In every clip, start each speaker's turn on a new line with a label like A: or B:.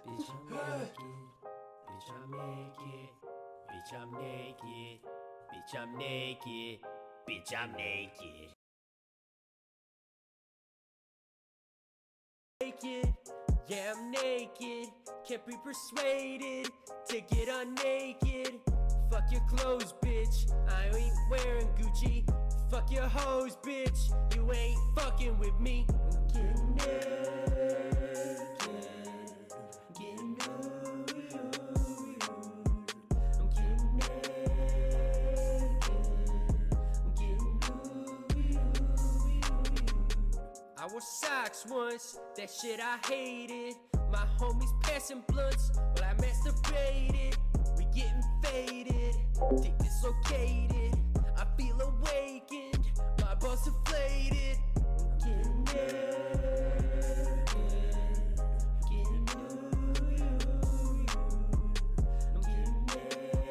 A: Bitch, I'm naked. Bitch, I'm naked. Bitch, I'm naked. Bitch, I'm naked. Bitch, I'm naked. Naked. Yeah, I'm naked. Can't be persuaded to get unnaked. Fuck your clothes, bitch. I ain't wearing Gucci. Fuck your hoes, bitch. You ain't fucking with me. I'm getting naked. Getting nude. I'm getting naked. I'm getting nude. I wore socks once, that shit I hated. My homies passing blunts while I masturbated. We getting faded, dick dislocated. I feel awakened, my balls deflated. I'm getting naked, getting nude. I'm getting naked,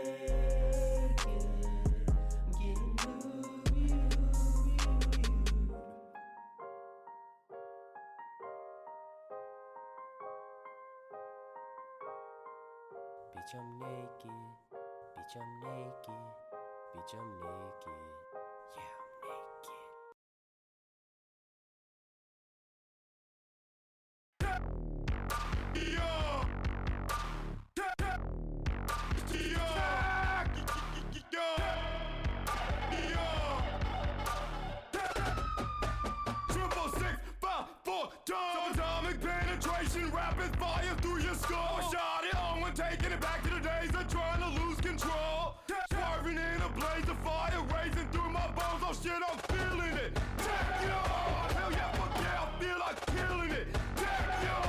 A: I'm getting nude. Bitch, I'm naked. Bitch, I'm naked. Bitch, I'm naked. Yeah, I'm naked.
B: Atomic penetration, rapid fire through your skull. Shot it on when taking it back to the days of trying to lose control. Swerving in a blaze of fire, racing through my bones. Oh shit, I'm feeling it. Take it on. Hell yeah, fuck yeah, I feel like killing it. Take it on.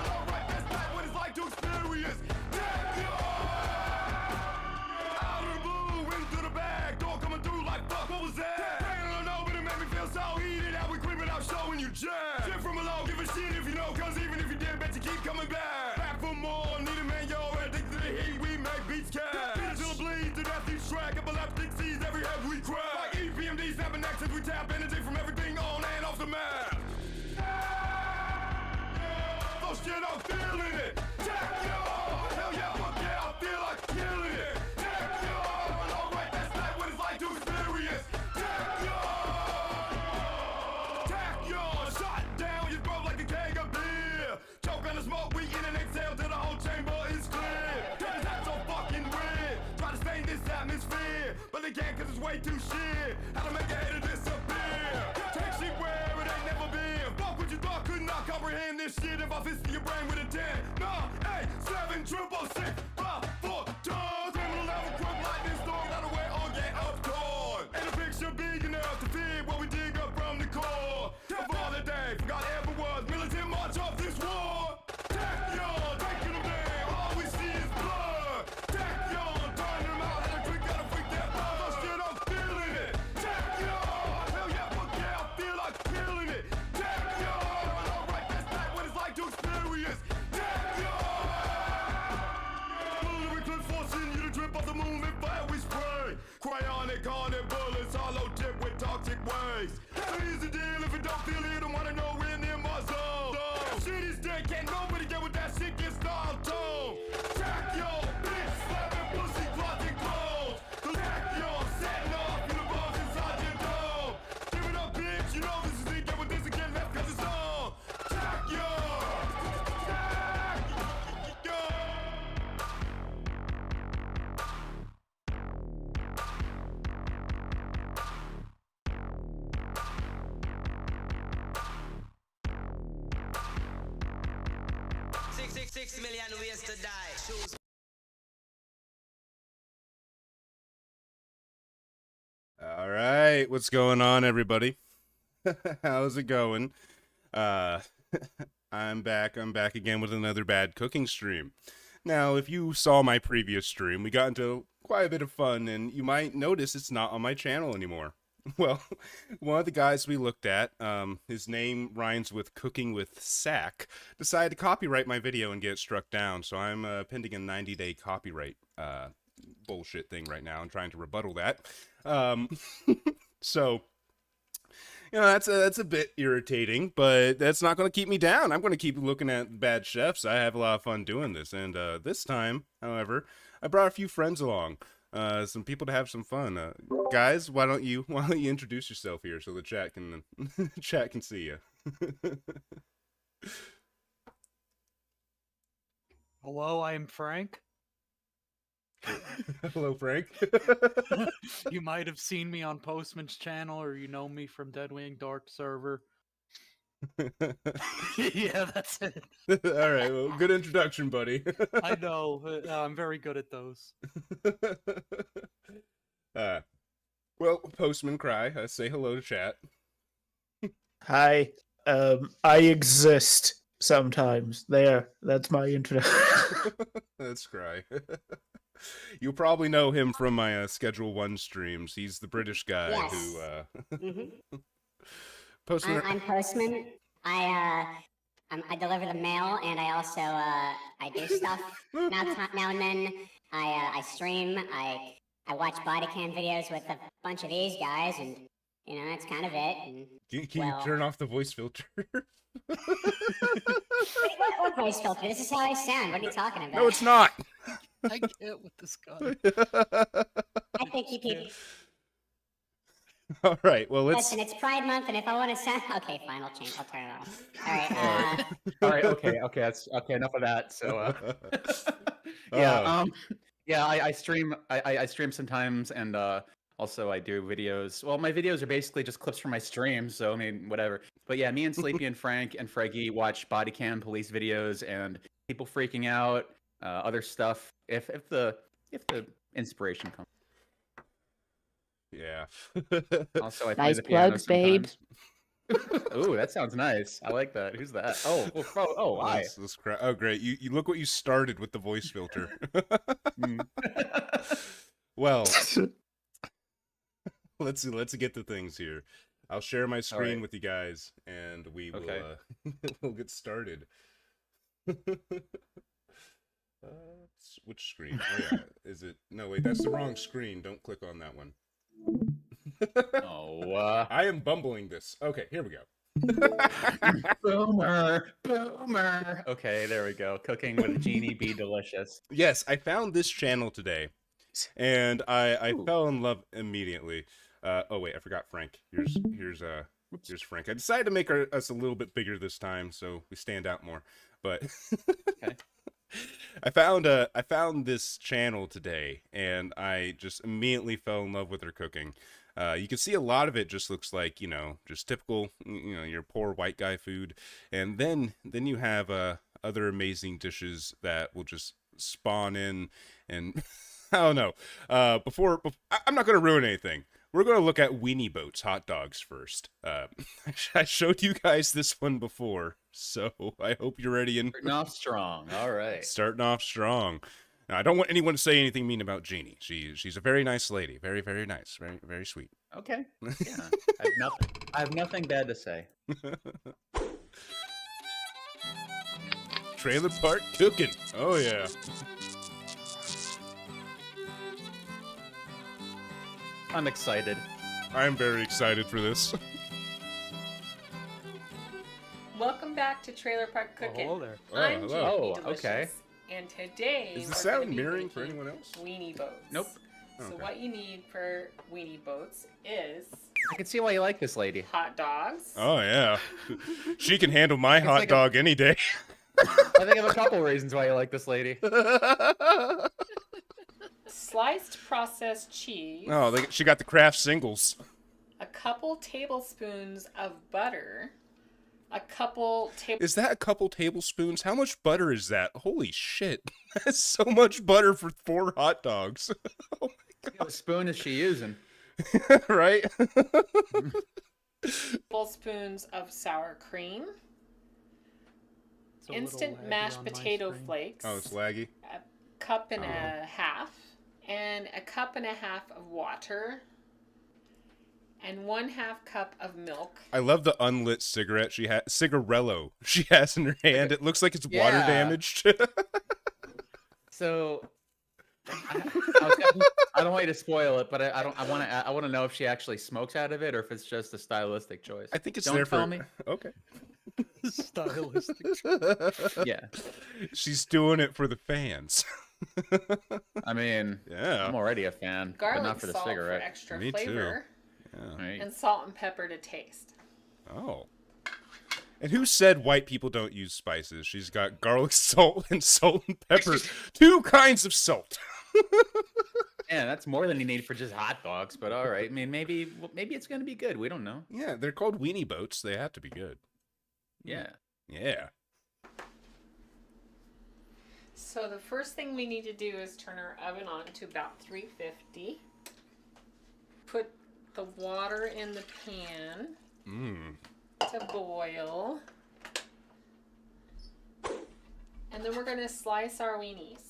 B: Alright, that's not what it's like to experience. Take it on. Out of the blue, into the bag, door coming through like fuck. What was that? I don't know, but it made me feel so heated. How we creeping out, showing you jazz. Shit from below, give a shit if you know, cause even if you did, bet you keep coming back. Back for more, need a man, yo, addicted to the heat, we make beats cash. Beat until it bleeds, to death each track, epileptic sees every head we crack. Like EPMD snapping necks as we tap energy from everything on and off the map. Oh shit, I'm feeling it. Take it on. Hell yeah, fuck yeah, I feel like killing it. Take it on. Alright, that's not what it's like to experience. Take it on. Take it on. Shot down your throat like a keg of beer. Choke on the smoke, we in and exhale till the whole chamber is clear. Cause that's so fucking weird. Try to stain this atmosphere, but they can't cause it's way too shit. How to make a hater disappear. Take shit where it ain't never been. Fuck what you thought, could not comprehend this shit if I fist your brain with a 10. 9, 8, 7, 666, 5, 4 tons. Criminal level crook lightning storm, not away or get up torn. And the picture big enough to fit what we dig up from the core. Of all the day, forgot ever was militant march off this war. Take y'all, taking them down, all we see is blood. Take y'all, turn them out, had a trick, gotta freak that blood. Oh shit, I'm feeling it. Take y'all, hell yeah, fuck yeah, I feel like killing it. Take y'all, alright, that's not what it's like to experience. Take y'all. Bullet clips forcing you to drip off the moon and fire we spray. Cryonic on it, bullets, hollow tip with toxic waste. Easy deal if you don't feel it, don't wanna know when in my zone. Shit is dead, can't nobody get with that shit, get style tone. Tack yo, bitch, slapping pussy, closet clothes. Tack yo, setting off in the balls inside your dome. Give it up, bitch, you know this is it, get with this again, left cause it's on. Tack yo, tack yo.
C: 6 million ways to die. Choose.
D: All right, what's going on, everybody? How's it going? Uh, I'm back again with another bad cooking stream. Now, if you saw my previous stream, we got into quite a bit of fun, and you might notice it's not on my channel anymore. Well, one of the guys we looked at, his name rhymes with cooking with sack, decided to copyright my video and get it struck down, so I'm pending a 90-day copyright bullshit thing right now and trying to rebuttal that. So That's a bit irritating, but that's not going to keep me down. I'm going to keep looking at bad chefs. I have a lot of fun doing this, and this time, however, I brought a few friends along, some people to have some fun. Guys, why don't you introduce yourself here so the chat can chat can see you.
E: Hello, I'm Frank.
D: Hello, Frank.
E: You might have seen me on Postman's channel, or you know me from Deadwing Dark Server. Yeah, that's it.
D: All right, well, good introduction, buddy.
E: I know. I'm very good at those.
D: Well, Postman Cry, say hello to chat.
F: Hi, I exist sometimes. That's my introduction.
D: That's Cry. You'll probably know him from my Schedule 1 streams. He's the British guy who Postman.
G: I'm Postman. I deliver the mail, and I also I do stuff now and then. I stream. I watch body cam videos with a bunch of these guys, and that's kind of it. And,
D: Can you turn off the voice filter?
G: what voice filter? This is how I sound. What are you talking about?
D: No, it's not.
E: I get with this guy.
G: I think you people.
D: All right. Well, let's.
G: Listen, it's Pride Month, and if I want to sound okay, fine, I'll change. I'll turn it off. All right.
H: All right. Okay. That's okay. Enough of that. So, yeah. Yeah. I stream. I stream sometimes, and also I do videos. Well, my videos are basically just clips from my streams. So I mean, whatever. But yeah, me and Sleepy and Frank and Freggy watch body cam police videos and people freaking out, other stuff. If the inspiration comes.
D: Yeah.
H: Also, I play
F: Nice
H: the piano
F: plugs, babe.
H: sometimes. Ooh, that sounds nice. I like that. Who's that? Hi.
D: Oh, great. You look what you started with the voice filter. Well, let's get to things here. I'll share my screen with you guys, and we will we'll get started. Which screen? Oh, yeah. Is it? No, wait. That's the wrong screen. Don't click on that one. I am bumbling this. Okay, here we go.
H: Boomer. Okay, there we go. Cooking with Genie Be Delicious.
D: Yes, I found this channel today, and I fell in love immediately. Oh wait, I forgot Frank. Here's Frank. I decided to make us a little bit bigger this time, so we stand out more. But
H: Okay.
D: I found this channel today, and I just immediately fell in love with her cooking. You can see a lot of it just looks like, just typical, your poor white guy food. And then you have other amazing dishes that will just spawn in, and I don't know. I'm not going to ruin anything. We're going to look at weenie boats hot dogs first. I showed you guys this one before, so I hope you're ready. And
H: Starting off strong. All right.
D: Starting off strong. Now, I don't want anyone to say anything mean about Jeannie. She's a very nice lady. Very, very nice. Very, very sweet.
H: Okay. Yeah. I have nothing bad to say.
D: Trailer park cooking. Oh, yeah.
H: I'm excited.
D: I'm very excited for this.
I: Welcome back to Trailer Park Cooking.
E: hello there.
I: I'm
D: hello.
I: Jamie
H: Oh, okay.
I: Delicious, and today
D: Is the
I: we're
D: sound
I: gonna be
D: mirroring for
I: making
D: anyone else?
I: Weenie boats.
H: Nope.
I: So
D: Okay.
I: what you need for weenie boats is
H: I can see why you like this lady.
I: hot dogs.
D: Oh, yeah. She can handle my hot
H: like a-
D: dog any day.
H: I think of a couple reasons why you like this lady.
I: Sliced processed cheese.
D: Oh, she got the Kraft singles.
I: A couple tablespoons of butter. A couple
D: Is that a couple tablespoons? How much butter is that? Holy shit. That's so much butter for 4 hot dogs. Oh
H: What spoon is she using?
D: my God. Right?
I: tablespoons of sour cream.
E: It's a little
I: Instant
E: laggy
I: mashed
E: on my
I: potato
E: screen.
I: flakes.
D: Oh, it's laggy.
I: A cup and a half. And a cup and a half of water. And 1/2 cup of milk.
D: I love the unlit cigarette cigarello she has in her hand. It looks like it's water
H: Yeah.
D: damaged.
H: So, I don't want you to spoil it, but I don't. I want to know if she actually smokes out of it or if it's just a stylistic choice.
D: I think it's
H: don't
D: there
H: tell
D: for.
H: me.
D: Okay.
E: Stylistic.
H: Yeah.
D: She's doing it for the fans.
H: I mean,
D: Yeah.
H: I'm already a fan, but
I: Garlic
H: not for the
I: salt
H: cigarette.
I: for extra
D: Me too.
I: flavor,
D: Yeah.
H: Right.
I: and salt and pepper to taste.
D: Oh. And who said white people don't use spices? She's got garlic salt and salt and pepper. 2 kinds of salt.
H: Yeah, that's more than you need for just hot dogs. But all right, I mean, maybe it's gonna be good. We don't know.
D: Yeah, they're called weenie boats. They have to be good.
H: Yeah.
D: Yeah.
I: So the first thing we need to do is turn our oven on to about 350. Put the water in the pan to boil. And then we're going to slice our weenies.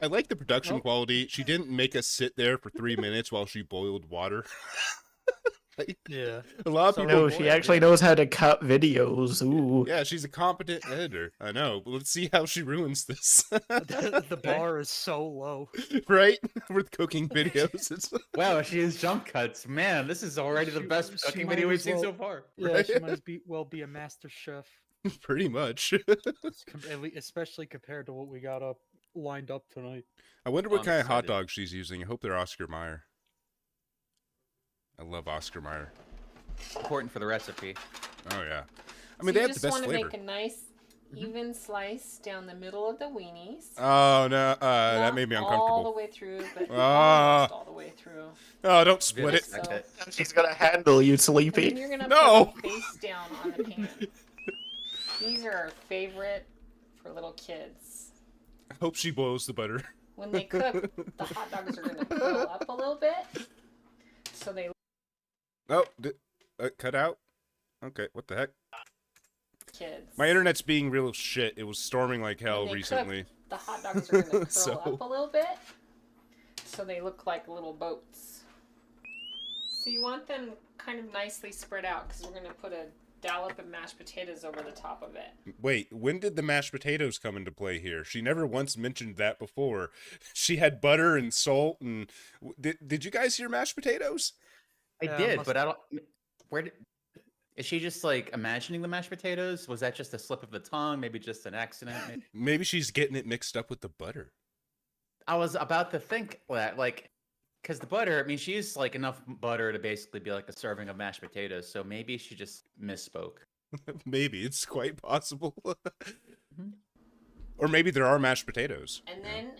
D: I like the production quality. She didn't make us sit there for 3 minutes while she boiled water.
E: Yeah.
D: A lot of people.
F: No, she actually knows how to cut videos. Ooh.
D: Yeah, she's a competent editor. I know. But let's see how she ruins this.
E: The bar is so low.
D: Right? With cooking videos. It's...
H: Wow, she has jump cuts. Man, this is already the best
E: She
H: cooking
E: might
H: video we've
E: as
H: seen
E: well-
H: so far.
E: Yeah,
D: Right?
E: she might be a master chef,
D: Pretty much.
E: especially compared to what we got lined up tonight.
D: I wonder what
H: I'm
D: kind of hot
H: excited.
D: dog she's using. I hope they're Oscar Mayer. I love Oscar Mayer.
H: Important for the recipe.
D: Oh, yeah. I
I: So
D: mean, they
I: you
D: have the
I: just
D: best
I: want to
D: flavor.
I: make a nice, even slice down the middle of the weenies.
D: Oh, no. That
I: Not
D: made me
I: all
D: uncomfortable.
I: the way through, but
D: Ah.
I: almost all the way through.
D: Oh, don't split it.
I: So,
F: She's gonna handle you
I: and then
F: sleepy.
I: you're gonna
D: No.
I: put them face down on the pan. These are our favorite for little kids.
D: I hope she boils the butter.
I: When they cook, the hot dogs are gonna curl up a little bit, so they
D: Oh, cut out? Okay, what the heck?
I: kids.
D: My internet's being real shit. It was storming like
I: When
D: hell
I: they
D: recently.
I: cook, the hot dogs are gonna curl
D: So-
I: up a little bit, so they look like little boats. So you want them kind of nicely spread out because we're gonna put a dollop of mashed potatoes over the top of it.
D: Wait, when did the mashed potatoes come into play here? She never once mentioned that before. She had butter and salt and... Did you guys hear mashed potatoes?
H: I
E: Yeah,
H: did,
E: must-
H: but I don't. Where did? Is she just like imagining the mashed potatoes? Was that just a slip of the tongue? Maybe just an accident?
D: Maybe she's getting it mixed up with the butter.
H: I was about to think that, like, because the butter. I mean, she used like enough butter to basically be like a serving of mashed potatoes. So maybe she just misspoke.
D: Maybe, it's quite possible. Or maybe there are mashed potatoes.
I: And then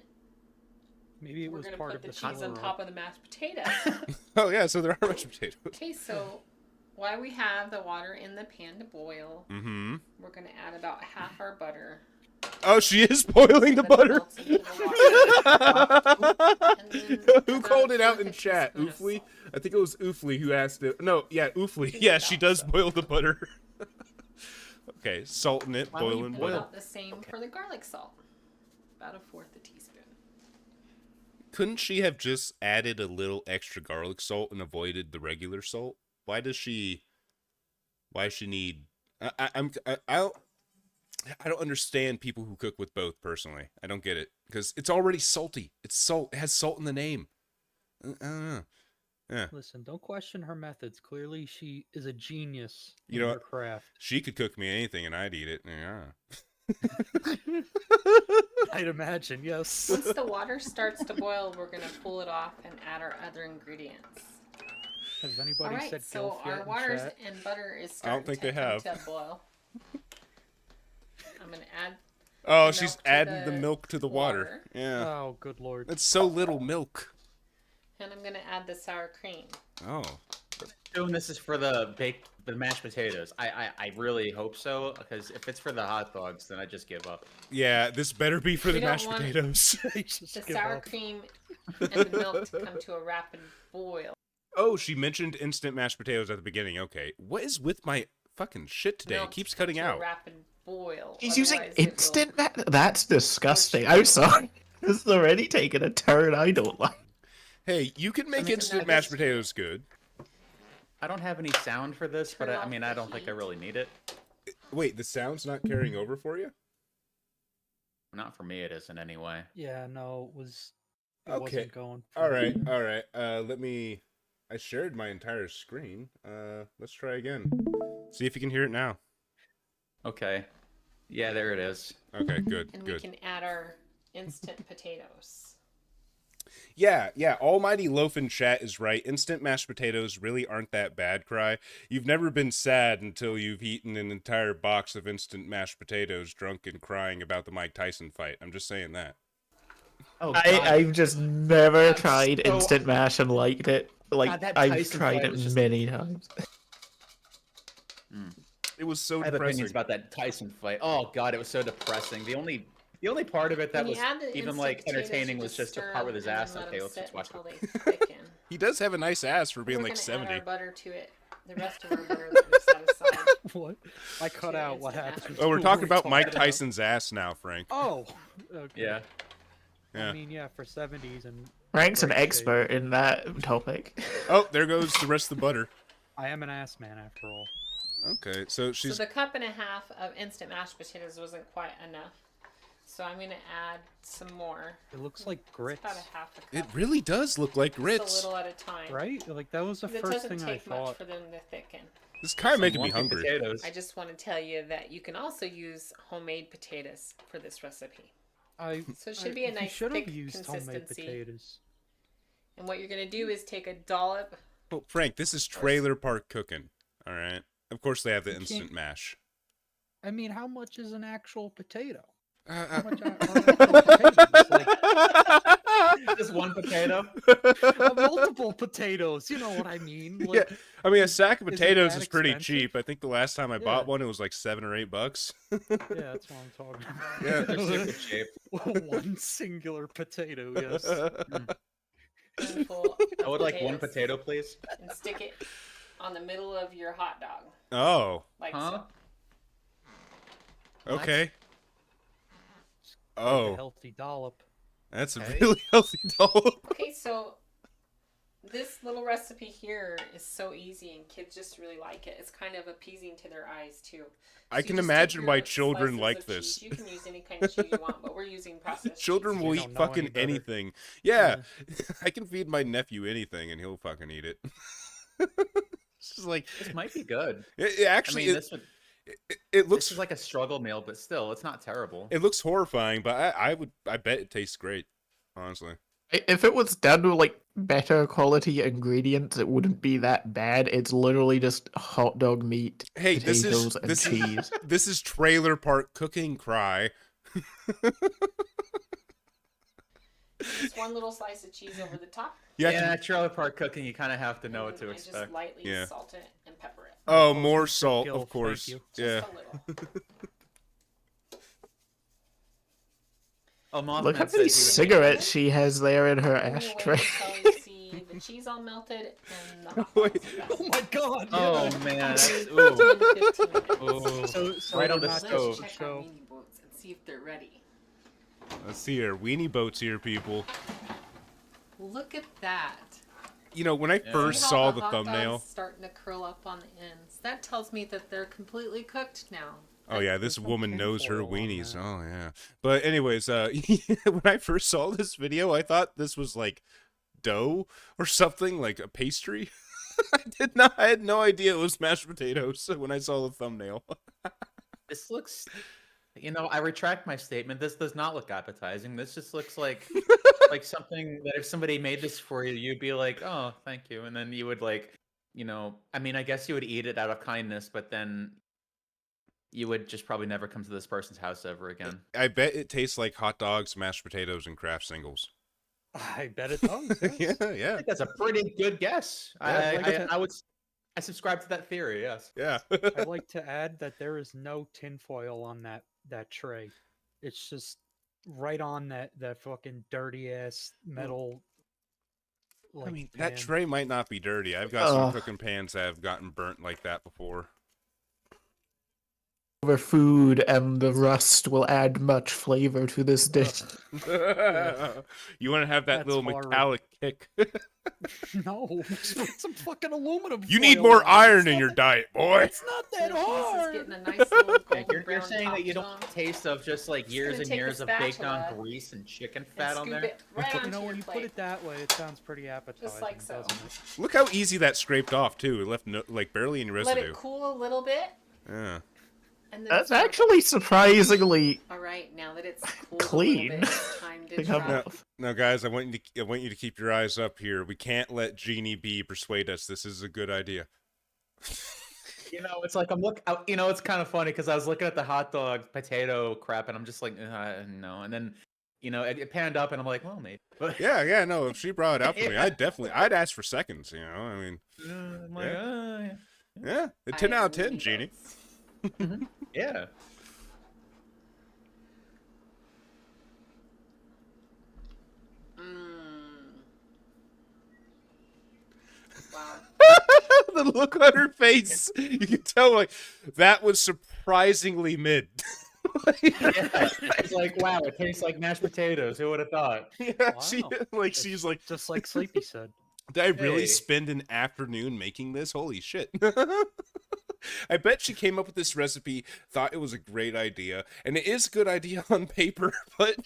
E: Maybe it
I: we're
E: was
I: gonna
E: part
I: put
E: of
I: the
E: the
I: cheese on
E: color.
I: top of the mashed potato.
D: Oh yeah, so there are mashed potatoes.
I: Okay, so while we have the water in the pan to boil,
D: Mm-hmm.
I: we're gonna add about half our butter.
D: Oh, she is boiling the
I: That
D: butter.
I: melts into the water. And then
D: Who
I: about
D: called
I: a
D: it out
I: fourth
D: in
I: a
D: chat?
I: teaspoon of
D: Oofly?
I: salt.
D: I think it was Oofly who asked it. No, yeah, Oofly. Yeah, she does boil the butter. Okay, salting it,
H: Why would you
D: boiling
I: And
H: boil?
D: butter.
I: about the same for the garlic salt. About a fourth a teaspoon.
D: Couldn't she have just added a little extra garlic salt and avoided the regular salt? Why does she? Why she need? I don't understand people who cook with both. Personally, I don't get it because it's already salty. It's salt. It has salt in the name. I don't know. Yeah,
E: Listen, don't question her methods. Clearly, she is a genius
D: You
E: in
D: know
E: her
D: what?
E: craft.
D: she could cook me anything and I'd eat it. Yeah.
E: I'd imagine, yes.
I: Once the water starts to boil, we're gonna pull it off and add our other ingredients.
E: Has anybody
I: All right,
E: said
I: so
E: gilf yet
I: our
E: in
I: water
E: chat?
I: and butter is
D: I
I: starting
D: don't think
I: to
D: they
I: come
D: have.
I: to boil. I'm gonna add
D: Oh,
I: the
D: she's
I: milk to
D: adding the
I: the
D: milk to the water.
I: water.
D: Yeah.
E: Oh, good lord.
D: That's so little milk.
I: and I'm gonna add the sour cream.
D: Oh.
H: Assume this is for the mashed potatoes. I really hope so, because if it's for the hot dogs, then I just give up.
D: Yeah, this better be for
I: We
D: the
I: don't
D: mashed
I: want-
D: potatoes.
E: Just
I: The
E: give
I: sour
E: up.
I: cream and the milk to come to a rapid boil.
D: Oh, she mentioned instant mashed potatoes at the beginning. Okay. What is with my fucking shit today? It
I: Milk
D: keeps cutting
I: to
D: out.
I: A rapid boil.
F: She's using
I: otherwise it will-
F: instant. That's disgusting. I'm sorry. This is already taking a turn I don't like.
D: Hey, you can make
H: mean,
D: instant
H: no,
D: mashed
H: this-
D: potatoes good.
H: I don't have any sound for this, but
I: Turn
H: I
I: off
H: mean,
I: the
H: I don't think I
I: heat.
H: really need it.
D: Wait, the sound's not carrying over for you?
H: Not for me, it isn't anyway.
E: Yeah, no, it was It
D: Okay.
E: wasn't going.
D: All right. All right. Let me. I shared my entire screen. Let's try again. See if you can hear it now.
H: Okay. Yeah, there it is.
D: Okay. Good.
I: And
D: Good.
I: we can add our instant potatoes.
D: Yeah, Almighty Loaf in chat is right. Instant mashed potatoes really aren't that bad, Cry. You've never been sad until you've eaten an entire box of instant mashed potatoes, drunk and crying about the Mike Tyson fight. I'm just saying that.
H: Oh, God.
F: I've just never
H: That's
F: tried
H: so-
F: instant mash and liked it. Like,
H: God, that
F: I've
H: Tyson
F: tried
H: fight
F: it
H: was just-
F: many times.
D: It was so
H: I have
D: depressing.
H: opinions about that Tyson fight. Oh God, it was so depressing. The only part of it that
I: When
H: was
I: you add the
H: even
I: instant
H: like
I: potatoes,
H: entertaining
I: you
H: was just the
I: stir
H: part with
I: them
H: his
I: and then
H: ass.
I: let
H: Okay,
I: them
H: let's
I: sit
H: just watch
I: until
H: it.
I: they thicken.
D: He does have a nice ass for being
I: We're
D: like
I: gonna
D: 70.
I: add our butter to it. The rest of our butter that we set aside.
E: What? I cut
I: To
E: out what
I: instant
E: happened.
I: mashed
D: Oh, we're talking about Mike
E: Talking
D: Tyson's ass now, Frank.
E: Oh. Okay.
H: Yeah.
D: Yeah.
E: I mean, yeah, for 70s and.
F: Frank's an
E: great shape.
F: expert in that topic.
D: Oh, there goes the rest of the butter.
E: I am an ass man after all.
D: Okay, so she's.
I: So the cup and a half of instant mashed potatoes wasn't quite enough. So I'm gonna add some more.
E: It looks like grits,
I: About a half a cup.
D: It really does look like
I: Just
D: grits.
I: a little at a time.
E: right? Like that was the
I: It
E: first
I: doesn't
E: thing I
I: take much
E: thought.
I: for them to thicken.
D: This is kind of making me
H: Lumpy
D: hungry.
H: Potatoes.
I: I just want to tell you that you can also use homemade potatoes for this recipe. So it should be a nice
E: should have
I: thick
E: used homemade
I: consistency.
E: potatoes.
I: And what you're gonna do is take a dollop.
D: Oh, Frank, this is trailer park cooking. All right. Of course, they have the
E: You can't-
D: instant mash.
E: I mean, how much is an actual potato?
D: Uh,
E: How much are actual potatoes? Like,
H: Just one potato.
E: multiple potatoes. You know what I mean?
D: Yeah,
E: Like,
D: I mean, a sack of
E: Is it
D: potatoes
E: that
D: is pretty
E: expensive?
D: cheap. I think the last time I
E: Yeah.
D: bought one, it was like $7 or $8.
E: yeah, that's what I'm talking about.
D: Yeah.
H: They're super cheap.
E: One singular potato. Yes.
I: Handful of
H: I would like one
I: potatoes
H: potato, please.
I: and stick it on the middle of your hot dog,
D: Oh,
I: like
H: Huh?
I: so.
D: okay.
E: A
D: Oh,
E: healthy dollop.
D: that's a
H: Okay.
D: really healthy dollop.
I: Okay, so this little recipe here is so easy, and kids just really like it. It's kind of appeasing to their eyes too.
D: I
I: So you
D: can
I: just take
D: imagine
I: your
D: why children
I: slices
D: like
I: of
D: this.
I: cheese. You can use any kind of cheese you want, but we're using processed
D: Children
I: cheese.
D: will
E: You
D: eat
E: don't know any
D: fucking
E: better.
D: anything. Yeah, I can feed my nephew anything, and he'll fucking eat it. It's just like
H: This might be good.
D: it actually.
H: I mean,
D: It
H: this
D: looks
H: is like a struggle meal, but still, it's not terrible.
D: it looks horrifying, but I bet it tastes great. Honestly.
F: If it was done with like better quality ingredients, it wouldn't be that bad. It's literally just hot dog meat,
D: Hey, this
F: potatoes,
D: is
F: and
D: this is
F: cheese.
D: this is trailer park cooking, Cry.
I: Just one little slice of cheese over the top.
D: Yeah.
H: Yeah, trailer park cooking, you kind of have to know what
I: and
H: to
I: I
H: expect.
I: just lightly
D: Yeah.
I: salt it and pepper it.
D: Oh,
E: Close
D: more
E: to
D: salt,
E: Gil,
D: of
E: thank
D: course.
E: you.
I: Just
D: Yeah.
I: a little.
H: Oh, Mothman
F: Look how
H: said he
F: many
H: would-
F: cigarettes she has there in her
I: I'm gonna wait
F: ashtray.
I: until you see the cheese all melted and the hot
D: Wait.
I: dogs are done.
E: Oh my god!
H: Oh
E: yeah.
H: man, that's,
I: 15
H: ooh.
I: minutes.
H: Ooh.
E: So
H: Right on
E: we're
H: the
E: not
H: stove.
E: just
I: Let's
E: to
I: check our
E: show-
I: weenie boats and see if they're ready.
D: Let's see here. Weenie boats here, people.
I: Look at that.
D: You know, when I
H: Yeah.
D: first
I: See how
D: saw the
I: hot dog's
D: thumbnail.
I: starting to curl up on the ends. That tells me that they're completely cooked now.
D: Oh yeah, this
E: some
D: woman knows her
E: tinfoil on
D: weenies.
E: that.
D: Oh yeah. But anyways, when I first saw this video, I thought this was like dough or something, like a pastry. I had no idea it was mashed potatoes when I saw the thumbnail.
H: This looks, you know, I retract my statement. This does not look appetizing. This just looks like like something that if somebody made this for you, you'd be like, oh, thank you, and then you would like, you know, I mean, I guess you would eat it out of kindness, but then you would just probably never come to this person's house ever again.
D: I bet it tastes like hot dogs, mashed potatoes, and Kraft singles.
E: I bet it does. yes.
D: Yeah,
H: I
D: yeah,
H: think that's a pretty good guess.
D: Yeah,
H: I subscribe to that theory. Yes.
D: yeah.
E: I'd like to add that there is no tinfoil on that tray. It's just right on that fucking dirty ass metal.
D: I mean,
E: pan.
D: that tray might not be dirty. I've got some
F: Ugh.
D: cooking pans that have gotten burnt like that before.
F: over food, and the rust will add much flavor to this dish.
D: You want to have that
E: That's
D: little
E: horrible.
D: metallic kick.
E: No, just put some fucking aluminum.
D: You need
E: foil
D: more
E: on it.
D: iron
E: It's
D: in
E: not
D: your
E: that-
D: diet, boy.
E: It's not that
I: This is
E: hard.
I: getting a nice little
H: Yeah,
I: golden
H: you're
I: brown
H: saying that you
I: top
H: don't
I: on.
H: taste of just like years
I: gonna
H: and
I: take the
H: years of baked on
I: spatula
H: grease and chicken
I: And
H: fat on
I: scoop
H: there.
I: it right
E: You
I: onto
E: know,
I: your
E: when you put
I: plate.
E: it that way, it sounds pretty appetizing.
I: like so.
E: doesn't it?
D: Look how easy that scraped off too. It left like barely any
I: Let
D: residue.
I: it cool a little bit.
D: Yeah.
I: And then
F: That's
I: serve it.
F: actually surprisingly
I: All right, now that it's cooled
F: clean.
I: a little bit, it's time to
F: Think how
I: try.
D: Now, guys, I want you to keep your eyes up here. We can't let Jeannie B persuade us. This is a good idea.
H: You know, it's like you know, it's kind of funny because I was looking at the hot dog potato crap, and I'm just like, no. And then, you know, it panned up, and I'm like, well, maybe. But
D: Yeah, no. If she brought it out for me,
H: Yeah.
D: I'd ask for seconds. You know, I mean,
H: I'm like,
D: Yeah.
H: yeah.
D: yeah, a 10 out of 10, Jeannie.
H: Yeah.
I: Wow.
D: The look on her face, you can tell like that was surprisingly mid.
H: Yeah. It's like, wow, it tastes like mashed potatoes. Who would have thought?
D: Yeah,
E: Wow.
D: she's like,
E: Just like Sleepy said.
D: did I really
H: Hey.
D: spend an afternoon making this? Holy shit. I bet she came up with this recipe, thought it was a great idea, and it is a good idea on paper, but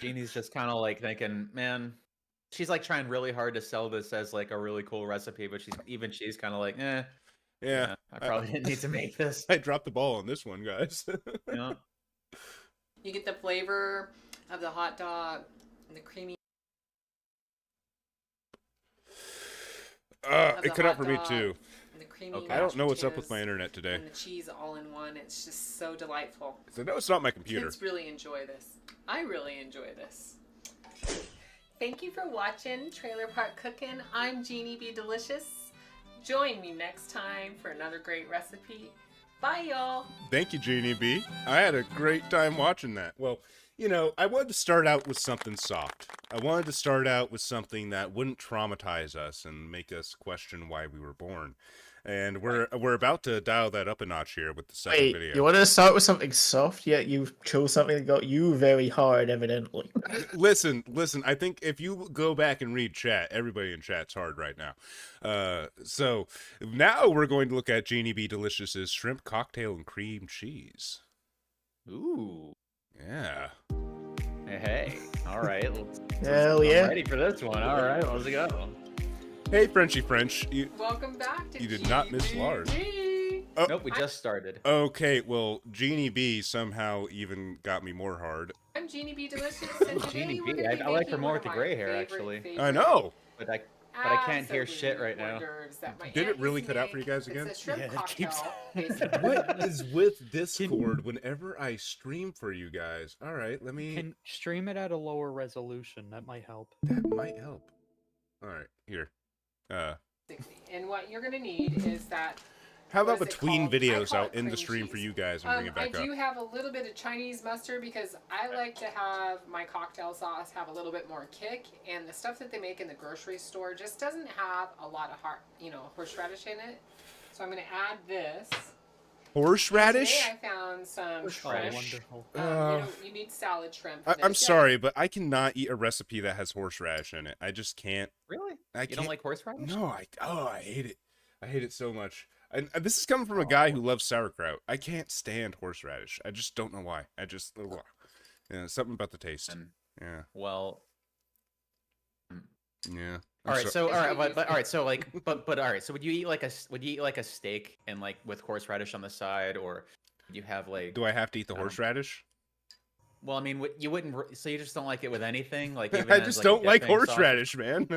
H: Jeannie's just kind of like thinking, man, she's like trying really hard to sell this as like a really cool recipe, but she's kind of like,
D: yeah,
H: I probably didn't need to make this.
D: I dropped the ball on this one, guys.
H: You know?
I: You get the flavor of the hot dog and the creamy. of
D: It
I: the
D: cut out
I: hot
D: for me
I: dog
D: too.
I: And the creamy
H: Okay.
D: I don't
I: mashed
D: know what's up with my
I: potatoes
D: internet today.
I: And the cheese all in one. It's just so delightful.
D: So no, it's not my computer.
I: Kids really enjoy this. I really enjoy this. Thank you for watching Trailer Park Cooking. I'm Jeannie B. Delicious. Join me next time for another great recipe. Bye, y'all.
D: Thank you, Jeannie B. I had a great time watching that. Well, you know, I wanted to start out with something soft. I wanted to start out with something that wouldn't traumatize us and make us question why we were born. And we're about to dial that up a notch here with the second
F: Wait,
D: video.
F: you want to start with something soft, yet you chose something that got you very hard, evidently.
D: Listen. I think if you go back and read chat, everybody in chat's hard right now. So now we're going to look at Jeannie B. Delicious's shrimp cocktail and cream cheese.
H: Ooh.
D: Yeah.
H: Hey. All right.
F: Hell
H: I'm
F: yeah.
H: ready for this one. All right. Let's go.
D: Hey, Frenchy French.
I: Welcome back to
D: You did not miss
I: GBD.
D: Lars.
H: Nope, we just started.
D: Okay, well, Jeannie B somehow even got me more hard.
I: I'm Jeannie B. Delicious. And today
H: Jeannie
I: we're
H: B.
I: gonna be
H: I like
I: making
H: her more
I: one
H: with the
I: of
H: gray
I: my
H: hair,
I: favorite,
H: actually.
D: I know.
H: But I can't hear shit right now.
I: hors d'oeuvres that my
D: Did it
I: aunt
D: really
I: used to
D: cut out for you
I: make.
D: guys again?
I: It's a shrimp
E: Yeah, it
I: cocktail,
E: keeps-
I: basically.
D: What is with Discord whenever I stream for you guys? All right, let me.
E: Can stream it at a lower resolution. That might help.
D: That might help. All right, here.
I: 60. And what you're gonna need is that.
D: How about
I: what is it
D: between
I: called? I
D: videos
I: call
D: I'll
I: it
D: end the
I: cream
D: stream for
I: cheese.
D: you guys and bring it
I: I
D: back up?
I: do have a little bit of Chinese mustard because I like to have my cocktail sauce have a little bit more kick, and the stuff that they make in the grocery store just doesn't have a lot of horseradish in it. So I'm gonna add this.
D: Horseradish?
I: Today I found some
E: Oh,
I: shrimp.
E: wonderful.
I: You need salad shrimp. For
D: I'm
I: this.
D: sorry, but I cannot eat a recipe that has horseradish in it. I just can't.
H: Really?
D: I
H: You don't
D: can't-
H: like horseradish?
D: No, I hate it. I hate it so much. And this is coming from a guy who loves sauerkraut. I can't stand horseradish. I just don't know why. I just something about the taste.
H: And,
D: Yeah,
H: well,
D: yeah.
H: all right. So all right,
I: It's
H: but all right. So like, but all right. So would you eat like a steak and like with horseradish on the side, or would you have like?
D: Do I have to eat the horseradish?
H: Well, I mean, you wouldn't. So you just don't like it with anything, like even
D: I
H: as,
D: just
H: like, a
D: don't like
H: dipping sauce?
D: horseradish, man.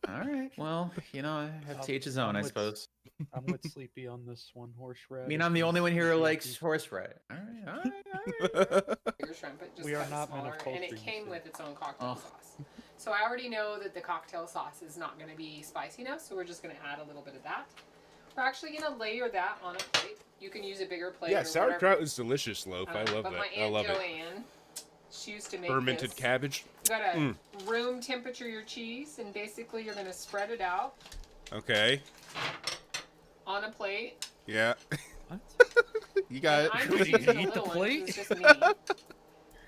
H: All right. Well, you know, I have to each his own, I
E: with-
H: suppose.
E: I'm with Sleepy on this one. Horseradish.
H: I mean, I'm the only one here who likes horseradish. All right. All right. All right.
I: Bigger shrimp, but just
E: We are
I: cut
E: not men of
I: smaller, and it
E: culture, you
I: came
E: see.
I: with its own cocktail
H: Oh.
I: sauce. So I already know that the cocktail sauce is not going to be spicy enough, so we're just going to add a little bit of that. We're actually going to layer that on a plate. You can use a bigger plate.
D: Yeah,
I: or
D: sauerkraut
I: whatever.
D: is delicious, loaf. I love
I: But
D: that.
I: my
D: I
I: Aunt
D: love it.
I: Joanne, she used to make
D: Fermented
I: this.
D: cabbage.
I: You gotta room temperature your cheese, and basically you're gonna spread it out
D: Okay.
I: on a plate.
D: Yeah.
E: What?
D: You got it.
I: I'm just
E: You
I: using a
E: eat
I: little
E: the
I: one 'cause
E: plate?
I: it's just me.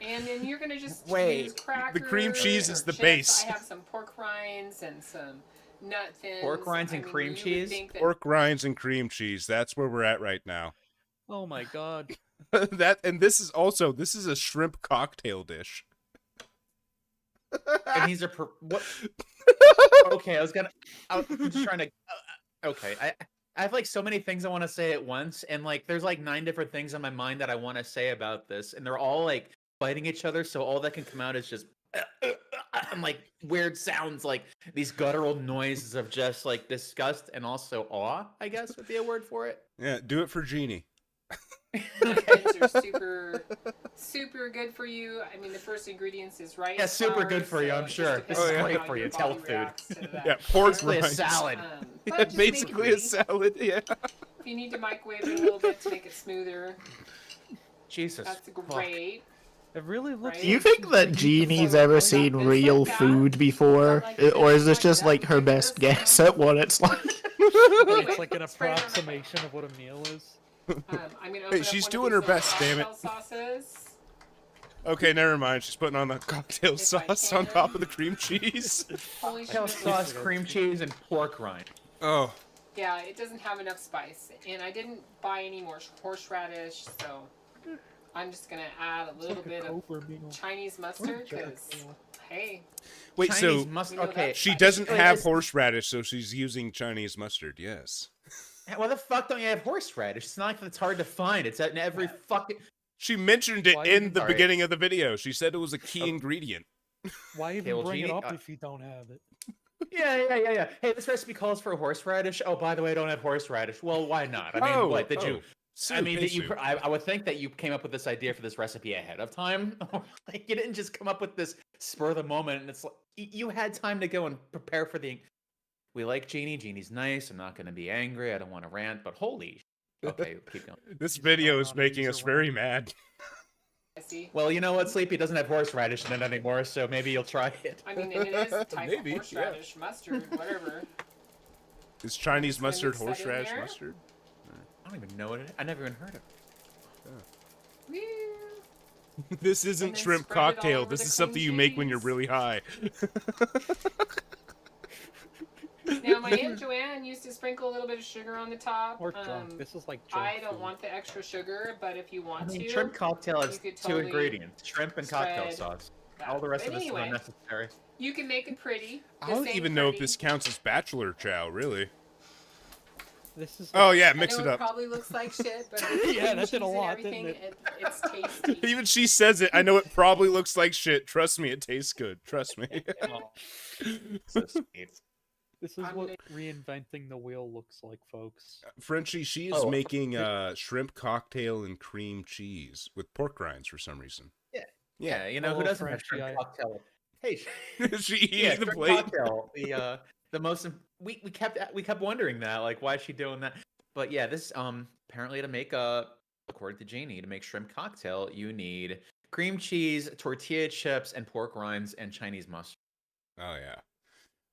I: And then you're gonna just
H: Wait,
I: use
H: the
I: crackers.
D: cream cheese is
I: or
D: the
I: chips.
D: base.
I: I have some pork rinds and some nut thins.
H: Pork rinds and cream
I: you would
H: cheese?
I: think that-
D: Pork rinds and cream cheese. That's where we're at right now.
E: Oh my god.
D: This is a shrimp cocktail dish.
H: And these are what? Okay, I was just trying to. Okay, I have like so many things I want to say at once, and like there's like 9 different things on my mind that I want to say about this, and they're all like fighting each other, so all that can come out is just and like weird sounds, like these guttural noises of just like disgust and also awe, I guess would be a word for it.
D: Yeah, do it for Jeannie.
I: Things are super good for you. I mean, the first ingredients is rice.
H: Yeah, super
I: flour,
H: good for you,
I: so
H: I'm
I: it just
H: sure.
I: depends
H: This is
I: on
H: great
I: how
H: for you.
I: your
H: It's
I: body
H: health food.
I: reacts to that.
D: Yeah, pork
H: Basically a
D: rinds.
H: salad.
I: But
D: Yeah,
I: just make it
D: basically a
I: pretty.
D: salad. Yeah.
I: If you need to microwave it a little bit to make it smoother,
H: Jesus.
I: that's
H: fuck.
I: great.
E: It really looks.
I: Right?
F: Do you think that Jeannie's ever seen
I: This
F: real
I: like that?
F: food before?
I: Like this,
F: Or is this
I: like
F: just
I: that,
F: like her
I: like
F: best
I: this,
F: guess at what it's like?
E: It's like an
I: Spread it on the
E: approximation of what a meal is.
I: I'm gonna open up
D: she's
I: one of
D: doing
I: these
D: her best,
I: little
D: damn it.
I: cocktail sauces.
D: Okay, never mind. She's putting on the cocktail
I: If I
D: sauce on
I: can.
D: top of the cream cheese.
I: Holy
H: Cocktail
I: shit.
H: sauce, cream cheese, and pork rind.
D: Oh.
I: Yeah, it doesn't have enough spice, and I didn't buy any more horseradish, so I'm just gonna add a little bit of Chinese mustard because hey,
D: Wait,
H: Chinese
D: so
H: mustard.
I: we know
H: Okay,
I: that
D: she
I: spice.
D: doesn't
H: Wait,
D: have
H: is-
D: horseradish, so she's using Chinese mustard. Yes.
H: Why the fuck don't you have horseradish? It's not like it's hard to find. It's in every fucking.
D: She mentioned it
E: Why
D: in
E: even-
D: the
H: Sorry.
D: beginning of the video. She said it was a key
H: Oh.
D: ingredient.
E: Why even
H: well,
E: bring it
H: Jeannie,
E: up if you don't have it?
H: Yeah. Hey, this recipe calls for horseradish. Oh, by the way, I don't have horseradish. Well, why not? I mean,
D: Oh,
H: what did you?
D: Soup,
H: I mean,
D: hey,
H: did you?
D: soup.
H: I would think that you came up with this idea for this recipe ahead of time. Like you didn't just come up with this spur of the moment, and it's like you had time to go and prepare for the. We like Jeannie. Jeannie's nice. I'm not going to be angry. I don't want to rant, but holy. Okay, keep going.
D: This video is
E: on
D: making
E: these
D: us
E: around.
D: very mad.
I: I see.
H: Well, you know what? Sleepy doesn't have horseradish in it anymore, so maybe you'll try it.
I: I mean, it is a type
D: Maybe,
I: of
D: yeah.
I: horseradish, mustard, whatever.
D: Is Chinese
I: Just gonna
D: mustard
I: mix that in
D: horseradish
I: there.
D: mustard?
H: I don't even know what it is. I never even heard of it.
I: Woo.
D: This isn't
I: then
D: shrimp
I: spread it all
D: cocktail.
I: over
D: This
I: the
D: is something
I: cream
D: you make when you're
I: cheese.
D: really high.
I: Now, my Aunt Joanne used to sprinkle a little bit of sugar on the top.
E: Or drunk. This is like
I: I
E: junk
I: don't
E: food.
I: want the extra sugar, but if you want
H: I mean,
I: to,
H: shrimp cocktail has
I: you could
H: 2
I: totally
H: ingredients: shrimp and cocktail
I: spread
H: sauce.
I: that.
H: All the rest
I: But
H: of this
I: anyway,
H: is unnecessary.
I: you can make it pretty.
D: I
I: This
D: don't
I: ain't
D: even know if
I: pretty.
D: this counts as bachelor chow, really.
E: This is.
D: Oh yeah,
I: I
D: mix
I: know
D: it
I: it
D: up.
I: probably looks like shit, but
E: Yeah, that
I: cheese
E: did a
I: and
E: lot,
I: everything,
E: didn't it?
I: it's tasty.
D: Even she says it. I know it probably looks like shit. Trust me, it tastes good. Trust me.
H: So sweet.
E: This is
I: I'm
E: what
I: gonna-
E: reinventing the wheel looks like, folks.
D: Frenchie, she is
H: Oh,
D: making shrimp cocktail and cream cheese with pork rinds for some reason.
H: Yeah, you know who
E: Hello,
H: doesn't have
E: Frenchie,
H: shrimp cocktail? Hey,
D: She eating
H: yeah,
D: the
H: shrimp
D: plate.
H: cocktail. The most we kept wondering that, like, why is she doing that? But yeah, this apparently to make according to Janie, to make shrimp cocktail, you need cream cheese, tortilla chips, and pork rinds and Chinese mustard.
D: Oh yeah.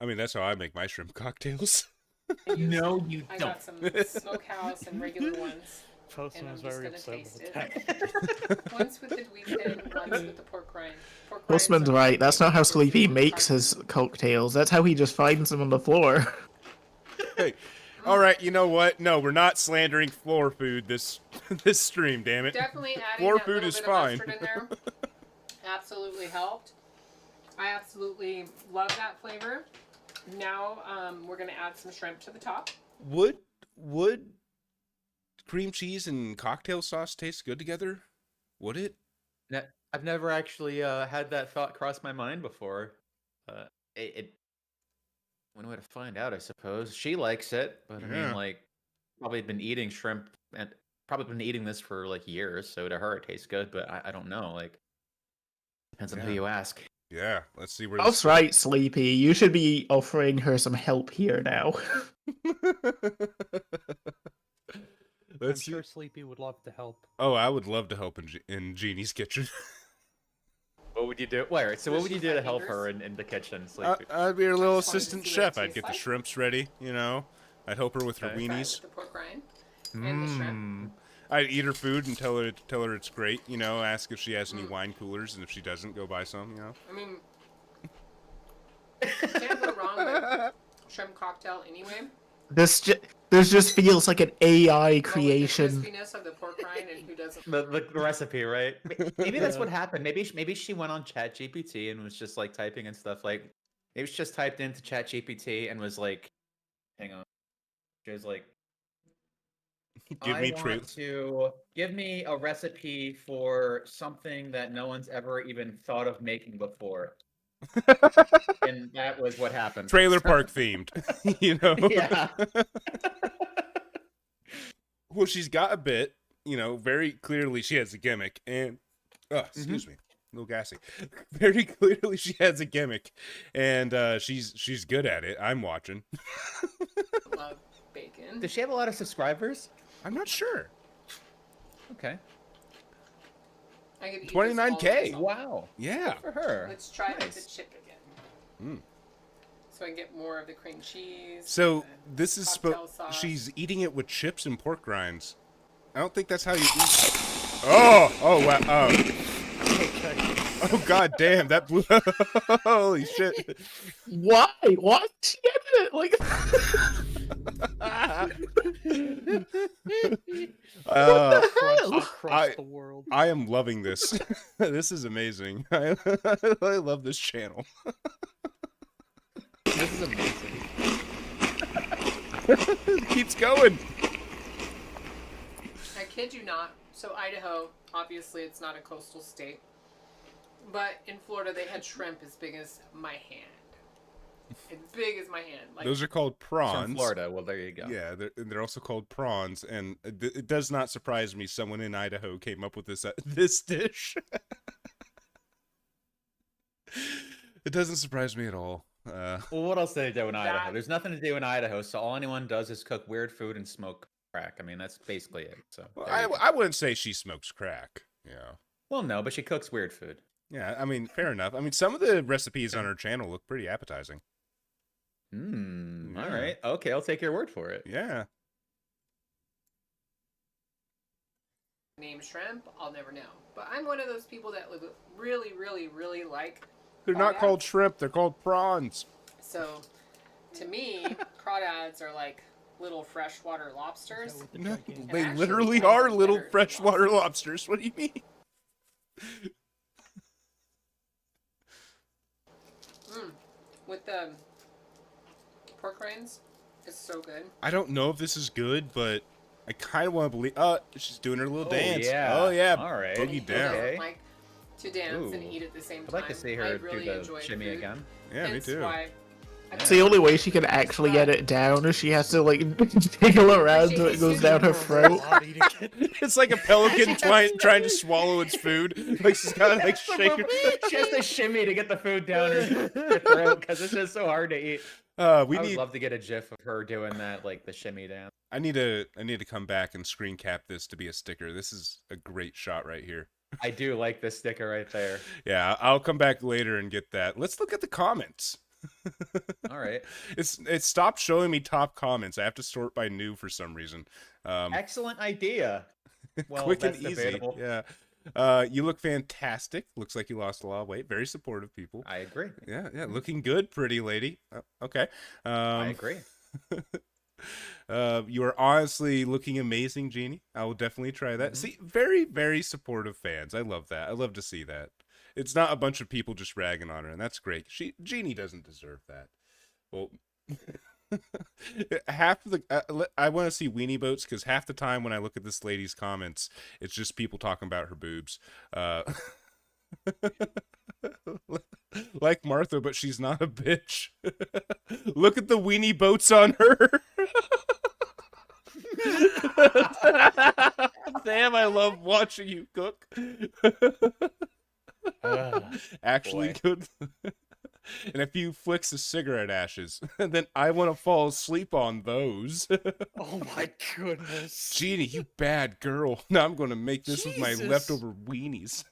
D: I mean, that's how I make my shrimp cocktails.
H: No, you
I: I
H: don't.
I: got some smokehouse and regular ones.
E: Postman
I: And
E: was
I: I'm just
E: very
I: gonna
E: upset
I: taste
E: with
I: it.
E: that.
I: Once with the wheat once with the pork rind. Pork rinds
F: Postman's
I: are
F: right. That's not how
I: super
F: Sleepy
I: super
F: makes his
I: hard.
F: cocktails. That's how he just finds them on the floor.
D: Hey, all right. You know what? No, we're not slandering floor food this stream. Damn it.
I: Definitely adding
D: Floor
I: that
D: food
I: little
D: is
I: bit
D: fine.
I: of mustard in there absolutely helped. I absolutely love that flavor. Now we're gonna add some shrimp to the top.
D: Would cream cheese and cocktail sauce taste good together? Would it?
H: I've never actually had that thought cross my mind before. One way to find out, I suppose. She likes it, but I
D: Yeah.
H: mean, like, probably been eating shrimp and probably been eating this for like years, so to her it tastes good. But I don't know. Like, depends on who
D: Yeah.
H: you ask.
D: Yeah. Let's see where.
F: That's right, Sleepy. You should be offering her some help here now.
E: I'm
D: Let's see.
E: sure Sleepy would love to help.
D: Oh, I would love to help in Jeannie's kitchen.
H: What would you do? Wait, so what would you
I: She's
H: do to
I: like
H: help
I: fingers?
H: her in the kitchen? Sleepy?
D: I'd be her little
I: just wanted to
D: assistant
I: see what it
D: chef. I'd
I: tastes
D: get the
I: like.
D: shrimps ready. You know, I'd help her with her
H: Okay.
I: Fry it
D: weenies.
I: with the pork rind. And the shrimp.
D: I'd eat her food and tell her it's great. You know, ask if she has any wine coolers, and if she doesn't, go buy some. You know.
I: I mean, you can't go wrong with shrimp cocktail anyway.
F: This just feels like an AI creation.
I: Well, with the crispiness of the pork rind, and who doesn't?
H: The recipe, right? Maybe that's what happened. Maybe she went on ChatGPT and was just like typing and stuff. Like maybe she just typed into ChatGPT and was like, "Hang on," she was like, give me a recipe for something that no one's ever even thought of making before." And that was what happened.
D: Trailer park themed, you know.
H: Yeah.
D: Well, she's got a bit, you know. Very clearly, she has a gimmick, and excuse me, a little gassy. Very clearly, she has a gimmick, and she's good at it. I'm watching.
I: Love bacon.
H: Does she have a lot of subscribers?
D: I'm not sure.
H: Okay.
I: I could eat this
D: 29K.
I: all
H: Wow.
D: Yeah.
H: Good for her.
I: Let's try it with
H: Nice.
I: the chip again. So I get more of the cream cheese.
D: So
I: and
D: this is
I: cocktail sauce.
D: she's eating it with chips and pork rinds. I don't think that's how you eat. Oh wow. Oh god damn, that blew. Holy shit.
F: Why? What? She did it like.
E: Across the world.
D: I am loving this. This is amazing. I love this channel.
H: This is amazing.
D: It keeps going.
I: I kid you not. So Idaho, obviously it's not a coastal state, but in Florida they had shrimp as big as my hand. As big as my hand. Like,
D: Those are called prawns.
H: From Florida. Well, there you go.
D: Yeah, they're also called prawns, and it does not surprise me someone in Idaho came up with this dish. It doesn't surprise me at all.
H: Well, what else do they do in Idaho?
I: That-
H: There's nothing to do in Idaho, so all anyone does is cook weird food and smoke crack. I mean, that's basically it. So
D: Well,
H: there you go.
D: I wouldn't say she smokes crack. Yeah.
H: Well, no, but she cooks weird food.
D: Yeah, I mean, fair enough. I mean, some of the recipes on her channel look pretty appetizing.
H: All
D: Yeah.
H: right. Okay, I'll take your word for it.
D: Yeah.
I: name shrimp, I'll never know. But I'm one of those people that would really, really, really like.
D: They're not
I: crawdads.
D: called shrimp. They're called prawns.
I: So, to me, crawdads are like little freshwater lobsters.
D: No,
I: And
D: they
I: actually,
D: literally
I: I
D: are
I: like
D: little
I: better
D: freshwater lobsters. What do you mean?
I: With the pork rinds, it's so good.
D: I don't know if this is good, but I kind of want to believe. She's doing her little
H: Oh,
D: dance.
H: yeah.
D: Oh yeah.
H: All right.
D: Boogie down.
H: Okay.
I: Like to dance and
H: Ooh.
I: eat at the same
H: I'd
I: time.
H: like to see
I: I
H: her
I: really
H: do the
I: enjoy
H: shimmy
I: food.
H: again.
D: Yeah, me
I: Hence
D: too.
I: why I
F: It's the only way she can actually get it down is she has to like jiggle around so it goes down her throat.
D: It's like a pelican trying to swallow its food. Like she's gotta like shake her.
H: She has to shimmy to get the food down her throat because it's just so hard to eat.
D: We
H: I would
D: need.
H: love to get a GIF of her doing that, like the shimmy dance.
D: I need to come back and screen cap this to be a sticker. This is a great shot right here.
H: I do like this sticker right there.
D: Yeah, I'll come back later and get that. Let's look at the comments.
H: All right.
D: It stopped showing me top comments. I have to sort by new for some reason.
H: Excellent idea. Well,
D: Quick and
H: that's
D: easy.
H: debatable.
D: Yeah. You look fantastic. Looks like you lost a lot of weight. Very supportive people.
H: I agree.
D: Yeah, looking good, pretty lady. Okay.
H: I agree.
D: You are honestly looking amazing, Jeannie. I will definitely try that. See, very, very supportive fans. I love that. I love to see that. It's not a bunch of people just ragging on her, and that's great. Jeannie doesn't deserve that. Well, half of the I want to see weenie boats because half the time when I look at this lady's comments, it's just people talking about her boobs. Like Martha, but she's not a bitch. Look at the weenie boats on her. Damn, I love watching you cook. Actually,
H: boy.
D: good. And a few flicks of cigarette ashes. And then I want to fall asleep on those.
E: Oh my goodness.
D: Jeannie, you bad girl. Now I'm going to make this with my
E: Jesus.
D: leftover weenies.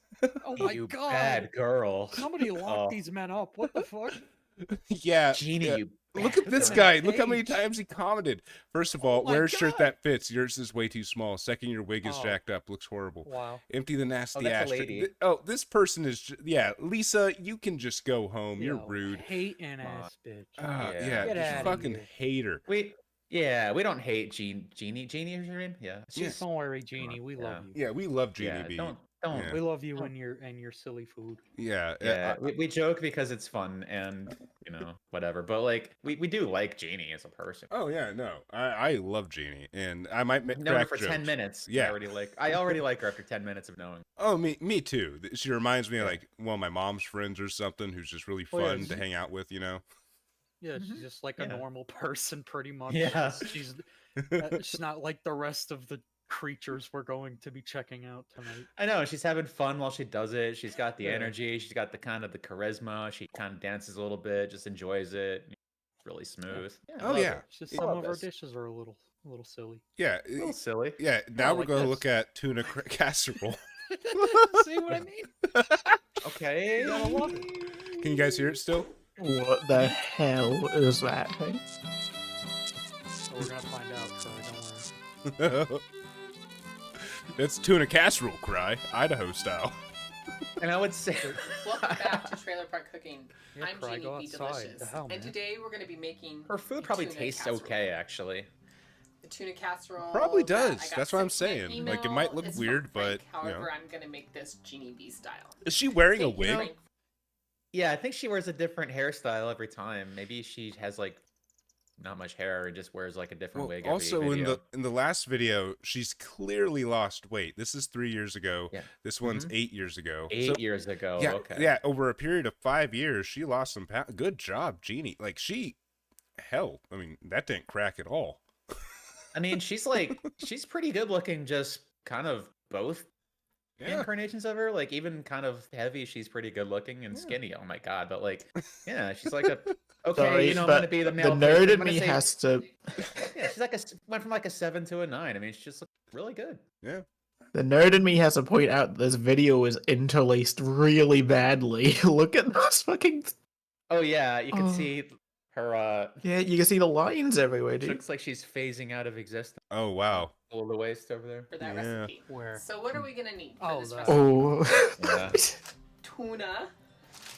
E: Oh my
H: You
E: god.
H: bad girl.
E: Somebody lock
H: Oh.
E: these men up. What the fuck?
D: Yeah.
H: Jeannie,
D: yeah.
H: you
D: Look at this guy. Look how many times he commented. First of all,
E: my
D: wear a shirt
E: God.
D: that fits. Yours is way too small. Second, your wig is
E: Oh.
D: jacked up. Looks horrible.
E: Wow.
D: Empty the nasty
H: that's a
D: ashtray.
H: lady.
D: This person is. Yeah, Lisa, you can just go home. You're
E: Yo,
D: rude.
E: Hating ass bitch.
D: Yeah,
H: Yeah.
E: Get
D: just
E: outta
D: fucking
E: here.
D: hater.
H: We don't hate Jeannie. Jeannie is your name? Yeah.
D: Yes.
E: Don't worry, Jeannie. We love you.
D: Yeah, we love Jeannie
H: Yeah,
D: B.
H: don't.
D: Yeah.
E: We love you and your silly food.
D: Yeah,
H: Yeah, we joke because it's fun and whatever. But like we do like Jeannie as a person.
D: Oh yeah, no, I love Jeannie, and I might make
H: Known her
D: crack
H: for
D: jokes.
H: 10 minutes.
D: Yeah.
H: I already like her after 10 minutes of knowing.
D: Oh, me too. She reminds me of like one of my mom's friends or something, who's just really
E: Oh, yeah,
D: fun to hang out with.
E: Yeah, she's just like a
H: Yeah.
E: normal person, pretty much.
H: Yeah.
E: She's not like the rest of the creatures we're going to be checking out tonight.
H: I know she's having fun while she does it. She's got the
E: Yeah.
H: energy. She's got the kind of the charisma. She kind of dances a little bit, just enjoys it. It's really smooth. Yeah, I
D: Oh,
H: love
D: yeah.
H: it.
E: It's just
H: I
E: some
H: love
E: of our
H: this.
E: dishes are a little silly.
D: Yeah,
H: A little silly.
D: yeah. Now we're
E: like
D: going to
E: this.
D: look at tuna casserole.
E: See what I mean?
H: Okay.
D: Can you guys hear it still?
F: What the hell is that thing?
E: So we're gonna find out, so don't worry.
D: That's tuna casserole cry, Idaho style.
H: And I would say,
I: Welcome back to Trailer Park Cooking.
E: Yeah,
I: I'm
E: Cry,
I: Jeannie
E: go
I: B.
E: outside.
I: Delicious.
E: The hell, man.
I: And today we're going to be making
H: her food
I: a
H: probably
I: tuna
H: tastes
I: casserole.
H: okay, actually.
I: The tuna casserole.
D: Probably
I: that I
D: does.
I: got
D: That's what I'm
I: sent to my
D: saying. Like, it might
I: email
D: look
I: is
D: weird,
I: from
D: but,
I: Frank.
D: you know.
I: However, I'm going to make this Jeannie B style.
D: Is she wearing a
I: Thank you,
D: wig?
I: Frank.
H: Yeah, I think she wears a different hairstyle every time. Maybe she has like not much hair and just wears like a different
D: Well,
H: wig. Every
D: also
H: video.
D: in the last video, she's clearly lost weight. This is 3 years ago.
H: Yeah.
D: This one's 8 years ago.
H: 8 years ago.
D: Yeah,
H: Okay.
D: yeah. Over a period of 5 years, she lost some pounds. Good job, Jeannie. Like hell, I mean, that didn't crack at all.
H: I mean, she's pretty good looking. Just kind of both incarnations of her. Like even kind of heavy, she's pretty good looking and skinny. Oh my god! But like, yeah, she's like a okay.
F: Sorry,
H: I'm
F: but
H: gonna be the male.
F: the
H: face,
F: nerd
H: I'm
F: in
H: gonna
F: me
H: say-
F: has to.
H: Yeah, she's like went from like a 7 to a 9. I mean, she just looked really good.
D: Yeah.
F: The nerd in me has to point out this video is interlaced really badly. Look at those fucking.
H: Oh yeah, you can
F: Oh.
H: see her.
F: Yeah, you can see the lines everywhere,
H: She
F: dude.
H: looks like she's phasing out of existence.
D: Oh wow.
H: Below the waist over there.
I: For that
D: Yeah.
I: recipe.
E: Where?
I: So what are we going to need for
E: Oh,
I: this
E: that.
I: recipe?
F: Oh.
H: Yeah.
I: Tuna.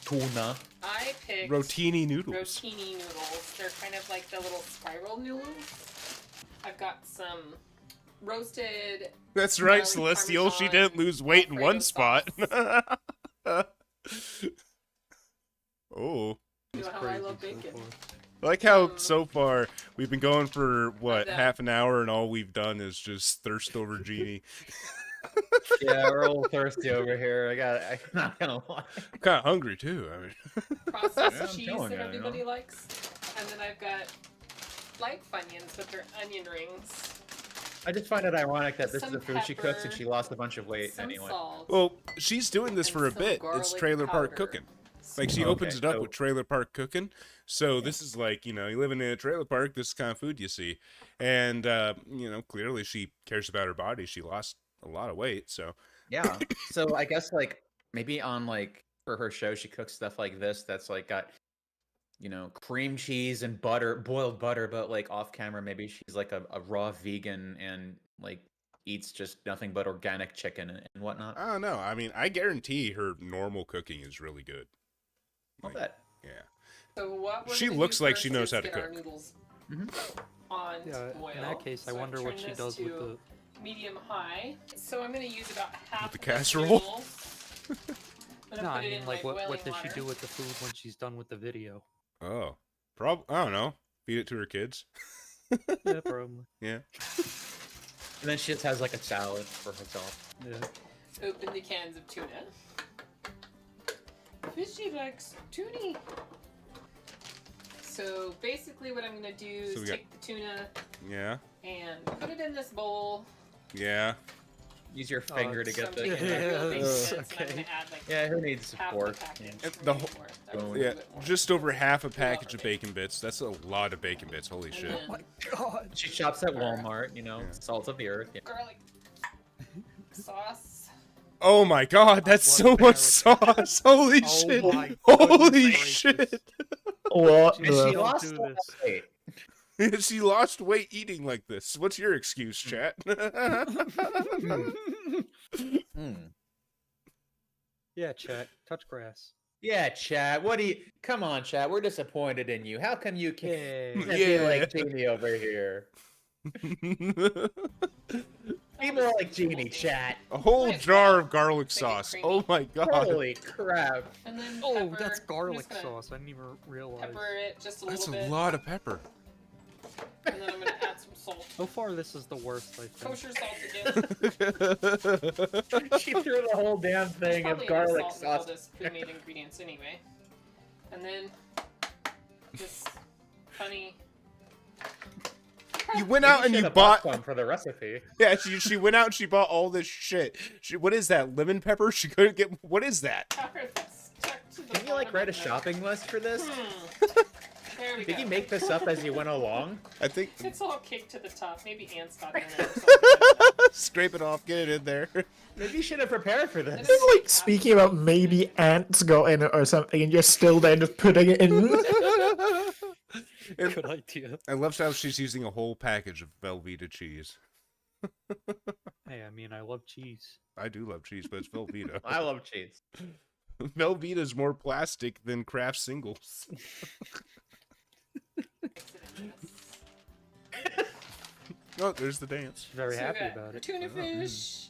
H: Tuna.
I: I picked
D: Rotini noodles.
I: rotini noodles. They're kind of like the little spiral noodles. I've got some roasted.
D: That's right,
I: garlic
D: Celestial. She
I: parmesan
D: didn't lose weight in
I: Alfredo
D: one spot.
I: sauce.
D: Oh.
I: You know how I love bacon.
D: I like how so far we've been going for what,
I: that.
D: half an hour, and all we've done is just thirst over Jeannie.
H: Yeah, we're a little thirsty over here. I'm not gonna lie.
D: I'm kind of hungry too. I mean,
I: Processed
H: Yeah, I'm
I: cheese
H: telling
I: that
H: ya,
I: everybody likes. And then I've got like Funyuns, but they're onion rings.
H: I just find it ironic that this is
I: Some
H: the food she cooks and
I: pepper,
H: she lost a bunch of weight
I: Some
H: anyway.
I: salt.
D: well, she's doing this
I: And
D: for a
I: some
D: bit. It's
I: garlic
D: Trailer Park
I: powder.
D: Cooking. Like she
H: Okay,
D: opens it up
H: so-
D: with Trailer Park Cooking. So this is like, you living in a trailer park, this is the kind of food you see. And, clearly she cares about her body. She lost a lot of weight, so.
H: Yeah. So I guess like maybe on like for her show she cooks stuff like this that's like got cream cheese and butter, boiled butter, but like off camera maybe she's like a raw vegan and like eats just nothing but organic chicken and whatnot.
D: I don't know. I mean, I guarantee her normal cooking is really good.
H: I'll
D: Like,
H: bet.
D: yeah.
I: So what we're
D: She
I: gonna
D: looks
I: do
D: like
I: first
D: she knows
I: is
D: how to
I: get our
D: cook.
I: noodles
H: Mhm.
I: on
E: Yeah,
I: boil.
E: in that case, I
I: So I've
E: wonder what
I: turned
E: she
I: this
E: does with
I: to
E: the.
I: medium high. So I'm going to use about half
D: the
I: of this
D: casserole?
I: noodles. I'm gonna
E: No,
I: put
E: I
I: it
E: mean,
I: in
E: like,
I: my
E: what
I: boiling
E: does she do
I: water.
E: with the food when she's done with the video?
D: Oh. I don't know. Feed it to her kids.
E: Yeah, probably.
D: Yeah.
H: And then she just has like a salad for herself.
E: Yeah.
I: Open the cans of tuna. Fishy likes tuna. So basically what I'm going to do
D: So
I: is
D: we got-
I: take the tuna
D: Yeah.
I: and put it in this bowl.
D: Yeah.
H: Use your finger to
I: So I'm
H: get the.
I: taking
E: Yeah,
I: my real big
E: that's
I: bits, and I'm
E: okay.
I: gonna add, like,
H: Yeah, who needs
I: half the
H: pork?
I: package.
D: And
I: or
D: the
I: maybe
D: whole-
I: more. That was a
H: Oh,
I: little
D: Yeah.
I: bit more.
D: Just over half a
I: love
D: package of
I: it.
D: bacon bits. That's a lot of bacon bits. Holy
I: And
D: shit.
I: then
E: Oh my god.
H: She shops at Walmart,
D: Yeah.
H: salt of the earth. Yeah.
I: garlic sauce.
D: Oh my god, that's
E: What
D: so
E: the
D: much
E: hell is that?
D: sauce. Holy
E: Oh
D: shit.
E: my
D: Holy
E: goodness
D: shit.
E: gracious.
F: What
H: And she
F: the?
H: lost
E: do
H: all
E: this.
H: that weight.
D: She lost weight eating like this. What's your excuse, chat?
E: Yeah, Chet, touch grass.
H: Yeah, chat. What do you? Come on, chat. We're disappointed in you. How come you can't be
D: Yeah.
H: like Genie over here? Be more like Genie, chat.
D: A whole
I: Might as
D: jar
I: well.
D: of garlic
I: Make it
D: sauce.
I: creamy.
D: Oh my god.
H: Holy crap!
I: And then
E: Oh,
I: pepper.
E: that's
I: I'm
E: garlic
I: just gonna
E: sauce. I didn't even realize.
I: Pepper it just a
D: That's
I: little
D: a
I: bit.
D: lot of pepper.
I: And then I'm gonna add some salt.
E: So far, this is the worst, I think.
I: Kosher salt again.
H: She threw the whole damn thing of
I: Probably enough
H: garlic
I: salt with all
H: sauce.
I: this pre-made ingredients anyway. And then this funny.
D: You went out and you
H: should've
D: bought.
H: some for the recipe.
D: Yeah, she went out and she bought all this shit. What is that? Lemon pepper? She couldn't get. What is that?
I: Pepper that's stuck to the
H: Didn't you like
I: bottom
H: write a
I: of the-
H: shopping list for this?
I: There we
H: Did
I: go.
H: you make this up as you went along?
D: I think
I: It's all caked to the top. Maybe Anne's got it in there or something.
D: scrape it off, get it in there.
H: Maybe you should have prepared for this.
F: It's like speaking about maybe ants got in it or something, and you're still then just putting it in.
E: Good idea.
D: I love how she's using a whole package of Velveeta cheese.
E: Hey, I mean, I love cheese.
D: I do love cheese, but it's Velveeta.
H: I love cheese.
D: Velveeta's more plastic than Kraft singles. Oh, there's the dance.
E: Very
I: So we
E: happy
I: got
E: about it.
I: Tuna fish,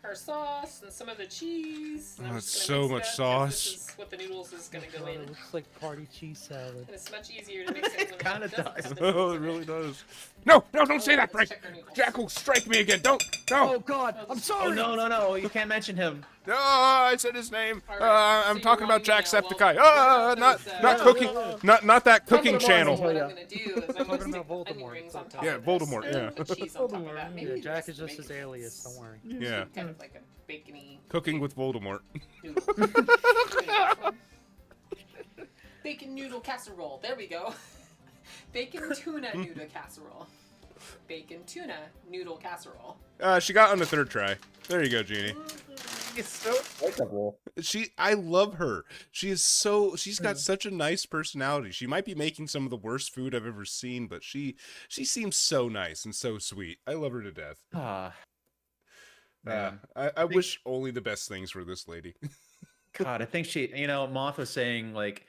I: our sauce, and some of the cheese. And I'm
D: Oh,
I: just
D: it's
I: gonna
D: so
I: mix
D: much
I: it up 'cause
D: sauce.
I: This is what the noodles is gonna go
E: God,
I: in.
E: it looks like party cheese salad.
I: And it's much easier to mix it when
H: Kinda
I: it doesn't
H: does.
I: have the
D: Oh,
I: noodles
D: it
I: in
D: really does. No, don't say that, Frank.
I: Let's check our noodles.
D: Jack will strike me again. Don't. No.
E: Oh God, I'm
H: Oh
E: sorry.
H: no! You can't mention him.
D: No, I said his name.
I: All right, so
D: I'm
I: you're
D: talking about
I: wanting
D: Jacksepticeye.
I: me now.
D: Ah,
I: Well,
D: not
I: those,
D: cooking, not that cooking
H: Talking about
D: channel.
I: So what
H: yeah.
I: I'm gonna do is I'm
E: Talking
I: gonna stick
E: about
I: onion
E: Voldemort,
I: rings
E: it's
I: on
E: okay.
I: top
D: Yeah,
I: of this,
D: Voldemort,
I: and
D: yeah.
I: put cheese on top of that. Maybe
E: Yeah,
I: the
E: Jack
I: rest
E: is
I: to
E: just
I: make
E: his
I: it
E: alias. Don't worry.
D: Yeah,
I: kind of like a bacony
D: cooking with Voldemort.
I: noodle. Bacon noodle casserole. There we go. Bacon tuna noodle casserole. Bacon tuna noodle casserole.
D: She got on the third try. There you go, Jeannie.
H: It's so likable.
D: I love her. She's got such a nice personality. She might be making some of the worst food I've ever seen, but she seems so nice and so sweet. I love her to death.
H: Ah,
D: Yeah,
H: man.
D: I wish only the best things for this lady.
H: God, I think she. Moth was saying like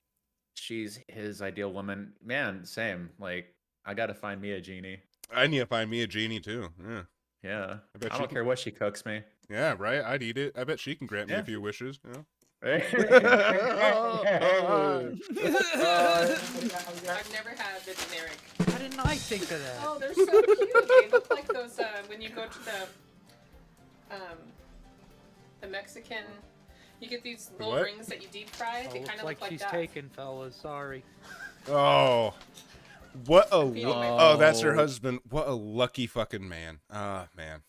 H: she's his ideal woman. Man, same. Like I gotta find me a genie.
D: I need to find me a genie too. Yeah.
H: Yeah,
D: I bet
H: I
D: she
H: don't
D: can-
H: care what she cooks me.
D: Yeah, right. I'd eat it. I bet she can grant me
H: Yeah.
D: a few wishes. You know?
I: I've never had the generic.
E: Why didn't I think of that?
I: Oh, they're so cute. They look like those when you go to the Mexican. You get these little
D: What?
I: rings that you deep fry.
E: Oh,
I: They
E: looks
I: kind of
E: like
I: look like
E: she's
I: that.
E: taken, fellas. Sorry.
D: Oh, what a oh, that's her
H: Oh.
D: husband. What a lucky fucking man. Ah, man.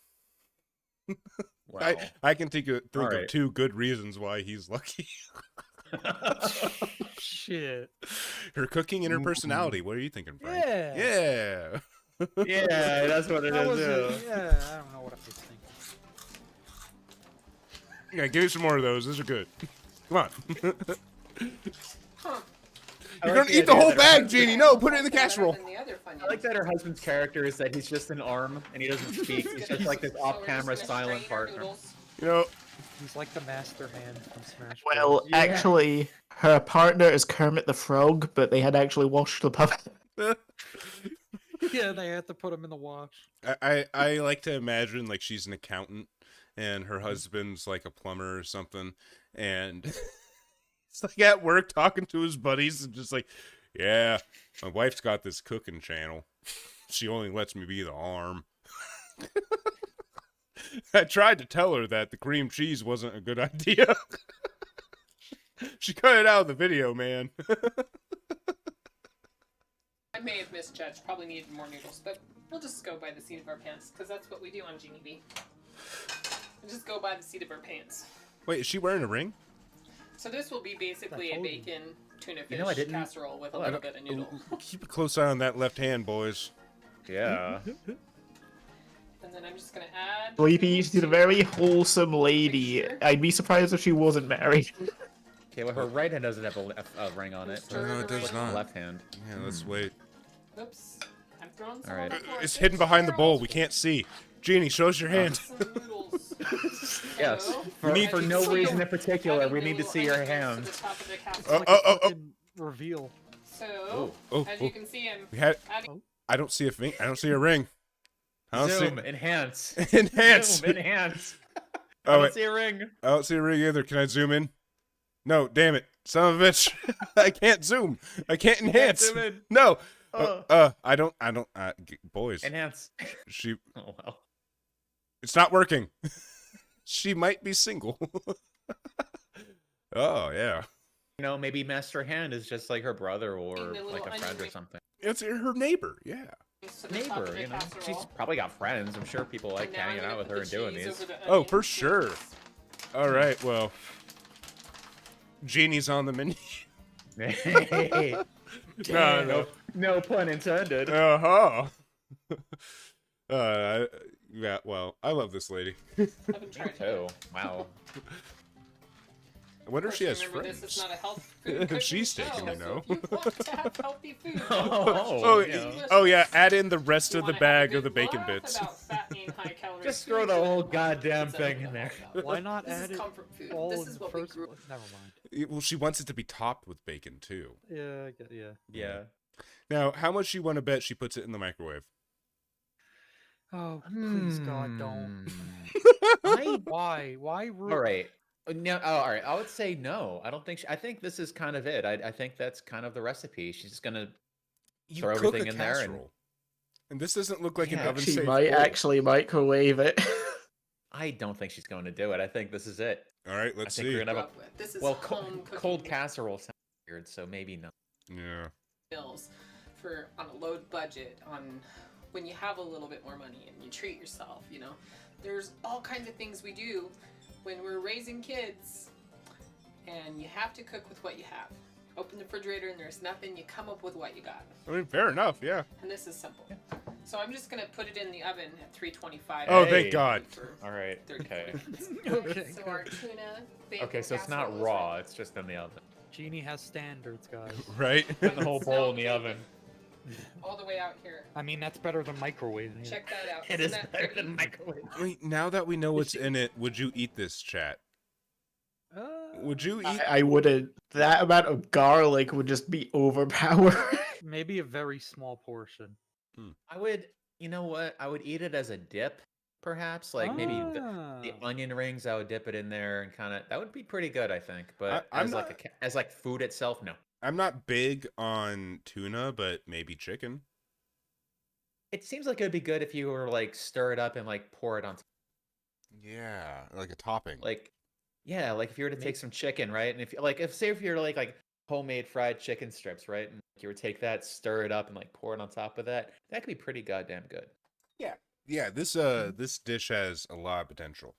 H: Wow.
D: I can think of
H: Alright.
D: two good reasons why he's lucky.
E: Shit.
D: Her cooking and her personality. What are you thinking, Frank?
E: Yeah.
D: Yeah.
H: Yeah, that's what it
E: That was
H: is.
E: yeah. I don't know what I was thinking.
D: Yeah, give me some more of those. Those are good. Come on. You're gonna eat the whole bag, Jeannie. No, put it in the casserole.
I: Than the other
H: I like that her husband's character is that he's just an arm and he doesn't speak. He's just like this
I: So we're just
H: off-camera
I: gonna
H: silent
I: strain our
H: partner.
I: noodles.
D: You know,
E: He's like the master hand from Smash.
F: Well,
E: Bros.
F: actually, her partner is Kermit the Frog, but they had actually washed the puppet.
E: Yeah, they had to put him in the wash.
D: I like to imagine like she's an accountant and her husband's like a plumber or something, and it's like at work talking to his buddies and just like, yeah, my wife's got this cooking channel. She only lets me be the arm. I tried to tell her that the cream cheese wasn't a good idea. She cut it out of the video, man.
I: I may have misjudged. Probably needed more noodles, but we'll just go by the seat of our pants because that's what we do on Genie B. We'll just go by the seat of our pants.
D: Wait, is she wearing a ring?
I: So this will be basically
E: I
I: a
E: told you.
I: bacon tuna fish
H: know, I didn't-
I: casserole with a
H: I
I: little
H: don't-
I: bit of noodle.
D: Keep a close eye on that left hand, boys.
H: Yeah.
I: And then I'm just gonna add.
F: Sleepy, she's a very wholesome lady.
I: Mixture.
F: I'd be surprised if she wasn't married.
H: Okay, well, her right hand doesn't have a ring on it.
I: No, it does
H: Look at the
D: not.
H: Left hand.
D: Yeah, let's wait.
I: Oops. I'm throwing some
H: All right.
I: on the floor.
D: It's
I: Good
D: hidden behind the bowl.
I: Cheryl.
D: We can't see. Jeannie, show us your hand.
I: Some noodles.
H: Yes.
I: Hello?
H: For,
D: need-
H: for
I: As you
H: no
I: see,
H: reason in
I: I'm
H: particular,
I: adding
H: we
I: the
H: need to
I: little
H: see your
I: onions
H: hand.
I: to the top of the casserole.
E: It's like
D: oh,
E: a
D: oh, oh.
E: fucking reveal.
I: So,
D: Oh,
I: as
D: oh.
I: you can see, I'm
D: We had.
I: adding.
D: I don't see a thing. I don't see a ring. I don't
H: Zoom, enhance.
D: see enhance.
H: Zoom, enhance. I
D: Oh
H: don't
D: wait,
H: see a ring.
D: I don't see a ring either. Can I zoom in? No, damn it, son of a bitch! I can't zoom. I can't enhance.
H: zoom in.
D: No.
H: Oh.
D: I don't. Boys.
H: Enhance.
D: She.
H: Oh, well.
D: It's not working. She might be single. Oh yeah.
H: You know, maybe Master Hand is just like her brother or
I: And the little
H: like a friend
I: onion
H: or
I: ring.
H: something.
D: It's her neighbor. Yeah.
I: To the top of
H: Neighbor,
I: the
H: you know.
I: casserole.
H: She's probably got friends. I'm sure people like
I: And now I'm
H: hanging
I: gonna
H: out with
I: put
H: her
I: the
H: and doing
I: cheese
H: these.
I: over the
D: Oh,
I: onion
D: for sure.
I: slices.
D: All right. Well, Jeannie's on the menu.
H: Hey,
D: No.
H: no pun intended.
D: Uh huh. Yeah. Well, I love this lady.
I: I haven't tried
H: Oh,
I: it.
H: wow.
D: I wonder if she has
I: Remember,
D: friends.
I: This is not a health food cooking
D: She's
I: show,
D: taking, you
I: so
D: know.
I: if you want to have healthy food.
H: Oh,
D: Oh yeah. Add in the rest
I: You
D: of the
I: wanna have a
D: bag of
I: good
D: the bacon
I: laugh
D: bits.
I: about fattening high-calorie
H: Just
I: foods
H: throw the
I: and
H: whole
I: then
H: goddamn
I: pizza
H: thing
I: and
H: in there.
I: all that.
E: Why not
I: This
E: add
I: is
E: it
I: comfort food.
E: all
I: This
E: in
I: is
E: the
I: what we
E: first
I: grew.
E: one? Never mind.
D: Well, she wants it to be topped with bacon too.
E: Yeah, yeah.
H: Yeah.
D: Now, how much you want to bet she puts it in the microwave?
E: Oh, please, God, don't.
H: I
E: Why?
H: all right. No, oh, all right. I would say no. I don't think. I think this is kind of it. I think that's kind of the recipe. She's just gonna
D: You
H: throw
D: cook
H: everything
D: a
H: in there
D: casserole. And this doesn't look like an
H: Yeah,
D: oven
F: She
D: safe
F: might
D: bowl.
F: actually microwave it.
H: I don't think she's going to do it. I think this is it.
D: All right,
H: I
D: let's
H: think
D: see.
H: we're gonna have
I: Up with. This is
H: well,
I: home
H: cold
I: cooking
H: casserole sounds weird, so maybe no.
D: Yeah.
I: meals for on a low budget on when you have a little bit more money and you treat yourself. You know, there's all kinds of things we do when we're raising kids, and you have to cook with what you have. Open the refrigerator and there's nothing. You come up with what you got,
D: I mean, fair enough. Yeah.
I: and this is simple. So I'm just gonna put it in the oven at 325.
D: Oh,
H: Hey.
D: thank God.
I: For
H: All right.
I: 30
H: Okay.
I: minutes.
E: Okay,
I: So
E: good.
I: our tuna.
H: Okay, so it's not
I: casserole is
H: raw.
I: ready.
H: It's just in the oven.
E: Genie has standards, guys.
D: Right.
H: Put the whole
I: It's
H: bowl
I: now
H: in the
I: bacon.
H: oven.
I: All the way out here.
E: I mean, that's better than microwaving it.
I: Check that out.
H: It
I: Isn't
H: is
I: that
H: better
I: pretty?
H: than microwave.
D: Wait, now that we know what's in it, would you eat this, chat? Would you eat?
F: I wouldn't. That amount of garlic would just be overpowering.
E: Maybe a very small portion.
H: I would. You know what? I would eat it as a dip, perhaps. Like maybe the
E: Ah.
H: onion rings. I would dip it in there and kind of. That would be pretty good, I think. But
D: I'm
H: as like as like food itself, no.
D: I'm not big on tuna, but maybe chicken.
H: It seems like it would be good if you were like stir it up and like pour it on.
D: Yeah, like a topping.
H: Like, yeah, like if you were to take some chicken, right? And if like if say if you're like homemade fried chicken strips, right? And you were to take that, stir it up, and like pour it on top of that, that could be pretty goddamn good.
D: Yeah, this dish has a lot of potential.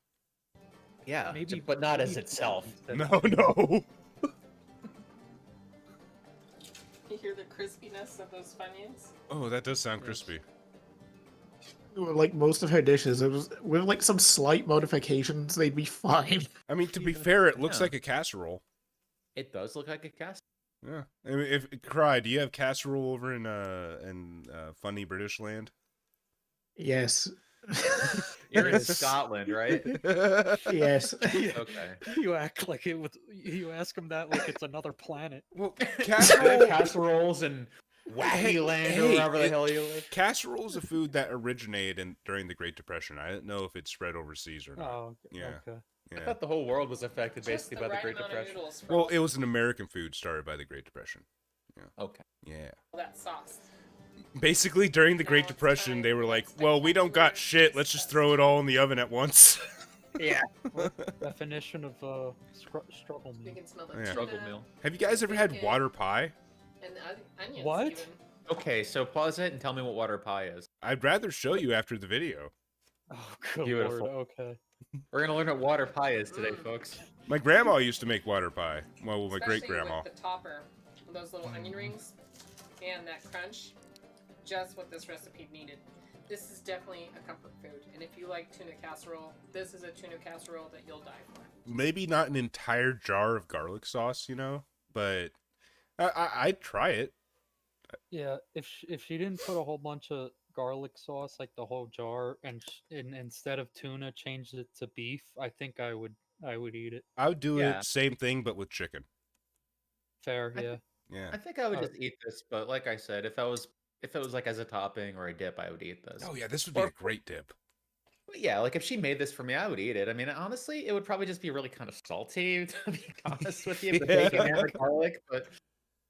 H: Yeah,
E: Maybe
H: but not as
E: eat
H: itself.
E: instead
D: No,
E: of-
D: no.
I: You hear the crispiness of those Funyuns?
D: Oh, that does sound
E: Yes.
D: crispy.
F: Like most of her dishes, it was with like some slight modifications, they'd be fine.
D: I mean, to be fair, it looks
H: Yeah.
D: like a casserole.
H: It does look like a casserole.
D: Yeah. I mean, if Cry, do you have casserole over in funny British land?
F: Yes.
H: You're in Scotland, right?
F: Yes.
H: Okay.
E: You act like it was. You ask him that like it's another planet.
D: Well,
H: They have
D: casserole.
H: casseroles and Wacky Land or wherever the hell you live.
D: Casserole is a food that originated during the Great Depression. I don't know if it spread overseas or not.
E: Oh,
D: Yeah.
E: okay.
H: I
D: Yeah.
H: thought the whole world was affected
I: Just
H: basically
I: the
H: by the
I: right
H: Great
I: amount of
H: Depression.
I: noodles for
D: Well,
I: all
D: it was an American food started by the Great Depression.
H: Okay.
D: Yeah.
I: that sauce.
D: Basically, during the Great
I: Now it's
D: Depression,
I: time
D: they were
I: for
D: like,
I: the
D: well, we don't got
I: spectacular
D: shit. Let's just throw it all in the oven at once.
H: Yeah.
E: Definition of struggle
I: You
E: meal.
I: can smell the
D: Yeah.
H: Struggle
I: tuna
H: meal.
D: Have you guys ever had
I: Bacon.
D: water pie?
I: and the onions.
E: What?
I: Even.
H: Okay, so pause it and tell me what water pie is.
D: I'd rather show you after the video.
E: Oh, good
H: Beautiful.
E: lord. Okay.
H: We're gonna learn what water pie is today,
I: Mm.
H: folks.
D: My grandma used to make water pie. Well, my
I: Especially
D: great grandma.
I: with the topper, those little onion rings, and that crunch. Just what this recipe needed. This is definitely a comfort food, and if you like tuna casserole, this is a tuna casserole that you'll die for.
D: maybe not an entire jar of garlic sauce, you know, but I'd try it.
E: Yeah, if she didn't put a whole bunch of garlic sauce, like the whole jar, and instead of tuna changed it to beef, I think I would eat it.
D: I would do
H: Yeah.
D: it same thing, but with chicken.
E: Fair,
H: I
E: yeah.
D: Yeah.
H: I think I would
E: Oh.
H: just eat this, but like I said, if it was like as a topping or a dip, I would eat this.
D: Oh yeah, this would be
H: Or-
D: a great dip.
H: Yeah, like if she made this for me, I would eat it. I mean, honestly, it would probably just be really kind of salty, to be honest with you, the bacon and the garlic. But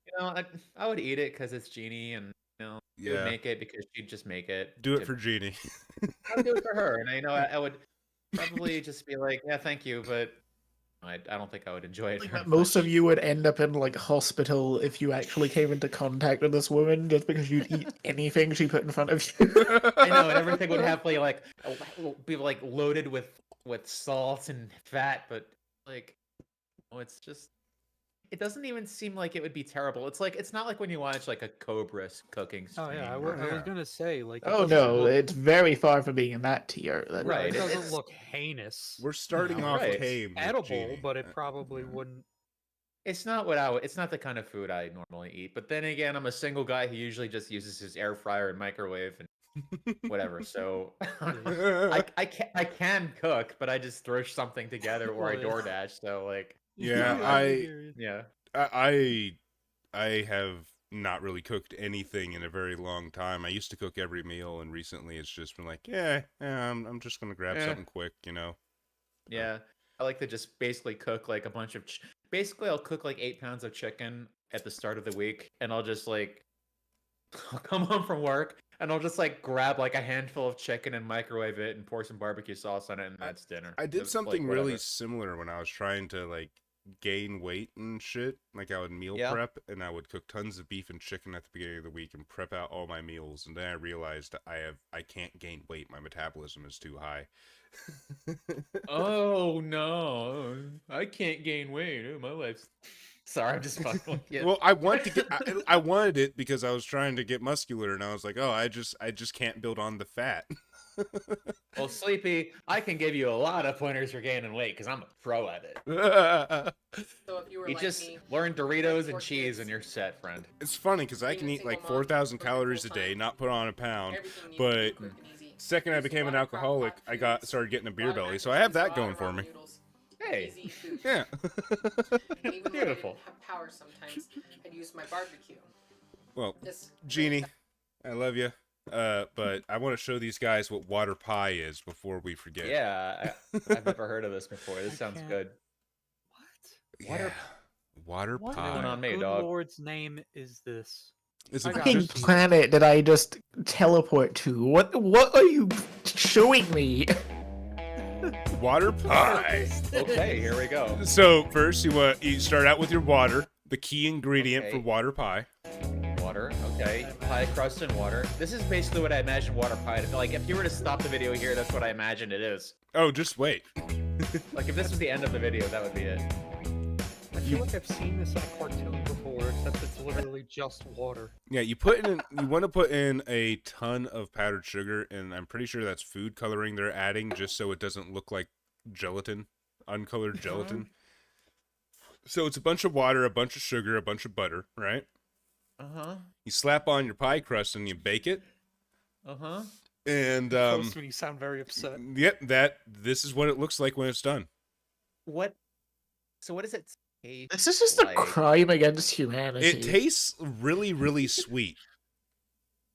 H: you know, I would eat it because it's Jeannie, and you know, she would
D: Yeah.
H: make it because she'd just make it.
D: Do it for Jeannie.
H: I would do it for her, and I would probably just be like, yeah, thank you, but I don't think I would enjoy it. very
F: Most of
H: much.
F: you would end up in like hospital if you actually came into contact with this woman just because you'd eat anything she put in front of you.
H: I know, and everything would have be like loaded with salt and fat, but like, oh, it's just. It doesn't even seem like it would be terrible. It's not like when you watch like a Cobra cooking
E: Oh
H: stream.
E: yeah, I
H: or-
E: was gonna say like. It
F: Oh
E: doesn't
F: no,
E: look-
F: it's very far from being in that tier. That
H: Right,
E: It doesn't
H: it's-
E: look heinous.
D: We're starting
E: No.
D: off
H: Right.
D: tame. with
E: Edible,
D: Jeannie.
E: but it probably wouldn't.
H: It's not it's not the kind of food I normally eat. But then again, I'm a single guy who usually just uses his air fryer and microwave and whatever. So I can cook, but I just throw something together or I
E: Well,
H: DoorDash. So like,
D: Yeah,
H: yeah.
D: I have not really cooked anything in a very long time. I used to cook every meal, and recently it's just been like, I'm just gonna grab
H: Yeah.
D: something quick, you know.
H: Yeah, I like to just basically cook like a bunch of. Basically, I'll cook like 8 pounds of chicken at the start of the week, and I'll just like, I'll come home from work, and I'll just like grab like a handful of chicken and microwave it, and pour some barbecue sauce on it, and that's dinner.
D: I did
H: Just,
D: something
H: like,
D: really
H: whatever.
D: similar when I was trying to like gain weight and shit. Like I would meal
H: Yeah.
D: prep, and I would cook tons of beef and chicken at the beginning of the week and prep out all my meals, and then I realized I can't gain weight. My metabolism is too high.
H: Oh no, I can't gain weight. Oh, my life's. Sorry, I'm just fucking with you.
D: Well, I want to get. I wanted it because I was trying to get muscular, and I was like, oh, I just can't build on the fat.
H: Well, Sleepy, I can give you a lot of pointers for gaining weight because I'm a pro at it.
I: So if you were
H: You
I: like
H: just
I: me,
H: learn Doritos
I: four
H: and cheese,
I: kids,
H: and you're set, friend.
D: It's funny because I
I: Being
D: can
I: a
D: eat like
I: single mom,
D: 4,000
I: working
D: calories a
I: full-time,
D: day, not put on a pound.
I: everything you
D: But
I: do quick and easy.
D: second I
I: Use a
D: became an
I: lot of
D: alcoholic,
I: crock-pot
D: I
I: foods,
D: started getting a
I: a
D: beer
I: lot of
D: belly,
I: mac
D: so
I: and
D: I have
I: cheese, a
D: that
I: lot
D: going
I: of
D: for
I: ramen
D: me.
I: noodles,
H: Hey,
I: easy food.
D: Yeah.
I: And even
H: Beautiful.
I: though I didn't have power sometimes, I'd use my barbecue.
D: Well,
I: This
D: Jeannie, I love you. But I want to show these guys what water pie is before we forget.
H: yeah, I've never heard of this before. This sounds
E: can't-
H: good.
E: What?
D: Water, water
E: What
D: pie.
H: going on, me,
E: good
H: dog?
E: Lord's name is this?
D: Is
E: I
D: it
E: got
F: Fucking
D: just
F: planet did I just teleport to? What are you showing me?
D: water pie?
H: Okay, here we go.
D: So first, you start out with your water, the key ingredient for
H: Okay.
D: water pie.
H: Water, okay. Pie crust and water. This is basically what I imagine water pie to be. Like, if you were to stop the video here, that's what I imagine it is.
D: Oh, just wait.
H: Like, if this was the end of the video, that would be it.
E: I feel like I've seen this in a cartoon before, except it's literally just water.
D: Yeah, you want to put in a ton of powdered sugar, and I'm pretty sure that's food coloring they're adding just so it doesn't look like gelatin, uncolored gelatin. So it's a bunch of water, a bunch of sugar, a bunch of butter, right?
H: Uh-huh.
D: You slap on your pie crust and you bake it.
H: Uh-huh.
D: And
E: Post when you sound very upset.
D: yep, this is what it looks like when it's done.
H: What? So what does it taste
F: This is just a
H: like?
F: crime against humanity.
D: It tastes really, really sweet.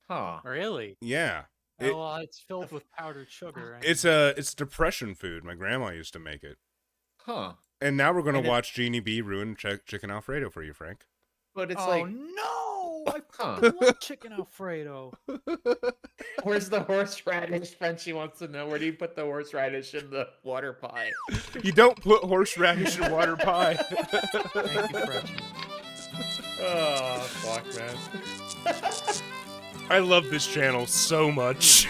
H: Huh.
E: Really?
D: Yeah. It-
E: Well, it's filled with powdered sugar.
D: It's depression food. My grandma used to make it.
H: Huh.
D: And now we're gonna
H: And it-
D: watch Jeannie B ruin chicken Alfredo for you, Frank.
H: But it's
E: Oh
H: like,
E: no! I
H: huh.
E: love chicken Alfredo.
H: Where's the horseradish? Frenchie wants to know, where do you put the horseradish in the water pie?
D: You don't put horseradish in water pie.
E: Thank you, French.
H: Oh, fuck, man.
D: I love this channel so much.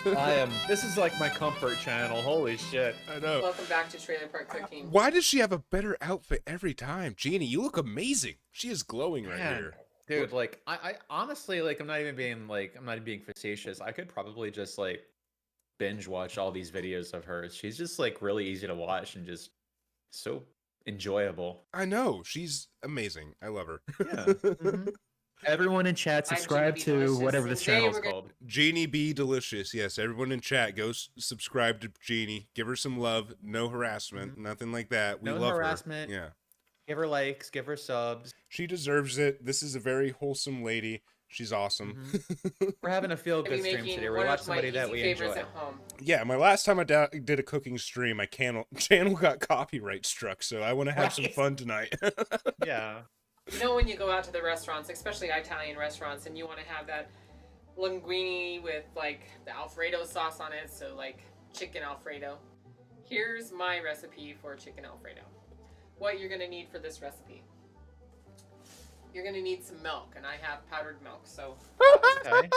H: This is like my comfort channel. Holy shit.
D: I know.
I: Welcome back to Trailer Park Cooking.
D: Why does she have a better outfit every time? Jeannie, you look amazing. She is glowing right
H: Man,
D: here.
H: dude, like, I honestly, like, I'm not even being facetious. I could probably just, like, binge watch all these videos of hers. She's just, like, really easy to watch and just so enjoyable.
D: I know, she's amazing. I love her.
H: Yeah. Everyone in chat, subscribe
I: Jeannie B.
H: to
I: Delicious,
H: whatever
I: and
H: this
I: today
H: channel is
I: we're gonna-
H: called.
D: Jeannie B. Delicious. Yes, everyone in chat, go subscribe to Jeannie. Give her some love. No harassment. Nothing like that. We
H: No
D: love
H: harassment.
D: her. Yeah.
H: Give her likes, give her subs.
D: She deserves it. This is a very wholesome lady. She's awesome.
H: We're having a feel
I: I'll be
H: good stream
I: making
H: today.
I: one
H: We're
I: of
H: watching
I: my
H: somebody that
I: easy
H: we
I: favorites
H: enjoy.
I: at home.
D: Yeah, my last time I did a cooking stream, my channel got copyright struck, so I want to have some fun tonight.
H: Yeah.
I: You know, when you go out to the restaurants, especially Italian restaurants, and you want to have that linguine with like the Alfredo sauce on it, so like chicken Alfredo. Here's my recipe for chicken Alfredo. What you're gonna need for this recipe: you're gonna need some milk, and I have powdered milk. So
H: Okay.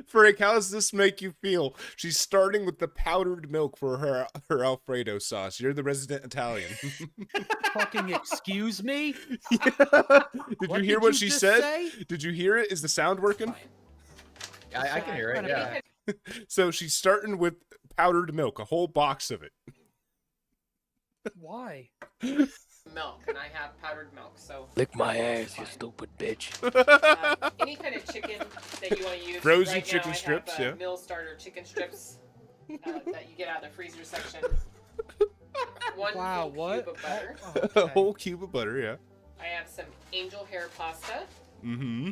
D: Frank, how does this make you feel? She's starting with the powdered milk for her Alfredo sauce. You're the resident Italian.
E: Fucking excuse me?
D: Did you hear what she
E: just
D: said?
E: say?
D: Did you hear it? Is the sound working?
H: I can hear it, yeah.
D: So she's starting with powdered milk, a whole box of it.
E: Why?
I: milk, and I have powdered milk. So
J: Lick my ass, you stupid bitch.
I: any kind of chicken that you want to use.
D: Frozen
I: right
D: chicken
I: now,
D: strips,
I: I have,
D: yeah.
I: Mill starter chicken strips that you get out of the freezer section. One
E: Wow,
I: full
E: what?
I: cube of butter.
E: Oh,
D: A whole cube of butter, yeah.
I: I have some angel hair pasta.
D: Mm-hmm.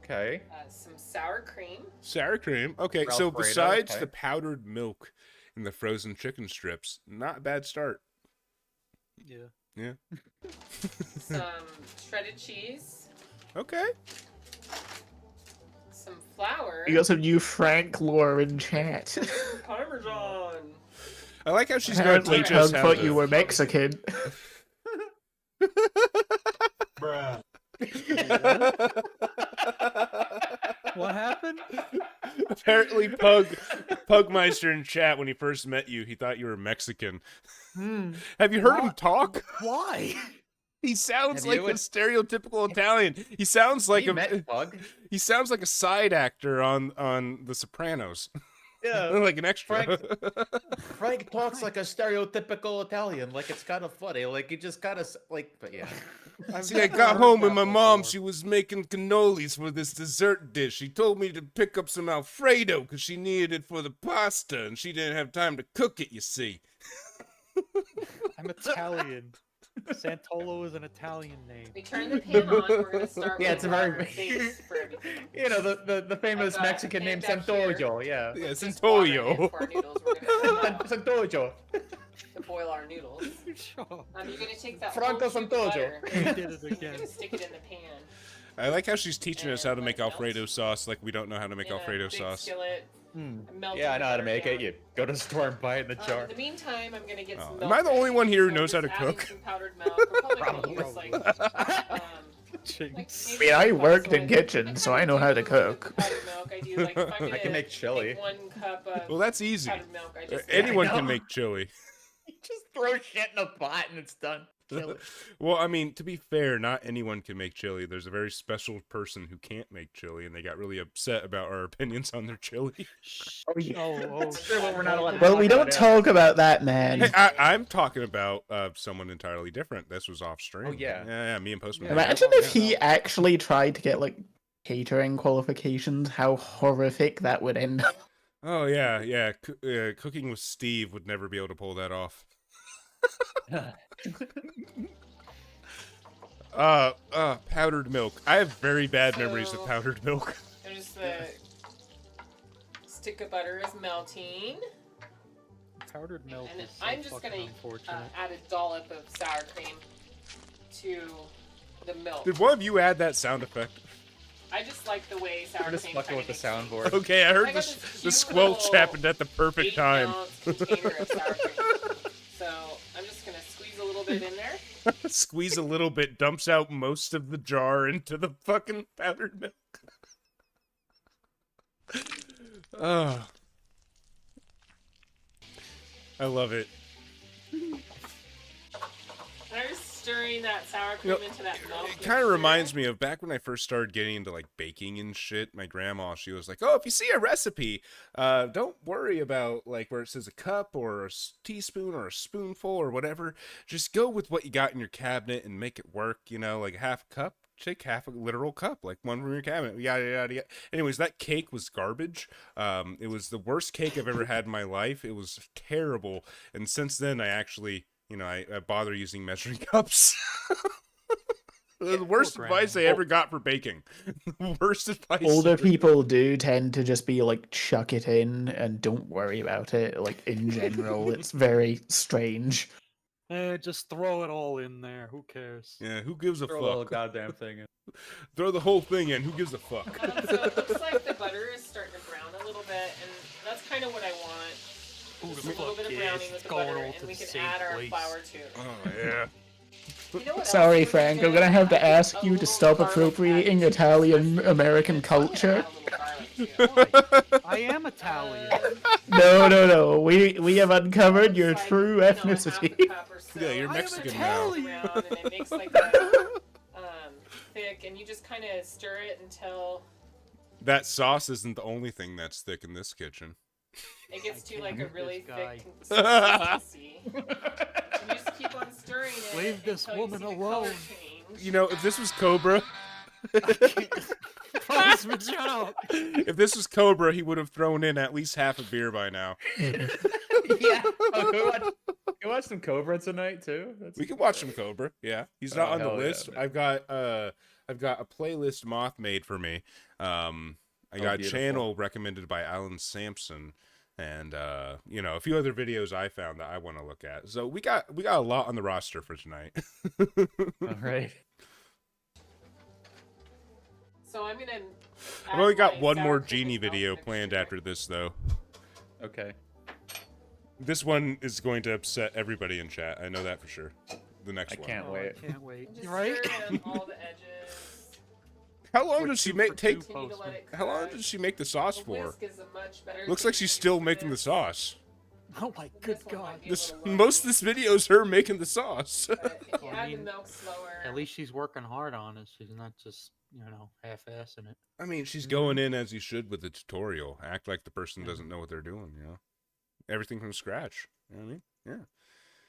H: Okay.
I: Some sour cream.
D: Sour cream. Okay, so
H: Alfredo,
D: besides
H: okay.
D: the powdered milk and the frozen chicken strips, not a bad start.
E: yeah.
D: Yeah.
I: Some shredded cheese.
D: Okay.
I: Some flour.
F: You got some new Frank lore in chat.
I: Parmesan.
D: I like how she's going to
F: Apparently,
D: teach us
F: Pug
D: how
F: thought
D: to...
F: you were Mexican.
J: Bruh.
E: What happened?
D: Apparently, Pugmeister in chat, when he first met you, he thought you were Mexican. Have you heard him talk?
E: Why?
D: He sounds
H: Have
D: like
H: you
D: a stereotypical Italian. He sounds like
H: You met Bug?
D: he sounds like a side actor on The Sopranos,
H: Yeah.
D: like an extra.
H: Frank talks like a stereotypical Italian, like it's kind of funny, like you just gotta like, but yeah.
D: See, I got home and my mom, she was making cannolis for this dessert dish. She told me to pick up some Alfredo because she needed it for the pasta, and she didn't have time to cook it, you see.
E: I'm Italian. Santolo is an Italian name.
I: We turn the pan on. We're gonna start
H: Yeah,
I: with
H: it's a very-
I: our base for everything.
H: You know, the famous
I: I've got
H: Mexican name
I: hand up here.
H: Santoyo, yeah.
D: Yeah,
I: Just water in
D: Santoyo.
I: for our noodles. We're gonna put
H: Santoyo.
I: to boil our noodles.
E: Sure.
I: You're gonna take that
H: Franco
I: whole cube of
H: Santoyo.
I: butter,
E: You did it
I: You're
E: again.
I: gonna stick it in the pan.
D: I like how she's teaching us how to
I: And
D: make
I: let it
D: Alfredo
I: melt.
D: sauce like we don't know how to make
I: In a
D: Alfredo
I: big
D: sauce.
I: Skillet, melt
H: Yeah, I
I: the
H: know how to
I: butter
H: make it.
I: down.
H: You go to the store and buy it in the jar.
I: In the meantime, I'm gonna get some
D: Oh,
I: milk.
D: am I the only
I: ready.
D: one here who
I: So
D: knows how
I: just
D: to
I: adding
D: cook?
I: Some powdered milk. We're probably gonna use like,
E: Jinx.
I: maybe
F: I mean, I
I: one cup,
F: worked
I: so
F: in kitchens, so I know how to cook.
I: Powdered milk. I do like if I'm
H: I can
I: gonna
H: make chili.
I: Take 1 cup of
D: Well, that's easy.
I: powdered milk. I just
D: Anyone
H: I
D: can
H: know.
D: make chili.
H: You just throw shit in a pot and it's done. Kill it.
D: Well, I mean, to be fair, not anyone can make chili. There's a very special person who can't make chili, and they got really upset about our opinions on their chili.
E: Oh,
H: Sure, but we're not allowed to
F: Well, we
H: talk
F: don't
H: about it.
F: talk about that, man.
D: Hey, I'm talking about someone entirely different. This was off stream.
H: Oh, yeah.
D: Yeah, me and Postman.
F: Imagine if he actually tried to get, like, catering qualifications, how horrific that would end up.
D: Oh, yeah. Cooking with Steve would never be able to pull that off. Powdered milk. I have very bad memories of
I: So-
D: powdered milk.
I: There's the stick of butter is melting,
E: powdered milk
I: and
E: is so
I: I'm just
E: fucking
I: gonna
E: unfortunate.
I: add a dollop of sour cream to the milk.
D: Did one of you add that sound effect?
I: I just like the way sour
H: We're just
I: cream
H: fucking
I: kinda
H: with the
I: makes me-
H: soundboard.
D: Okay, I heard
I: I got
D: the
I: this
D: the
I: cute
D: squelch
I: little
D: happened at the perfect time.
I: 8-ounce container of sour cream. So I'm just gonna squeeze a little bit in there.
D: Squeeze a little bit, dumps out most of the jar into the fucking powdered milk. Oh. I love it.
I: And I just stirring that sour cream into that milk.
D: It kind of reminds me of back when I first started getting into like baking and shit. My grandma, she was like, "Oh, if you see a recipe, don't worry about like where it says a cup or a teaspoon or a spoonful or whatever. Just go with what you got in your cabinet and make it work. You know, like half a cup, take half a literal cup, like one from your cabinet. Yada yada yada." Anyways, that cake was garbage. It was the worst cake I've ever had in my life. It was terrible. And since then, I actually, you know, I bother using measuring cups. The worst advice I ever got for baking. Worst advice.
F: Older people do tend to just be like, chuck it in and don't worry about it. Like, in general, it's very strange.
E: Just throw it all in there. Who cares?
D: Yeah, who gives a
H: Throw the whole
D: fuck?
H: goddamn thing in.
D: Throw the whole thing in. Who gives a fuck?
I: So it looks like the butter is starting to brown a little bit, and that's kind of what I want.
E: Who
I: Just
E: the
I: a little
E: fuck
I: bit of
E: is?
I: browning with
E: It's
I: the
E: going
I: butter,
E: all
I: and
E: to
I: we
E: the
I: can
E: same
I: add our
E: place.
I: flour to it.
D: Oh yeah.
I: You know what
F: Sorry,
I: else we
F: Frank, I'm
I: can
F: gonna have to
I: add?
F: ask
I: A
F: you to
I: little
F: stop
I: garlic
F: appropriating
I: powder.
F: Italian American culture.
E: I am Italian.
F: No. We have uncovered your true ethnicity.
D: Yeah, you're
E: I am
D: Mexican now.
E: Italian.
I: Around, and it makes like that thick, and you just kind of stir it until
D: That sauce isn't the only thing that's thick in this kitchen.
I: it gets to like a
E: hate
I: really
E: this guy.
I: thick consistency. And you just keep on stirring it.
E: Leave this
I: until you
E: woman
I: see the
E: alone.
I: color change.
D: You know, if this was Cobra,
E: Postman, shut up.
D: if this was Cobra, he would have thrown in at least half a beer by now.
H: Yeah. Oh, go watch some Cobra tonight too.
D: We can watch some Cobra. Yeah, he's not
H: Oh,
D: on the
H: hell yeah,
D: list.
H: man.
D: I've got a playlist Moth made for me. I got a
H: beautiful.
D: channel recommended by Alan Sampson, and you know, a few other videos I found that I want to look at. So we got a lot on the roster for tonight.
H: All right.
I: So I'm gonna.
D: I've only
I: add
D: got
I: my
D: one
I: sour
D: more
I: cream
D: genie
I: and milk
D: video
I: mixture.
D: planned after this, though.
H: Okay.
D: This one is going to upset everybody in chat. I know that for sure. The next
H: I
D: one.
H: can't wait.
E: Can't wait.
I: Just
E: Right?
I: stir it on all the edges.
D: How long
E: We're
D: does she
E: 2
D: make
E: for
D: take?
E: 2,
I: Continue to let
E: Postman.
I: it
D: How long
I: cook.
D: does she make the sauce
I: The
D: for?
I: whisk is a much better
D: Looks
I: thing
D: like she's
I: to
D: still
I: use for
D: making the
I: this.
D: sauce.
E: Oh my good
I: This one might
E: god.
I: be a
D: This
I: little low.
D: most of this video is her making the sauce.
I: But if you
E: I
I: add the
E: mean,
I: milk slower,
E: At least she's working hard on it. She's not just, half-assing it.
D: I mean, she's going in as you should with the tutorial. Act like the person doesn't know what they're doing. You know, everything from scratch. You know what I mean? Yeah.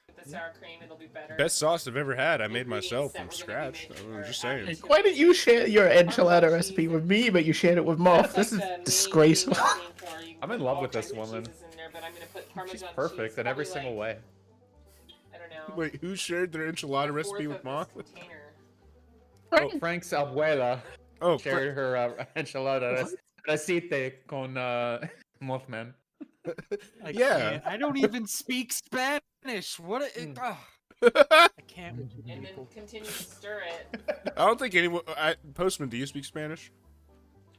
I: with the sour cream, it'll be better.
D: Best sauce I've ever had. I made
I: Ingredients
D: myself
I: that
D: from
I: we're gonna be
D: scratch.
I: making
D: I'm
I: are
D: just saying.
I: added to
F: Why
I: it.
F: didn't you share your enchilada
I: cheese
F: recipe with
I: and-
F: me, but you shared it with Moth?
I: That's
F: This
I: like
F: is
I: the main
F: disgraceful.
I: thing I'm looking for. You can
H: I'm in
I: put
H: love
I: all
H: with this
I: kinds of
H: woman.
I: cheeses in there, but I'm gonna put
H: She's
I: Parmesan
H: perfect
I: cheese,
H: in every
I: probably
H: single
I: like,
H: way.
I: I don't know.
D: Wait, who shared their enchilada
I: a
D: recipe
I: fourth
D: with
I: of
D: Moth?
I: this container.
H: Oh, Frank's abuela
D: Oh,
H: shared her enchilada recite con Mothman.
D: Yeah.
E: I don't even speak Spanish. What? I can't with you
I: And then
E: people.
I: continue to stir it.
D: I don't think anyone. Postman, do you speak Spanish?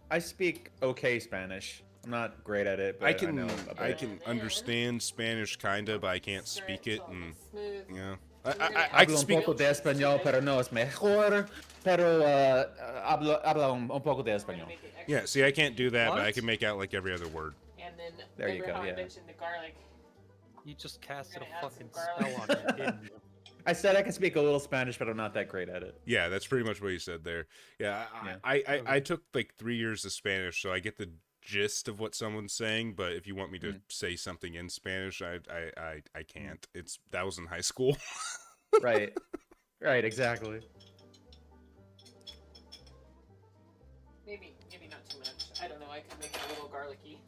H: I speak okay Spanish. I'm not great at it, but
D: I can
H: know a
D: I
H: bit.
D: can understand Spanish kinda, but I can't
I: Stir
D: speak
I: it
D: it.
I: till
D: And
I: it's smooth.
D: yeah,
I: We're gonna
D: I
I: add
D: can
H: Hablo un
D: speak.
H: poco de español, pero no es mejor. Pero habla un poco de
I: We're gonna
H: español.
I: make it extra
D: Yeah, see, I can't do that, but I
E: What?
D: can make out like every other word.
I: And then
H: There you
I: remember
H: go,
I: how
H: yeah.
I: I mentioned the garlic.
E: You just casted
I: We're
E: a
I: gonna add
E: fucking
I: some
E: spell
I: garlic.
E: on me, didn't you?
H: I said I can speak a little Spanish, but I'm not that great at it.
D: Yeah, that's pretty much what you said there. Yeah,
H: Yeah.
D: I took like 3 years of Spanish, so I get the gist of what someone's saying. But if you want me to say something in Spanish, I can't. That was in high school.
H: Right. Right, exactly.
I: Maybe not too much. I don't know. I could make it a little garlicky.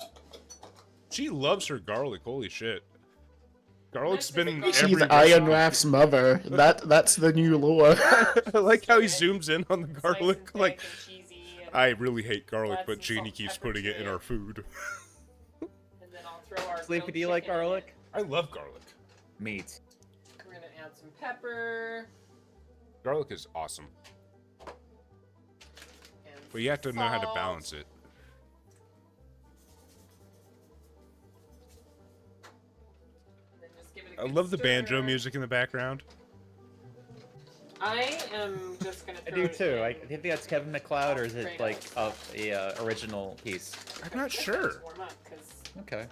D: She loves her garlic. Holy shit. Garlic's been in
I: She's
D: every
F: She's
D: recipe.
F: Iron Raph's mother. That's the new lore.
D: I like how he zooms in on the
I: It's nice
D: garlic.
I: and
D: Like,
I: thick and cheesy, and,
D: I really hate garlic,
I: Add
D: but
I: some
D: Jeannie
I: salt,
D: keeps
I: pepper
D: putting
I: to
D: it in
I: it.
D: our food.
I: and then I'll throw our
H: Sleepy,
I: grilled
H: do you like
I: chicken in it.
H: garlic?
D: I love garlic.
H: Meat.
I: We're gonna add some pepper.
D: Garlic is awesome,
I: And
D: but you have to know how to
I: salt.
D: balance it.
I: And then just give it a
D: I
I: good
D: love the banjo
I: stir.
D: music in the background.
I: I am just gonna
H: I
I: throw
H: do
I: it
H: too.
I: in.
H: I think that's Kevin McLeod, or is it
I: Straight
H: like
I: up.
H: a original piece?
D: I'm not
I: Let
D: sure.
I: this warm up, 'cause
H: Okay.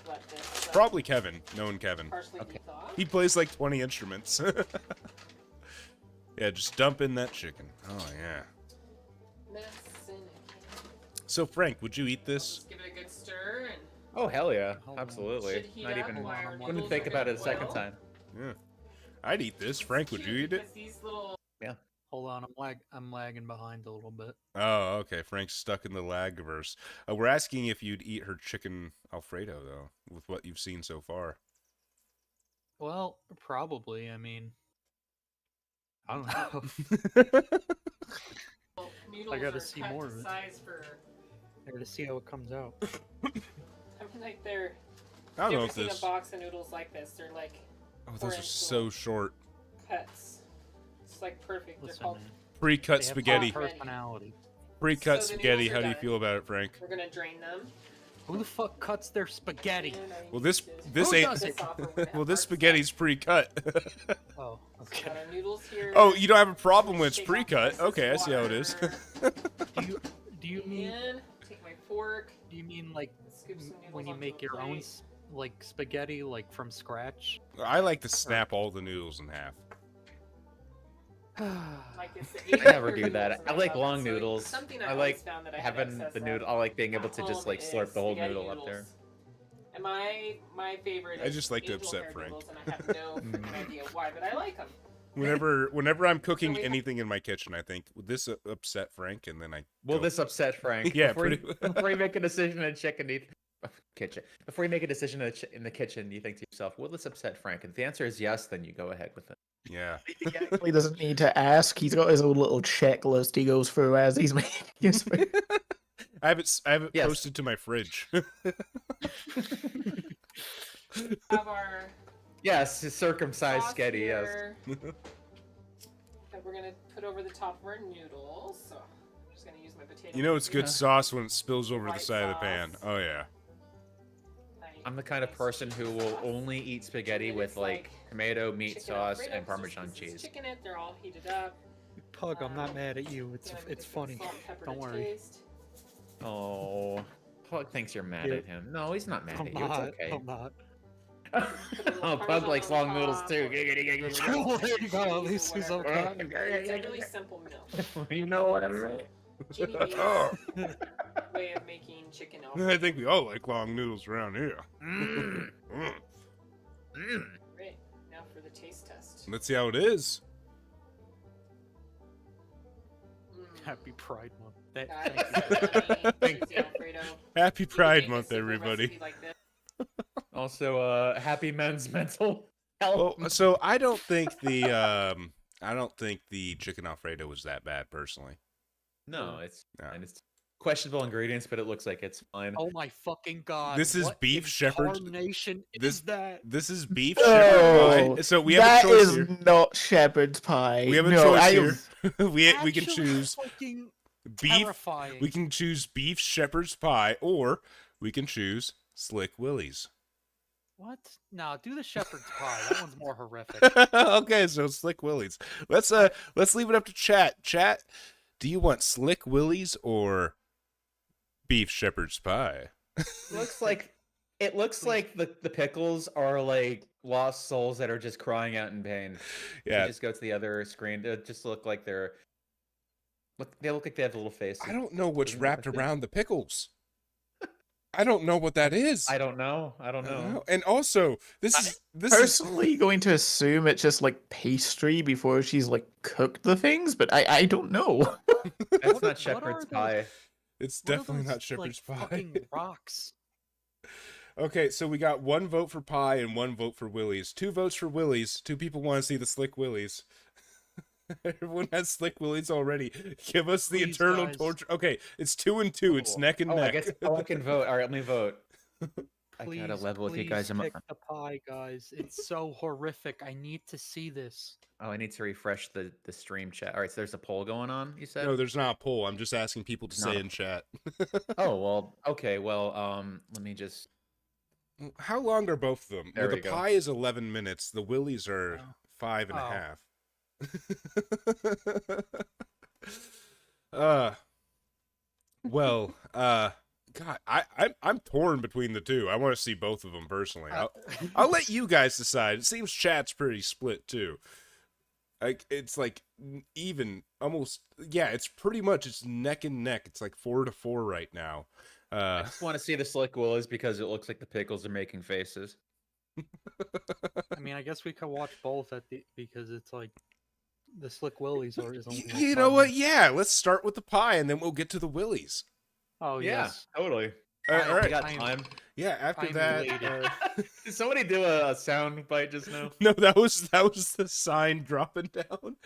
I: let this,
D: Probably Kevin, knowing Kevin.
I: partially
H: Okay.
I: heat off.
D: He plays like 20 instruments. Yeah, just dump in that chicken. Oh, yeah.
I: Mess in it.
D: So, Frank, would you eat this?
I: Just give it a good stir and
H: Oh hell yeah,
E: Hold on.
H: absolutely.
I: should heat
H: Not
I: up
H: even
I: while our
H: wouldn't
I: noodles
H: think
I: are
H: about
I: gonna
H: it a second
I: boil.
H: time.
D: Yeah. I'd eat this.
I: It's
D: Frank, would you
I: cute
D: eat it?
I: because these little
E: Hold on, I'm lagging behind a little bit.
D: Oh, okay. Frank's stuck in the lagverse. We're asking if you'd eat her chicken Alfredo, though, with what you've seen so far.
E: Well, probably. I mean, I don't know.
I: noodles
E: gotta
I: are
E: see
I: cut
E: more
I: to
E: of it.
I: size for.
E: I gotta see how it comes out.
I: I'm like they're.
D: I don't know
I: Ever
D: if
I: seen
D: this.
I: a box of noodles like this? They're like
D: Oh, those are
I: orange
D: so
I: little
D: short.
I: cuts. It's like perfect.
E: Listen,
I: They're called.
E: man.
D: Pre-cut
E: They have
D: spaghetti.
E: personality.
D: Pre-cut
I: So the
D: spaghetti.
I: noodles are
D: How do you
I: done.
D: feel about it, Frank?
I: We're gonna drain them.
E: Who the fuck cuts their spaghetti?
D: Well, this
E: Who
D: ain't.
E: does it?
D: Well, this spaghetti's pre-cut.
E: Oh, okay.
I: Got our noodles here.
D: Oh, you don't have a problem when it's
I: Shake off
D: pre-cut?
I: excess
D: Okay, I see how it is.
I: water.
E: Do you mean
I: In, take my fork.
E: like
I: Scoop some noodles
E: when you
I: onto
E: make
I: a
E: your own
I: plate.
E: like spaghetti like from scratch?
D: I like to snap all the noodles in half.
I: Like it's
H: I never do that. I like long noodles.
I: Something
H: I
I: I
H: like
I: always found that I had
H: having
I: excess
H: the
I: of
H: noodle. I like being able
I: at
H: to just
I: home
H: like slurp
I: is
H: the whole
I: spaghetti
H: noodle up there.
I: noodles. And my favorite.
D: I
I: is
D: just like to
I: angel
D: upset
I: hair
D: Frank.
I: noodles, and I have no freaking idea why, but I like them.
D: Whenever I'm cooking
I: we have-
D: anything in my kitchen, I think, would this upset Frank? And then I
H: Will
D: go-
H: this upset Frank?
D: Yeah,
H: before,
D: pretty-
H: before you make a decision in chicken kitchen. Before you make a decision in the kitchen, you think to yourself, "Will this upset Frank?" And if the answer is yes, then you go ahead with it.
D: Yeah.
F: He doesn't need to ask. He's got his own little checklist he goes through as he's making his food.
D: I have it
H: Yes.
D: posted to my fridge.
I: Have our
H: Yes, circumcised
I: sauce
H: sketty. Yes.
I: here that we're gonna put over the top of our noodles. So I'm just gonna use my potato.
D: You know it's good
H: Yeah.
D: sauce when it spills over the
I: White
D: side of the pan.
I: sauce.
D: Oh yeah.
H: I'm the kind of person who will only eat spaghetti
I: And
H: with
I: it's
H: like tomato, meat
I: chicken
H: sauce,
I: Alfredo,
H: and
I: so
H: Parmesan
I: just pieces of
H: cheese.
I: Chicken it, they're all heated up.
E: Pug, I'm not mad at you. It's
I: Gonna
E: it's
I: put some
E: funny.
I: salt and pepper
E: Don't
I: to
E: worry.
I: taste.
H: Oh, Pug thinks you're mad
E: Yeah.
H: at him. No, he's not mad
E: I'm
H: at you.
E: not.
H: It's okay.
E: I'm not.
H: Oh, Pug likes long noodles too.
E: There you go. At least he's okay.
I: It's a really simple meal.
H: You know what I mean?
I: Jeannie B's
D: Oh,
I: way of making chicken
D: I
I: Alfredo.
D: think we all like long noodles around here.
H: Mm.
D: Mm.
I: Great. Now for the taste test.
D: Let's see how it is.
E: Happy Pride Month.
I: Thank you. Alfredo.
D: Happy
I: You could
D: Pride
I: make a
D: Month,
I: simple
D: everybody.
I: recipe like this.
H: Also, happy men's mental health.
D: Well, so I don't think the chicken Alfredo was that bad personally.
H: No, it's
D: No.
H: and it's questionable ingredients, but it looks like it's fine.
E: Oh my fucking god!
D: This is
E: what
D: beef shepherd's-
E: incarnation
D: this-
E: is that?
D: This is beef
F: No,
D: shepherd pie. So we have a
F: that
D: choice
F: is
D: here.
F: not shepherd's pie.
D: We have a
F: no,
D: choice
F: I
D: here. we can
E: Actually
D: choose
E: fucking
D: beef.
E: terrifying.
D: We can choose beef shepherd's pie, or we can choose Slick Willie's.
E: What? No, do the shepherd's pie. That one's more horrific.
D: Okay, so Slick Willie's. Let's leave it up to chat. Chat, do you want Slick Willie's or beef shepherd's pie?
H: Looks like it looks like the pickles are like lost souls that are just crying out in pain.
D: Yeah.
H: You just go to the other screen. They just look like they look like they have a little face.
D: I don't know what's
H: Doesn't look
D: wrapped
H: like it.
D: around the pickles. I don't know what that is.
H: I don't know. I don't
D: I don't
H: know.
D: know. And also, this is
F: personally going to assume it's just like pastry before she's like cooked the things, but I don't know.
H: That's not
E: what
H: shepherd's
E: are
H: pie.
D: it's
E: What are
D: definitely not
E: those,
D: shepherd's
E: like,
D: pie.
E: Fucking rocks.
D: Okay, so we got 1 vote for pie and 1 vote for Willie's. 2 votes for Willie's. 2 people want to see the Slick Willie's. Everyone has Slick Willie's already. Give us the
E: Please,
D: eternal
E: guys.
D: torture. Okay, it's 2 and 2. It's
H: Cool.
D: neck and
H: Oh, I
D: neck.
H: guess I can vote. All right, let me vote. I
E: Please,
H: gotta level with you
E: please
H: guys.
E: pick the pie, guys. It's so horrific. I need to see this.
H: Oh, I need to refresh the stream chat. All right, so there's a poll going on. You said.
D: No, there's not a poll. I'm just asking people to
H: There's not
D: say
H: a
D: in chat.
H: Oh well. Okay. Well. Let me just.
D: How long are both of them?
H: There
D: Well,
H: we
D: the
H: go.
D: pie is 11 minutes. The Willies are
E: Oh.
D: 5 and a
E: Oh.
D: half. Well, God, I'm torn between the two. I want to see both of them personally. I'll let you guys decide. It seems chat's pretty split too. Like it's like even almost yeah. It's pretty much it's neck and neck. It's like 4-4 right now.
H: I just want to see the slick willies because it looks like the pickles are making faces.
E: I mean, I guess we could watch both because it's like the slick willies are is only like
D: You
E: 5
D: know what?
E: minutes.
D: Yeah, let's start with the pie and then we'll get to the willies.
E: Oh
H: Yeah,
E: yes.
H: totally.
D: All right.
H: You got time?
D: Yeah. After
E: I'm
D: that,
E: elated.
H: Did somebody do a sound bite just now?
D: no, that was the sign dropping down.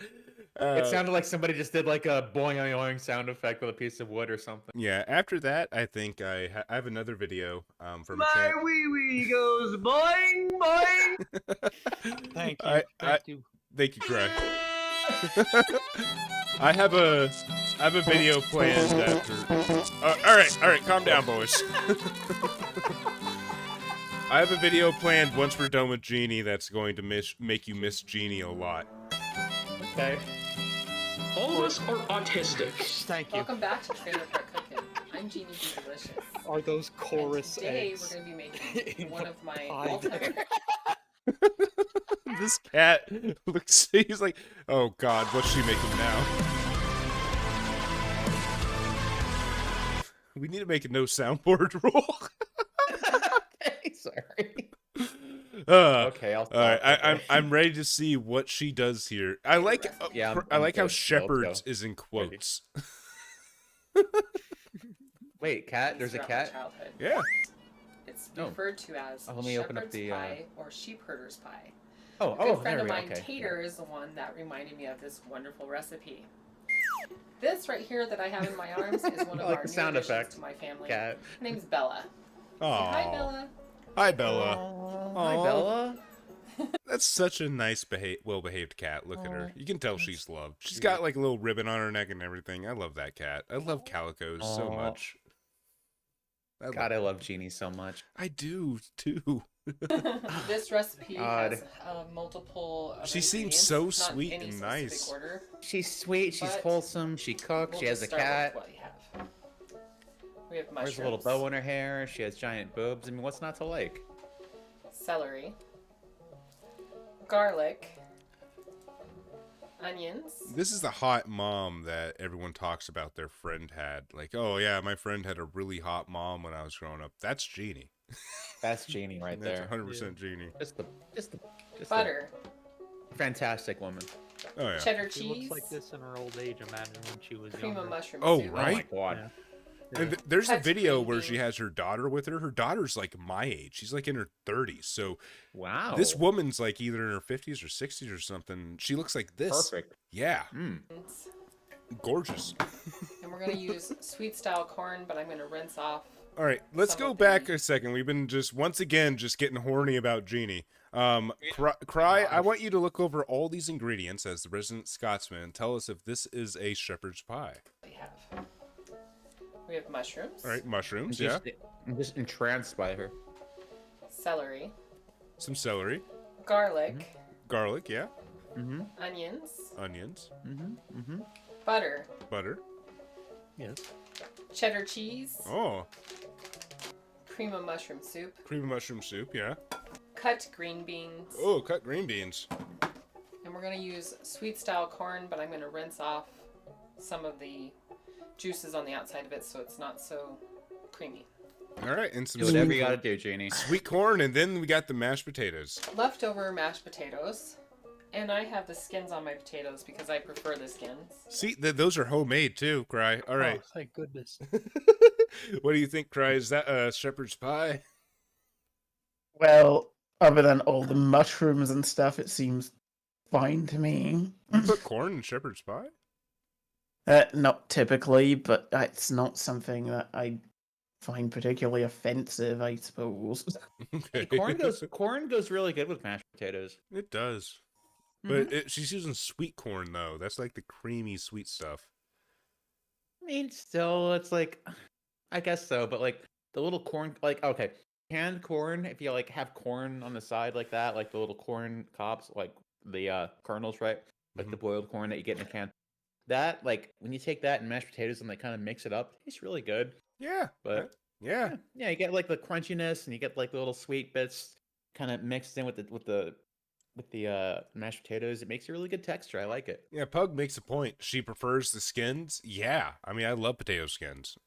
H: It sounded like somebody just did like a boing boing sound effect with a piece of wood or something.
D: Yeah. After that, I think I have another video from a
J: My
D: channel.
J: wee wee goes boing boing.
E: Thank you.
D: I-
E: Thank you.
D: Thank you, Craig. I have a video planned after. All right, calm down, boys. I have a video planned once we're done with Genie that's going to make you miss Genie a lot.
H: Okay.
J: All of us are autistic.
E: Thank you.
I: Welcome back to Trailer Park Cooking. I'm Jeannie B. Delicious.
E: Are those
I: And
E: chorus
I: today
E: eggs?
I: we're going to be making one of my
E: pie
I: all-time
D: This cat looks. He's like, oh God, what's she making now? We need to make a no soundboard rule.
H: Okay, sorry.
D: Okay,
H: I'll stop.
D: All right,
H: Okay.
D: I'm ready to see what she does here. I like
H: Yeah,
D: I
H: I'm
D: like how
H: good.
D: shepherds
H: Let's
D: is in quotes.
H: Wait, cat? There's a
I: throughout my
H: cat?
I: childhood.
D: Yeah.
I: It's
H: Oh.
I: referred to as
H: Let me open up
I: shepherd's
H: the,
I: pie or sheep herder's pie.
H: Oh,
I: A good friend
H: there
I: of
H: we go.
I: mine,
H: Okay.
I: Tater, is the one that reminded me of this wonderful recipe. This right here that I have in my arms is one
H: I
I: of
H: like
I: our
H: the
I: new
H: sound
I: additions
H: effect.
I: to my family.
H: Cat.
I: Her name's Bella. Say
D: Oh,
I: hi, Bella.
D: Hi, Bella.
H: Hi,
D: Aw.
H: Bella.
D: That's such a nice, well-behaved cat. Look at her. You can tell she's loved. She's got like a little ribbon on her neck and everything. I love that cat. I love calicos so
H: Aw.
D: much.
H: God, I love Genie so much.
D: I do too.
I: This recipe
H: God.
I: has multiple.
D: She seems
I: ingredients,
D: so
I: not
D: sweet
I: any
D: and
I: specific
D: nice.
I: Order.
H: She's sweet. She's
I: But
H: wholesome. She cooks.
I: We'll
H: she has a
I: just start
H: cat.
I: with what you have. We have
H: There's
I: mushrooms,
H: a little bow in her hair. She has giant boobs. I mean, what's not to like?
I: celery, garlic, onions.
D: This is the hot mom that everyone talks about their friend had. Like, oh yeah, my friend had a really hot mom when I was growing up. That's Genie.
H: That's Genie right
D: That's
H: there.
D: 100% Genie.
H: Just
I: Butter,
H: a fantastic woman.
D: Oh yeah.
I: cheddar
E: She
I: cheese,
E: looks like this in her old age. Imagine when she was
I: cream
E: younger.
I: of mushroom
D: Oh,
I: soup.
D: right?
H: Oh my god.
E: Yeah.
D: And
E: Yeah.
D: there's a
I: Cut
D: video
I: green
D: where she
I: beans.
D: has her daughter with her. Her daughter's like my age. She's like in her 30s. So
H: Wow.
D: this woman's like either in her 50s or 60s or something. She looks like this.
H: Perfect.
D: Yeah.
H: Mm.
D: Gorgeous.
I: And we're gonna use sweet style corn, but I'm gonna rinse off.
D: All right, let's
I: Some
D: go
I: of
D: back
I: the-
D: a second. We've been just once again just getting horny about Genie. Cry, I want you to look over all these ingredients as the resident Scotsman and tell us if this is a shepherd's pie.
I: We have mushrooms.
D: All right, mushrooms,
H: I'm
D: yeah.
H: just entranced by her.
I: Celery,
D: Some celery,
I: garlic,
D: garlic, yeah.
H: Mm-hmm.
I: onions,
D: Onions,
H: Mm-hmm. Mm-hmm.
I: butter,
D: butter.
E: Yes.
I: cheddar cheese,
D: Oh,
I: cream of mushroom soup,
D: cream of mushroom soup, yeah.
I: cut green beans,
D: Oh, cut green beans.
I: and we're gonna use sweet style corn, but I'm gonna rinse off some of the juices on the outside of it so it's not so creamy.
D: All right, and some
H: Do whatever you gotta do, Genie.
D: sweet corn, and then we got the mashed potatoes.
I: Leftover mashed potatoes, and I have the skins on my potatoes because I prefer the skins.
D: See, those are homemade too, Cry. All right.
E: Oh, thank goodness.
D: What do you think, Cry? Is that a shepherd's pie?
F: Well, other than all the mushrooms and stuff, it seems fine to me.
D: You put corn in shepherd's pie?
F: Not typically, but it's not something that I find particularly offensive, I suppose.
D: Okay.
H: Corn goes really good with mashed potatoes.
D: It does. But she's using sweet corn, though. That's like the creamy, sweet stuff.
H: I mean, still, it's like, I guess so, but like the little corn, like, okay, canned corn, if you like have corn on the side like that, like the little corn cobs, like the kernels, right? Like the boiled corn that you get in a can. That, like, when you take that and mashed potatoes and they kind of mix it up, it's really good.
D: Yeah.
H: But
D: yeah.
H: Yeah, you get like the crunchiness and you get like the little sweet bits kind of mixed in with the mashed potatoes. It makes a really good texture. I like it.
D: Yeah, Pug makes a point. She prefers the skins. Yeah, I mean, I love potato skins.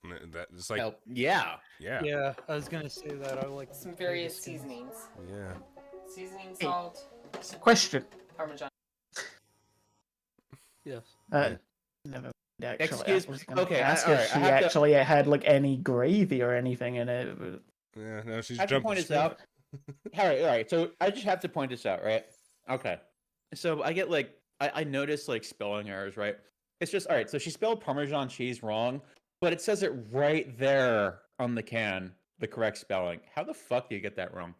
D: It's like,
H: Yeah.
E: Yeah, I was gonna say that. I like
I: Some
E: potato
I: various
E: skins.
I: seasonings.
D: yeah.
I: Seasoning, salt,
F: Question.
I: Parmesan.
E: Yes.
F: Never. Actually,
H: Excuse
F: I was
H: me.
F: gonna
H: Okay,
F: ask
H: all
F: if
H: right, I
F: she
H: have to-
F: actually had like any gravy or anything in it. But...
D: Yeah, no, she's
H: I have to
D: jumping
H: point this
D: straight.
H: out. All right. So I just have to point this out, right? Okay. So I get like I notice like spelling errors, right? It's just all right. So she spelled Parmesan cheese wrong, but it says it right there on the can, the correct spelling. How the fuck do you get that wrong?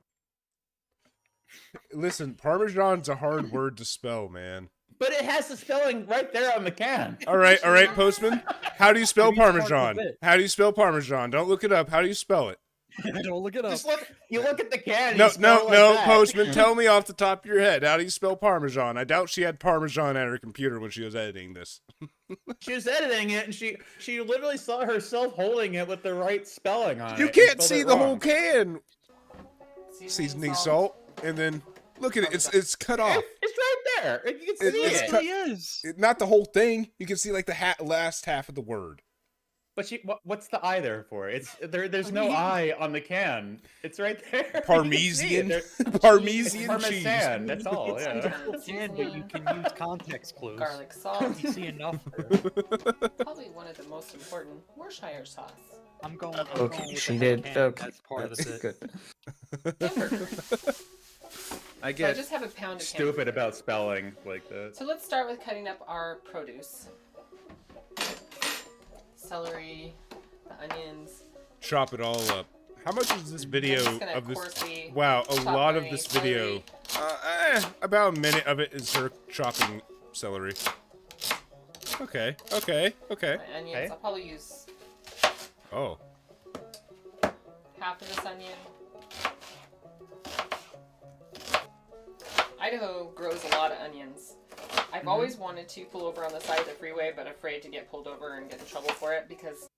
D: Listen, Parmesan's a hard word to spell, man.
H: But it has the spelling right there on the can.
D: All right, Postman. How do you spell
E: Maybe it's hard to
D: Parmesan?
E: fit.
D: How do you spell Parmesan? Don't look it up. How do you spell it?
E: Don't look it up.
H: Just look. You look at the can. And
D: No,
H: you spell it like that.
D: Postman. Tell me off the top of your head. How do you spell Parmesan? I doubt she had Parmesan at her computer when she was editing this.
H: She was editing it, and she literally saw herself holding it with the right spelling on it.
D: You
H: and
D: can't
H: spelled
D: see
H: it
D: the
H: wrong.
D: whole can. Seasoning salt, and then look at it. It's cut off.
H: It's right there. You can see
D: It's
H: it.
D: cut-
E: is.
D: Not the whole thing. You can see like the last half of the word.
H: But what's the I there for? It's there's no I on the can. It's right there.
D: Parmesan,
H: It's
D: Parmesan cheese.
H: Parmesan. That's all.
E: It's
H: Yeah.
E: a can, but you can use context clues.
I: Garlic salt.
E: You see enough there.
I: Probably one of the most important. Worcestershire sauce.
E: I'm going.
F: Okay,
E: with
F: she
E: the head
F: did.
E: can.
F: Okay,
E: That's part of
F: that's
E: it.
F: good.
I: Hamburger.
H: I
I: So I
H: get
I: just have a pound of
H: stupid
I: hamburger.
H: about spelling like that.
I: So let's start with cutting up our produce. Celery, the onions.
D: Chop it all up. How much is this video
I: just gonna
D: of this?
I: coarsely
D: Wow, a
I: chop
D: lot of
I: my
D: this video. About a minute of it is her chopping celery. Okay.
I: My onions.
H: Okay.
I: I'll probably use
D: Oh.
I: half of this onion. Idaho grows a lot of onions. I've always wanted to pull over on the side of the freeway, but afraid to get pulled over and get in trouble for it because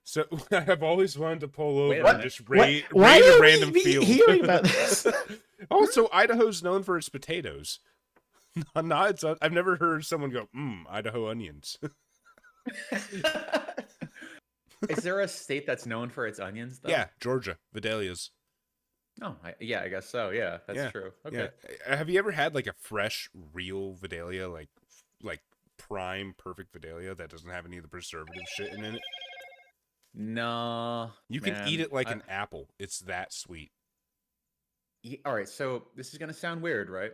D: So I've always wanted to pull over
H: Wait a
D: and
H: minute.
D: just raid
F: Why
D: a
F: are
D: random
F: we
D: field.
F: hearing about this?
D: Also, Idaho's known for its potatoes. I've never heard someone go, Idaho onions.
H: Is there a state that's known for its onions? Though?
D: Yeah, Georgia, Vidalias.
H: Oh, I guess so. Yeah, that's true. Okay.
D: Yeah. Have you ever had like a fresh, real Vidalia, like prime, perfect Vidalia that doesn't have any of the preservative shit in it?
H: No.
D: You can
H: man.
D: eat it like an apple. It's that sweet.
H: All right, so this is gonna sound weird, right?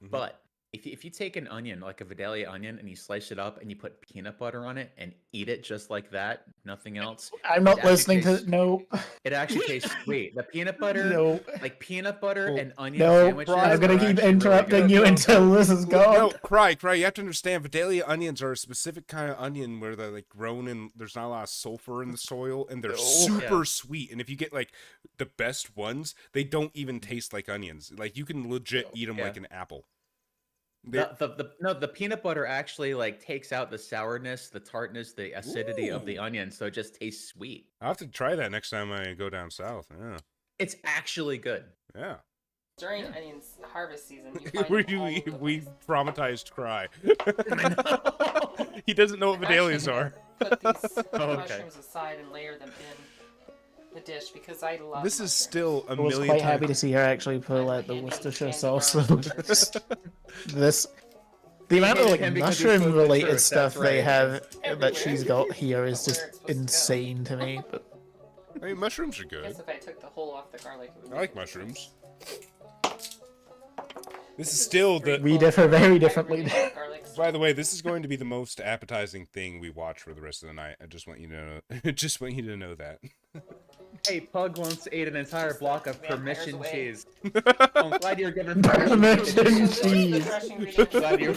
D: Mhm.
H: But if you take an onion, like a Vidalia onion, and you slice it up and you put peanut butter on it and eat it just like that, nothing else,
F: I'm not
H: it actually
F: listening to
H: tastes-
F: no.
H: it actually tastes sweet. The peanut butter,
F: No.
H: like peanut butter
D: Well,
H: and onion
F: No,
H: sandwiches.
F: I'm gonna
H: are
F: keep
H: actually really
F: interrupting
H: good.
F: you until this is gone.
D: No, cry. You have to understand, Vidalia onions are a specific kind of onion where they're like grown and there's not a lot of sulfur in the soil, and they're super
H: Yeah.
D: sweet. And if you get like the best ones, they don't even taste like onions. Like you can legit eat them
H: Yeah.
D: like an apple.
H: The peanut butter actually like takes out the sourness, the tartness, the acidity of the
D: Ooh.
H: onion, so it just tastes sweet.
D: I'll have to try that next time I go down south. Yeah,
H: It's actually good.
D: yeah.
I: during onions harvest season, you find
D: we
I: them all over the
D: we
I: place.
D: traumatized cry. He doesn't know what Vidalias are.
I: Put these
H: okay.
I: mushrooms aside and layer them in the dish because I love.
D: This is
I: mushrooms.
D: still a
F: I was
D: million
F: quite
D: times.
F: happy to see her actually pull out the Worcestershire sauce. This, the amount of
H: hated
F: like
H: him because he spoke
F: mushroom
H: the
F: related
H: truth,
F: stuff
H: that's
F: they
H: right.
F: have
I: Everywhere.
F: that she's got here is
I: Where
F: just
I: it's supposed to go.
F: insane to me. But
D: I mean, mushrooms are
I: I
D: good.
I: guess if I took the whole off the garlic, it would
D: I like
I: make a difference.
D: mushrooms. This is still the.
F: We differ very differently.
D: By the way, this is going to be the most appetizing thing we watch for the rest of the night. I just want you to know. Just want you to know that.
H: Hey, Pug once ate an entire block of
I: Vampires
H: permission
I: away.
H: cheese. I'm glad you're given
F: Permission
I: The
F: cheese.
I: crushing video.
H: Glad you're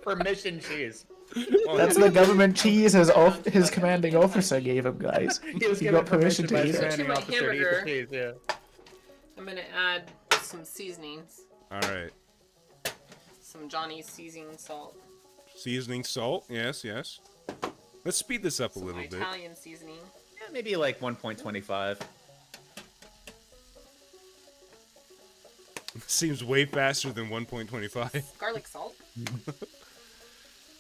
H: permission cheese.
F: That's the government cheese his commanding officer gave him, guys.
H: He was
F: He
H: given
F: got permission
H: by
F: to
H: his
F: eat it.
H: commanding
I: To my
H: officer to eat the
I: hamburger.
H: cheese, yeah.
I: I'm gonna add some seasonings,
D: All right.
I: some Johnny's seasoning salt,
D: Seasoning salt. Yes, yes. Let's speed this up a
I: some
D: little bit.
I: Italian seasoning.
H: Yeah, maybe like 1.25.
D: Seems way faster than 1.25.
I: Garlic salt.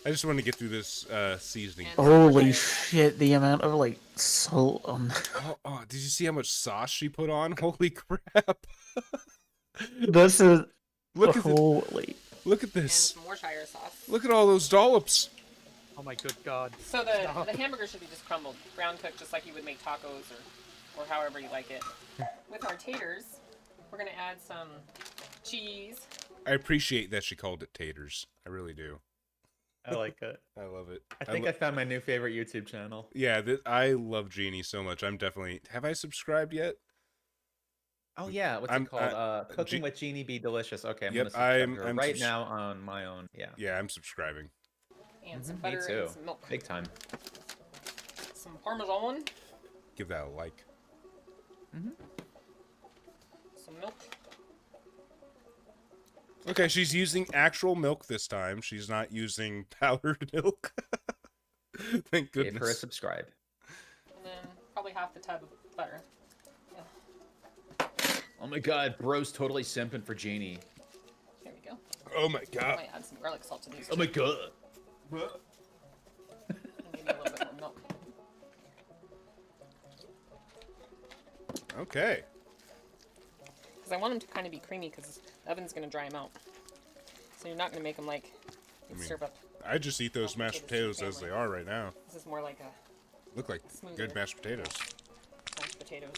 D: I just want to get through this seasoning.
I: And
F: Holy shit, the amount of, like, salt on...
D: Oh, did you see how much sauce she put on? Holy crap.
F: This is...
D: Look at
F: holy...
D: Look at
I: and
D: this.
I: some Worcestershire sauce.
D: Look at all those dollops.
E: Oh my good god.
I: So the hamburger should be just crumbled, brown cooked, just like you would make tacos or however you like it. With our taters, we're gonna add some cheese.
D: I appreciate that she called it taters. I really do.
H: I like it.
D: I love it.
H: I think I found my new favorite YouTube channel.
D: Yeah, I love Jeannie so much. I'm definitely... Have I subscribed yet?
H: Oh yeah, what's it called? Cooking with Jeannie Be Delicious. Okay, I'm gonna subscribe to her right now on my own. Yeah.
D: Yeah, I'm subscribing.
I: And some butter and some milk.
H: Big time.
I: Some Parmesan.
D: Give that a like.
I: Some milk.
D: Okay, she's using actual milk this time. She's not using powdered milk. Thank goodness.
H: Give her a subscribe.
I: And then probably half the tub of butter.
H: Oh my god, bro's totally simping for Jeannie.
I: There we go.
D: Oh my
I: I
D: god.
I: might add some garlic salt to these.
H: Oh my god.
I: And maybe a little bit more milk.
D: Okay.
I: Because I want them to kind of be creamy because the oven's going to dry them out. So you're not going to make them like serve up.
D: I just eat those mashed potatoes as they are right now.
I: This is more like a
D: Look like
I: smoother
D: good mashed potatoes.
I: mashed potatoes.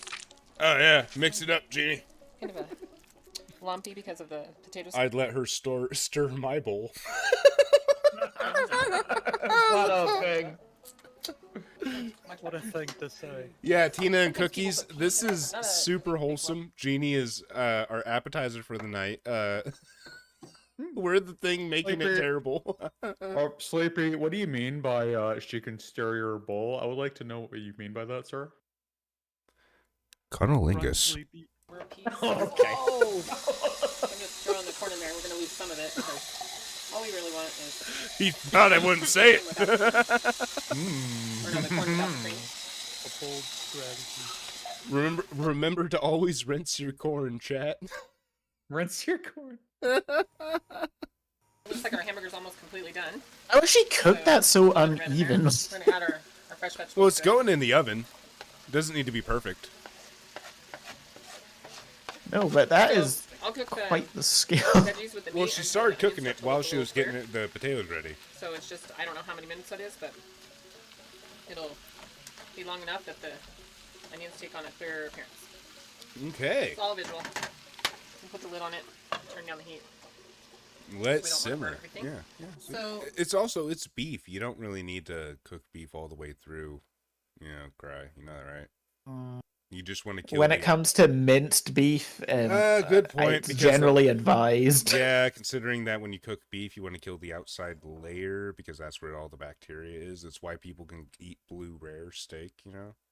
D: Oh yeah, mix it up, Jeannie.
I: Kind of a lumpy because of the potatoes.
D: I'd let her stir my bowl.
F: What a thing.
E: What a thing to say.
D: Yeah, Tina and Cookies, this is super wholesome. Jeannie is our appetizer for the night. We're the thing making it terrible.
H: Sleepy, what do you mean by she can stir your bowl? I would like to know what you mean by that, sir.
D: Cunnilingus.
I: We're a piece.
H: Okay.
I: Oh! I'm just throwing the corn in there. We're going to lose some of it because all we really want is...
D: He thought I wouldn't say it.
I: Or no, the corn without the cream.
E: A bold strategy.
D: Remember to always rinse your corn, chat.
H: Rinse your corn.
I: Looks like our hamburger's almost completely done.
F: How does she cook that so uneven?
I: We're going to add our fresh vegetables.
D: Well, it's
I: to it.
D: going in the oven. It doesn't need to be perfect.
F: No, but that is
I: I'll cook the
F: quite the skill.
I: veggies with the
D: Well,
I: meat
D: she
I: and
D: started
I: the onions
D: cooking
I: to
D: it
I: a
D: while
I: little
D: she was
I: clear.
D: getting the potatoes ready.
I: So it's just, I don't know how many minutes that is, but it'll be long enough that the onions take on a clearer appearance.
D: Okay.
I: It's all visual. You put the lid on it, turn down the heat.
D: Let
I: We don't
D: simmer.
I: want to burn everything.
D: Yeah.
I: So
D: It's beef. You don't really need to cook beef all the way through. Cry. You know that, right? You just want to kill
F: When it comes to minced beef,
D: good point,
F: it's
D: because
F: generally advised.
D: Yeah, considering that when you cook beef, you want to kill the outside layer because that's where all the bacteria is. That's why people can eat blue rare steak,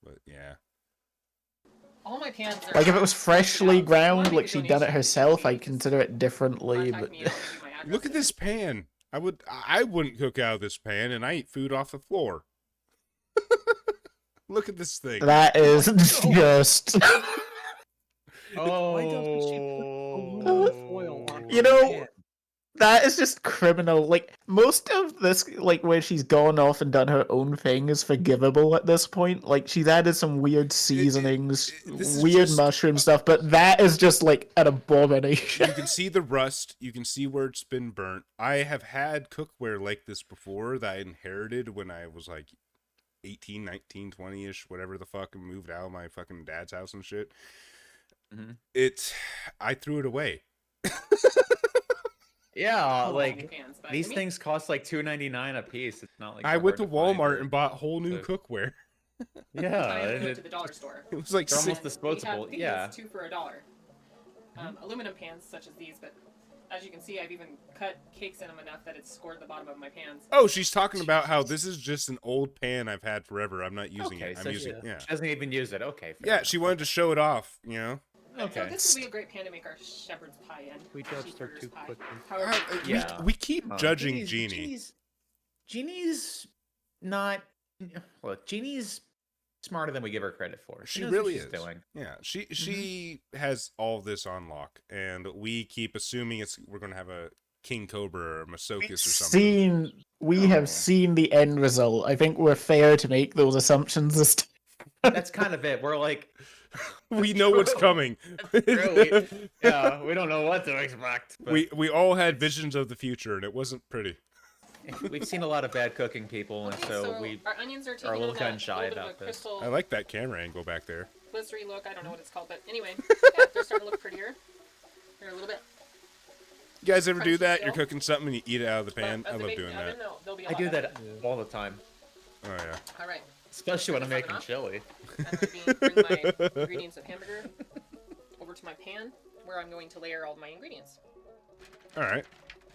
D: But yeah.
I: all my pans are...
F: Like if it was freshly ground,
I: Wanna
F: like
I: make a
F: she'd done it
I: donation,
F: herself, I'd
I: please
F: consider it differently.
I: contact
F: But
I: me and I'll give you my address.
D: Look at this pan. I wouldn't cook out of this pan, and I eat food off the floor. Look at this thing.
F: that is just.
E: Why doesn't she put foil on
F: You know, that is just criminal. Like most of this, like where she's gone off and done her own thing, is forgivable at this point. Like she's added some weird seasonings,
D: this is
F: weird
D: just-
F: mushroom stuff, but that is just like an abomination.
D: You can see the rust. You can see where it's been burnt. I have had cookware like this before that I inherited when I was like 18, 19, 20-ish, whatever the fuck, and moved out of my fucking dad's house and shit. I threw it away.
H: Yeah,
I: All
H: like
I: my pans, but
H: these
I: I mean,
H: things cost like $2.99 a piece. It's not like
D: I
H: they're
D: went to
H: hard find
D: Walmart
H: or-
D: and bought whole new
H: so-
D: cookware.
H: Yeah,
I: I
H: and
I: went
H: it-
I: to the dollar store.
D: It was like
H: They're almost
I: And
H: disposable,
I: We have
H: yeah.
I: these 2 for $1. Aluminum pans such as these, but as you can see, I've even cut cakes in them enough that it's scored the bottom of my pans.
D: Oh, she's talking about how this is just an old pan I've had forever. I'm not using
H: Okay,
D: it. I'm
H: so
D: using
H: she doesn't even use it. Okay. fair
D: Yeah,
H: enough.
D: she wanted to show it off,
I: So
H: Okay.
I: this would be a great pan to make our shepherd's pie in.
E: We
I: our
E: judged her
I: sheepherder's
E: too
I: pie.
E: quickly.
I: However,
H: Yeah.
D: We keep judging
H: Jeannie's-
D: Jeannie.
H: Jeannie's not. Look, Jeannie's smarter than we give her credit for.
D: She
H: knows
D: really
H: what she's
D: is.
H: doing.
D: Yeah, she has all this on lock, and we keep assuming we're gonna have a king cobra or Masocus or something.
F: We have seen the end result. I think we're fair to make those assumptions this time.
H: That's kind of it. We're like,
D: we know what's coming.
H: True. Yeah, we don't know what to expect. But
D: We all had visions of the future, and it wasn't pretty.
H: we've seen a lot of bad cooking people, and
I: Okay,
H: so we
I: our onions are taking
H: are a little
I: on
H: gun
I: that
H: shy
I: little bit of
H: about
I: a
H: this.
I: crystal
D: I like that camera angle back there.
I: glittery look. I don't know what it's called, but anyway, yeah, they're starting to look prettier. They're a little bit.
D: You guys ever do
I: Crunchy
D: that?
I: still.
D: You're cooking something and you eat it out of the
I: But
D: pan.
I: as
D: I
I: they
D: love
I: bake in
D: doing
I: the oven,
D: that.
I: they'll be a
H: I
I: lot
H: do
I: better.
H: that all the time,
D: Oh yeah.
I: All right.
H: especially when I'm
I: Turn this
H: making
I: oven
H: chili.
I: I'm going to bring my ingredients of hamburger over to my pan, where I'm going to layer all my ingredients.
D: All right.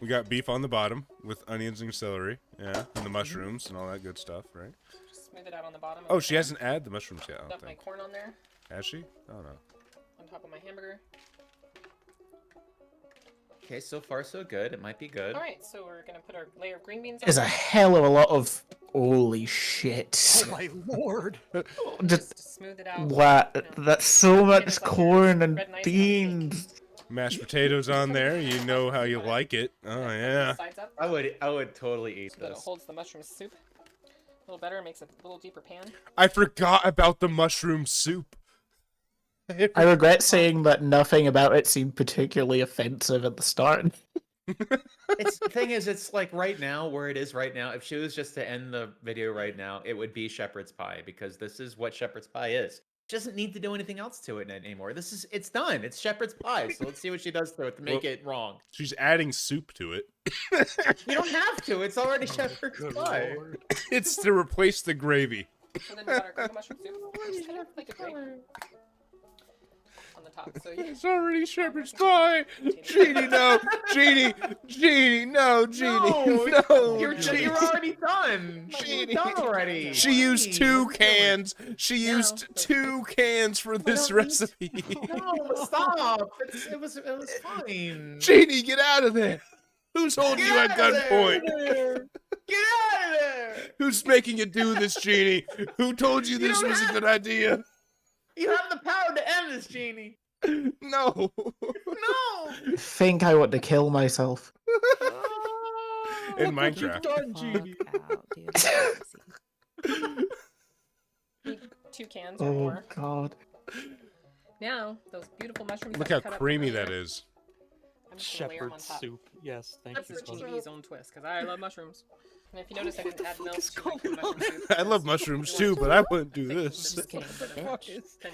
D: We got beef on the bottom with onions and celery, yeah, and the mushrooms and all that good stuff, right?
I: Just smooth it out on the bottom.
D: Oh, she hasn't added the mushrooms yet. I don't
I: Dump my
D: think.
I: corn on there,
D: Has she? Oh no.
I: on top of my hamburger.
H: Okay, so far so good. It might be good.
I: All right, so we're going to put our layer of green beans on
F: There's a
I: there.
F: hell of a lot of holy shit.
E: Oh my lord!
F: Just
I: Smooth it out.
F: what?
I: You know.
F: That's so much
I: Potatoes on there,
F: corn and
I: red and ice
F: beans.
D: Mashed potatoes on there. You know how you like it. Oh yeah.
I: Sides up
H: I would totally eat
I: so that it
H: this.
I: holds the mushroom soup a little better, makes it a little deeper pan.
D: I forgot about the mushroom soup.
F: I regret saying that nothing about it seemed particularly offensive at the start.
H: The thing is, it's like right now, where it is right now. If she was just to end the video right now, it would be shepherd's pie, because this is what shepherd's pie is. She doesn't need to do anything else to it anymore. It's done. It's shepherd's pie. So let's see what she does to it to make it wrong.
D: She's adding soup to it.
H: You don't have to. It's already shepherd's pie.
D: It's to replace the gravy.
I: So then we got our cocoa mushroom soup. Just kind of like a grape on the top. So you
D: It's already shepherd's pie. Genie, no. Genie, no. Genie, no.
H: You're already done. You're done already.
D: She used 2 cans. She used 2 cans for this recipe.
H: No, stop. It was fine.
D: Genie, get out of there. Who's holding you at gunpoint?
H: Get out of there.
D: Who's making you do this, Genie? Who told you this was a good idea?
H: You have the power to end this, Genie.
D: No.
H: No.
F: I think I want to kill myself.
D: In Minecraft.
E: Done, Genie.
I: need 2 cans or
F: Oh
I: more.
F: god.
I: Now, those beautiful mushrooms.
D: Look
I: that
D: how
I: we cut up
D: creamy
I: earlier,
D: that is.
I: I'm just gonna layer them on
E: Shepherd's
I: top.
E: soup. Yes, thank
I: That's
E: you.
I: the Genie B's own twist, because I love mushrooms. And if you notice, I
E: What
I: didn't
E: the
I: add
E: fuck
I: milk
E: is
I: to my
E: going
I: mushroom soup.
D: I love mushrooms too, but I wouldn't do this.
I: Just kidding.
E: Fuck is-
I: 10%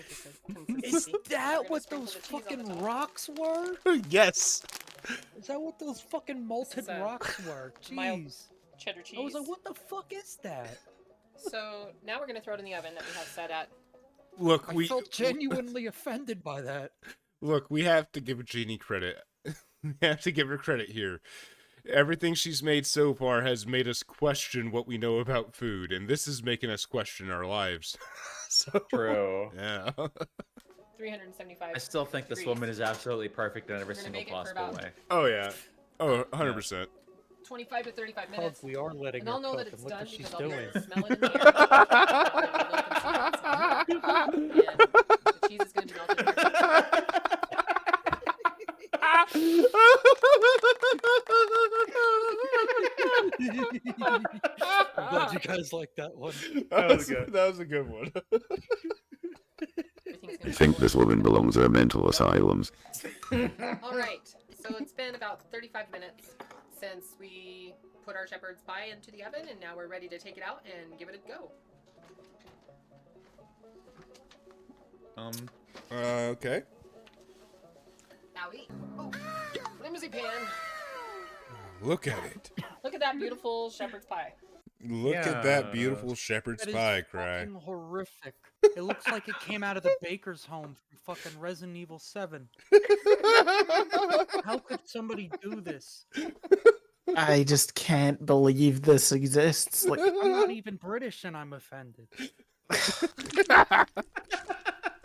E: Is
I: consistency. We're
E: that
I: gonna
E: what
I: sprinkle
E: those
I: the cheese on the
E: fucking
I: top.
E: rocks were?
D: Yes.
E: Is that what those fucking molten
I: is,
E: rocks were?
I: mild
E: Jeez.
I: Cheddar cheese.
E: I was like, what the fuck is that?
I: So now we're gonna throw it in the oven that we have set at.
D: Look,
E: I
D: we
E: felt genuinely offended by that.
D: look. We have to give Jeannie credit. We have to give her credit here. Everything she's made so far has made us question what we know about food, and this is making us question our lives. So,
H: True.
D: yeah.
I: 375.
H: I still think this
I: degrees.
H: woman is absolutely perfect in every
I: We're gonna
H: single
I: make it for
H: possible
I: about-
H: way.
D: Oh yeah. Oh, 100%.
I: 25 to 35
E: Pug,
I: minutes.
E: we are letting
I: And
E: her
I: I'll know
E: cook,
I: that it's
E: and look
I: done
E: what she's
I: because I'll be
E: doing.
I: able to smell it in the air. And the cheese is going to be melted in your
E: I'm glad you guys like that one.
D: That was good. That was a good one.
I: I
K: think this woman belongs in a mental asylum.
I: All right. So it's been about 35 minutes since we put our shepherd's pie into the oven, and now we're ready to take it out and give it a go.
D: Okay.
I: Owie. Oh, flimsy pan.
D: Look at it.
I: Look at that beautiful shepherd's pie.
D: Look at that beautiful shepherd's
E: That is
D: pie, Cry.
E: fucking horrific. It looks like it came out of the baker's home from fucking Resident Evil 7. How could somebody do this?
F: I just can't believe this exists. Like,
E: I'm not even British and I'm offended.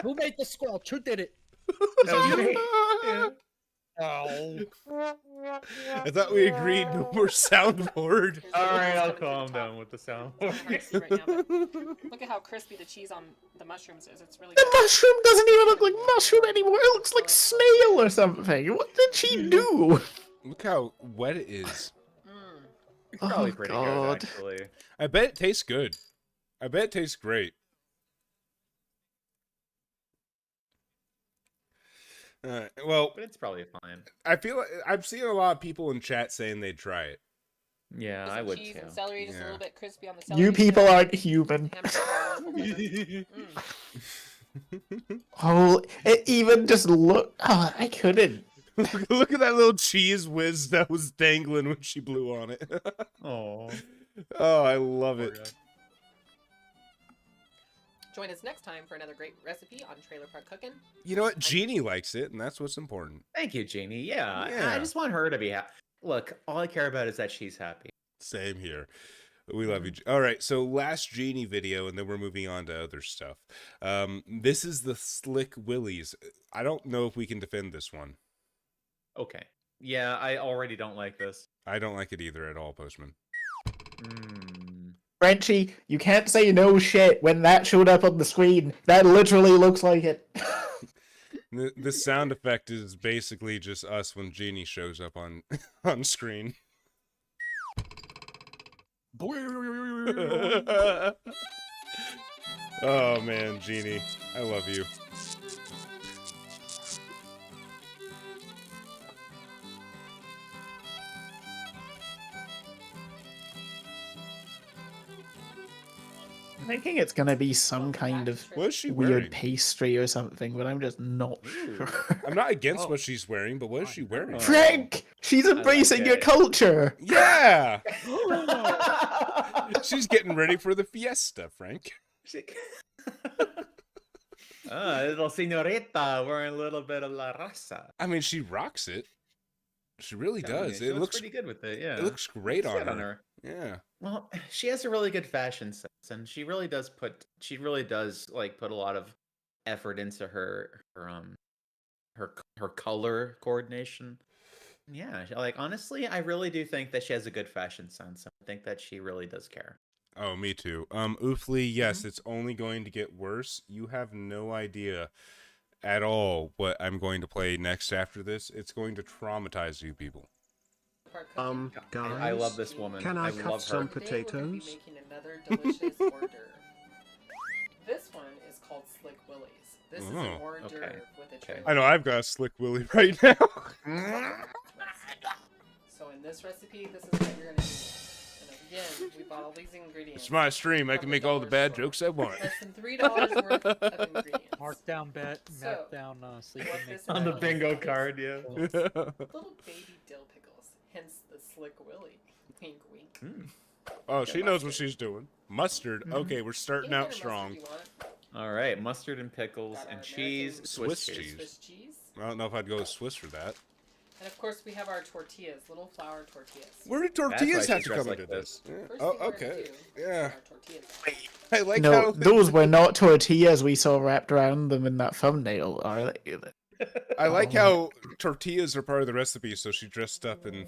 E: Who made the squelch? Who did it?
H: That was me. Yeah.
E: Oh.
D: I thought we agreed no more soundboard.
H: All right, I'll calm down with the sound.
I: It's hard to see right now, but look at how crispy the cheese on the mushrooms is. It's really
F: The
I: good.
F: mushroom doesn't even look like mushroom anymore. It looks like snail or something. What did she do?
D: Look how wet it is.
H: It's probably
F: Oh,
H: pretty
F: God.
H: good, actually.
D: I bet it tastes good. I bet it tastes great. Well,
H: But it's probably fine.
D: I feel like I've seen a lot of people in chat saying they'd try it.
H: Yeah, I
I: Some
H: would
I: cheese
H: too.
I: and celery, just a
D: Yeah.
I: little bit crispy on the celery.
F: You people
I: side.
F: aren't human.
I: Ham chowder, a little better.
F: Oh, it even just look. Oh, I couldn't.
D: Look at that little cheese whiz that was dangling when she blew on it.
H: Oh.
D: Oh, I love it.
I: Join us next time for another great recipe on Trailer Park Cooking.
D: You know what? Jeannie likes it, and that's what's important.
H: Thank you, Jeannie. Yeah,
D: Yeah.
H: I just want her to be happy. Look, all I care about is that she's happy.
D: Same here. We love you. All right, so last Jeannie video, and then we're moving on to other stuff. This is the Slick Willies. I don't know if we can defend this one.
H: Okay. Yeah, I already don't like this.
D: I don't like it either at all, Postman.
F: Frenchie, you can't say no shit when that showed up on the screen. That literally looks like it.
D: The sound effect is basically just us when Jeannie shows up on on screen. Oh man, Jeannie, I love you.
F: I'm thinking it's gonna be some kind of
D: What is she
F: weird
D: wearing?
F: pastry or something, but I'm just not sure.
D: I'm not against what she's wearing, but what is she wearing?
F: Frank, she's embracing your
H: it.
F: culture.
D: Yeah! She's getting ready for the fiesta, Frank.
H: Little señorita wearing a little bit of la raza.
D: I mean, she rocks it. She really
H: Yeah,
D: does.
H: she
D: It looks
H: pretty good with it. Yeah,
D: It looks great
H: Looks
D: on
H: good
D: her. Yeah.
H: Well, she has a really good fashion sense, and she really does like put a lot of effort into her color coordination. Yeah, like honestly, I really do think that she has a good fashion sense. I think that she really does care.
D: Oh, me too. Oofly, yes, it's only going to get worse. You have no idea at all what I'm going to play next after this. It's going to traumatize you people.
L: Guys,
H: I love this woman.
L: Can I
H: love
L: cut
H: her.
L: some
I: Today we're gonna be
L: potatoes?
I: making another delicious hors d'oeuvre. This one is called Slick Willie's. This is an
D: Oh.
I: hors d'oeuvre
H: Okay.
I: with a trailer.
D: I know I've got a Slick Willy right now.
I: So in this recipe, this is what you're gonna need. And again, we bought all these ingredients.
D: It's my stream. I can make all the bad jokes I want.
I: Less than $3 worth of ingredients.
E: Mark down bet,
I: So,
E: mark down sleeping
I: what
E: mix.
I: this
H: On the
I: is-
H: bingo card, yeah.
I: Little baby dill pickles, hence the Slick Willie. Wink, wink.
D: Oh, she knows what she's doing. Mustard. Okay, we're starting
I: Peanut
D: out
I: butter
D: strong.
I: mustard, you want?
H: All right, mustard and pickles
I: Got our
H: and
I: American
H: cheese,
D: Swiss
H: cheese.
D: cheese.
I: Swiss cheese.
D: I don't know if I'd go with Swiss for that.
I: And of course, we have our tortillas, little flour tortillas.
D: Where did
H: why
D: tortillas have
H: she's
D: to
H: dressed
D: come
H: like
D: into this?
I: First
D: Yeah.
I: thing
D: Oh,
I: we're gonna
D: okay.
I: do is
D: Yeah.
I: our tortillas.
D: I like
F: No,
D: how
F: those were not tortillas we saw wrapped around them in that thumbnail, are they?
D: I like how tortillas are part of the recipe, so she dressed up and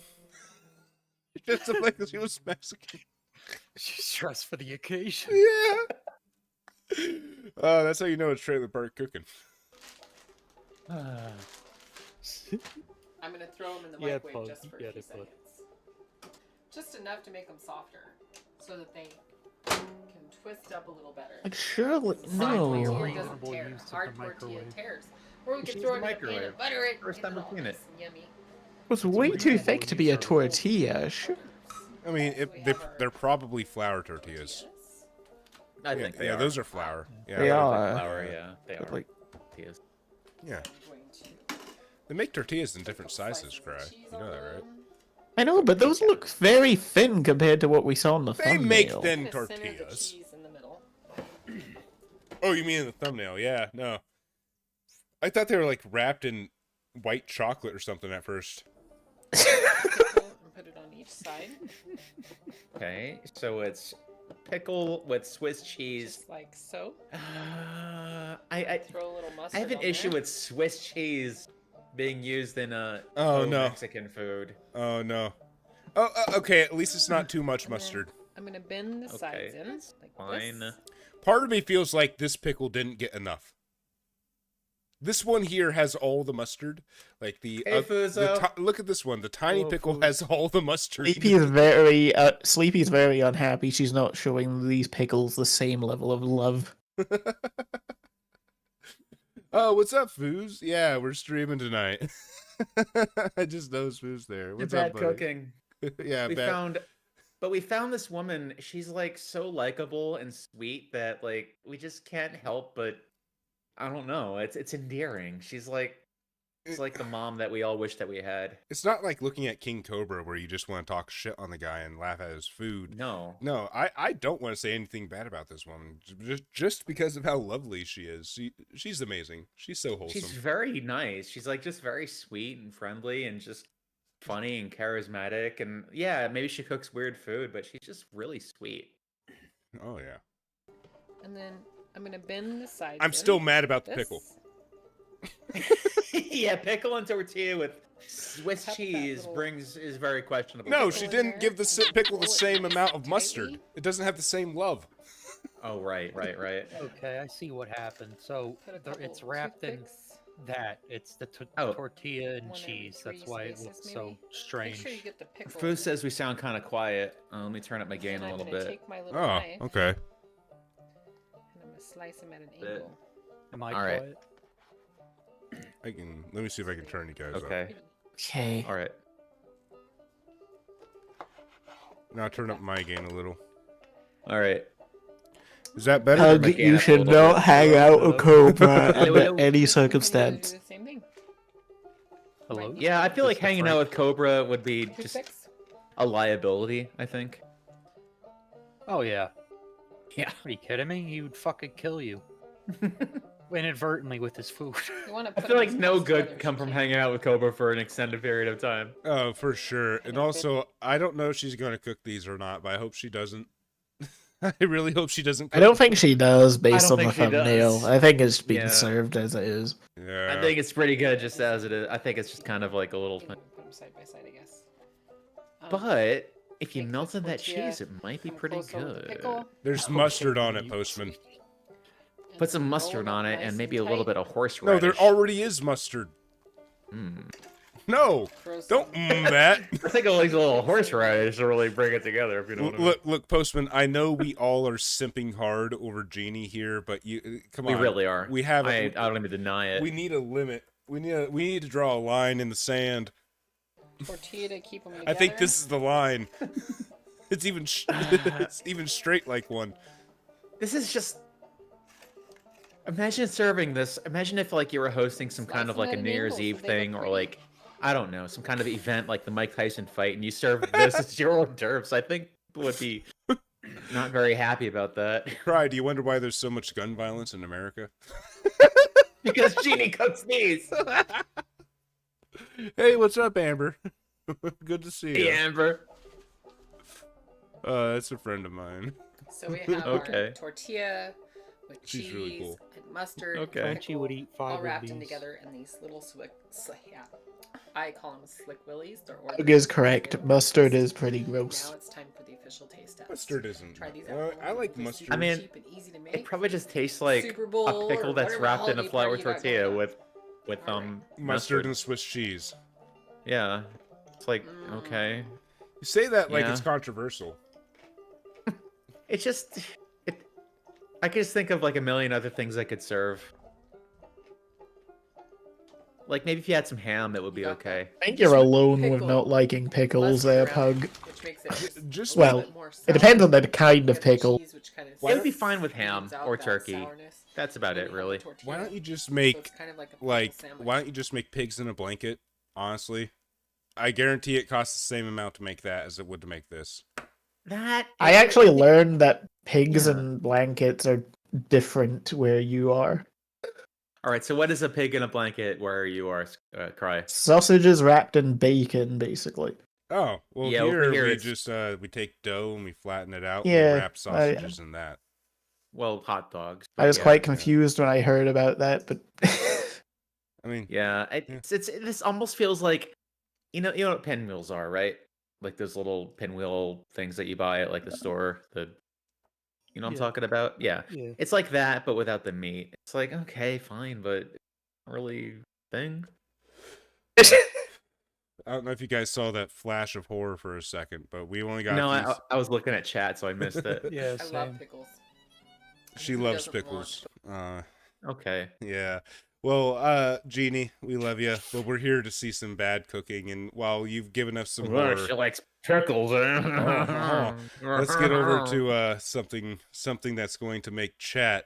D: she dressed up like she was Mexican.
E: She's dressed for the occasion.
D: Yeah. Oh, that's how you know it's trailer park cooking.
I: I'm gonna throw them in the
E: Yeah,
I: microwave
E: Paul,
I: just for
E: yeah,
I: a few
E: they put.
I: seconds. Just enough to make them softer, so that they can twist up a little better.
F: Like, surely,
I: Hard
F: no.
I: tortilla doesn't
E: Reasonable
I: tear.
E: use of
I: Hard
E: the
I: tortilla
E: microwave.
I: tears. Or we
H: She
I: could
H: used
I: throw
H: the
I: it in a pan
H: microwave.
I: and butter it.
H: First
I: get
H: time
I: it all
H: I've seen it.
I: nice and yummy.
F: It's way too thick to be a tortilla. Sure.
D: I mean, they're probably flour tortillas.
H: I think
D: Yeah,
H: they are.
D: those are flour. Yeah,
F: They are.
H: Flour, yeah, they are.
F: Like,
H: Tortillas.
D: Yeah,
I: I'm going to
D: they make tortillas in different sizes, Cry.
I: cheese
D: You know
I: on
D: that, right?
I: them.
F: I know, but those look very thin compared to what we saw in the
D: They
F: thumbnail.
D: make
I: I'm
D: thin
I: gonna center the
D: tortillas.
I: cheese in the middle.
D: Oh, you mean in the thumbnail? Yeah, no. I thought they were like wrapped in white chocolate or something at first.
I: And put it on each side,
H: Okay, so it's pickle with Swiss cheese.
I: just like so.
H: I
I: Throw a little mustard.
H: I have an
I: on
H: issue
I: there.
H: with Swiss cheese being used in
D: Oh, no.
H: Mexican food.
D: Oh no. Oh, okay. At least it's not too much mustard.
I: I'm gonna bend the sides in like
H: Fine.
I: this.
D: Part of me feels like this pickle didn't get enough. This one here has all the mustard. Like the,
H: Hey, Fuzo.
D: look at this one. The tiny
E: Hello,
D: pickle
E: Fuzo.
D: has all the mustard.
F: Sleepy's very unhappy. She's not showing these pickles the same level of love.
D: Oh, what's up, Foos? Yeah, we're streaming tonight. I just noticed Foos there. What's
H: bad
D: up, buddy?
H: cooking.
D: Yeah,
H: we found this woman. She's like so likable and sweet that like we just can't help but I don't know. It's endearing. She's like it's like the mom that we all wish that we had.
D: It's not like looking at King Cobra where you just want to talk shit on the guy and laugh at his food.
H: No.
D: No, I don't want to say anything bad about this woman just because of how lovely she is. She's amazing. She's so wholesome.
H: She's very nice. She's like just very sweet and friendly and just funny and charismatic. And yeah, maybe she cooks weird food, but she's just really sweet.
D: Oh yeah.
I: And then I'm gonna bend the sides.
D: I'm still mad about the pickle.
H: Yeah, pickle and tortilla with Swiss cheese is very questionable.
D: No, she didn't give the pickle the same amount of mustard. It doesn't have the same love.
H: Oh, right.
E: Okay, I see what happened. So it's wrapped in that. It's the tortilla and cheese. That's why it looks so strange.
I: Make sure you get the pickle.
H: Foo says we sound kind of quiet. Let me turn up my gain a little bit.
I: Take my little
D: Oh,
I: knife,
D: okay.
I: and I'm gonna slice them at an angle.
E: Am I
H: All right.
E: quiet?
D: Let me see if I can turn you guys up.
F: Okay.
H: All right.
D: Now turn up my gain a little.
H: All right.
D: Is that better?
F: Hug, you should not hang out with Cobra under any circumstance.
I: Do the same thing.
E: Hello?
H: Yeah, I feel like hanging out with Cobra would be just a liability, I think.
E: Oh, yeah.
H: Yeah.
E: Are you kidding me? He would fucking kill you. Inadvertently with his food.
H: I feel like no good can come from hanging out with Cobra for an extended period of time.
D: Oh, for sure. And also, I don't know if she's going to cook these or not, but I hope she doesn't. I really hope she doesn't cook
F: I don't think she does based on the
H: think she
F: thumbnail.
H: does.
F: I think it's being
H: Yeah.
F: served as it is.
D: Yeah.
H: I think it's pretty good just as it is. I think it's just kind of like a little thing.
I: Put them side by side, I guess.
H: But if you
I: take the
H: melted that
I: tortilla,
H: cheese, it might be
I: come
H: pretty
I: close over the
H: good.
I: pickle,
D: There's mustard on it, Postman.
H: Put some mustard on it and maybe a little bit of horseradish.
D: No, there already is mustard. No, don't that.
H: I think it likes a little horseradish to really bring it together, if you know what I mean.
D: Look, Postman. I know we all are simping hard over Genie here, but you come on.
H: We really are.
D: We have.
H: I don't even deny it.
D: We need a limit. We need to draw a line in the sand.
I: tortilla to keep them together.
D: I think this is the line. It's even it's even straight like one.
H: This is just. Imagine serving this. Imagine if like you were hosting some kind of like a New Year's Eve thing, or like I don't know, some kind of event like the Mike Tyson fight, and you serve this as your hors d'oeuvres. I think people would be not very happy about that.
D: Cry, do you wonder why there's so much gun violence in America?
H: Because Genie cooks these.
D: Hey, what's up, Amber? Good to see you.
H: Hey, Amber.
D: That's a friend of mine.
I: So we have our tortilla with
D: She's
I: cheese
D: really cool.
I: and mustard.
H: Okay.
I: and
E: Frenchie would eat 5
I: all
E: of
I: wrapped in
E: these.
I: together in these little I call them slick willies. They're
F: Hug is correct. Mustard is pretty gross.
I: Now it's time for the official taste test.
D: Mustard isn't.
I: Try these
D: Well,
I: out.
D: I like mustard.
H: I mean,
I: Cheap and easy to
H: it
I: make.
H: probably just tastes like
I: Super Bowl
H: a pickle
I: or
H: that's
I: whatever
H: wrapped in a
I: holiday
H: flour
I: party you got
H: tortilla
I: going on.
H: with
D: Mustard and Swiss cheese.
H: Yeah, it's like okay.
D: You say that like
H: Yeah.
D: it's controversial.
H: It's just, I could just think of like a million other things I could serve. Like maybe if you had some ham, it would be okay.
F: I think you're alone with
I: Pickle.
F: not liking pickles there, Pug.
I: Which makes it
D: Just
I: a
F: Well,
I: little bit more
F: it depends on the kind of
I: sour.
F: pickle.
I: Cheese, which kind of
H: It would be
I: smooths
H: fine with ham
I: out
H: or
I: that
H: turkey.
I: sourness.
H: That's about
I: Then
H: it,
I: we have
H: really.
I: the tortilla.
D: why don't you just
I: So
D: make
I: it's kind of like a
D: like
I: sandwich.
D: why don't you just make pigs in a blanket? Honestly, I guarantee it costs the same amount to make that as it would to make this.
H: That
F: I actually learned that pigs
H: Yeah.
F: and blankets are different where you are.
H: All right. So what is a pig in a blanket where you are, Cry?
F: Sausages wrapped in bacon, basically.
D: Oh well,
H: Yeah, over
D: here
H: here
D: we
H: it's-
D: just we take dough and we flatten it out.
F: Yeah,
D: and we wrap sausages in that.
H: Well, hot dogs.
F: I was
H: yeah.
F: quite confused when I heard about that, but
D: I mean,
H: Yeah, this almost feels like, you know what pinwheels are, right? Like those little pinwheel things that you buy at like the store. You know what I'm
E: Yeah.
H: talking about? Yeah,
E: Yeah.
H: it's like that, but without the meat. It's like, okay, fine, but not really thing.
D: I don't know if you guys saw that flash of horror for a second, but we only got
H: No,
D: these.
H: I was looking at chat, so I missed it.
E: Yeah,
I: I
E: same.
I: love pickles.
D: She
I: Who
D: loves
I: doesn't want
D: pickles.
H: Okay.
D: Yeah. Well, Jeannie, we love you, but we're here to see some bad cooking. And while you've given us some horror,
H: She likes pickles.
D: let's get over to something that's going to make chat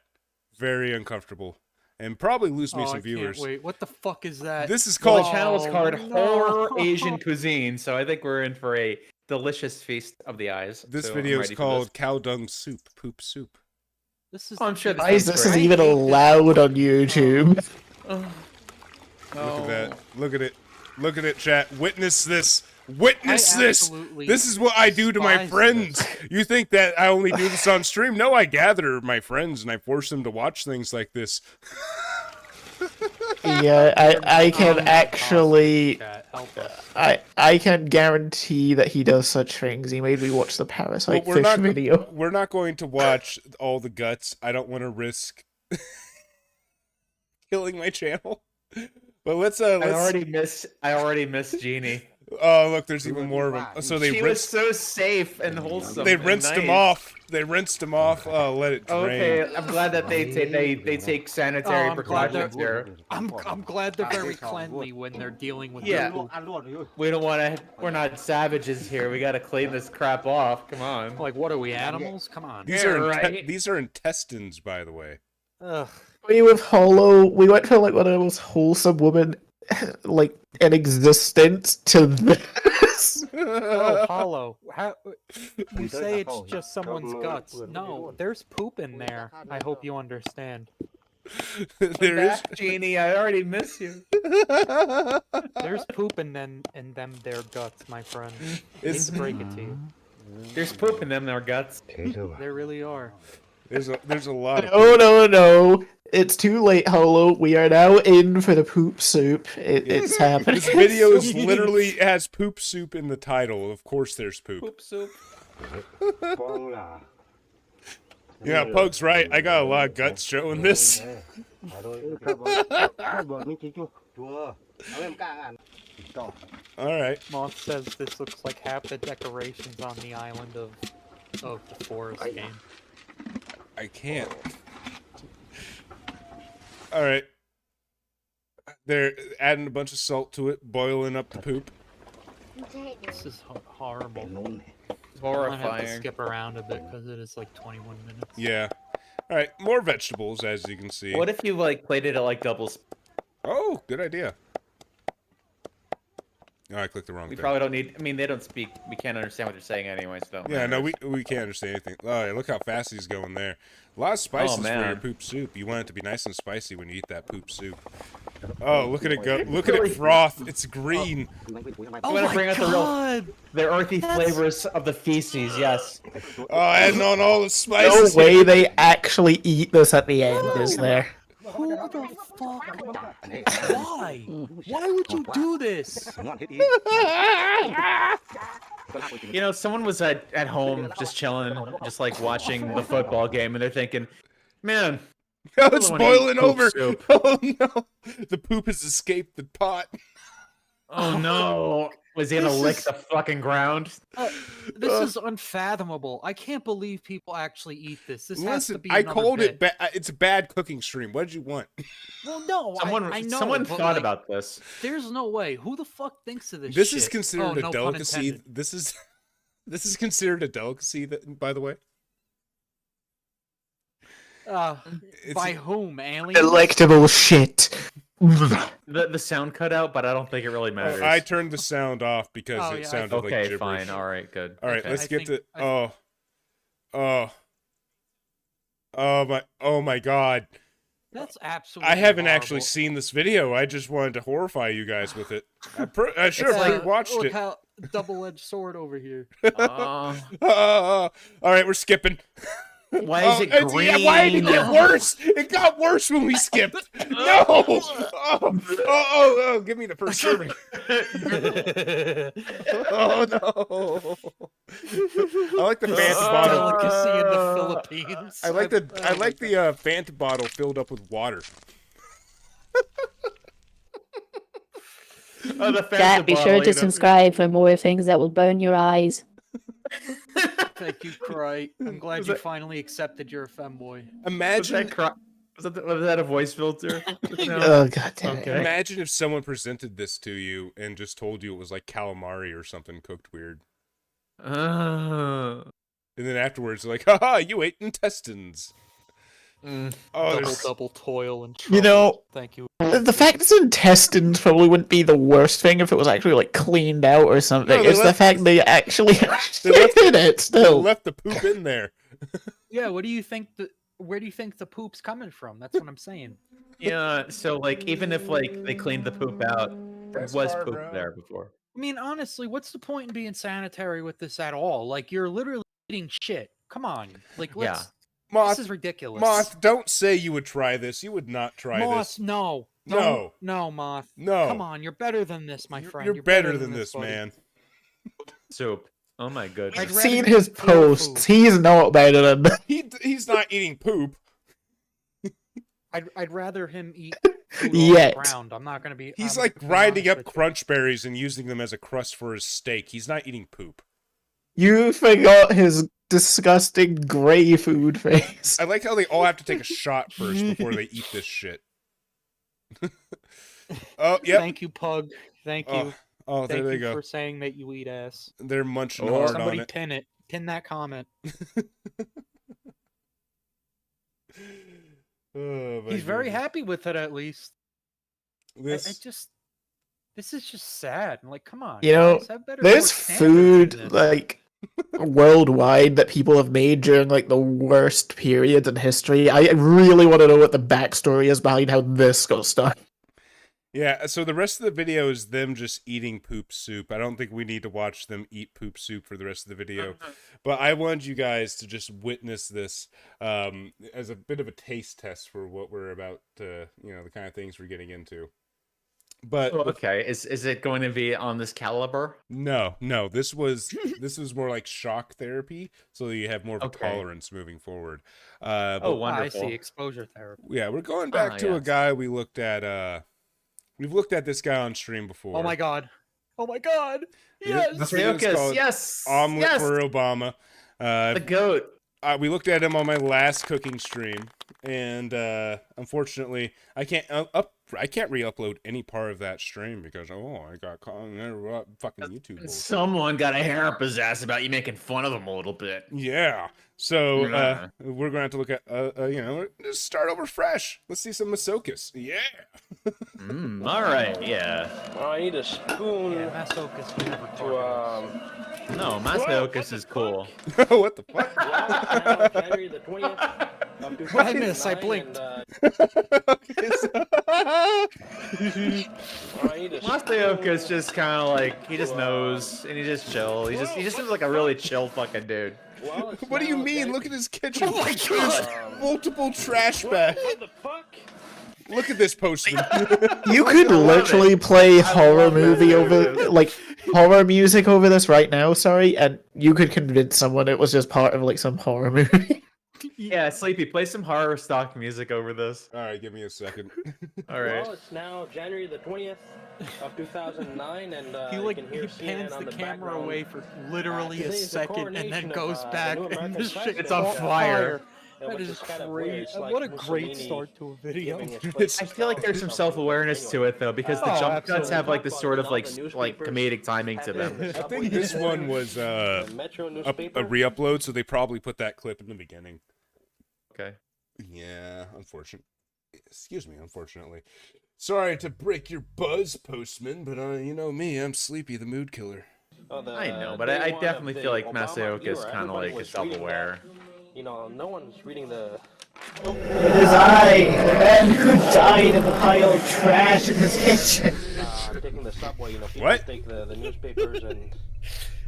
D: very uncomfortable and probably lose me
E: Oh,
D: some
E: I
D: viewers.
E: can't wait. What the fuck is that?
D: This is
H: Well,
D: called
H: the channel is called
E: no.
H: Horror Asian Cuisine, so I think we're in for a delicious feast of the eyes.
D: This
H: so
D: video
H: I'm
D: is
H: ready for this.
D: called cow dung soup, poop soup.
E: This is.
H: Oh, I'm sure
F: Why is this
H: great.
F: even allowed on YouTube?
H: Oh.
D: Look at that. Look at it. Look at it, chat. Witness this. Witness this.
E: absolutely
D: This is what I do to my
E: despise
D: friends. You think that I only do this on stream? No, I gather my friends and I force them to watch things like this.
F: Yeah, I can actually,
E: Chat, help us.
F: I can guarantee that he does such things. He made me watch the Parasite
D: Well,
F: fish video.
D: We're not going to watch all the guts. I don't want to risk killing my channel. But let's
H: I already miss Jeannie.
D: Oh, look, there's even more of them. So they
H: She was so safe and wholesome.
D: They
H: and
D: rinsed him
H: nice.
D: off. They rinsed him off. Oh, let it drain.
H: Okay, I'm glad that they take sanitary
E: I'm glad
H: precautions here.
E: I'm glad they're very cleanly when they're dealing with
H: Yeah.
E: their poop.
H: We don't want to. We're not savages here. We got to clean this crap off. Come on.
E: Like, what are we, animals? Come on.
D: These these are intestines, by the way.
E: Ugh.
F: We with Hollow, we went from like one of the most wholesome women like in existence to this.
E: Oh, Hollow. You say it's just someone's guts. No, there's poop in there. I hope you understand.
D: There is
H: Jeannie. I already miss you.
E: There's poop in them their guts, my friend. Hate to break it to you.
H: There's poop in them. Their guts.
E: There really are.
D: There's a lot of
F: No, no, no. It's too late, Hollow. We are now in for the poop soup. It's happening.
D: This video is literally has poop soup in the title. Of course there's poop.
H: Poop soup.
D: Yeah, Pug's right. I got a lot of guts showing this. Alright.
E: Moth says this looks like half the decorations on the island of the forest game.
D: I can't. Alright. They're adding a bunch of salt to it, boiling up the poop.
E: This is horrible. I might have to
H: Horrifying.
E: skip around a bit because it is like 21 minutes.
D: Yeah. Alright, more vegetables, as you can see.
H: What if you like played it at like doubles?
D: Oh, good idea. Oh, I clicked the wrong
H: We
D: thing.
H: probably don't need. I mean, they don't speak. We can't understand what they're saying anyway. So
D: Yeah, no, we can't understand anything. Oh, yeah, look how fast he's going there. A lot of spices for your
H: man.
D: poop soup. You want it to be nice and spicy when you eat that poop soup. Oh, look at it go! Look at it froth. It's green.
H: You want to bring out the earthy flavors of the feces? Yes.
D: Oh, adding on all the
F: No
D: spices.
F: way they actually eat this at the end, is there?
E: Who the fuck? Why? Why would you do this?
H: You know, someone was at home just chilling, just like watching the football game, and they're thinking, "Man,
D: Oh, it's
H: I wanna eat
D: boiling
H: poop
D: over.
H: soup."
D: Oh no, the poop has escaped the pot.
H: Oh no! Was he gonna lick the fucking ground?
E: This is unfathomable. I can't believe people actually eat this. This has to
D: Listen,
E: be
D: I
E: another
D: called
E: bit.
D: it. It's a bad cooking stream. What did you want?
E: Well, no, I know.
H: Someone
E: but,
H: thought
E: like,
H: about this.
E: There's no way. Who the fuck thinks of this?
D: This
E: shit?
D: is considered
E: Oh,
D: a
E: no pun
D: delicacy.
E: intended.
D: This is considered a delicacy. That, by the way,
E: By whom? Aliens?
F: Delectable shit.
H: The sound cut out, but I don't think it really matters.
D: I turned the sound off because
E: Oh,
D: it
E: yeah, I
D: sounded like
H: Okay,
D: gibberish.
H: fine. All right, good.
D: All right,
H: Okay.
D: let's
E: I
D: get
E: think-
D: to. Oh my God!
E: That's absolutely.
D: I haven't actually
E: horrible.
D: seen this video. I just wanted to horrify you guys with it. I should
E: It's
D: have watched
E: look
D: it.
E: how double-edged sword over here.
H: Uh,
D: All right, we're skipping.
H: Why is it green?
D: Yeah, why did it get worse? It got worse when we skipped. No! Oh, give me the first serving. Oh, no. I like the Fanta bottle.
E: Delicacy in the Philippines.
D: I like the Fanta bottle filled up with water.
H: Oh, the
M: Jack, be sure to subscribe for more things that will burn your eyes.
E: Thank you, Cry. I'm glad you finally accepted you're a femboy.
D: Imagine
H: was that a voice filter? No.
F: Oh god damn it.
H: Okay.
D: Imagine if someone presented this to you and just told you it was like calamari or something cooked weird. And then afterwards, they're like, haha, you ate intestines. Oh,
E: double toil and trouble.
F: You know,
E: Thank you.
F: the fact it's intestines probably wouldn't be the worst thing if it was actually like cleaned out or something.
D: No,
F: It's the fact they actually did it
D: They
F: still.
D: left the poop in there.
E: Yeah, where do you think the poop's coming from? That's what I'm saying.
H: Yeah, so like even if like they cleaned the poop out, there was poop there before.
E: I mean, honestly, what's the point in being sanitary with this at all? Like, you're literally eating shit. Come on. Like, let's...
D: Moth,
E: this is ridiculous.
D: Moth, don't say you would try this. You would not try
E: Moth,
D: this.
E: no.
D: No.
E: No, Moth.
D: No.
E: Come on, you're better than this, my friend.
D: You're better than this,
E: buddy.
D: man.
H: Soup. Oh my goodness.
F: I've seen his posts. He's not better than
D: He's not eating poop.
E: I'd rather him eat food
F: Yet.
E: on the ground. I'm not gonna be.
D: He's
E: I'm
D: like
E: gonna be
D: grinding
E: honest
D: up
E: with
D: crunch berries and using them as a crust for his steak. He's not eating poop.
F: You forgot his disgusting gray food face.
D: I like how they all have to take a shot first before they eat this shit. Oh,
E: you.
D: yep.
E: Thank you, Pug. Thank you.
D: Oh, there
E: Thank
D: they
E: you
D: go.
E: for saying that you eat ass.
D: They're munching
E: Or
D: hard
E: somebody
D: on it.
E: pin it. Pin that comment.
D: Oh, my
E: He's very
D: goodness.
E: happy with it, at least.
D: This
E: This is just sad. Like, come on.
F: You know,
E: guys, have better
F: there's
E: more standards than
F: food
E: this.
F: like worldwide that people have made during like the worst periods in history. I really want to know what the backstory is behind how this got started.
D: Yeah, so the rest of the video is them just eating poop soup. I don't think we need to watch them eat poop soup for the rest of the video. But I wanted you guys to just witness this as a bit of a taste test for what we're about to, the kind of things we're getting into. But
H: okay, is it going to be on this caliber?
D: No, this was more like shock therapy, so you have more of a
H: Okay.
D: tolerance moving forward.
H: Oh, wonderful.
E: I see, exposure therapy.
D: Yeah, we're going back to a
H: yes.
D: guy we looked at. We've looked at this guy on stream before.
E: Oh my god. Oh my god. Yes.
D: This video is called
H: yes.
D: Omelet
H: yes.
D: for Obama.
H: The goat.
D: We looked at him on my last cooking stream, and unfortunately, I can't re-upload any part of that stream because I got caught in fucking YouTube. bullshit.
H: Someone got a hair up his ass about you making fun of him a little bit.
D: Yeah. So
H: Yeah.
D: we're going to have to look at just start over fresh. Let's see some Masokas. Yeah.
H: All right. Yeah.
J: I need a spoon
E: Yeah, Masochist, we never
J: to
H: No, Masochist is cool.
D: What the fuck?
J: now, January the 20th.
E: What I miss? I blinked.
H: Masayoka is just kind of like he just knows and he just chill. He just seems like a really chill fucking dude.
J: Well,
D: What do you mean? Look at his kitchen.
H: Oh my God.
D: Multiple trash bags.
J: What the fuck?
D: Look at this postman.
F: You could literally play horror movie over like horror music over this right now, sorry, and you could convince someone it was just part of like some horror movie.
H: Yeah, Sleepy, play some horror stock music over this.
D: All right, give me a second.
H: All right.
J: Well, it's now January the 20th of 2009, and
E: He
J: can hear
E: he pans
J: CNN on
E: the camera
J: background.
E: away for literally a
J: Today is the
E: second and then
J: coronation of,
E: goes
J: the
E: back
J: new
E: and
J: American
E: the shit
J: president.
H: It's on fire.
E: That
J: which
E: is
J: kind of
E: great.
J: weird. It's like
E: What a great
J: Mussolini
E: start to a video.
J: giving his
H: I feel like there's some self-awareness to it though, because the
E: Oh,
H: jump cuts
E: absolutely.
H: have like this sort of like comedic timing to them.
D: I think this one was a re-upload, so they probably put that clip in the beginning.
H: Okay.
D: Yeah, unfortunately. Sorry to break your buzz, postman, but you know me, I'm Sleepy, the mood killer.
H: I know, but I definitely feel like Masayoka is kind of like self-aware.
J: No one's reading the.
F: It is I, the man who died in the pile of trash in his kitchen.
J: Taking the subway, people
D: What?
J: take the newspapers and.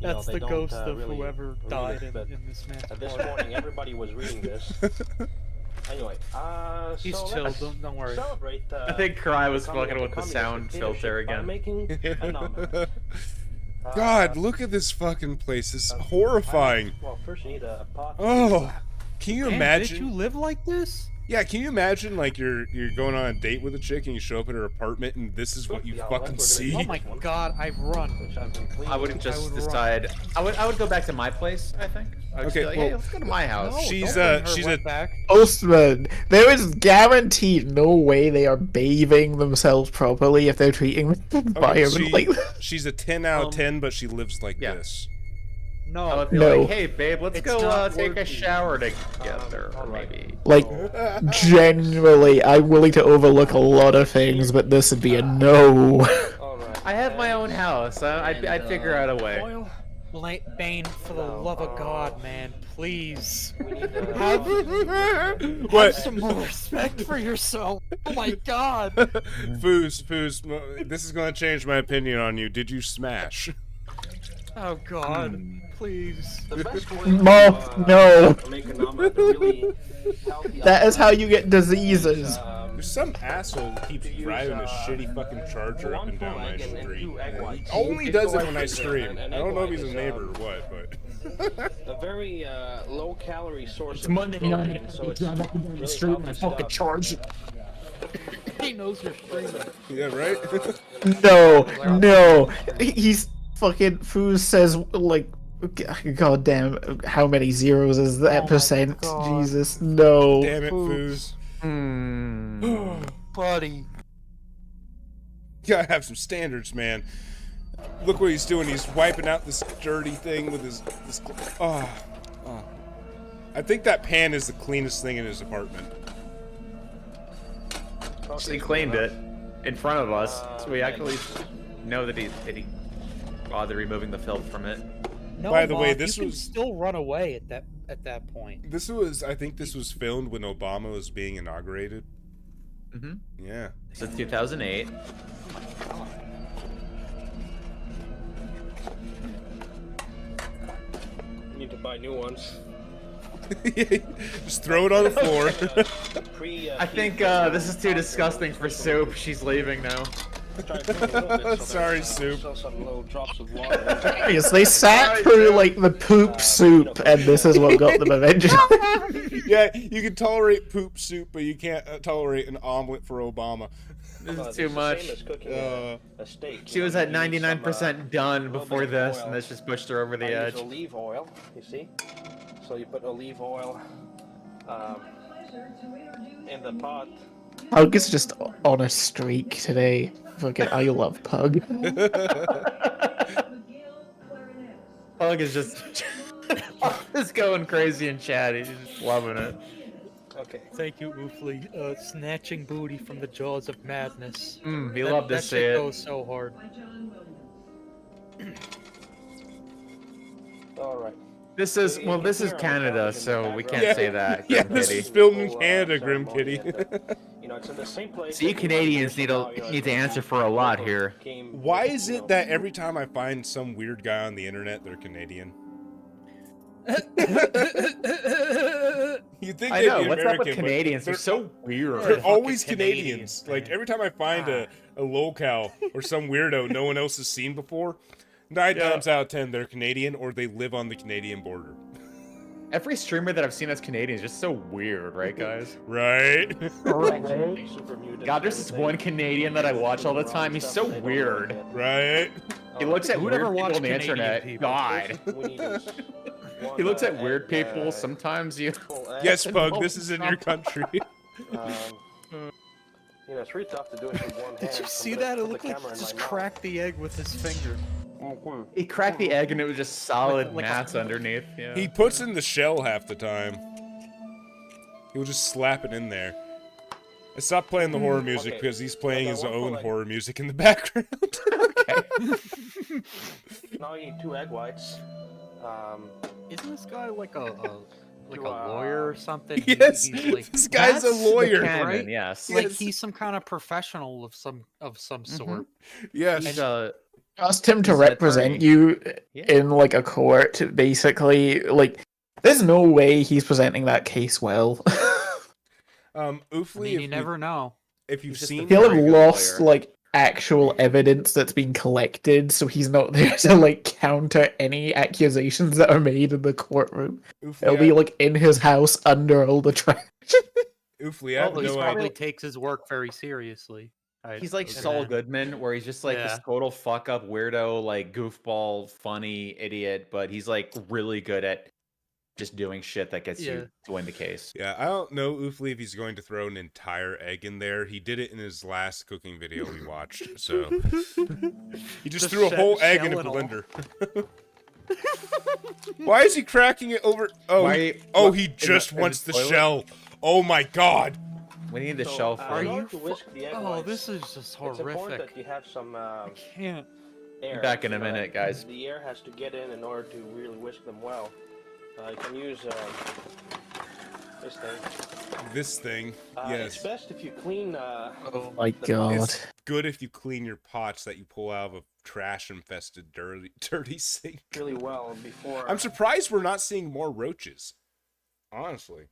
E: That's
N: they
E: the
N: don't,
E: ghost of
N: really
E: whoever
N: read
E: died
N: it, but
E: in this man's
N: this
E: party.
N: morning everybody was reading this. Anyway,
E: He's
N: so
E: chill.
N: let's
E: don't worry.
N: celebrate.
H: I think Cry was
N: coming
H: fucking
N: of
H: with the
N: communist
H: sound
N: dictatorship
H: filter
N: by
H: again.
N: making a nominal.
D: God, look at this fucking place. It's horrifying.
N: Well, first you need a pot.
D: Oh, can you
E: Man,
D: imagine?
E: Did you live like this?
D: Yeah, can you imagine like you're going on a date with a chick and you show up at her apartment and this is what you fucking see?
E: Oh my god, I've run.
H: I would just decide. I would go back to my place. I think. I would
D: Okay,
H: be like,
D: well,
H: hey, let's go to my house.
D: She's a
F: Postman, there is guaranteed no way they are bathing themselves properly if they're treating the environment like that.
D: She's a 10 out of 10, but she lives like this.
E: No.
H: I would be
F: No.
H: like, hey babe, let's
E: It's
H: go
E: not
H: take a
E: working.
H: shower together, or maybe.
F: Like, generally, I'm willing to overlook a lot of things, but this would be a no.
H: I have my own house. I'd figure out a way.
E: Bane, for the love of God, man, please.
D: What?
E: Have some more respect for yourself. Oh my God.
D: Foos, this is going to change my opinion on you. Did you smash?
E: Oh God, please.
N: The best way
F: No.
N: to make a nominal really healthy
F: That is how you get diseases.
D: There's some asshole who keeps driving a shitty fucking Charger up and down my street. He only does it when I stream. I don't know if he's a neighbor or what, but...
N: a very low-calorie source
F: It's
N: of
F: Monday
N: protein,
F: night.
N: so it's
F: I'm up and down the
N: really
F: street and I
N: healthy
F: fucking
N: stuff.
F: charge.
E: He knows you're streaming.
D: Yeah, right?
F: No. He's fucking. Foos says, like, god damn, how many zeros is that percent? Jesus, no.
D: Damn it, Foos.
E: Buddy.
D: You gotta have some standards, man. Look what he's doing. He's wiping out this dirty thing with his... Oh. I think that pan is the cleanest thing in his apartment.
H: He cleaned it in front of us, so we actually know that he bothered removing the filth from it.
E: No,
D: By the way,
E: Mom,
D: this
E: you can
D: was...
E: still run away at that point.
D: I think this was filmed when Obama was being inaugurated.
H: Mm-hmm.
D: Yeah.
H: So 2008.
N: You need to buy new ones.
D: Just throw it on the floor.
H: I think this is too disgusting for Soup. She's leaving now.
D: Sorry, Soup.
F: Yes, they sat through, like, the poop soup, and this is what got them eventually.
D: Yeah, you can tolerate poop soup, but you can't tolerate an omelet for Obama.
H: This is too much. She was at 99% done before this, and this just pushed her over the edge.
N: Olive oil, you see? So you put olive oil in the pot.
F: Pug is just on a streak today. Fucking, I love Pug.
H: Pug is just going crazy in chat. He's just loving it.
N: Okay.
E: Thank you, Oofly. Snatching booty from the jaws of madness.
H: We love to
E: that
H: see
E: shit
H: it.
E: goes so hard.
N: All right.
H: This is Canada, so we can't say that.
D: Yeah,
H: Grim
D: this
H: Kitty.
D: is filmed in Canada, Grim Kitty.
N: You know, it's in the same place.
H: So you Canadians need to answer for a lot here.
D: Why is it that every time I find some weird guy on the internet, they're Canadian? You think
H: I
D: they'd
H: know,
D: be
H: what's up with
D: American, but
H: Canadians? They're so weird.
D: They're always Canadians. Like, every time I find a locale or some weirdo no one else has seen before, 9 times out of 10 they're Canadian or they live on the Canadian border.
H: Every streamer that I've seen as Canadian is just so weird, right, guys?
D: Right?
H: God, there's this one Canadian that I watch all the time. He's so weird.
D: Right?
H: He looks at
E: Who'd
H: weird
E: ever
H: people
E: watch
H: on the
E: Canadian
H: internet.
E: people?
H: God. He looks at weird people. Sometimes you.
D: Yes, Pug, this is in your country.
N: You know, it's really tough to do it with one hand.
E: Did you see that? It looked like he just cracked the egg with his finger.
H: He cracked the egg and it was just solid
E: Like a-
H: mass underneath. Yeah.
D: He puts in the shell half the time. He'll just slap it in there. I stopped playing the horror music because he's playing his own horror music in the background.
N: Now you need 2 egg whites.
E: Isn't this guy like a lawyer or something?
D: Yes,
E: He's like,
D: this guy's a
H: That's the
D: lawyer,
H: canon,
E: right?
H: yes.
E: Like
D: Yes.
E: he's some kind of professional of some sort.
D: Yes.
H: He's
F: Asked him to
H: He's an
F: represent
H: attorney.
F: you
H: Yeah.
F: in like a court, basically. Like, there's no way he's presenting that case well.
D: Oofly,
E: I mean, you never know.
D: if you've
H: He's just a
D: seen,
F: He'll have
H: very good
F: lost
H: lawyer.
F: like actual evidence that's been collected, so he's not there to like counter any accusations that are made in the courtroom. It'll be
D: Oofly,
F: like in his house under all the trash.
D: Oofly, I have
E: Well, he
D: no
E: probably
D: idea.
E: takes his work very seriously.
H: He's like
E: and
H: Saul
E: then-
H: Goodman, where he's just like this
E: Yeah.
H: total fuck up weirdo, like goofball, funny idiot, but he's like really good at just doing shit that gets you to win the case.
D: Yeah, I don't know Oofly if he's going to throw an entire egg in there. He did it in his last cooking video we watched, so he just threw a whole egg in a blender. Why is he cracking it over? Oh, he just wants the shell. Oh my god!
H: We need the shell
N: in
H: free.
N: order to whisk the egg whites,
E: this is just
N: it's important
E: horrific.
N: that you have some
E: Can't.
N: air.
H: Back in a
N: so
H: minute,
N: that
H: guys.
N: The air has to get in order to really whisk them well. You can use this thing.
D: This thing,
N: It's
D: yes.
N: best if you clean.
F: Oh my
N: the
F: god.
D: It's good if you clean your pots that you pull out of a trash-infested, dirty sink.
N: really well before.
D: I'm surprised we're not seeing more roaches. Honestly.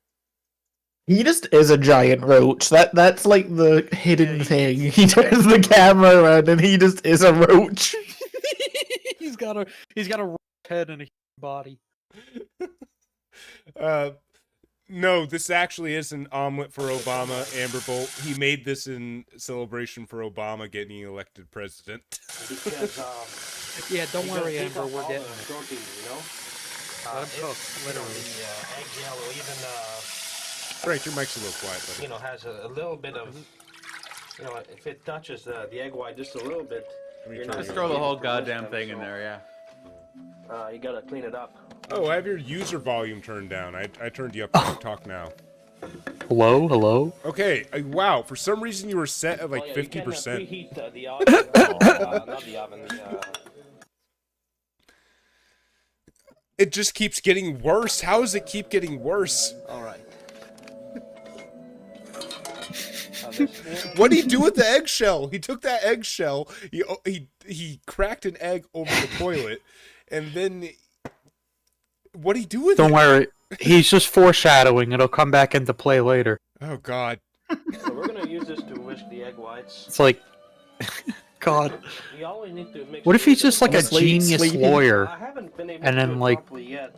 F: He just is a giant roach. That's like the hidden thing. He turns the camera around and he just is a roach.
E: he's got a roach head and a body.
D: No, this actually is an omelet for Obama, Amber Bolt. He made this in celebration for Obama getting elected president.
N: Because
E: Yeah, don't
N: you
E: worry,
N: gotta take
E: Amber.
N: off
E: We're
N: all
E: getting
N: the
E: it.
N: proteins, you know.
E: Let him cook, literally.
N: The egg yellow even
D: Frank, your mic's a little quiet, buddy.
N: you know has a little bit of you know if it touches the egg white just a little bit. You're not
H: Just
N: gonna
H: throw the
N: be able
H: whole
N: to whisk
H: goddamn
N: them,
H: thing in
N: so,
H: there, yeah.
N: You gotta clean it up.
D: Oh, I have your user volume turned down. I turned you up. You can talk now.
E: Hello?
D: Okay, wow. For some reason, you were set at like 50%.
N: You can preheat the oven. Not the oven.
D: It just keeps getting worse. How does it keep getting worse?
N: All right.
D: What did he do with the eggshell? He took that eggshell. He cracked an egg over the toilet, and then what did he do with it?
E: Don't worry. He's just foreshadowing. It'll come back into play later.
D: Oh God.
N: So we're gonna use this to whisk the egg whites.
E: It's like, God.
N: We always need to mix.
E: What if he's just like a
F: Sleep-
E: genius
F: sleeping.
E: lawyer?
N: I haven't been able
E: And
N: to
E: then,
N: do it
E: like-
N: properly yet.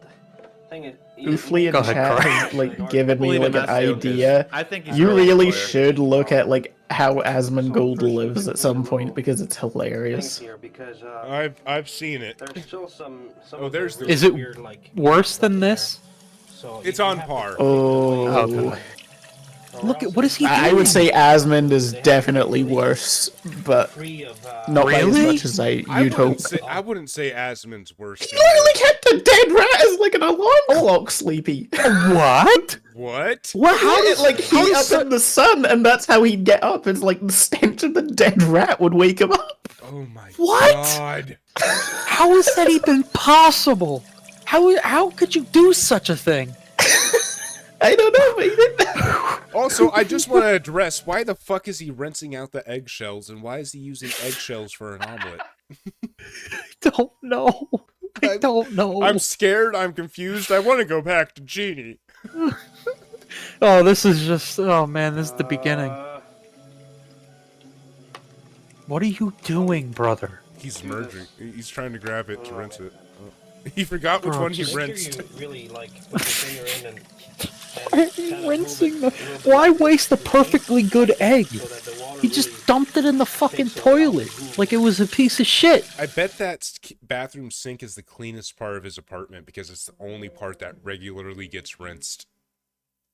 N: Thing is,
F: Oofly in
E: Go ahead,
F: chat
E: Craig.
F: has like given me
H: Believe
F: like
H: in
F: an
H: that too, 'cause
F: idea.
H: I think he's
F: You
H: really
F: really
H: good lawyer.
F: should look at like how Asmongold lives at some point because it's
N: things
F: hilarious.
N: here because
D: I've seen it.
N: there's still some.
D: Oh, there's the-
E: Is it
N: weird, like,
E: worse than this?
N: so
D: It's
N: you
D: on
N: have to
D: par.
F: Oh,
E: Okay. Look at what is he doing?
F: I would say Asmond is definitely worse, but
N: free of
F: not by as
E: Really?
F: much as you'd hope.
D: I wouldn't say Asmund's worse.
F: He literally kept a dead rat as like an alarm clock, Sleepy.
E: What?
D: What?
E: What? How
F: Yeah,
E: does
F: like
E: how
F: heat
E: does
F: up in the sun, and that's how he'd get up. It's like the stench of the dead rat would wake him up.
D: Oh my
E: What?
D: God.
E: How is that even possible? How could you do such a thing?
F: I don't know, but he did.
D: Also, I just want to address why the fuck is he rinsing out the eggshells, and why is he using eggshells for an omelet?
E: Don't know. I don't know.
D: I'm scared. I'm confused. I want to go back to Genie.
E: Oh, this is just. Oh man, this is the beginning. What are you doing, brother?
D: He's merging. He's trying to grab it to rinse it. Oh. He forgot which one he rinsed.
N: You really like put your finger in and
E: Rinsing the. Why waste a perfectly good egg? He just dumped it in the fucking toilet like it was a piece of shit.
D: I bet that bathroom sink is the cleanest part of his apartment because it's the only part that regularly gets rinsed.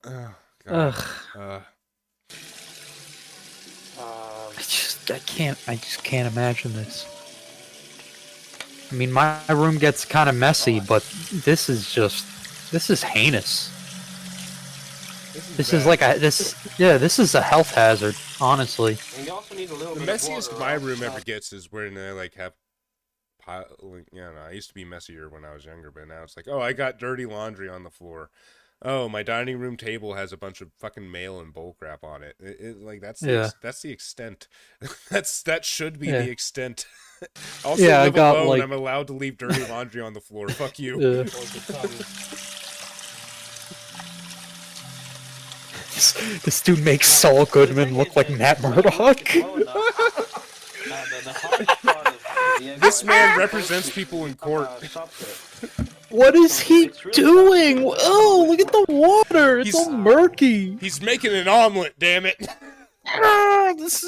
D: Oh, God.
E: Ugh. I just can't imagine this. I mean, my room gets kind of messy, but this is heinous. This is like this is a health hazard, honestly.
N: And you also need a little
D: The
N: bit of
D: messiest
N: water
D: my
N: also.
D: room ever gets is when I like have piling. You know, I used to be messier when I was younger, but now it's like, oh, I got dirty laundry on the floor. Oh, my dining room table has a bunch of fucking mail and bull crap on it. Like that's the extent. That should be the extent. Also,
E: Yeah, I
D: live
E: got,
D: alone.
E: like-
D: I'm allowed to leave dirty laundry on the floor. Fuck you.
E: Yeah. This dude makes Saul Goodman look like Matt Murdock.
D: This man represents people in court.
E: What is he doing? Oh, look at the water. It's all murky.
D: He's making an omelet, damn it.
E: This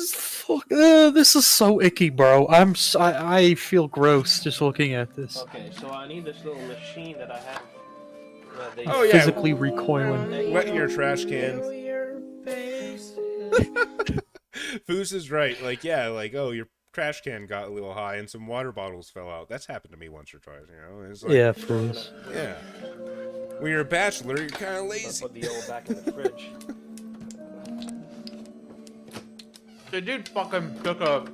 E: is so icky, bro. I feel gross just looking at this.
N: Okay, so I need this little machine that I have.
D: Oh, yeah.
E: Physically recoiling.
D: Wet in your trash can. Foos is right. Like, yeah, like, oh, your trash can got a little high and some water bottles fell out. That's happened to me once or twice, you know? It's like,
E: Yeah, Foos.
D: Yeah. When you're a bachelor, you're kind of lazy.
N: Put the old back in the fridge.
H: The dude fucking took a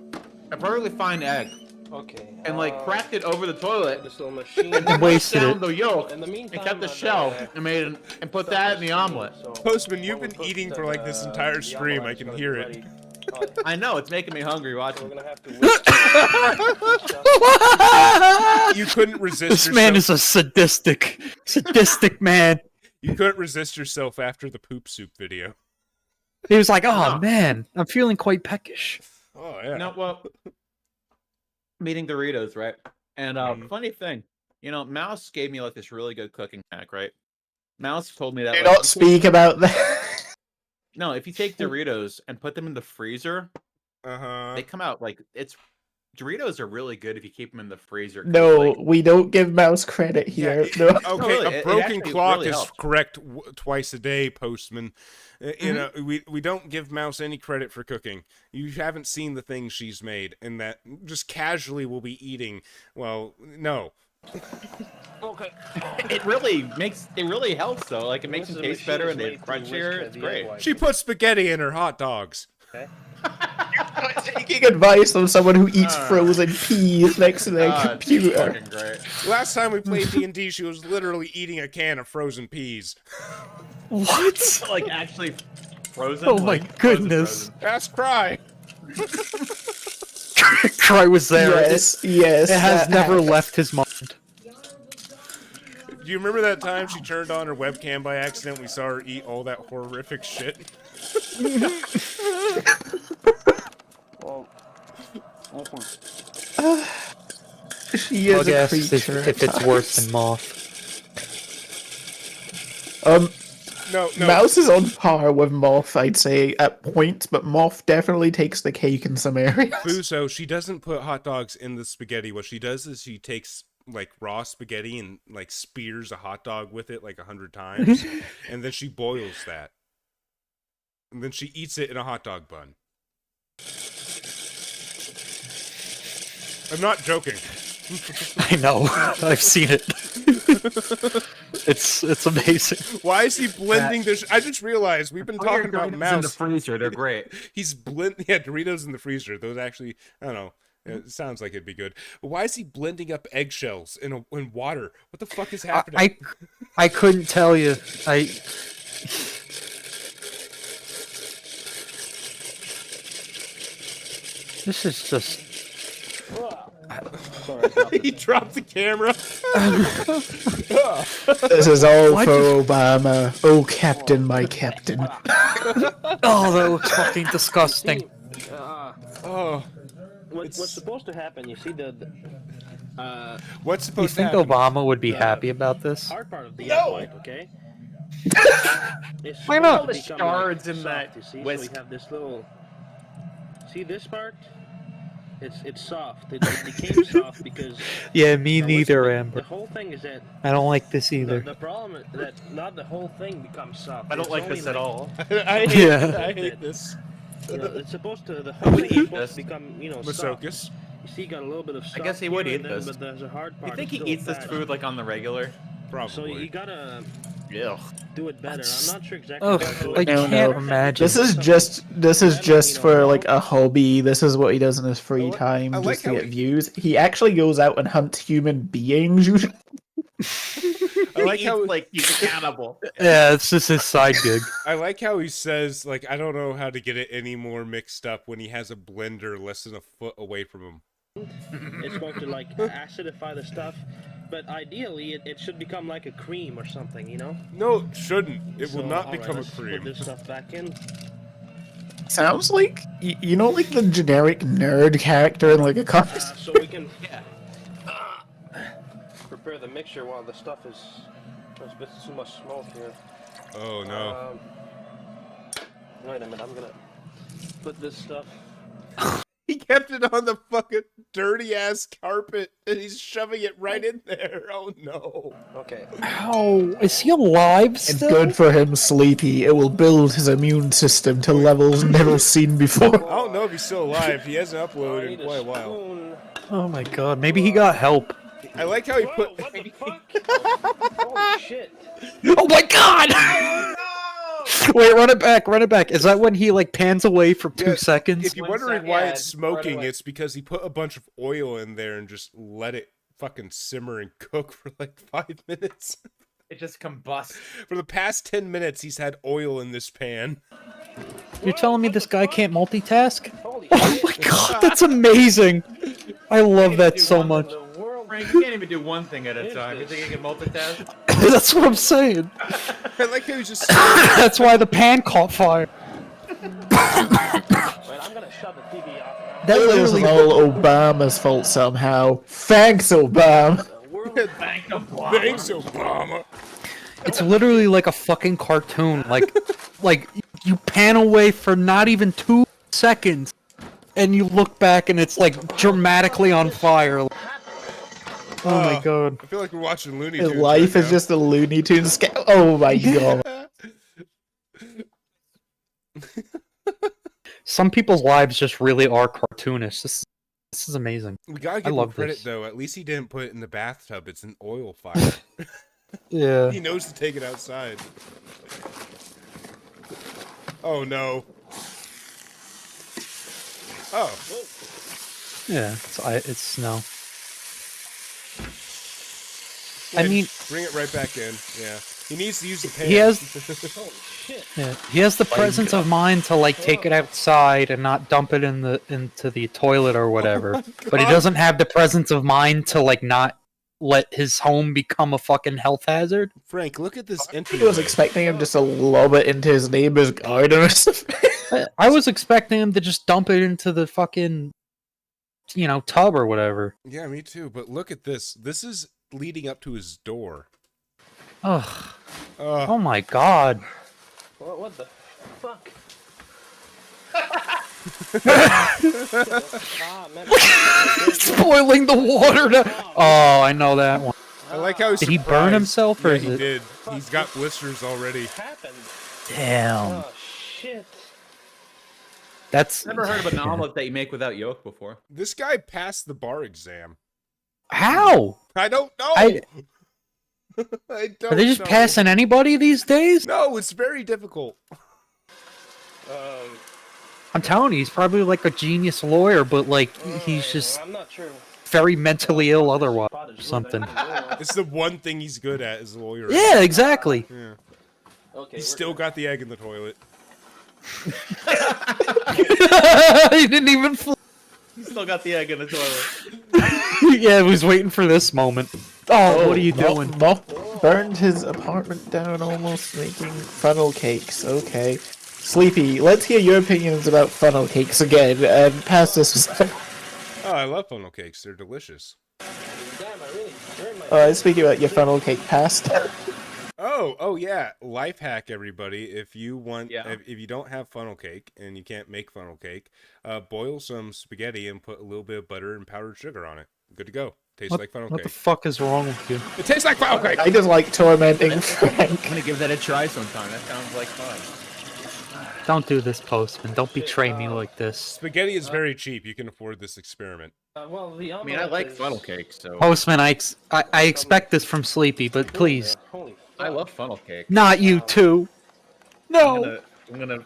H: perfectly fine egg.
N: Okay.
H: And like cracked it over the toilet.
N: This little machine.
H: And
E: wasted
H: down
E: it.
H: the yolk.
N: In the meantime,
H: And kept the
N: I've,
H: shell and put that in the omelet.
D: Postman, you've been eating for like this entire stream. I can hear it.
H: I know, it's making me hungry watching.
N: We're gonna have to
D: You couldn't resist
E: This
D: yourself.
E: man is a sadistic man.
D: You couldn't resist yourself after the poop soup video.
E: He was like, oh man, I'm feeling quite peckish.
D: Oh, yeah.
H: No, well, I'm eating Doritos, right? And funny thing, you know, Mouse gave me like this really good cooking hack, right? Mouse told me that.
F: Do
H: like,
F: not speak about that.
H: No, if you take Doritos and put them in the freezer, they come out like Doritos are really good if you keep them in the freezer. 'cause,
F: No,
H: like,
F: we don't give Mouse credit here. No.
D: Okay,
H: really,
D: a
H: it
D: broken
H: actually
D: clock
H: really
D: is
H: helps.
D: correct twice a day, Postman. You know, we don't give Mouse any credit for cooking. You haven't seen the things she's made, and that just casually will be eating. Well, no.
N: Okay.
H: it really helps though. Like it makes them taste better and they're crunchier. It's great.
D: She put spaghetti in her hot dogs.
N: Okay.
F: Taking advice from someone who eats frozen peas next to their computer.
H: Fucking great.
D: Last time we played D&D, she was literally eating a can of frozen peas.
E: What?
H: Like actually frozen.
E: Oh my
H: like,
E: goodness.
D: Ask Cry.
E: Cry was there.
F: Yes, yes.
E: It has
F: that
E: never
F: happened.
E: left his mind.
D: Do you remember that time she turned on her webcam by accident? We saw her eat all that horrific shit.
N: Well,
F: She is
E: I
F: a
E: guess
F: creature.
E: if it's worse than Moth.
D: No.
F: Mouse is on par with Moth, I'd say, at points, but Moth definitely takes the cake in some areas.
D: Fuso, she doesn't put hot dogs in the spaghetti. What she does is she takes like raw spaghetti and like spears a hot dog with it like 100 times, and then she boils that, and then she eats it in a hot dog bun. I'm not joking.
E: I know. I've seen it. It's amazing.
D: Why is he blending this? I just realized we've been talking about
H: in
D: Mouse.
H: the freezer. They're great.
D: He's blending, yeah, Doritos in the freezer. Those actually, I don't know. It sounds like it'd be good. But why is he blending up eggshells in water? What the fuck is happening?
E: I couldn't tell you. This is just.
D: He dropped the camera.
F: This is all for Obama. Oh, Captain, my Captain.
E: Oh, that looks fucking disgusting.
N: What's supposed to happen? You see
D: what's
E: You
D: supposed to
E: think
D: happen?
E: Obama would be happy about this?
N: hard part of the egg white, okay?
E: Why not?
N: All the
H: shards in that
N: You see,
H: whisk.
N: so we have this little. See this part? It's soft. It became soft because.
E: Yeah, me neither,
N: The
E: Amber.
N: whole thing is that
E: I don't like this either.
N: the problem is that not the whole thing becomes soft.
H: I don't
N: It's
H: like
N: only
H: this at all.
D: I
E: Yeah.
D: hate this.
N: You know, it's supposed to the whole thing is supposed to become soft.
D: Masocus.
N: You see, you got a little bit of.
H: I guess he
N: soft
H: would
N: here
H: eat
N: and then,
H: this.
N: but there's a hard part.
H: You think
N: it's
H: he
N: still
H: eats this
N: fat.
H: food like on the regular?
D: Probably.
N: So you gotta
H: Yeah.
N: do it better. I'm not sure exactly.
E: Ugh,
N: how to do
E: I
N: it.
E: can't imagine.
F: This is just for like a hobby. This is what he does in his free time,
D: I like
F: just to
D: how
F: get
D: he-
F: views. He actually goes out and hunts human beings. Usually.
D: I like how
H: like he's a cannibal.
E: Yeah, it's just his side gig.
D: I like how he says, like, I don't know how to get it any more mixed up when he has a blender less than a foot away from him.
N: It's going to like acidify the stuff, but ideally it should become like a cream or something, you know?
D: No, it shouldn't. It will
N: So,
D: not
N: alright,
D: become a
N: let's
D: cream.
N: Put this stuff back in.
F: Sounds like you know, like the generic nerd character in like a comic.
N: So we can prepare the mixture while the stuff is. There's a bit too much smoke here.
D: Oh no.
N: Wait a minute, I'm gonna put this stuff.
D: He kept it on the fucking dirty ass carpet and he's shoving it right in there. Oh no.
N: Okay.
E: Ow, is he alive
F: It's
E: still?
F: good for him, Sleepy. It will build his immune system to levels never seen before.
D: I don't know if he's still alive. He hasn't uploaded in quite a while.
E: Oh my god, maybe he got help.
D: I like how he put.
N: What the fuck? Holy shit.
E: Oh my god! Wait, run it back. Is that when he like pans away for 2 seconds?
D: If you're wondering why it's smoking, it's because he put a bunch of oil in there and just let it fucking simmer and cook for like 5 minutes.
H: It just combusts.
D: For the past 10 minutes, he's had oil in this pan.
E: You're telling me this guy can't multitask? Oh my god, that's amazing! I love that so much.
H: Frank, you can't even do one thing at a time. You think you can multitask?
E: That's what I'm saying.
D: I like how he's just.
E: That's why the pan caught fire.
N: Wait, I'm gonna shut the TV off now.
F: That was all Obama's fault somehow. Thanks, Obama.
D: Thanks, Obama.
E: It's literally like a fucking cartoon. Like you pan away for not even 2 seconds, and you look back and it's like dramatically on fire. Oh my god.
D: I feel like we're watching Looney Tunes.
F: Life
D: right
F: is just a Looney Tunes sketch. Oh my god.
E: Some people's lives just really are cartoonish. This is amazing.
D: We gotta
E: I
D: give him
E: love
D: credit
E: this.
D: though. At least he didn't put it in the bathtub. It's an oil fire.
E: Yeah.
D: He knows to take it outside. Oh no. Oh.
E: Yeah, it's snow.
D: Yeah,
E: I mean,
D: just bring it right back in. Yeah. He needs to use the pan.
E: he has-
N: Holy shit.
E: Yeah, he has the presence of mind to like take it outside and not dump it into the toilet or whatever. But he doesn't have the presence of mind to like not let his home become a fucking health hazard.
D: Frank, look at this entry.
F: He was expecting him just to lob it into his neighbor's garden or something.
E: I was expecting him to just dump it into the fucking, tub or whatever.
D: Yeah, me too. But look at this. This is leading up to his door.
E: Ugh. Oh my god.
N: What the fuck?
E: Spoiling the water now. Oh, I know that one.
D: I like how he's
E: Did he burn
D: surprised.
E: himself, or
D: Yeah,
E: is
D: he
E: it?
D: did. He's got blisters already.
E: Damn.
N: Oh shit.
E: That's
H: Never heard of an omelet that you make without yolk before.
D: This guy passed the bar exam.
E: How?
D: I don't know.
E: I
D: don't
E: Are they just
D: know.
E: passing anybody these days?
D: No, it's very difficult.
E: I'm telling you, he's probably like a genius lawyer, but like he's just
N: I'm not sure.
E: very mentally ill otherwise or something.
D: It's the one thing he's good at is a lawyer.
E: Yeah, exactly.
D: Yeah.
N: Okay.
D: He's still got the egg in the toilet.
E: He didn't even.
H: You still got the egg in the toilet.
E: Yeah, I was waiting for this moment. Oh, what are you doing?
F: Burned his apartment down, almost making funnel cakes. Okay. Sleepy, let's hear your opinions about funnel cakes again, and pass this.
D: Oh, I love funnel cakes. They're delicious.
F: Speaking about your funnel cake pasta.
D: Oh yeah. Life hack, everybody. If you want, if you don't have funnel cake and you can't make funnel cake, boil some spaghetti and put a little bit of butter and powdered sugar on it. Good to go. Tastes like funnel
E: What the
D: cake.
E: fuck is wrong with you?
D: It tastes like funnel cake.
F: I just like tormenting Frank.
H: I'm gonna give that a try sometime. That sounds like fun.
E: Don't do this, Postman. Don't betray me like this.
D: Spaghetti is very cheap. You can afford this experiment.
N: Well, the
H: I mean, I like funnel cake, so.
E: Postman, I expect this from Sleepy, but please.
H: I love funnel cake.
E: Not you too. No.
H: I'm gonna.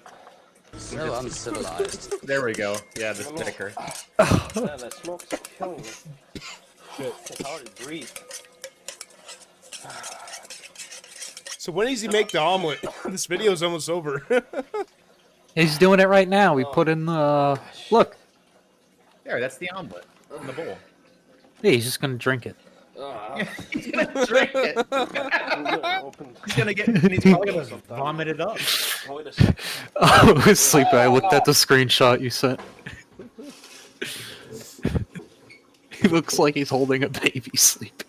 C: So uncivilized.
H: There we go. Yeah, the sticker.
N: Man, that smoke's killing me.
D: Shit.
N: It's hard to breathe.
D: So when does he make the omelet? This video's almost over.
E: He's doing it right now. We put in the look.
H: There, that's the omelet. in the bowl.
E: Yeah, he's just gonna drink it.
H: He's gonna drink it. He's gonna get. And he's probably gonna vomit it up.
N: Wait a second.
E: Oh, sleepy. I looked at the screenshot you sent. He looks like he's holding a baby sleep.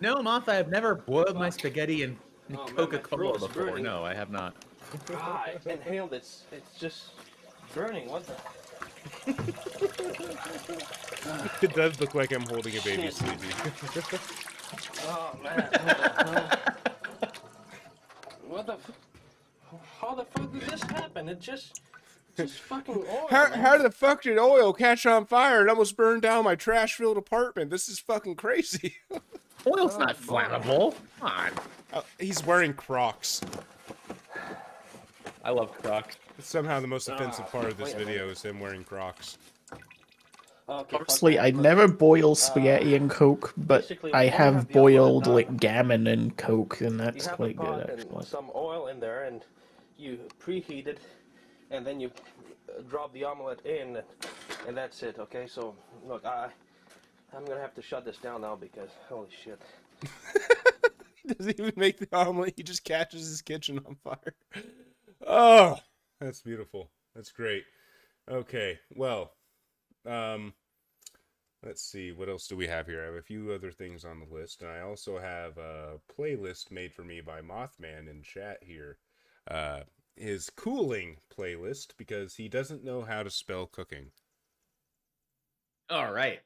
H: No, Martha, I've never boiled my spaghetti in
N: Oh, man, my
H: Coca-Cola
N: throat is
H: before.
N: burning.
H: No, I have not.
N: Ah, I inhaled it. It's just burning. What the?
D: It does look like I'm holding a baby sleepy.
N: Oh man. What the? How the fuck did this happen? It just fucking oil.
D: How the fuck did oil catch on fire and almost burn down my trash-filled apartment? This is fucking crazy.
H: Oil's not flammable. Come on.
D: He's wearing Crocs.
H: I love Crocs.
D: It's somehow the most offensive part of this video is him wearing Crocs.
N: Okay,
F: Honestly, I never boil spaghetti in Coke, but
N: basically,
F: I
N: you
F: have
N: have the
F: boiled
N: omelet,
F: like gammon in Coke, and
N: You
F: that's
N: have
F: quite
N: a pot
F: good
N: and
F: actually.
N: some oil in there, and you preheat it, and then you drop the omelet in, and that's it. Okay, so look, I'm gonna have to shut this down now because holy shit.
D: Doesn't even make the omelet. He just catches his kitchen on fire. Oh, that's beautiful. That's great. Okay, well, let's see. What else do we have here? I have a few other things on the list, and I also have a playlist made for me by Mothman in chat here. His cooling playlist, because he doesn't know how to spell cooking.
H: All right.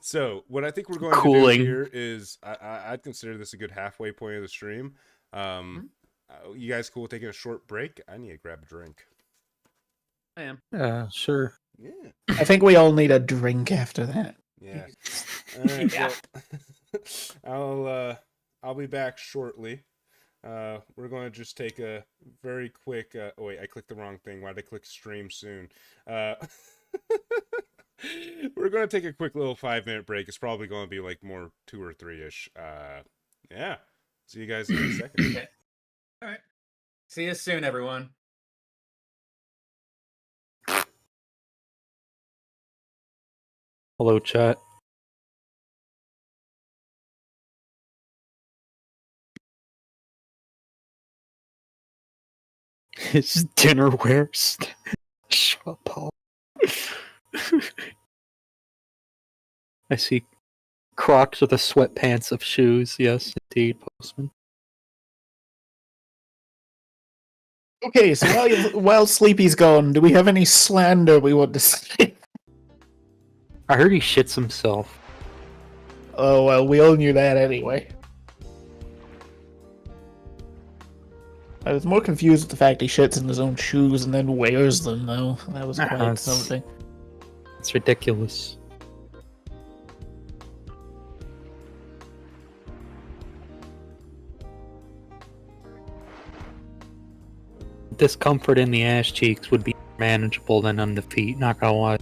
D: So what I think we're going to
E: Cooling.
D: do here is I'd consider this a good halfway point of the stream. You guys cool with taking a short break? I need to grab a drink.
H: I am.
E: Sure.
D: Yeah.
F: I think we all need a drink after that.
D: Yeah. All right,
H: Yeah.
D: well, I'll be back shortly. We're going to just take a very quick. Oh wait, I clicked the wrong thing. Why did I click stream soon? We're going to take a quick little 5-minute break. It's probably going to be like more 2 or 3-ish. Yeah. See you guys in a second.
H: Okay. All right. See you soon, everyone.
E: Hello, chat. His dinnerware. Shut up, Paul. I see Crocs with the sweatpants of shoes. Yes, indeed, Postman.
F: Okay, so while Sleepy's gone, do we have any slander we want to say?
E: I heard he shits himself.
F: Oh well, we all knew that anyway. I was more confused with the fact he shits in his own shoes and then wears them, though. That was quite
E: That's-
F: something.
E: It's ridiculous. Discomfort in the ass cheeks would be manageable than on the feet, not gonna lie.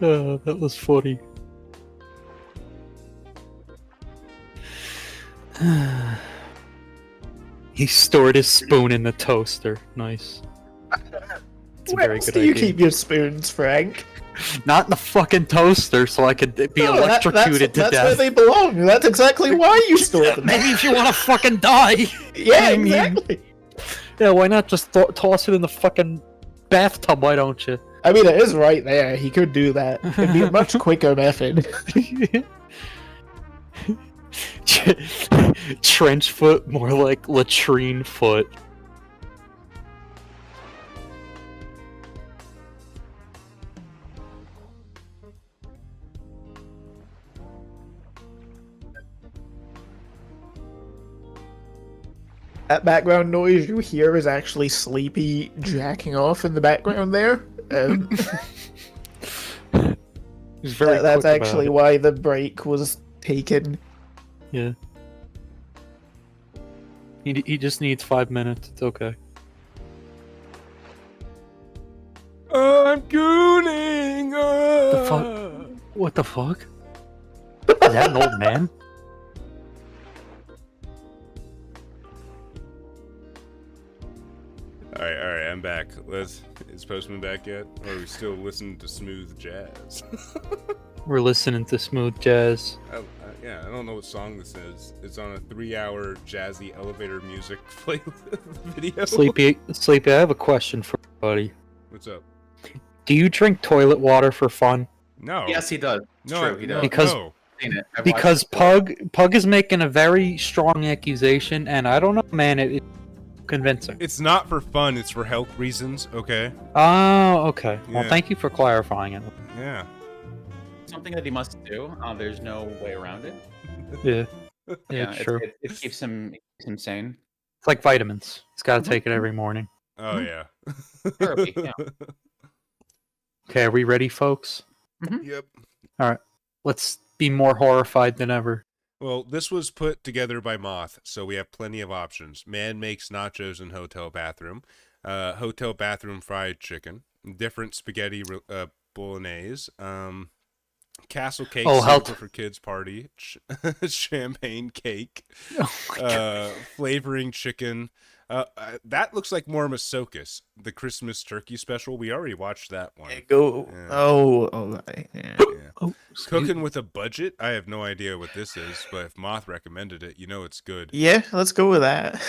E: Oh, that was funny. He stored his spoon in the toaster. Nice. It's a
F: Where
E: very
F: else
E: good
F: do you
E: idea.
F: keep your spoons, Frank?
E: Not in the fucking toaster, so I could be
F: No,
E: electrocuted to
F: that's
E: death.
F: where they belong. That's exactly why you store them.
E: Maybe if you want to fucking die.
F: Yeah,
E: I mean,
F: exactly.
E: Yeah, why not just toss it in the fucking bathtub? Why don't you?
F: I mean, it is right there. He could do that. It'd be a much quicker method.
E: Trench foot, more like latrine foot.
F: That background noise you hear is actually Sleepy jacking off in the background there.
E: He's very
F: that's
E: quick about
F: actually
E: it.
F: why the break was taken.
E: Yeah. He just needs 5 minutes. It's okay.
D: I'm gooning.
E: The fuck? What the fuck? Is that an old man?
D: All right, I'm back. Is Postman back yet? Or are we still listening to smooth jazz?
E: We're listening to smooth jazz.
D: Yeah, I don't know what song this is. It's on a 3-hour jazzy elevator music video.
E: Sleepy, I have a question for you, buddy.
D: What's up?
E: Do you drink toilet water for fun?
D: No.
H: Yes, he does. It's
D: No,
H: true, he
D: no,
H: does.
E: Because
D: no.
E: because Pug is making a very strong accusation, and I don't know, man, it's convincing.
D: It's not for fun. It's for health reasons. Okay.
E: Oh, okay. Well,
D: Yeah.
E: thank you for clarifying it.
D: Yeah.
H: Something that he must do. There's no way around it.
E: Yeah. Yeah, it's true.
H: It keeps him sane.
E: It's like vitamins. He's got to take it every morning.
D: Oh yeah.
H: Therapy, yeah.
E: Okay, are we ready, folks?
D: Yep.
E: All right. Let's be more horrified than ever.
D: Well, this was put together by Moth, so we have plenty of options. Man makes nachos in hotel bathroom. Hotel bathroom fried chicken. Different spaghetti bolognese. Castle cake suitable for kids party. Champagne cake. Flavoring chicken. That looks like more Masocus, the Christmas turkey special. We already watched that one. Yeah.
F: Oh, yeah.
E: Oh,
D: Cooking with a budget? I have no idea what this is, but if Moth recommended it, you know it's good.
F: Yeah, let's go with that.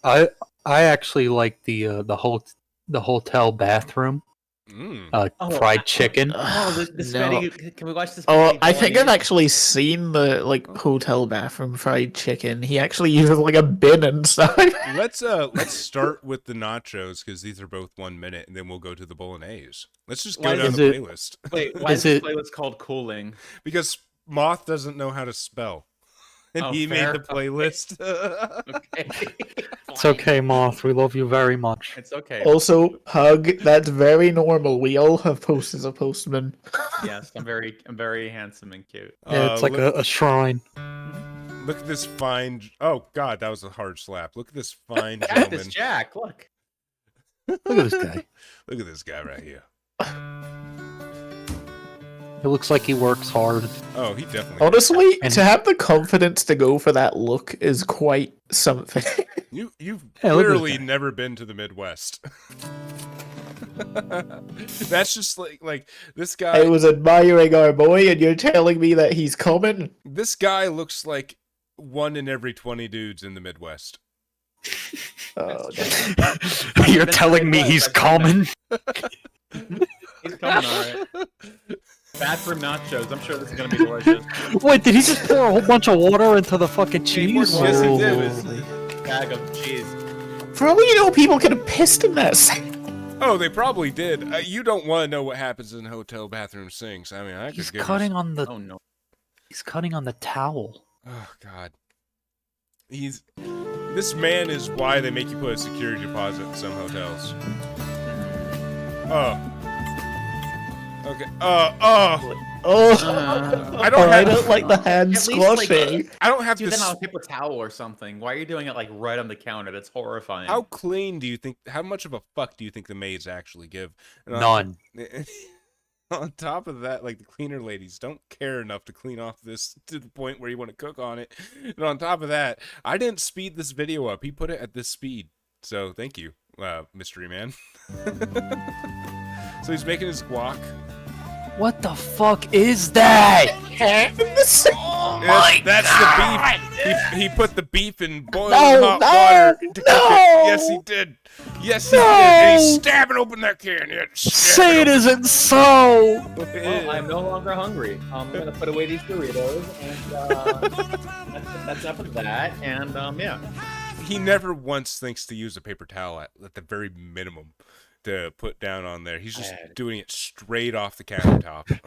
E: I actually like the hotel bathroom. Fried chicken.
H: The spaghetti. Can we watch this?
F: Oh, I think I've actually seen the hotel bathroom fried chicken. He actually uses like a bin inside.
D: Let's start with the nachos because these are both 1 minute, and then we'll go to the bolognese. Let's just go down the playlist.
H: Wait, why is this playlist called Cooling?
D: Because Moth doesn't know how to spell, and he made the playlist.
H: Okay.
E: It's okay, Moth. We love you very much.
H: It's okay.
F: Also, Hug, that's very normal. We all have posts as a postman.
H: Yes, I'm very handsome and cute.
E: Yeah, it's like a shrine.
D: Look at this fine. Oh God, that was a hard slap. Look at this fine
H: Look at
D: gentleman.
H: this Jack. Look.
E: Look at this guy.
D: Look at this guy right here.
E: It looks like he works hard.
D: Oh, he definitely.
F: Honestly, to have the confidence to go for that look is quite something.
D: You've
E: Yeah, look at
D: clearly
E: this guy.
D: never been to the Midwest. That's just like this guy.
F: I was admiring our boy, and you're telling me that he's coming?
D: This guy looks like 1 in every 20 dudes in the Midwest.
F: Oh,
E: You're telling me he's coming?
H: He's coming, alright. Bathroom nachos. I'm sure this is gonna be delicious.
E: Wait, did he just pour a whole bunch of water into the fucking cheese?
H: Yes, he did. It was a bag of cheese.
F: For all you know, people could have pissed in that.
D: Oh, they probably did. You don't want to know what happens in hotel bathroom sinks. I mean, I could
E: He's
D: give
E: cutting on the.
H: Oh no.
E: He's cutting on the towel.
D: Oh God. This man is why they make you put a security deposit in some hotels. Oh. Okay. I don't
F: like the hand squashing.
D: I don't have
H: Do
D: this.
H: that on a paper towel or something. Why are you doing it like right on the counter? That's horrifying.
D: How clean do you think? How much of a fuck do you think the maids actually give? And
E: None.
D: On top of that, like the cleaner ladies don't care enough to clean off this to the point where you want to cook on it. And on top of that, I didn't speed this video up. He put it at this speed. So thank you, mystery man. So he's making his guac.
E: What the fuck is that?
D: Oh that's the beef. He put the beef in boiling hot water to cook it. Yes, he did. Yes, he did. And he's stabbing open that can. Yeah,
E: Say it isn't so.
H: Well, I'm no longer hungry. I'm gonna put away these Doritos, and that's enough of that. And yeah.
D: He never once thinks to use a paper towel at the very minimum to put down on there. He's just doing it straight off the countertop.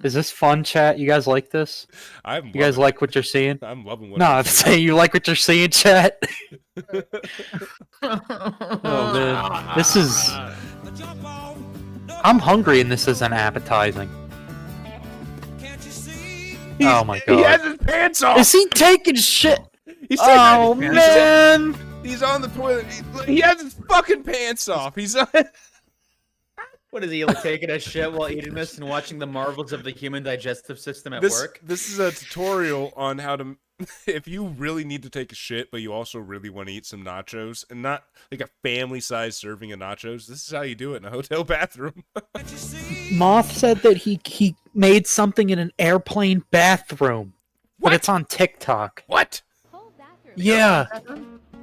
E: Is this fun, chat? You guys like this? You guys like what you're seeing?
D: I'm loving what
E: No,
D: I'm
E: I'm saying you like what you're seeing, chat. Oh man, this is. I'm hungry, and this isn't appetizing. Oh my god!
D: He has his pants off.
E: Is he taking shit?
D: He's
E: Oh man!
D: He's on the toilet. He has his fucking pants off. He's on.
H: What is he like, taking a shit while eating this and watching the marvels of the human digestive system at work?
D: This is a tutorial on how to if you really need to take a shit, but you also really want to eat some nachos, and not like a family-sized serving of nachos, this is how you do it in a hotel bathroom.
E: Moth said that he made something in an airplane bathroom, but it's on TikTok.
D: What?
E: Yeah.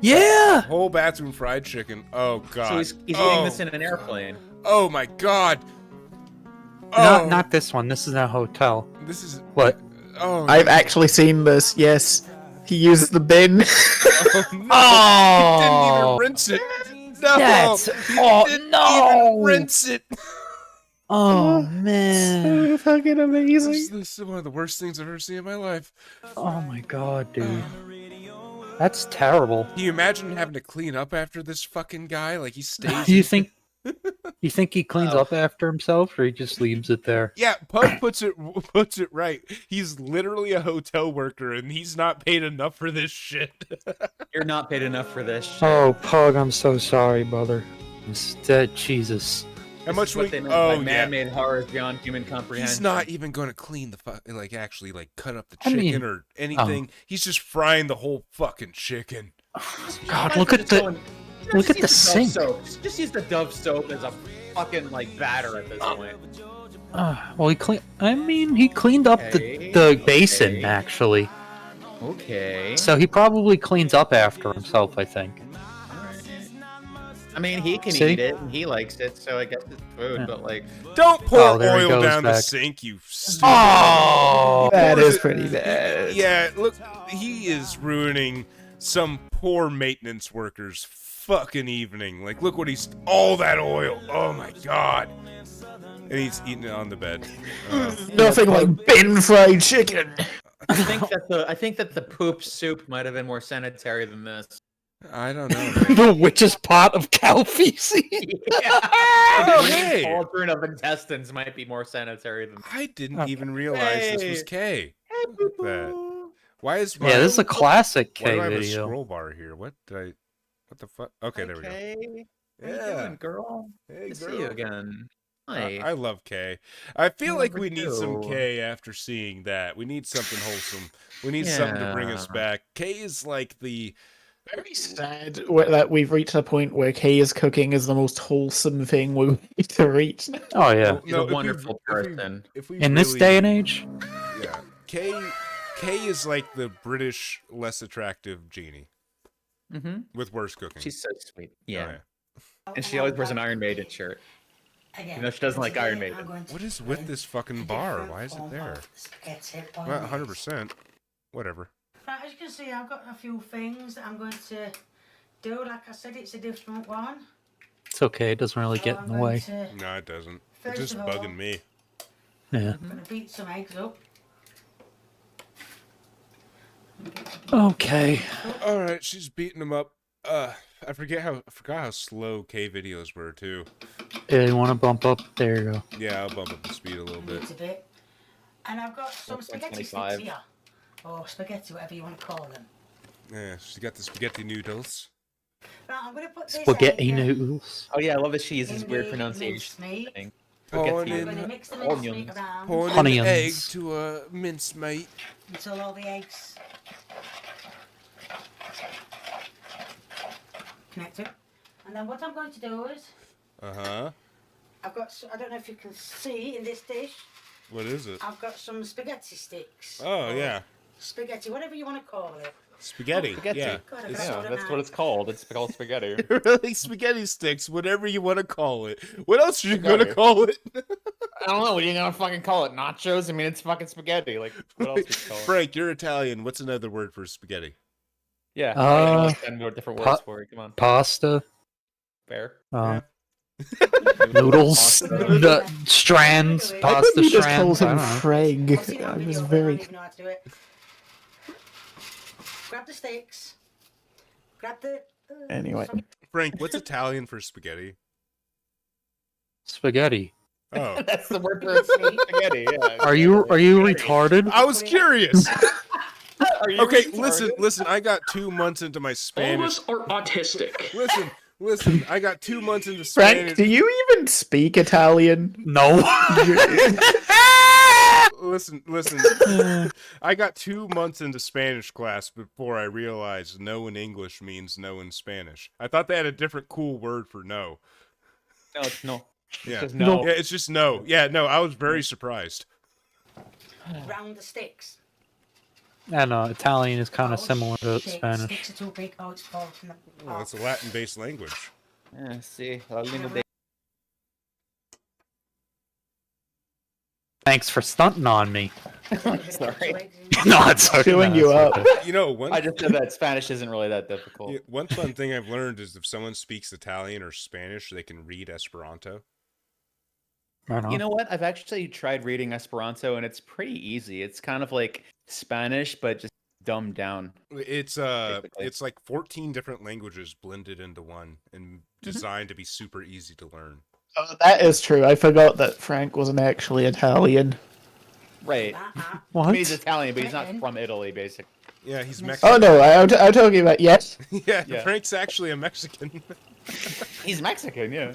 E: Yeah.
D: Whole bathroom fried chicken. Oh god.
H: So he's eating this in an airplane.
D: Oh my god. Oh.
E: Not this one. This is a hotel.
D: This is
E: what?
D: Oh.
F: I've actually seen this. Yes, he used the bin.
D: Oh, no. He didn't even rinse it. No.
E: No.
D: Rinse it.
E: Oh man.
F: So fucking amazing.
D: This is one of the worst things I've ever seen in my life.
E: Oh my god, dude. That's terrible.
D: Can you imagine having to clean up after this fucking guy? Like he stays.
E: Do you think he cleans up after himself, or he just leaves it there?
D: Yeah, Pug puts it right. He's literally a hotel worker, and he's not paid enough for this shit.
H: You're not paid enough for this shit.
E: Oh, Pug, I'm so sorry, brother. Jesus.
D: How much
H: what
D: we?
H: they meant
D: Oh,
H: by man-made horrors beyond human comprehension.
D: He's not even going to clean the actually cut up the
E: I
D: chicken
E: mean,
D: or anything. He's just frying the whole fucking chicken.
E: God, look at the sink.
H: Just use the Dove soap as a fucking batter at this point.
E: Well, he cleaned up the basin actually.
H: Okay.
E: So he probably cleans up after himself, I think.
H: I mean, he can
E: See?
H: eat it and he likes it, so I guess it's food.
E: Yeah.
H: But
D: don't pour
E: there he
D: oil
E: goes
D: down the
E: back.
D: sink, you stupid.
E: Oh,
F: that is pretty bad.
D: Yeah, look, he is ruining some poor maintenance worker's fucking evening. Like, look what all that oil. Oh my god. And he's eating it on the bed.
F: Nothing like bin fried chicken.
H: I think that the poop soup might have been more sanitary than this.
D: I don't know.
E: The witch's pot of cow feces.
H: Yeah.
D: Oh, hey.
H: Cauldron of intestines might be more sanitary than.
D: I didn't even realize this was K. Look at that. Why is
E: Yeah, this is a classic
D: why
E: K
D: do I have a
E: video.
D: scroll bar here? What the fuck? Okay, there we go.
H: How you doing, girl?
D: Hey,
H: Good to see you again. Hi.
D: I love K. I feel like
H: Number
D: we need some
H: 2.
D: K after seeing that. We need something wholesome. We need something to bring us back. K is like the
F: very sad that we've reached a point where Kay's cooking is the most wholesome thing we need to reach.
E: Oh yeah,
H: He's a wonderful person.
D: If we
E: in this
D: really-
E: day and age.
D: Yeah. K is like the British less attractive genie.
H: Mm-hmm.
D: With worse cooking.
H: She's so sweet. Yeah.
D: Oh,
H: And she always wears an Iron Maiden shirt. You know she doesn't like Iron Maiden.
D: What is with this fucking bar? Why is it there? Well, 100%. Whatever.
O: Right, as you can see, I've got a few things that I'm going to do. Like I said, it's a different one.
E: It's okay. It doesn't really get in the way.
D: No, it doesn't.
O: First
D: It's just
O: of all-
D: bugging me.
E: Yeah.
O: I'm going to beat some eggs up.
E: Okay.
D: All right, she's beating them up. I forgot how slow K videos were too.
E: Yeah, you want to bump up? There you go.
D: Yeah, I'll bump up the speed a little bit.
O: A bit. And I've got some spaghetti sticks
H: 125.
O: here. Or spaghetti, whatever you want to call them.
D: Yeah, she got the spaghetti noodles.
O: Right, I'm going to put this
E: Spaghetti
O: egg
E: noodles.
H: Oh yeah, I love that she uses
O: in
H: weird
O: the
H: pronunciation
O: mincemeat.
H: thing.
D: Pouring
O: I'm
D: in,
O: going to mix the mincemeat
H: onions.
O: around
D: pouring in the egg
E: Onions.
D: to a mincemeat.
O: until all the eggs connected. And then what I'm going to do is,
D: Uh-huh.
O: I've got, I don't know if you can see in this dish,
D: What is it?
O: I've got some spaghetti sticks.
D: Oh,
O: Or
D: yeah.
O: Spaghetti, whatever you want to call it.
D: Spaghetti.
H: Spaghetti.
D: Yeah.
O: God, I
H: Yeah,
O: forgot what
H: that's
O: I'm
H: what
O: at.
H: it's called. It's called spaghetti.
D: Really, spaghetti sticks, whatever you want to call it. What else are you going to call it?
H: I don't know. What are you gonna fucking call it? Nachos? I mean, it's fucking spaghetti. Like, what else would you call it?
D: Frank, you're Italian. What's another word for spaghetti?
H: Yeah.
E: Uh,
H: 10 more different
E: pa-
H: words for it. Come on.
E: Pasta.
H: Fair.
E: Noodles. The strands.
F: I
E: Pasta
F: thought you just
E: strands.
F: called
E: I
F: him
E: don't know.
F: Craig.
O: I've seen it on
F: I was
O: video, but I don't
F: very.
O: even know how to do it. Grab the sticks. Grab the.
F: Anyway.
D: Frank, what's Italian for spaghetti?
E: Spaghetti.
D: Oh.
H: That's the word for spaghetti. Yeah.
E: Are you retarded?
D: I was curious.
H: Are you
D: Okay,
H: retarded?
D: listen. I got 2 months into my
J: All of
D: Spanish.
J: us are autistic.
D: Listen. I got 2 months into
F: Frank,
D: Spanish.
F: do you even speak Italian?
E: No.
D: Listen. I got 2 months into Spanish class before I realized no in English means no in Spanish. I thought they had a different cool word for no.
H: No, it's no. It's
D: Yeah.
H: just no.
D: Yeah, it's just no. Yeah, no, I was very surprised.
O: Round the sticks.
E: And Italian is kind
O: Oh,
E: of similar to
O: shit,
E: Spanish.
O: Sticks are too big. Oh, it's falling from the.
D: Well, it's a Latin-based language.
H: Yeah, see, la línea de-
E: Thanks for stunting on me.
H: Sorry.
E: No, it's okay.
F: Chewing you up.
D: You know, one
H: I just said that Spanish isn't really that difficult.
D: yeah, one fun thing I've learned is if someone speaks Italian or Spanish, they can read Esperanto.
H: You know what? I've actually tried reading Esperanto, and it's pretty easy. It's kind of like Spanish, but just dumbed down.
D: It's
H: basically.
D: it's like 14 different languages blended into one and designed to be super easy to learn.
F: Oh, that is true. I forgot that Frank wasn't actually Italian.
H: Right.
F: What?
H: I mean, he's Italian, but he's not from Italy, basically.
D: Yeah, he's Mexican.
F: Oh no, I'm talking about yes.
D: Yeah,
H: Yeah.
D: Frank's actually a Mexican.
H: He's Mexican, yeah.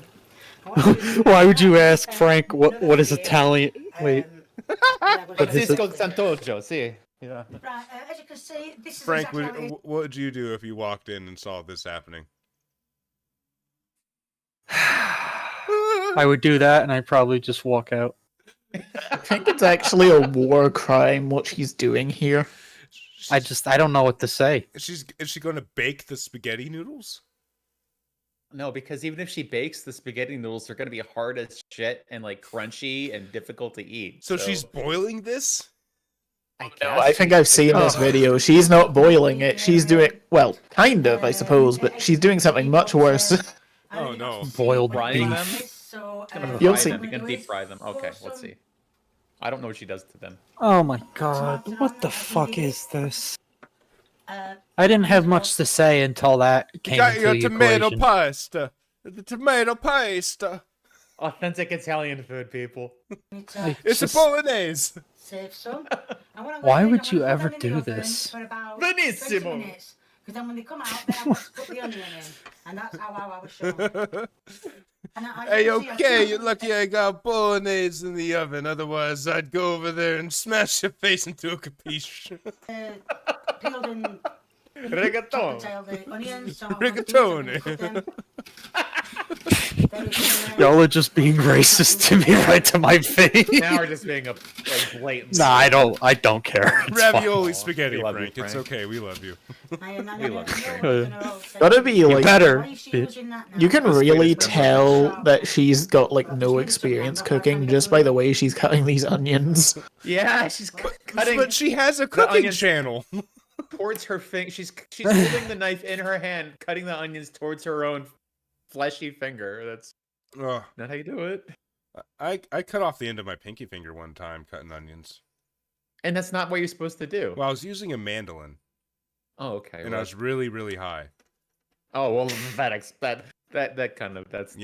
E: Why would you ask Frank what is Italian? Wait. What is
H: Francisco
E: it?
H: Santojo, see. Yeah.
O: Right, as you can see, this is
D: Frank,
O: exactly how it is.
D: what would you do if you walked in and saw this happening?
E: I would do that, and I'd probably just walk out.
F: I think it's actually a war crime what she's doing here.
E: I don't know what to say.
D: Is she going to bake the spaghetti noodles?
H: No, because even if she bakes the spaghetti noodles, they're going to be hard as shit and like crunchy and difficult to eat.
D: So she's boiling this?
F: No, I think I've seen this video. She's not boiling it. She's doing, well, kind of, I suppose, but she's doing something much worse.
D: Oh no.
E: Boiled
H: Frying
E: beef.
H: them? She's gonna
F: You'll
H: fry
F: see.
H: them. You're gonna deep fry them. Okay, let's see. I don't know what she does to them.
E: Oh my god, what the fuck is this? I didn't have much to say until that came
D: Got
E: into
D: your
E: the
D: tomato
E: equation.
D: pasta. The tomato pasta.
H: Authentic Italian food, people.
D: It's a bolognese.
O: Save some. And what I'm
E: Why
O: gonna
E: would
O: do,
E: you
O: I'm gonna
E: ever
O: put them in the
E: do
O: oven
E: this?
O: For about
H: Benissimo.
O: 20 minutes. Because then when they come out, then I must put the onion in. And that's how I was shown. And
D: Hey,
O: you see, I
D: okay,
O: still-
D: you're lucky I got bolognese in the oven. Otherwise, I'd go over there and smash your face into a capiche.
O: Peeled in
H: Rigatone.
O: chopped the onions, so I'm
D: Rigatone.
O: gonna cook them.
E: Y'all are just being racist to me right to my face.
H: Now we're just being a like blatant.
E: Nah, I don't care. It's fine.
D: Ravioli spaghetti,
H: We love you,
D: Frank. It's
H: Frank.
D: okay. We love you.
H: We love you, Frank.
F: Gotta be like,
E: better, bitch.
F: you can really tell that she's got like no experience cooking just by the way she's cutting these onions.
H: Yeah, she's cutting
D: But she has a cooking
H: onions.
D: channel.
H: towards her finger. She's holding the knife in her hand, cutting the onions towards her own fleshy finger. That's
D: Ugh.
H: not how you do it.
D: I cut off the end of my pinky finger one time cutting onions.
H: And that's not what you're supposed to do.
D: Well, I was using a mandolin.
H: Oh, okay.
D: And I was really, really high.
H: Oh well, that kind of that's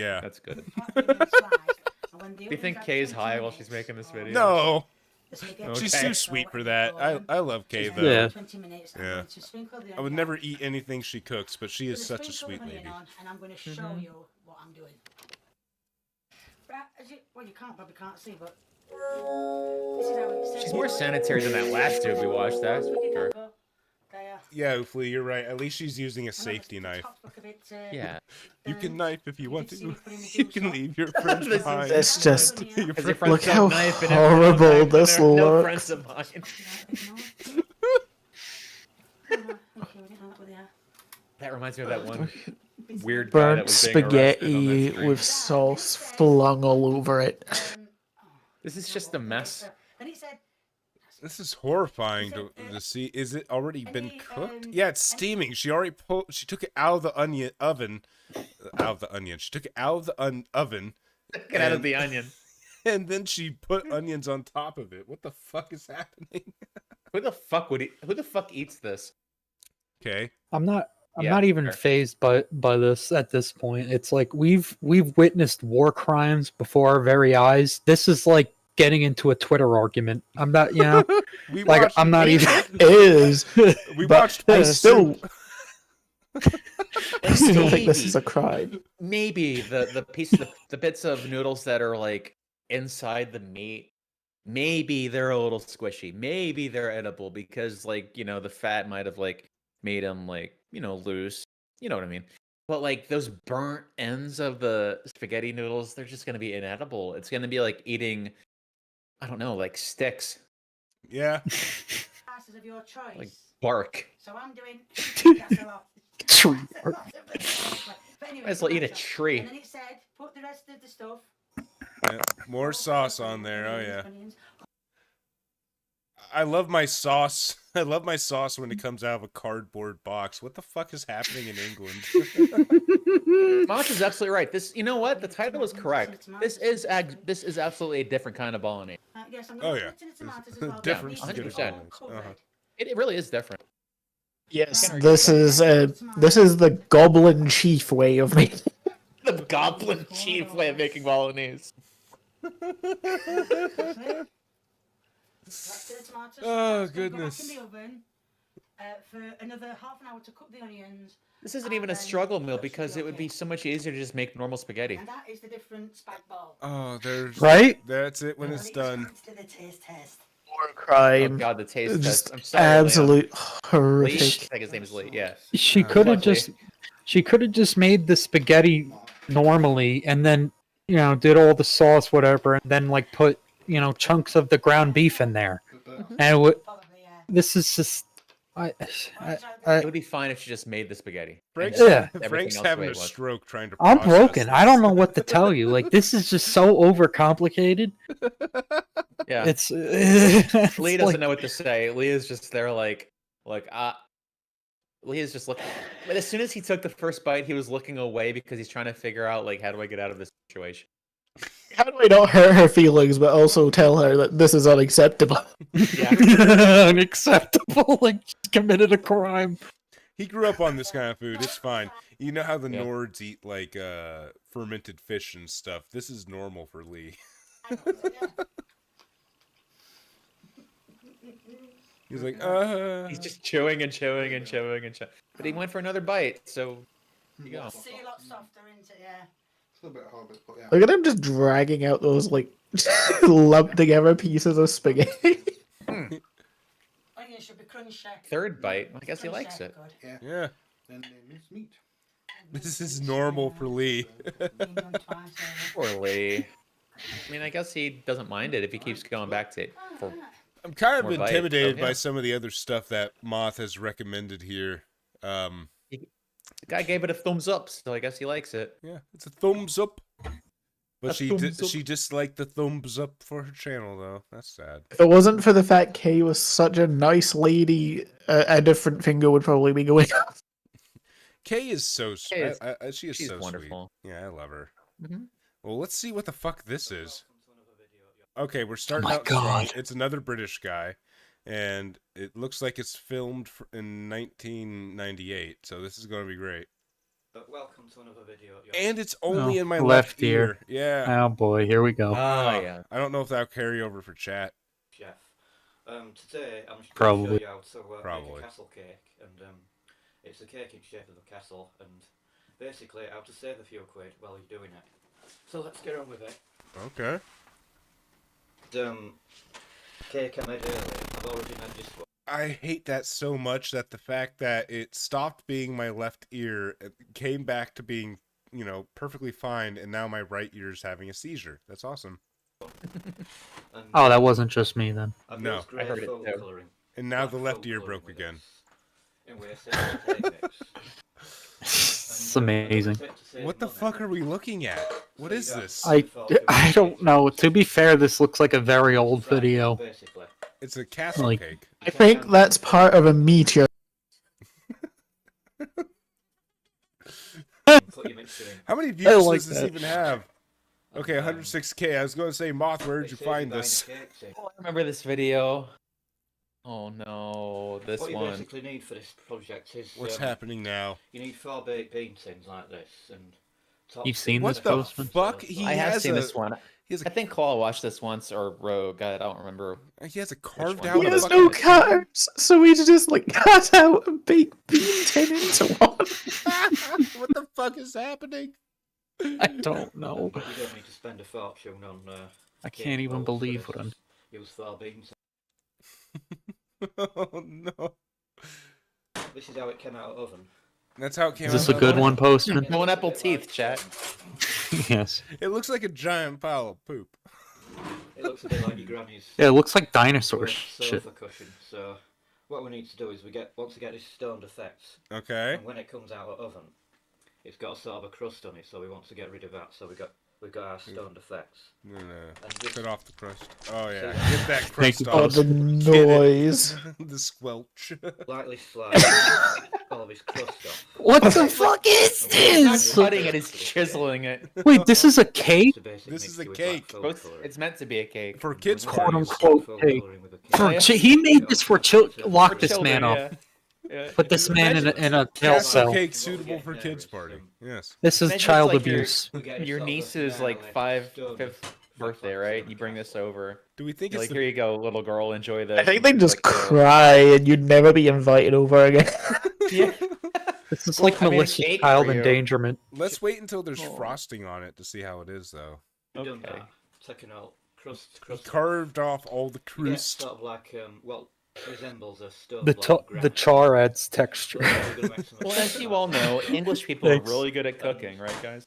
H: good. Do you think Kay's high while she's making this video?
D: No.
H: Okay.
D: She's too sweet for that. I love Kay though.
E: Yeah.
D: Yeah. I would never eat anything she cooks, but she is such a sweet lady.
O: And I'm going to show you what I'm doing. Right, well, you probably can't see, but this is how it's.
H: She's more sanitary than that last dude we watched. That's for sure.
D: Yeah, Oofly, you're right. At least she's using a safety knife.
H: Yeah.
D: You can knife if you want to. You can leave your friends behind.
F: It's just
D: Your
H: Because your
D: friends
F: look
H: friends
F: how
H: don't knife and everyone don't
F: horrible
H: knife,
F: this
H: and they're no
F: looks.
H: friends of mine. That reminds me of that one weird guy that
F: burnt
H: was being arrested on that
F: spaghetti
H: street.
F: with sauce flung all over it.
H: This is just a mess.
D: This is horrifying to see. Is it already been cooked? Yeah, it's steaming. She already she took it out of the oven. She took it out of the oven.
H: Get out of the onion.
D: And then she put onions on top of it. What the fuck is happening?
H: Who the fuck eats this?
D: Okay.
E: I'm not
H: Yeah,
E: even
H: fair.
E: phased by this at this point. It's like we've witnessed war crimes before our very eyes. This is like getting into a Twitter argument. I'm not, you know,
D: We
E: like
D: watched-
E: I'm not even.
F: Is
D: We
F: but
D: watched
F: I
D: this.
F: still think this is a crime.
H: Maybe the bits of noodles that are like inside the meat maybe they're a little squishy. Maybe they're edible because, like, you know, the fat might have like made them like, you know, loose. You know what I mean? But like those burnt ends of the spaghetti noodles, they're just gonna be inedible. It's gonna be like eating, I don't know, like sticks.
D: Yeah.
O: Passes of your choice.
H: Like bark.
O: So I'm doing that's a lot.
E: Tree
O: But anyway,
H: Might as well eat a tree.
O: And then it said, put the rest of the stuff.
D: Yeah, more sauce on there. Oh yeah. I love my sauce. I love my sauce when it comes out of a cardboard box. What the fuck is happening in England?
H: Mosh is absolutely right. This, you know what? The title is correct. This is absolutely a different kind of bolognese.
O: Yes, I'm
D: Oh
O: gonna
D: yeah.
O: put in the tomatoes as well.
D: Different.
O: These are
H: 100%.
O: all covered.
H: It really is different.
F: Yes, this is the Goblin Chief way of making.
H: The Goblin Chief way of making bolognese.
D: Oh goodness.
O: Go back in the oven for another half an hour to cook the onions.
H: This isn't even a struggle meal because it would be so much easier to just make normal spaghetti.
O: And that is the different spag bol.
D: Oh, there's
E: Right?
D: That's it when it's done.
O: To the taste test.
F: War crime.
H: Oh god, the taste
F: Just
H: test. I'm sorry,
F: absolute
H: Lee.
F: horrific.
H: I think his name is Lee. Yeah.
E: She could have
H: Luckily.
E: just made the spaghetti normally and then, you know, did all the sauce, whatever, and then like put, you know, chunks of the ground beef in there. And it would, this is just,
H: It would be fine if she just made the spaghetti.
D: Frank's,
E: Yeah.
D: Frank's
H: else
D: having
H: the way
D: a
H: it was.
D: stroke trying to.
E: I'm
D: process
E: broken.
D: this.
E: I don't know what to tell you. Like, this is just so overcomplicated.
H: Yeah.
E: It's,
H: Lee doesn't know what to say. Lee is just there like Lee is just looking. But as soon as he took the first bite, he was looking away because he's trying to figure out like how do I get out of this situation.
F: How do I not hurt her feelings, but also tell her that this is unacceptable?
H: Yeah.
E: unacceptable. Like, she committed a crime.
D: He grew up on this kind of food. It's fine. You know how the Nords eat like fermented fish and stuff. This is normal for Lee. He's like,
H: He's just chewing and chewing and chewing and chewing. But he went for another bite, so here you go.
O: See a lot softer into yeah.
L: It's a little bit hard, but yeah.
F: Look at him just dragging out those like lumped together pieces of spaghetti.
O: Onion should be crunchy.
H: Third bite. I guess he likes it.
L: Yeah.
D: Yeah.
L: Then minced meat.
D: This is normal for Lee.
H: Poor Lee. I mean, I guess he doesn't mind it if he keeps going back to it for.
D: I'm kind of
H: more bites,
D: intimidated
H: so,
D: by
H: yeah.
D: some of the other stuff that Moth has recommended here.
H: The guy gave it a thumbs up, so I guess he likes it.
D: Yeah, it's a thumbs up. But
H: A
D: she
H: thumbs up.
D: she disliked the thumbs up for her channel though. That's sad.
F: If it wasn't for the fact Kay was such a nice lady, a different finger would probably be going up.
D: Kay is so
H: Kay
D: sweet.
H: is-
D: She is
H: she's
D: so
H: wonderful.
D: sweet. Yeah, I love her.
H: Mhm.
D: Well, let's see what the fuck this is. Okay, we're starting
E: my
D: out strong.
E: God.
D: It's another British guy, and it looks like it's filmed in 1998. So this is going to be great.
P: But welcome to another video.
D: And it's only
E: Oh,
D: in my
E: left
D: left ear.
E: ear.
D: Yeah.
E: Oh boy, here we go.
H: Oh, yeah.
D: I don't know if that'll carry over for chat.
P: Chef. Today I'm just going to
E: Probably.
P: show you how to make
D: Probably.
P: a castle cake, and it's a cake in shape of a castle, and basically how to save a few quid while you're doing it. So let's get on with it.
D: Okay.
P: Cake I made earlier. I've already made this one.
D: I hate that so much that the fact that it stopped being my left ear, it came back to being, you know, perfectly fine, and now my right ear is having a seizure. That's awesome.
P: And,
E: Oh, that wasn't just me then.
P: I've
D: No.
P: used grey
H: I heard it
P: foam
H: too.
P: colouring.
D: And now
P: Black
D: the left
P: foam
D: ear
P: colouring
D: broke
P: with
D: again.
P: this. Anyway, so it's a cake mix.
E: It's amazing.
D: What the fuck are we looking at? What is this?
E: I don't know. To be fair, this looks like a very old video.
P: Basically.
D: It's a castle
E: Like-
D: cake.
F: I think that's part of a meteor.
P: Put your mixture in.
D: How many views
E: like
D: does this
E: that.
D: even have? Okay, 106K. I was going to say, Moth, where did you
P: It saves you
D: find
P: buying a
D: this?
P: cake, see.
H: Oh, I remember this video. Oh no, this
P: What you
H: one.
P: basically need for this project is
D: What's happening now?
P: you need 4 baked bean tins like this, and top
E: You've seen
D: What
E: this,
D: the
E: Postman?
D: fuck? He
H: I have
D: has
H: seen
D: a,
H: this one.
D: He has
H: I think Cole watched this once, or Rogue. I don't remember.
D: he has a carved
H: one?
D: out.
F: He has
D: fucking-
F: no cutters, so we just like cut out a big bean tin into one.
D: What the fuck is happening?
E: I don't know.
P: You don't need to spend a fortune on.
E: I can't even believe what I'm.
P: use far beans.
D: Oh no.
P: This is how it came out of oven.
D: That's how it came
E: Is
D: out.
E: this a good one, Postman?
H: No apple teeth, chat.
E: Yes.
D: It looks like a giant pile of poop.
P: It looks a bit like your granny's.
E: Yeah, it looks like dinosaur shit.
P: Sofa cushion. So what we need to do is once we get this stoned effect.
D: Okay.
P: And when it comes out of the oven, it's got a sort of a crust on it, so we want to get rid of that. So we've got our stoned effects.
D: Cut off the crust. Oh yeah, get that crust
F: Oh,
D: off.
F: the noise.
D: The squelch.
P: Lightly slide all of his crust off.
E: What the fuck is this?
H: Cutting it is chiseling it.
E: Wait, this is a cake?
D: This is a cake.
H: It's meant to be a cake.
D: For kids'
E: Quote
D: parties.
E: unquote cake. He made this for Lock this man up.
H: Yeah.
E: Put this man in a jail
D: Castle
E: cell.
D: cake suitable for kids' party. Yes.
E: This is
H: Imagine
E: child
H: it's like
E: abuse.
H: Your niece's like 5th birthday, right? You bring this over.
D: Do we think
H: You're
D: it's
H: like, here you go, little girl, enjoy this.
F: I think they just
H: Like,
F: cry and you'd never be invited over again.
H: yeah.
E: This is like
H: I made a
E: malicious
H: cake
E: child
H: for you.
E: endangerment.
D: Let's wait until there's frosting on it to see how it is, though.
H: Okay.
P: Taking out crust.
D: Carved off all the
P: You get
D: crust.
P: sort of like resembles a stone.
E: The char adds texture.
H: Well, as you all know, English people
E: Thanks.
H: are really good at cooking, right, guys?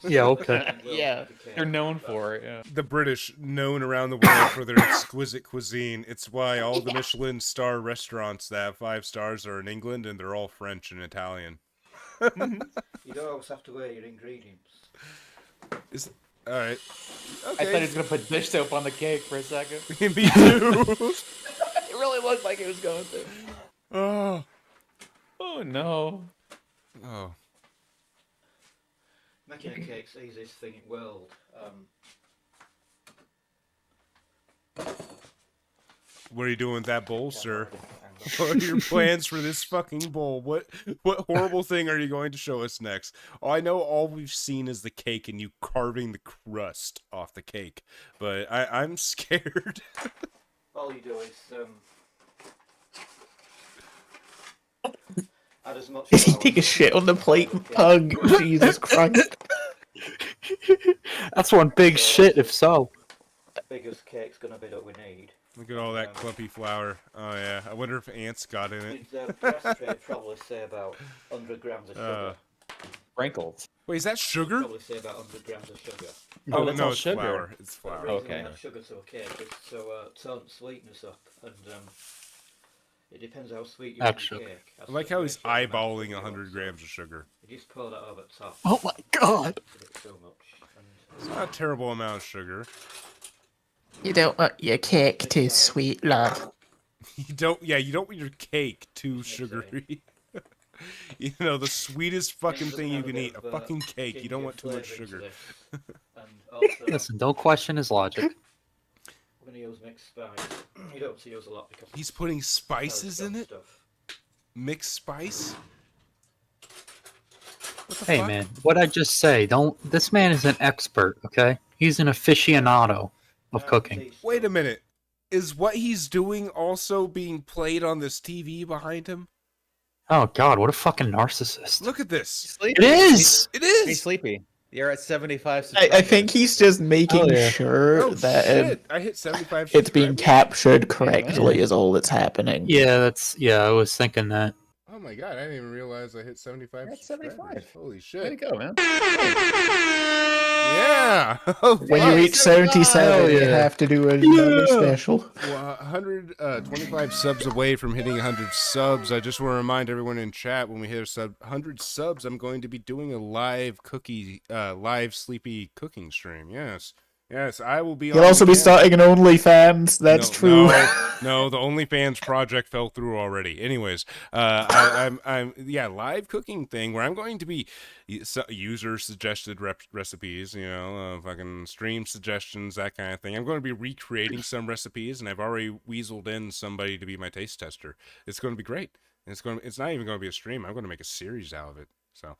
E: Yeah, okay.
H: Yeah, they're known for it. Yeah.
D: The British, known around the world for their exquisite cuisine. It's why all the Michelin star restaurants that have 5 stars are in England, and they're all French and Italian.
P: You don't always have to weigh your ingredients.
D: All right.
H: I thought he was gonna put dish soap on the cake for a second.
D: Me too.
H: It really looked like it was going to.
D: Oh.
H: Oh no.
D: Oh.
P: Making a cake's the easiest thing in the world.
D: What are you doing with that bowl, sir? What are your plans for this fucking bowl? What horrible thing are you going to show us next? Oh, I know all we've seen is the cake and you carving the crust off the cake, but I'm scared.
P: All you do is add as much.
F: Take a shit on the plate, pug. Jesus Christ.
E: That's one big shit, if so.
P: Biggest cake's gonna be that we need.
D: Look at all that clumpy flour. Oh yeah, I wonder if ants got in it.
P: Recipe probably say about 100 grams of sugar.
H: Sprinkles.
D: Wait, is that sugar?
P: Probably say about 100 grams of sugar.
D: Oh
H: that's
D: no,
H: all
D: it's
H: sugar.
D: flour. It's
P: The
D: flour.
P: reason
H: Okay.
P: we add sugar to a cake is to tone sweetness up, and it depends how sweet you want your cake.
D: I like how he's eyeballing 100 grams of sugar.
P: You just pour that over the top.
E: Oh my god!
P: It's so much.
D: It's not a terrible amount of sugar.
F: You don't want your cake too sweet, love.
D: You don't want your cake too sugary. You know, the sweetest fucking thing you can eat, a fucking cake. You don't want too much sugar.
E: Listen, don't question his logic.
P: We're gonna use mixed spice. You don't see use a lot because
D: He's putting spices in it? Mixed spice? What the
E: Hey
D: fuck?
E: man, what'd I just say? This man is an expert, okay? He's an aficionado of cooking.
D: Wait a minute. Is what he's doing also being played on this TV behind him?
E: Oh god, what a fucking narcissist.
D: Look at this.
E: It is!
D: It
H: He's
D: is!
H: sleepy. You're at 75.
F: I think he's just making sure
D: Oh,
F: that
D: shit. I hit 75
F: it's being
D: subscribers.
F: captured correctly is all that's happening.
E: Yeah, I was thinking that.
D: Oh my god, I didn't even realize I hit 75
H: That's
D: subscribers.
H: 75.
D: Holy shit.
H: Way to go, man.
D: Yeah!
F: When you reach 77, you have to do another special.
D: Well, 125 subs away from hitting 100 subs. I just want to remind everyone in chat, when we hit 100 subs, I'm going to be doing a live sleepy cooking stream. Yes, I will be.
F: You'll also be starting an OnlyFans. That's true.
D: No, the OnlyFans project fell through already. Anyways, I'm live cooking thing where I'm going to be user suggested recipes, fucking stream suggestions, that kind of thing. I'm going to be recreating some recipes, and I've already weaseled in somebody to be my taste tester. It's going to be great. It's not even going to be a stream. I'm going to make a series out of it. So.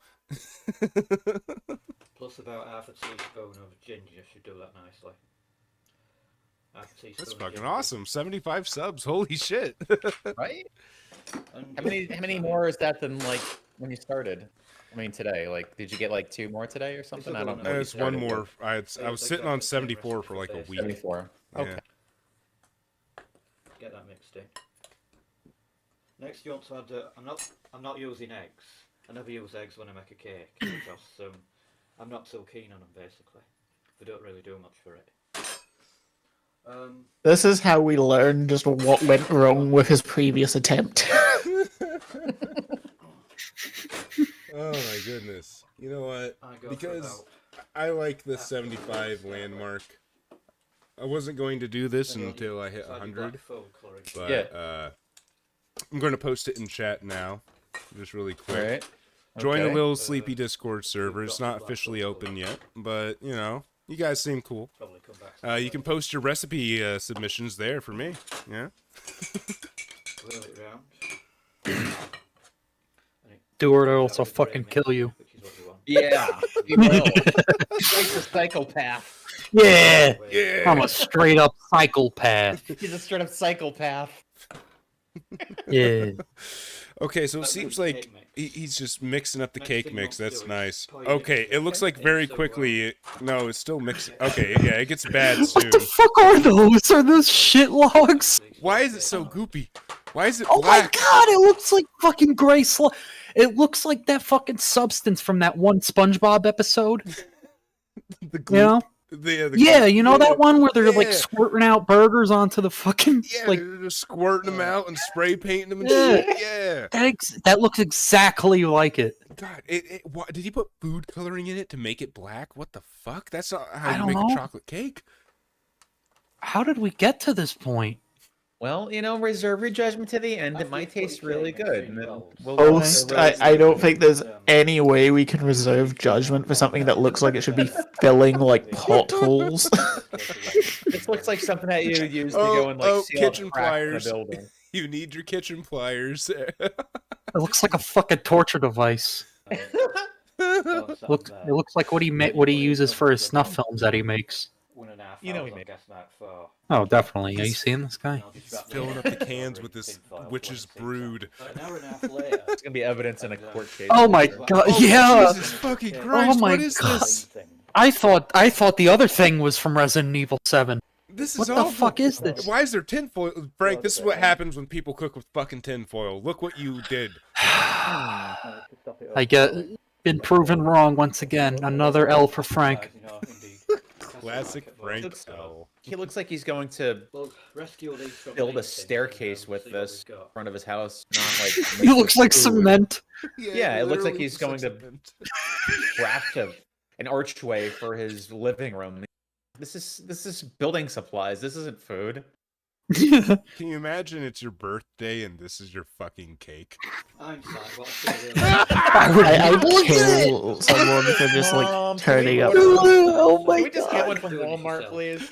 P: plus about half a teaspoon of ginger should do that nicely. Half a teaspoon.
D: That's
P: of
D: fucking
P: ginger.
D: awesome. 75 subs. Holy shit.
H: Right?
P: And
H: How many more is that than like when you started? I mean, today. Like, did you get like 2 more today or something? I don't know.
D: It's one more. I was sitting on 74 for like a week.
H: 74. Okay.
D: Yeah.
P: 360. Next, you want to add. I'm not using eggs. I never use eggs when I make a cake because I'm not so keen on them. Basically, they don't really do much for it.
F: This is how we learn just what went wrong with his previous attempt.
D: Oh my goodness. You know what? Because I like the 75 landmark. I wasn't going to do this until I hit 100. But I'm going to post it in chat now. Just really quick.
H: Alright.
D: Join the
H: Okay.
D: Little Sleepy Discord server. It's not officially open yet, but you know, you guys seem cool. You can post your recipe submissions there for me. Yeah.
E: Do it or else I'll fucking kill you.
H: Yeah, he will. He's a psychopath.
E: Yeah.
D: Yeah.
E: I'm a straight up psychopath.
H: He's a straight up psychopath.
E: Yeah.
D: Okay, so it seems like he's just mixing up the cake mix. That's nice. Okay, it looks like very quickly. No, it's still mixing. Okay, yeah, it gets bad soon.
E: What the fuck are those? Are those shit logs?
D: Why is it so goopy? Why is it
E: Oh
D: black?
E: my god, it looks like fucking gray slug. It looks like that fucking substance from that one SpongeBob episode.
D: The
E: You know?
D: Yeah,
E: you know that one where they're like squirting out burgers onto the fucking like
D: they're just squirting them out and spray painting them and
E: Yeah.
D: shit. Yeah.
E: that looks exactly like it.
D: God, what, did he put food coloring in it to make it black? What the fuck? That's not how
E: I
D: you
E: don't
D: make
E: know.
D: a chocolate cake.
E: How did we get to this point?
H: Well, you know, reserve your judgment to the end. It might taste really good. And then we'll
F: Post, I don't think there's any way we can reserve judgment for something that looks like it should be filling like potholes.
H: This looks like something that you would use to go and like seal
D: kitchen
H: a crack in a
D: pliers.
H: building.
D: You need your kitchen pliers.
E: It looks like a fucking torture device. It looks like what he uses for his snuff films that he makes.
H: You know he made.
E: Oh, definitely. Are you seeing this guy?
D: He's filling up the cans with this witch's brood.
H: It's gonna be evidence in a court case.
E: Oh my god! Yeah.
D: Jesus fucking Christ!
E: Oh my
D: What is
E: god!
D: this?
E: I thought the other thing was from Resident Evil 7.
D: This is
E: What the
D: awful.
E: fuck is this?
D: Why is there tinfoil? Frank, this is what happens when people cook with fucking tinfoil. Look what you did.
E: I get been proven wrong once again. Another L for Frank.
D: Classic Frank L.
H: He looks like he's going to build a staircase with this in front of his house. Not like
E: He looks like cement.
H: Yeah, it looks like he's going to craft an archway for his living room. This is building supplies. This isn't food.
D: Can you imagine it's your birthday and this is your fucking cake?
F: I'd kill someone for just like turning up.
E: Oh my
H: Can we just get one from Walmart, please?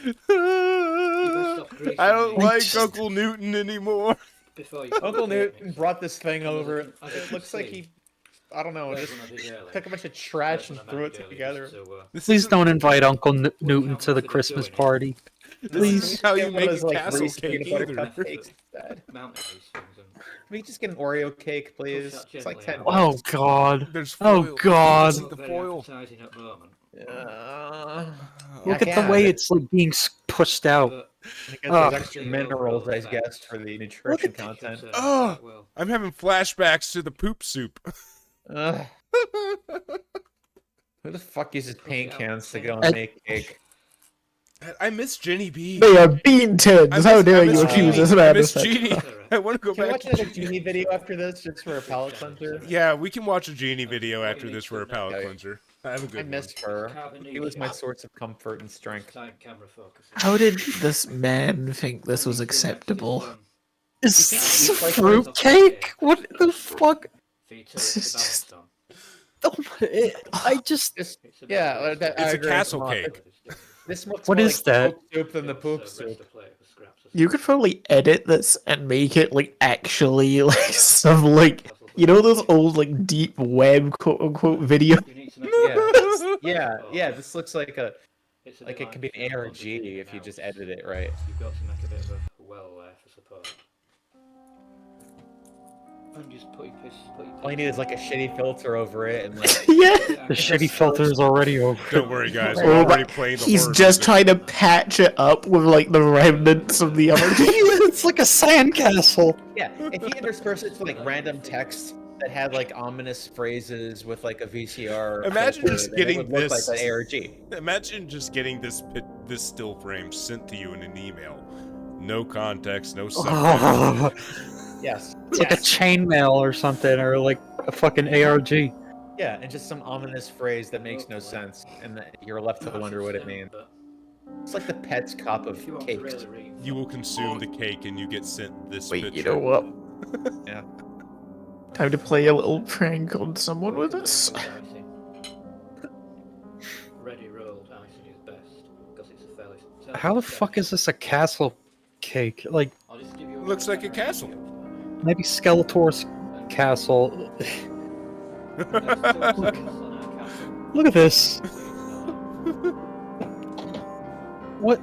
D: I don't like Uncle Newton anymore.
H: Uncle Newton brought this thing over. It looks like he, I don't know, just took a bunch of trash and threw it together.
E: Please don't invite Uncle Newton to the Christmas party.
D: Please. How you make
H: Those,
D: a
H: like,
D: castle
H: Reese's
D: cake
H: peanut butter
D: either.
H: cupcakes instead. Can we just get an Oreo cake, please? It's like 10
E: Oh
H: bucks.
E: god.
D: There's
E: Oh
D: foil.
E: god.
D: See the foil.
E: Look at the way it's like being pushed out.
H: Because there's extra minerals, I guess, for the nutrition content.
D: Oh, I'm having flashbacks to the poop soup.
H: Ugh. Who the fuck uses paint cans to go and make cake?
D: I miss Jenny B.
F: They are bean tins. How dare you accuse this man
D: I
F: of
D: miss
F: such?
D: Genie. I want to go
H: Can we
D: back.
H: watch another Genie video after this, just for a palate cleanser?
D: Yeah, we can watch a Genie video after this for a palate cleanser. I have a good
H: I missed her. He was my source of comfort and strength.
F: How did this man think this was acceptable?
E: Is this a fruit cake? What the fuck?
F: This is just
E: I just
H: Yeah,
D: It's
H: I
D: a
H: agree.
D: castle cake.
H: This looks
E: What
H: more
E: is
H: like
E: that?
H: poop soup than the poop soup.
F: you could probably edit this and make it like actually like some like you know those old like deep web quote unquote video.
H: Yeah. This looks like it could be an ARG if you just edit it right.
P: You've got to make a bit of a well there for support. And just put your pieces.
H: All you need is like a shitty filter over it and like
F: Yeah.
E: the shitty filter is already over.
D: Don't worry, guys.
F: Oh
D: We're
F: my-
D: already playing the
F: He's
D: horror
F: just
D: music.
F: trying to patch it up with like the remnants of the other videos.
E: It's like a sandcastle.
Q: Yeah, if he interspersed it to like random text that had like ominous phrases with like a VCR.
D: Imagine
Q: filter,
D: just
Q: then it
D: getting
Q: would look
D: this.
Q: like an ARG.
D: Imagine just getting this still frame sent to you in an email. No context, no subtext.
Q: Yes.
E: It's like a chainmail or something, or like a fucking ARG.
Q: Yeah, and just some ominous phrase that makes no sense, and you're left to wonder what it means. It's like the pet's cup of cakes.
D: You will consume the cake and you get sent this
F: Wait,
D: picture.
F: you know what?
Q: Yeah.
F: Time to play a little prank on someone with this.
P: Ready rolled icing is best because it's a fairly.
E: How the fuck is this a castle cake? Like,
D: looks like a castle.
E: maybe Skeletor's castle. Look at this. What?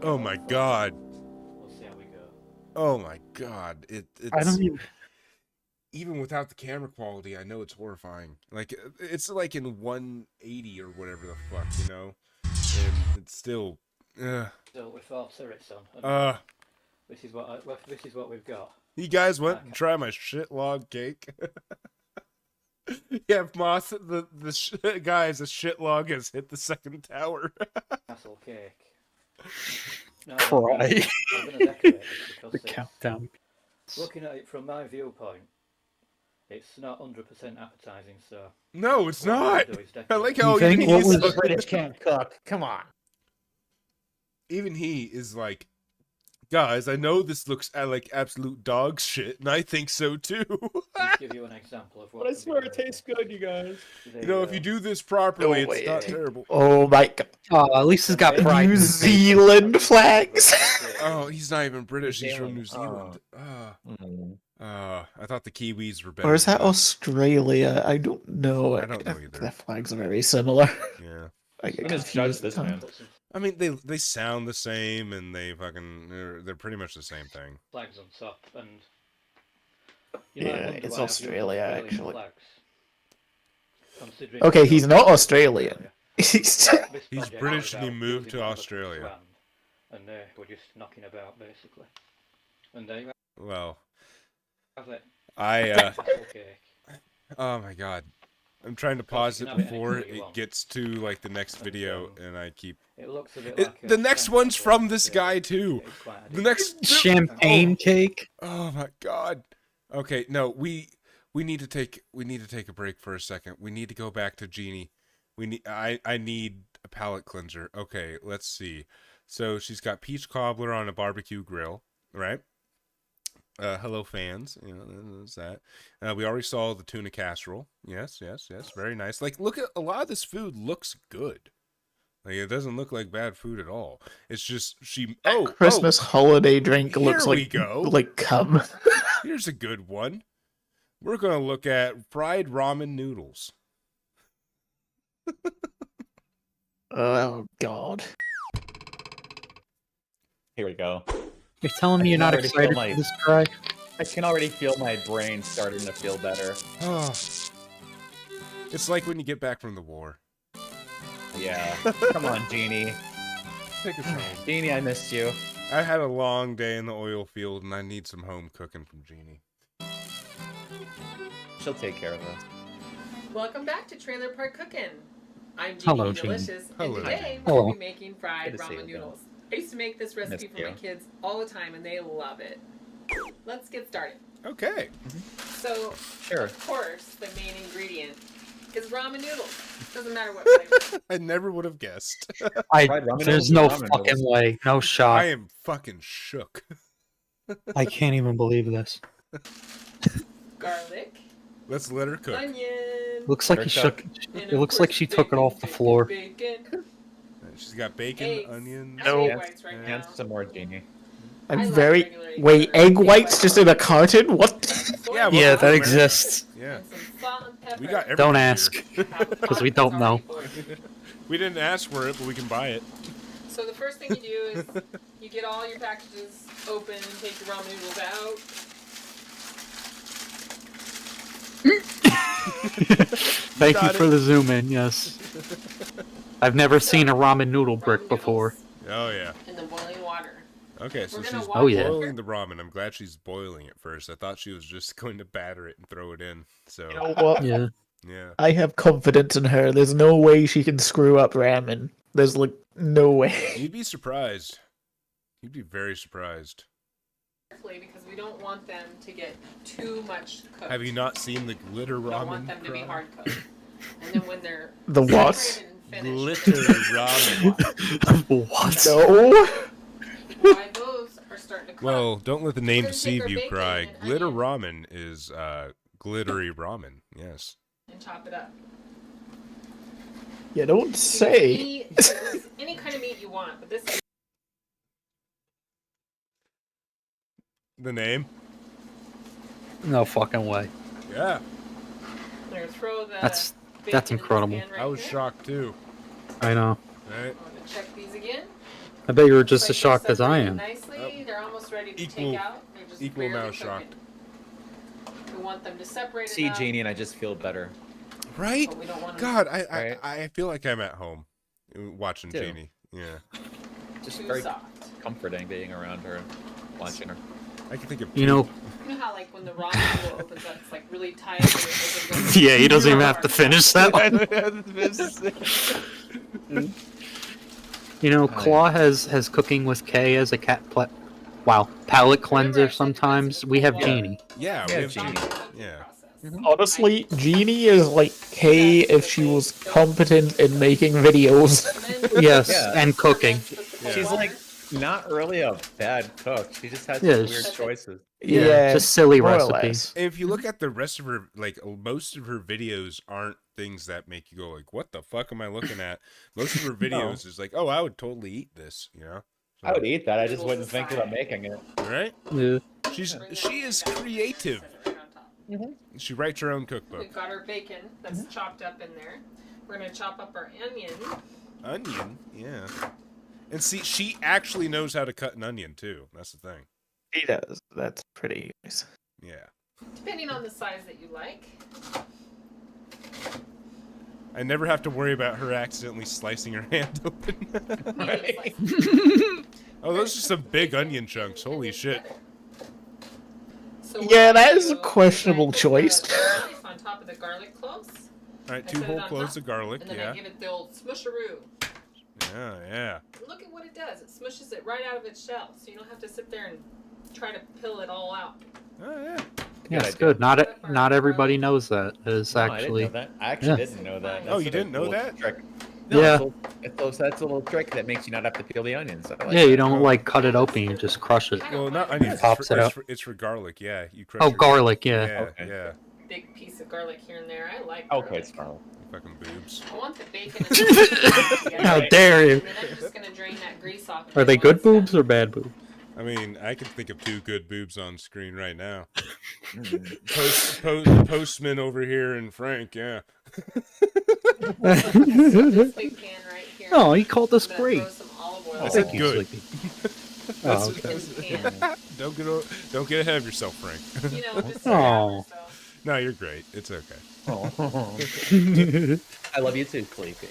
D: Oh my god.
P: We'll see how we go.
D: Oh my god. It's
E: I don't
D: even without the camera quality, I know it's horrifying. Like it's like in 180 or whatever the fuck, you know? And it's still
P: So we thought Sirits on. This is what we've got.
D: You guys went and try my shit log cake? Yeah, Moss, guys, the shit log has hit the second tower.
P: Castle cake. No,
E: Cry.
P: I'm gonna decorate it because
E: The countdown.
P: looking at it from my viewpoint, it's not 100% appetizing. So
D: No, it's
P: what I'm
D: not.
P: gonna do is
D: I like
P: decorate
D: how
E: You
D: even
E: think? What
D: he's
E: was-
Q: British can't cook. Come on.
D: even he is like, guys, I know this looks like absolute dog shit, and I think so too.
P: I'll give you an example of what.
Q: But I swear it tastes good, you guys.
D: You know, if you do this properly,
F: No
D: it's not
F: way.
D: terrible.
F: Oh my god.
E: Oh, at least he's got pride.
F: New Zealand flags.
D: Oh, he's not even British. He's from New
Q: Zealand.
D: Zealand. I thought the Kiwis were better.
F: Or is that
D: than
F: Australia? I don't know.
D: I don't know either.
F: Their flags are very similar.
D: Yeah.
F: I get
Q: I'm gonna judge
F: confused
Q: this
F: at
Q: man.
F: times.
D: I mean, they sound the same, and they're pretty much the same thing.
P: Flags on top, and
F: Yeah, it's Australia, actually.
P: Considering
F: Okay,
P: it's
F: he's not Australian. He's
P: This
D: He's
P: project
D: British
P: was
D: and he
P: about
D: moved
P: building
D: to
P: on the
D: Australia.
P: land, and we're just knocking about basically. And there you
D: Well,
P: have it.
D: I
P: Okay.
D: oh my god, I'm trying to pause
P: you
D: it
P: can have it
D: before
P: anything you
D: it
P: want.
D: gets to like the next video, and I keep.
P: It looks a bit like
D: The next one's from this guy too. The next
E: Champagne cake.
D: Oh my god. Okay, no, we need to take a break for a second. We need to go back to Jeannie. I need a palate cleanser. Okay, let's see. So she's got peach cobbler on a barbecue grill, right? Hello fans, you know, there's that. We already saw the tuna casserole. Yes, very nice. Like, look at a lot of this food looks good. Like, it doesn't look like bad food at all. It's just
F: Christmas holiday drink looks
D: here we
F: like
D: go.
F: like cum.
D: Here's a good one. We're gonna look at fried ramen noodles.
F: Oh god.
Q: Here we go.
E: You're telling me you're not excited for this cry?
Q: I can already feel my brain starting to feel better.
D: Oh. It's like when you get back from the war.
Q: Yeah. Come on, Jeannie.
D: Take us home.
Q: Jeannie, I missed you.
D: I had a long day in the oil field, and I need some home cooking from Jeannie.
Q: She'll take care of us.
I: Welcome back to Trailer Park Cooking. I'm Jeannie
E: Hello,
I: the
E: Jeannie.
I: Delicious,
D: Hello,
I: and today
D: Jeannie.
I: we're
E: Hello.
I: going to be making fried
Q: Good to see you
I: ramen
Q: again.
I: noodles. I used to make this recipe
Q: Missed
I: for my
Q: you.
I: kids all the time, and they love it. Let's get started.
D: Okay.
I: So,
Q: Sure.
I: of course, the main ingredient is ramen noodles. Doesn't matter what flavor.
D: I never would have guessed.
Q: Fried ramen
E: There's
Q: noodles
E: no
Q: and ramen
E: fucking
Q: noodles.
E: way. No
D: I
E: shot.
D: am fucking shook.
E: I can't even believe this.
I: Garlic,
D: Let's let her cook.
I: onion.
E: Looks like
Q: Her
E: he shook.
I: and
E: It
I: of
E: looks like
I: course,
E: she took it
I: bacon,
E: off the
I: bacon,
E: floor.
I: Bacon.
D: She's got bacon,
I: Eggs.
D: onions.
I: No.
Q: And-
I: Egg whites right
Q: and
I: now.
Q: some more, Jeannie.
F: I'm
I: I like
F: very
I: regular egg
F: wait,
I: whites.
F: egg whites just in a carton? What?
D: Yeah,
E: Yeah, that
D: America.
E: exists.
D: Yeah.
I: And some salt and pepper.
D: We got everything
E: Don't
D: here.
E: ask, because we don't know.
D: We didn't ask for it, but we can buy it.
I: So the first thing you do is you get all your packages open and take your ramen noodles out.
E: Thank you
D: Got
E: for
D: it.
E: the zoom in. Yes. I've never seen a ramen noodle brick
I: Ramen
E: before.
I: noodles
D: Oh yeah.
I: in the boiling water.
D: Okay, so she's
E: Oh, yeah.
D: boiling the ramen. I'm glad she's boiling it first. I thought she was just going to batter it and throw it in. So
F: You know what?
E: Yeah.
D: yeah.
F: I have confidence in her. There's no way she can screw up ramen. There's like no way.
D: You'd be surprised. You'd be very surprised.
I: Because we don't want them to get too much cooked.
D: Have you not seen the glitter
I: We
D: ramen?
I: don't want them to be
D: Cry?
I: hard cooked. And then when they're
F: The what?
I: separated and finished,
D: Glitter ramen.
E: What?
F: No.
I: why those are starting to cook.
D: Well, don't let the name
I: We're gonna take
D: deceive
I: our
D: you,
I: bacon
D: Cry.
I: and
D: Glitter
I: onion
D: ramen is glittery ramen. Yes.
I: and chop it up.
F: You don't say.
I: Meat, it's any kind of meat you want, but this is
D: The name?
E: No fucking way.
D: Yeah.
I: they're gonna throw the
E: That's
I: bacon in this
E: incredible.
I: pan right
D: I was
I: here.
D: shocked too.
E: I know.
D: Right.
I: I'm gonna check these again.
E: I bet you were just
I: Like
E: as shocked
I: they're
E: as I
I: separated
E: am.
I: Nicely, they're almost ready to
D: Equal-
I: take out. They're just
D: Equal
I: barely
D: amount of
I: cooking.
D: shocked.
I: We want them to separate
Q: See
I: enough,
Q: Jeannie, and I just feel better.
D: Right?
I: but we don't want them
D: God,
Q: Right.
D: I feel like I'm at home watching
Q: Too.
D: Jeannie. Yeah.
Q: Just
I: too
Q: very
I: soft.
Q: comforting being around her, watching her.
D: I can think of
E: You know,
I: You know how like when the ramen bowl opens up, it's like really tight. And it opens up
E: yeah, he doesn't even have to finish that one. You know, Claw has cooking with K as a palate cleanser sometimes. We have Genie.
D: Yeah, we
Q: Yeah,
D: have
Q: Jeannie.
D: Yeah.
F: Honestly, Jeannie is like Kay if she was competent in making videos.
E: Yes,
Q: Yeah.
E: and cooking.
Q: She's like not really a bad cook. She just has
E: Yeah,
Q: some weird choices.
E: Yeah, just silly
F: more or
E: recipes.
F: less.
D: If you look at the rest of her, like most of her videos aren't things that make you go like, "What the fuck am I looking at?" Most of her videos is like, "Oh, I would totally eat this," you know.
Q: I would eat that. I just wouldn't think about making it.
D: Right?
E: Yeah.
D: She is creative. She writes her own cookbook.
I: We've got our bacon that's chopped up in there. We're gonna chop up our onion.
D: Onion, yeah. And see, she actually knows how to cut an onion too. That's the thing.
F: She does. That's pretty nice.
D: Yeah.
I: Depending on the size that you like.
D: I never have to worry about her accidentally slicing her hand open.
I: Right.
D: Oh, those are some big onion chunks. Holy shit.
I: So
F: Yeah, that is a questionable choice.
I: On top of the garlic cloves.
D: All right,
I: I
D: 2
I: set it
D: whole
I: on
D: cloves
I: top,
D: of garlic.
I: And then
D: Yeah.
I: I give it the old smusharoo.
D: Yeah, yeah.
I: Look at what it does. It smushes it right out of its shell, so you don't have to sit there and try to pill it all out.
D: Oh yeah.
E: Yeah, it's good. Not everybody knows that. It's
Q: No,
E: actually.
Q: I didn't know that. I actually didn't know that.
D: Oh, you
Q: a
D: didn't know
Q: little
D: that?
Q: Trick. No,
E: Yeah.
Q: That's a little trick that makes you not have to peel the onions. I like
E: Yeah, you
Q: that.
E: don't like cut it open. You just crush it.
D: Well, not onion.
E: Pops it out.
D: It's for garlic. Yeah, you crush.
E: Oh,
D: your-
E: garlic. Yeah.
D: Yeah,
Q: Okay.
D: yeah.
I: Big piece of garlic here and there. I like
Q: Okay,
I: garlic.
Q: it's garlic.
D: Fucking boobs.
I: I want the bacon and the
E: How dare you?
I: And then I'm just gonna drain that grease off.
E: Are they good boobs or bad boobs?
D: I mean, I can think of 2 good boobs on screen right now.
Q: Mm.
D: Postman over here and Frank, yeah.
I: This big pan right here.
E: Oh, he called us
I: I'm gonna
E: great.
I: throw some olive oil
D: I
I: in
D: said
I: it.
E: you,
D: good.
E: Sleepy.
D: That's-
E: Oh, okay.
I: In the pan.
D: Don't get ahead of yourself, Frank.
I: You know, just
E: Oh.
I: so.
D: No, you're great. It's okay.
Q: I love you too, Sleepy.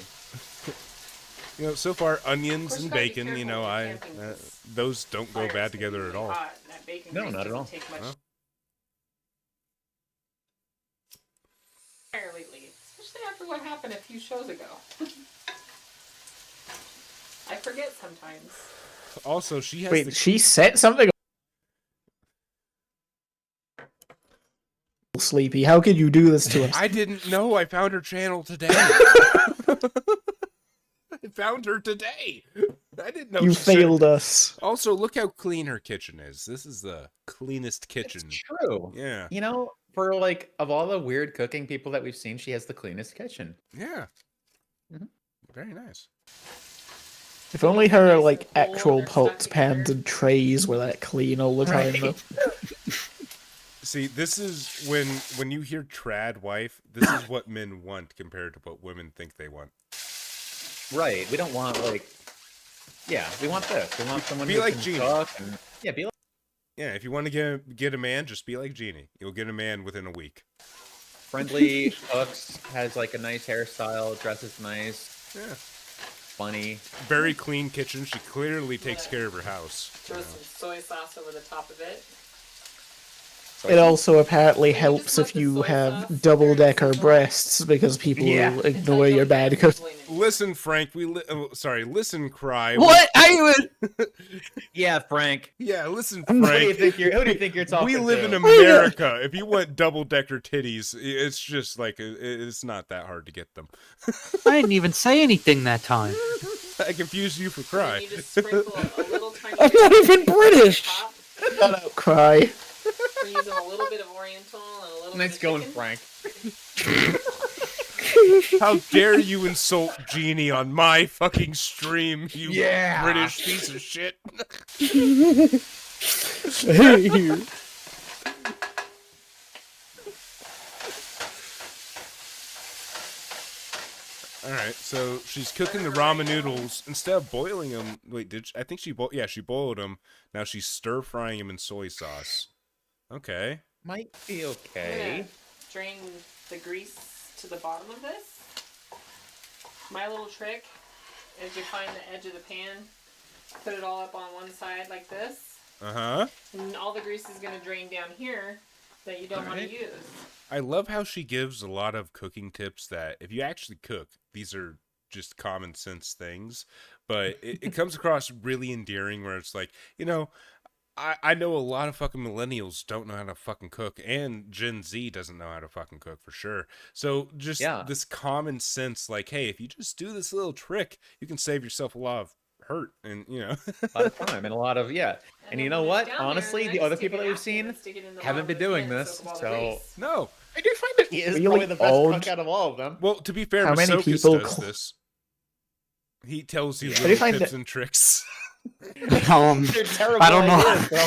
D: You know, so far
I: Of
D: onions
I: course,
D: and
I: you gotta be
D: bacon, you
I: careful
D: know,
I: when you're camping, 'cause
D: those don't go
I: fire's
D: bad
I: gonna
D: together
I: be
D: at
I: really
D: all.
I: hot, and that bacon
Q: No,
I: grease
Q: not at all.
I: doesn't take much
D: No.
I: fire lately, especially after what happened a few shows ago. I forget sometimes.
D: Also, she has
F: Wait, she said something. Sleepy, how could you do this to us?
D: I didn't know. I found her channel today. I found her today. I didn't know
F: You
D: she said-
F: failed us.
D: Also, look how clean her kitchen is. This is the cleanest kitchen.
Q: It's true.
D: Yeah.
Q: You know, for like of all the weird cooking people that we've seen, she has the cleanest kitchen.
D: Yeah.
Q: Mhm.
D: Very nice.
F: If only her like actual pots, pans, and trays were that clean all the time.
Q: Right.
F: Though.
D: See, this is when you hear trad wife, this is what men want compared to what women think they want.
Q: Right. We don't want like. Yeah, we want this. We want someone
D: Be
Q: who
D: like
Q: can
D: Genie.
Q: cook and yeah, be like
D: Yeah, if you want to get a man, just be like Jeannie. You'll get a man within a week.
Q: friendly, cooks, has like a nice hairstyle, dresses nice.
D: Yeah.
Q: funny.
D: Very clean kitchen. She clearly takes care of her house.
I: Throw some soy sauce over the top of it.
F: It also apparently helps if you have double-decker breasts because people will ignore your bad cooking.
D: Listen, Frank. Listen, Cry.
E: What?
Q: Yeah, Frank.
D: Yeah, listen,
Q: Who
D: Frank.
Q: do you think you're talking
D: We
Q: to?
D: live in America. If you want double-decker titties, it's just like it's not that hard to get them.
E: I didn't even say anything that time.
D: I confused you for Cry.
I: You just sprinkle a little tiny
E: I'm
I: bit
E: not
I: of
E: even British.
F: Shut up, Cry.
I: We're using a little bit of Oriental and a little
Q: Nice
I: bit of
Q: going,
I: chicken.
Q: Frank.
D: How dare you insult Jeannie on my fucking stream, you
Q: Yeah.
D: British piece of shit.
E: I hate you.
D: Alright, so she's cooking the ramen noodles. Instead of boiling them... Wait, I think she boiled... Yeah, she boiled them. Now she's stir-frying them in soy sauce. Okay.
Q: Might be
I: I'm
Q: okay.
I: gonna drain the grease to the bottom of this. My little trick is you find the edge of the pan, put it all up on one side like this,
D: Uh-huh.
I: and all the grease is gonna drain down here that you don't want to use.
D: I love how she gives a lot of cooking tips that if you actually cook, these are just common sense things, but it comes across really endearing where it's like, you know, I know a lot of fucking millennials don't know how to fucking cook, and Gen Z doesn't know how to fucking cook for sure. So just this common sense, like, hey, if you just do this little trick, you can save yourself a lot of hurt and, you know.
Q: A lot of time and a lot of, And you know what? Honestly, the other people that we've seen haven't been doing this, so...
D: No.
Q: I do find that he is probably the best cook out of all of them.
D: Well, to be fair,
F: How many
D: Masokas
F: people
D: does this. He tells you
F: I do
D: little
F: find
D: tips
F: that-
D: and tricks.
Q: They're terrible
E: I don't know.
Q: ideas, bro.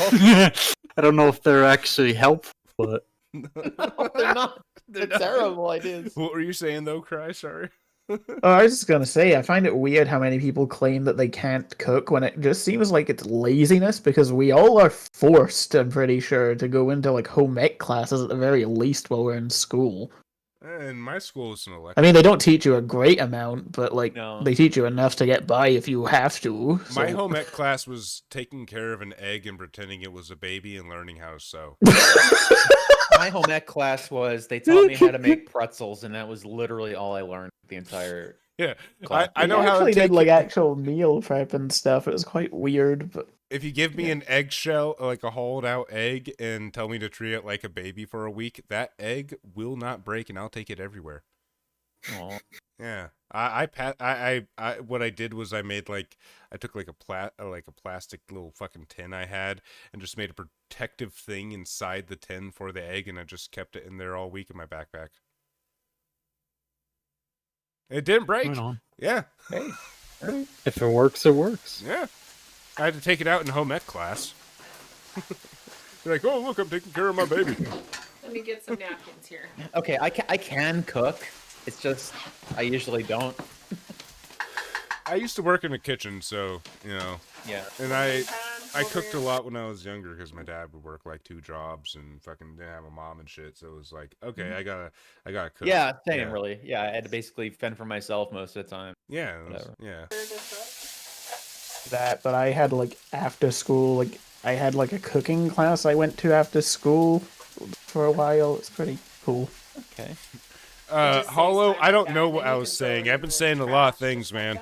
E: I don't know if they're actually helpful, but
Q: They're not. They're terrible ideas.
D: What were you saying, though, Cry? Sorry.
F: I was just gonna say, I find it weird how many people claim that they can't cook when it just seems like it's laziness, because we all are forced, I'm pretty sure, to go into like home ec classes at the very least while we're in school.
D: And my school is an elective.
F: I mean, they don't teach you a great amount, but like
Q: No.
F: they teach you enough to get by if you have to.
D: My
F: so-
D: home ec class was taking care of an egg and pretending it was a baby and learning how to sew.
Q: My home ec class was they taught me how to make pretzels, and that was literally all I learned the entire class.
D: I know
F: We
D: how to
F: actually
D: take
F: did like actual meal prep and stuff. It was quite weird, but
D: If you give me an eggshell, like a hollowed out egg, and tell me to treat it like a baby for a week, that egg will not break, and I'll take it everywhere.
Q: Aw.
D: Yeah, what I did was I made I took like a plastic little fucking tin I had and just made a protective thing inside the tin for the egg, and I just kept it in there all week in my backpack. It didn't break.
E: Right on.
D: Yeah.
Q: Hey.
E: If it works, it works.
D: Yeah. I had to take it out in home ec class. They're like, oh, look, I'm taking care of my baby.
I: Let me get some napkins here.
Q: Okay, I can cook. It's just I usually don't.
D: I used to work in a kitchen, so, you know.
Q: Yeah.
D: And I cooked a lot when I was younger because my dad would work like 2 jobs and fucking didn't have a mom and shit. So it was like, okay, I gotta cook.
Q: Yeah, same really. Yeah, I had to basically fend for myself most of the time.
D: Yeah,
Q: Whatever.
D: yeah.
F: that. But I had like after school, I had like a cooking class I went to after school for a while. It's pretty cool.
Q: Okay.
D: Hollow, I don't know what I was saying. I've been saying a lot of things, man.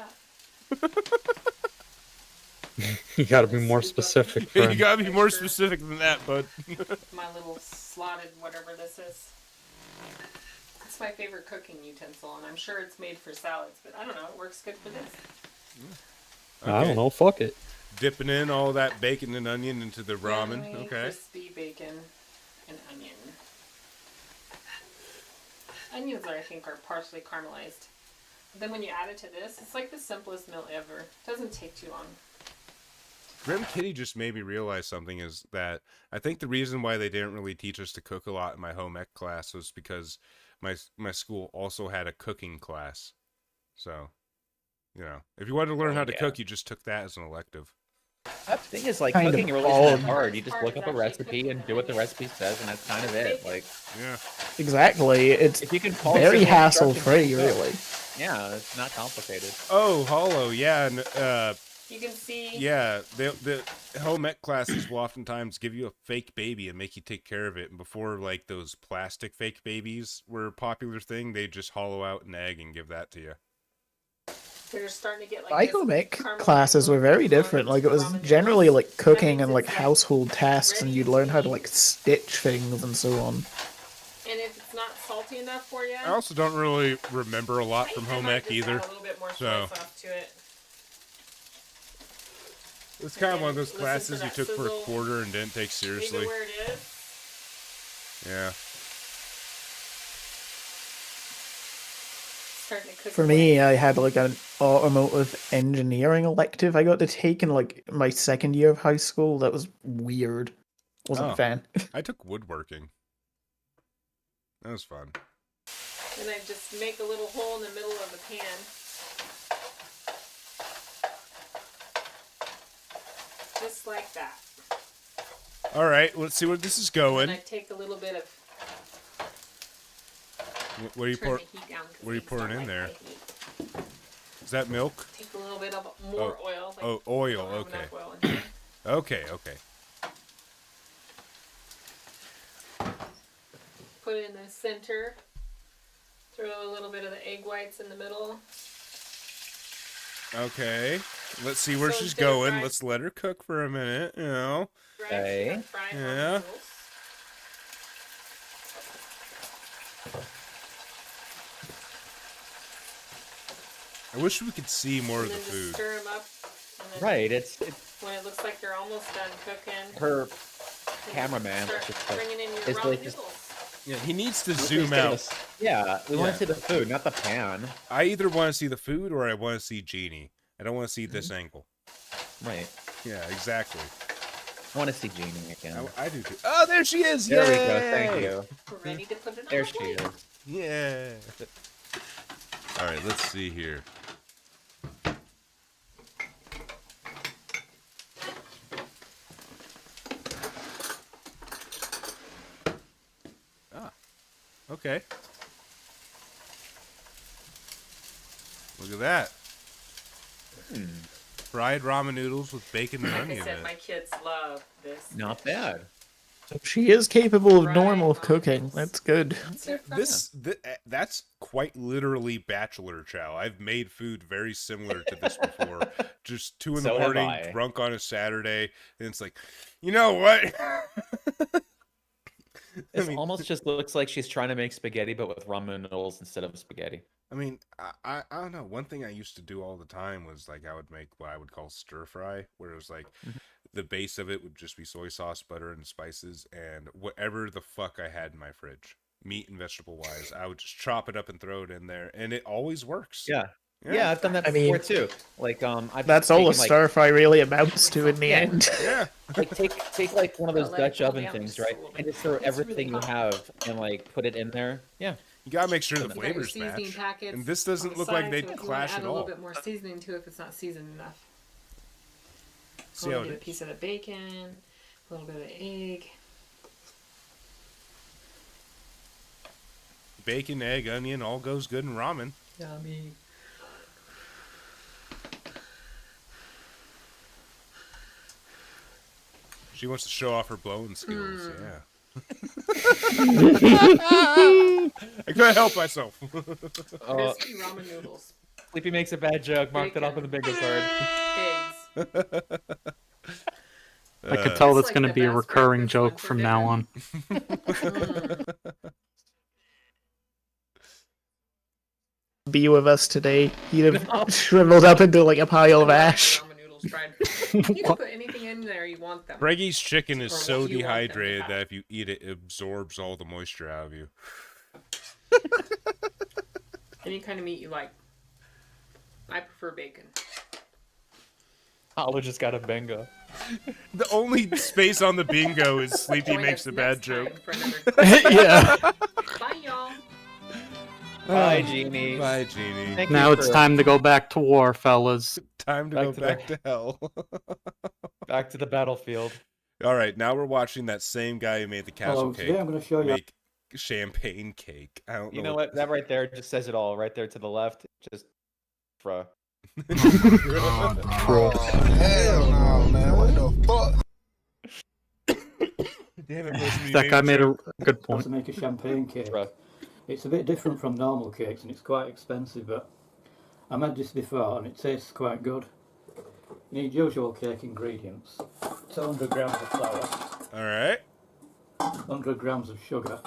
E: You gotta be more specific.
D: You
E: Friend.
D: gotta be more specific than that, bud.
I: My little slotted whatever this is. It's my favorite cooking utensil, and I'm sure it's made for salads, but I don't know, it works good for this.
E: I don't know. Fuck it.
D: Dipping in all that bacon and onion into the ramen.
I: Really
D: Okay.
I: crispy bacon and onion. Onions, I think, are partially caramelized. But then when you add it to this, it's like the simplest meal ever. It doesn't take too long.
D: Grim Kitty just made me realize something is that I think the reason why they didn't really teach us to cook a lot in my home ec class was because my school also had a cooking class. So, you know, if you wanted to learn how to cook, you just took that as an elective.
Q: That thing is like
F: Kind of
Q: cooking really
F: all-
Q: isn't that hard. You just look up a recipe and do what the recipe says, and that's kind of it. Like,
D: Yeah.
F: Exactly. It's
Q: if you can follow
F: very
Q: simple
F: hassle
Q: instructions,
F: free,
Q: you can cook.
F: really.
Q: Yeah, it's not complicated.
D: Oh, Hollow, yeah, and
I: You can see.
D: yeah, the home ec classes will oftentimes give you a fake baby and make you take care of it. And before, like, those plastic fake babies were a popular thing, they just hollow out an egg and give that to you.
I: They're starting to get like
F: My
I: this
F: home ec
I: caramel
F: classes were very different. Like, it was generally like cooking
I: means
F: and like
I: it's, like,
F: household tasks, and
I: ready
F: you'd
I: to
F: learn how to
I: eat.
F: like stitch things and so on.
I: And if it's not salty enough for you,
D: I also don't really remember a lot from home ec either,
I: add a little bit more soy
D: so
I: sauce to it.
D: it's kind of one of those
I: Listen
D: classes
I: for
D: you
I: that
D: took for a
I: sizzle.
D: quarter and didn't take
I: Leave
D: seriously.
I: it where it is.
D: Yeah.
I: Starting to cook.
F: For me, I had like an automotive engineering elective I got to take in like my second year of high school. That was weird. Wasn't
D: Oh,
F: a fan.
D: I took woodworking. That was fun.
I: And I just make a little hole in the middle of the pan. Just like that.
D: All right, let's see where this is
I: And
D: going.
I: I take a little bit of.
D: What are you
I: turn
D: pour?
I: the heat down 'cause
D: What are you
I: things don't
D: pouring in
I: like
D: there?
I: high heat.
D: Is that milk?
I: Take a little bit of more oil. Like,
D: Oh, oil.
I: I don't have
D: Okay.
I: enough oil in here.
D: Okay. Okay.
I: Put it in the center. Throw a little bit of the egg whites in the middle.
D: Okay. Let's see where
I: So
D: she's
I: instead of
D: going.
I: fried-
D: Let's let her cook for a minute. You know.
Q: Okay.
I: Fried
D: Yeah.
I: noodles.
D: I wish we could see more
I: And
D: of the
I: then just
D: food.
I: stir them up. And then
Q: Right, it's
I: when it looks like they're almost done cooking.
Q: her
I: then
Q: cameraman.
I: start
Q: It's just like,
I: bringing in your
Q: is
I: ramen
Q: like just-
I: noodles.
D: Yeah, he needs to
Q: Let's
D: zoom
Q: just get
D: out.
Q: this- Yeah, we want
D: Yeah.
Q: to see the food, not the pan.
D: I either want to see the food or I want to see Jeannie. I don't want to see this angle.
Q: Right.
D: Yeah, exactly.
Q: I want to see Jeannie again.
D: I do too. Oh, there she is!
Q: There we go.
D: Yay!
Q: Thank you.
I: We're ready to put it on
Q: There
I: the
Q: she
I: plate.
Q: is.
D: Yeah. All right, let's see here. Ah, okay. Look at that. Fried ramen noodles with bacon and
I: Like I
D: onion
I: said,
D: in
I: my
D: it.
I: kids love this.
Q: Not bad.
F: So she is capable of
I: Right.
F: normal cooking. That's good.
D: That's quite literally bachelor chow. I've made food very similar to this before. Just 2 in the
Q: So have
D: morning,
Q: I.
D: drunk on a Saturday, and it's like, you know what?
Q: This almost just looks like she's trying to make spaghetti, but with ramen noodles instead of spaghetti.
D: I mean, I don't know. One thing I used to do all the time was like I would make what I would call stir fry, where it was like the base of it would just be soy sauce, butter, and spices, and whatever the fuck I had in my fridge, meat and vegetable wise, I would just chop it up and throw it in there, and it always works.
Q: Yeah. Yeah, I've done that
F: I
Q: before
F: mean,
Q: too. Like, I've
F: That's all a
Q: taken, like,
F: stir fry really amounts to in the end.
D: Yeah.
Q: Like take like one of those
I: Let it
Q: Dutch
I: cool
Q: oven
I: down
Q: things,
I: just
Q: right?
I: a little
Q: And
I: bit.
Q: just throw
I: It's
Q: everything
I: really
Q: you
I: hot.
Q: have and like put it in there. Yeah.
D: You gotta make sure the
I: You got your
D: flavors
I: seasoning
D: match.
I: packets
D: And this
I: on
D: doesn't
I: the
D: look
I: side,
D: like
I: so
D: they'd
I: if you wanna
D: clash
I: add
D: at
I: a little
D: all.
I: bit more seasoning to it if it's not seasoned enough.
D: See
I: a
D: how
I: little
D: it
I: bit of
D: is.
I: piece of the bacon, a little bit of the egg.
D: Bacon, egg, onion, all goes good in ramen.
I: Yummy.
D: She wants to show off her blowing skills. Yeah. I couldn't help myself.
I: Crispy ramen noodles.
Q: Sleepy makes a bad joke. Mark that off on the bingo card.
I: Pigs.
E: I could tell
I: It's
E: that's
I: like
E: going to
I: the
E: be a
I: best
E: recurring
I: breakfast one
E: joke
I: for
E: from now on.
F: Be with us today. He'd have shriveled up into like a pile of ash.
I: Ramen noodles fried. You can put anything in there you want them.
D: Breggy's chicken
I: Or
D: is
I: what
D: so
I: you want them to
D: dehydrated
I: have.
D: that if you eat it, it absorbs all the moisture out of you.
I: Any kind of meat you like. I prefer bacon.
Q: Oliver just got a bingo.
D: The only space on the bingo is Sleepy
I: Join
D: makes
I: us
D: a bad
I: next time
D: joke.
I: for another-
E: Yeah.
I: Bye, y'all.
Q: Bye, Jeannie.
D: Bye, Jeannie.
Q: Thank
E: Now
Q: you
E: it's
Q: for-
E: time to go back to war, fellas.
D: Time to
Q: Back
D: go
Q: to
D: back
Q: the-
D: to hell.
Q: Back to the battlefield.
D: All right, now we're watching that same guy who made the castle cake
L: today I'm going to show you.
D: make champagne cake. I don't know.
Q: You know what? That right there just says it all. Right there to the left, just bruh.
L: Hell no, man. What the fuck?
D: Damn it, Rosemary,
E: That
D: you
E: guy made a
D: joke.
E: good
R: How
E: point.
R: to make a champagne cake. It's a bit different from normal cakes and it's quite expensive, but I made this before and it tastes quite good. You need usual cake ingredients. 200 grams of flour.
D: Alright.
R: 100 grams of sugar.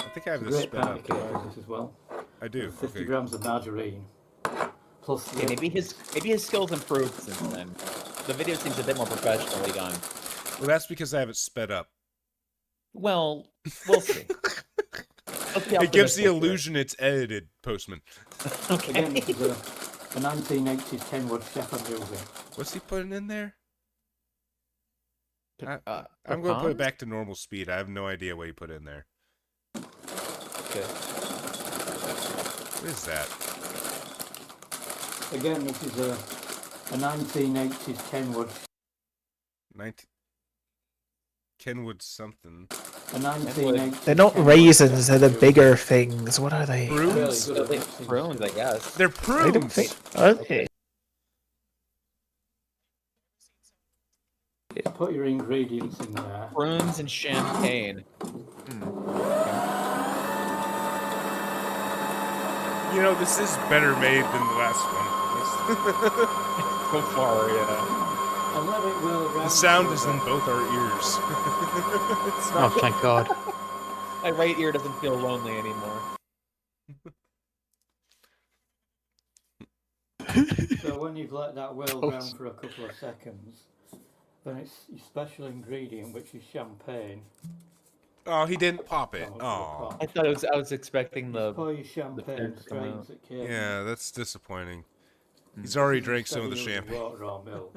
D: I think I have
R: It's a
D: this
R: great
D: sped
R: party
D: up.
R: cake is this as well.
D: I do.
R: 50
D: Okay.
R: grams of margarine. Plus
Q: Okay, maybe his skills improved since then. The video seems a bit more professionally done.
D: Well, that's because I have it sped up.
Q: Well, we'll see.
D: It gives the illusion it's edited, Postman.
R: Again, this is a 1980s Kenwood chef I'm using.
D: What's he putting in there? I'm going to put
Q: pecans?
D: it back to normal speed. I have no idea what he put in there.
Q: Okay.
D: What is that?
R: Again, this is a 1980s Kenwood.
D: 19... Kenwood something.
R: A 1980s.
F: They're not raisins, they're the bigger things. What are they?
D: Prunes?
Q: Prunes, I guess.
D: They're
F: I don't
D: prunes!
F: think. Okay.
R: Put your ingredients in there.
Q: Prunes and champagne.
D: You know, this is better made than the last one.
Q: So far, yeah.
R: And let it roll
D: The
R: round
D: sound
R: a
D: is
R: little
D: in
R: bit.
D: both our ears. It's
E: Oh,
D: not-
E: thank God.
Q: My right ear doesn't feel lonely anymore.
R: So when you've let that whirl round for a couple of seconds, then it's your special ingredient, which is champagne.
D: Oh, he didn't pop it. Oh.
Q: I thought I was expecting the.
R: Pour your champagne
Q: food to come
R: straight
Q: out.
R: into the cake.
D: Yeah, that's disappointing. He's already drank some of the
R: Instead using
D: champagne.
R: water or milk.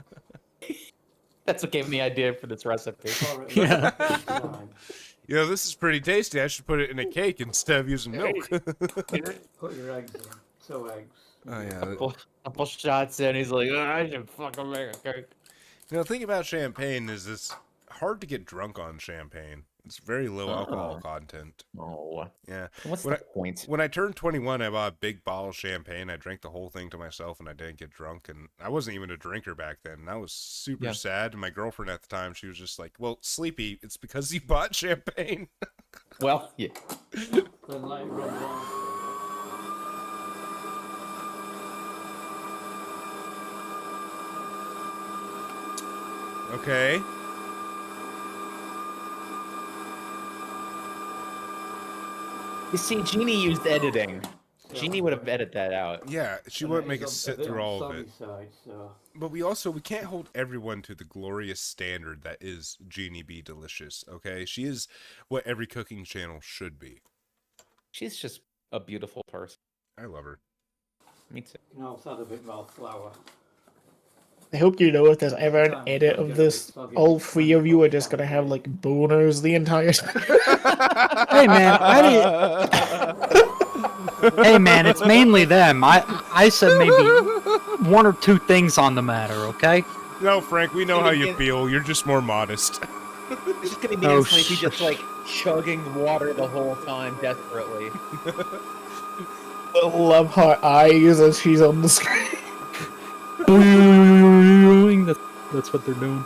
Q: That's what gave me the idea for this recipe.
R: Pour it
E: Yeah.
R: each time.
D: You know, this is pretty tasty. I should put it in a cake instead of using milk.
R: Put your eggs in. 2 eggs.
D: Oh, yeah.
Q: Couple shots in, he's like, I should fucking make a cake.
D: You know, the thing about champagne is it's hard to get drunk on champagne. It's very low alcohol content.
Q: Oh.
D: Yeah.
Q: What's
D: When
Q: the point?
D: When I turned 21, I bought a big bottle of champagne. I drank the whole thing to myself, and I didn't get drunk. And I wasn't even a drinker back then. And I was super sad. And my girlfriend at the time, she was just like, "Well, Sleepy, it's because you bought champagne."
Q: Well, yeah.
R: Then let it run down.
D: Okay.
Q: You see, Jeannie used editing. Jeannie would have edited that out.
D: Yeah, she
R: And
D: wouldn't
R: it
D: make
R: is
D: us
R: a
D: sit
R: bit
D: through
R: on
D: all
R: the
D: of
R: soggy
D: it.
R: Side, so.
D: But we can't hold everyone to the glorious standard that is Jeannie B. Delicious, okay? She is what every cooking channel should be.
Q: She's just a beautiful person.
D: I love her.
Q: Me too.
R: You can also add a bit more flour.
F: I hope you know if there's ever an edit of this, all 3 of you are just gonna have like boners the entire time.
E: Hey man, hey man, it's mainly them. I said maybe 1 or 2 things on the matter, okay?
D: No, Frank, we know how you feel. You're just more modest.
Q: It's just gonna be
E: Oh,
Q: Sleepy just like chugging water the whole time desperately.
F: I love her eyes as she's on the screen.
E: That's what they're doing.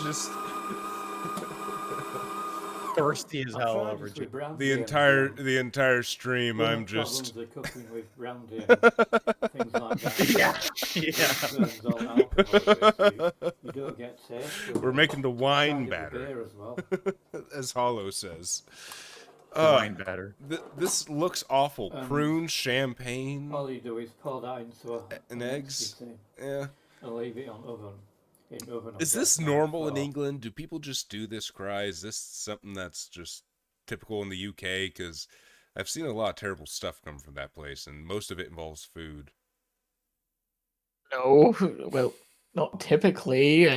D: Just
Q: thirsty as hell
R: tried
Q: over
R: this with
Q: Jeannie.
R: brandy
D: the entire stream.
R: One of
D: I'm
R: the
D: just.
R: problems with cooking with brandy and things like that. Burns all alcohol, so you don't get taste.
D: We're making the wine
R: Try it with
D: batter,
R: beer as well.
D: as Hollow says.
Q: Wine batter.
D: This looks awful. Prune champagne
R: All you do is pour that into
D: and eggs.
R: tin
D: Yeah.
R: and leave it on oven. In oven
D: Is
R: on
D: this
R: gas
D: normal in
R: for-
D: England? Do people just do this cry? Is this something that's just typical in the UK? Because I've seen a lot of terrible stuff come from that place, and most of it involves food.
F: No, well, not typically.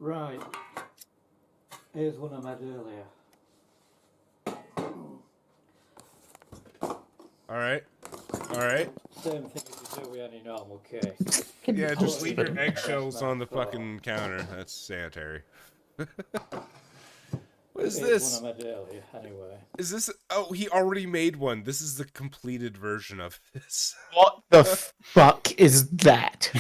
R: Right. Here's one I made earlier.
D: All right.
R: Same thing as do with any normal cake.
D: Yeah, just leave your eggshells on the fucking counter. That's sanitary. What is this?
R: One I made earlier, anyway.
D: Is this? Oh, he already made one. This is the completed version of this.
F: What the fuck is that?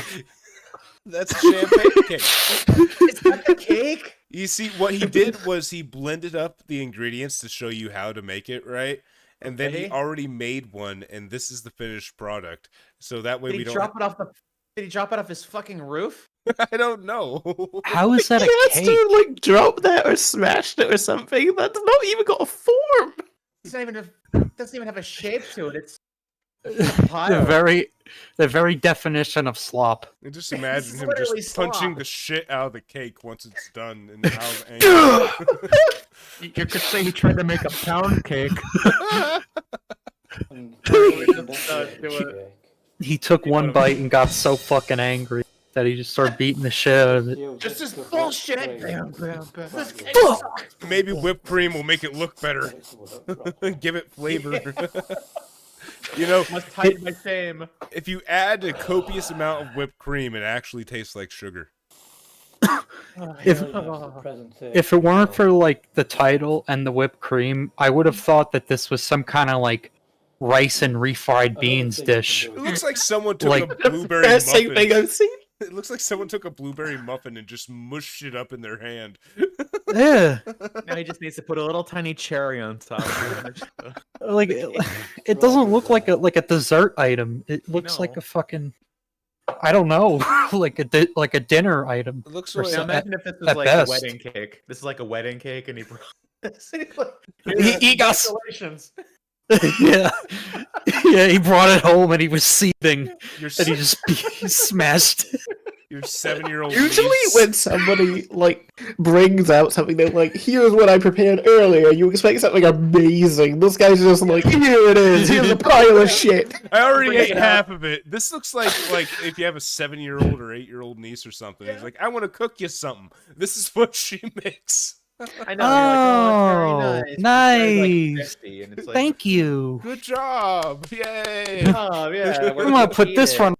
D: That's champagne cake.
Q: Is that the cake?
D: You see, what he did was he blended up the ingredients to show you how to make it, right? And then he already made one, and this is the finished product. So that way
Q: Did
D: we
Q: he
D: don't.
Q: Did he drop it off his fucking roof?
D: I don't know.
E: How is that a
F: He
E: cake?
F: must have, like, dropped that or smashed it or something. That's not even got a form.
Q: It's not even doesn't even have a shape to it. It's
E: the very definition of slop.
D: And just imagine him
Q: literally
D: just punching
Q: slop.
D: the shit out of the cake once it's done and how angry.
Q: You could say he tried to make a pound cake.
E: He took one bite and got so fucking angry that he just started beating the shit out of it.
Q: This is bullshit. This cake sucks.
D: Maybe whipped cream will make it look better. Give it flavor. You know,
Q: Must hide my shame.
D: if you add a copious amount of whipped cream, it actually tastes like sugar.
E: If it weren't for like the title and the whipped cream, I would have thought that this was some kind of like rice and refried beans dish.
D: It looks like someone took
E: Like-
D: a blueberry
F: Best
D: muffin.
F: thing I've seen.
D: It looks like someone took a blueberry muffin and just mushed it up in their hand.
E: Yeah,
Q: Now he just needs to put a little tiny cherry on top.
E: like it doesn't look like a dessert item. It looks like a fucking, I don't know, like a dinner item.
D: It looks
E: or
D: like-
Q: Now
E: so-
Q: imagine if this was
E: at
Q: like
E: best.
Q: a wedding cake. This is like a wedding cake, and he brought this.
E: He got
Q: Congratulations.
E: yeah, yeah. He brought it home and he was seething,
D: Your
E: and he just he smashed it.
D: Your 7-year-old.
F: Usually
D: niece.
F: when somebody, like, brings out something, they're like, here's what I prepared earlier, you expect something amazing. This guy's just like, here it is, here's a pile of shit.
D: I already
Q: Bring
D: ate
Q: it
D: half of it. This looks like if you have a 7-year-old or 8-year-old niece or something. He's like, I want to cook you something. This is what she makes.
Q: I know.
E: Oh,
Q: You're like, oh, it's very, like,
E: nice.
Q: crispy, and it's like,
E: Thank you.
D: Good job! Yay!
Q: Oh yeah.
E: I'm gonna put this one.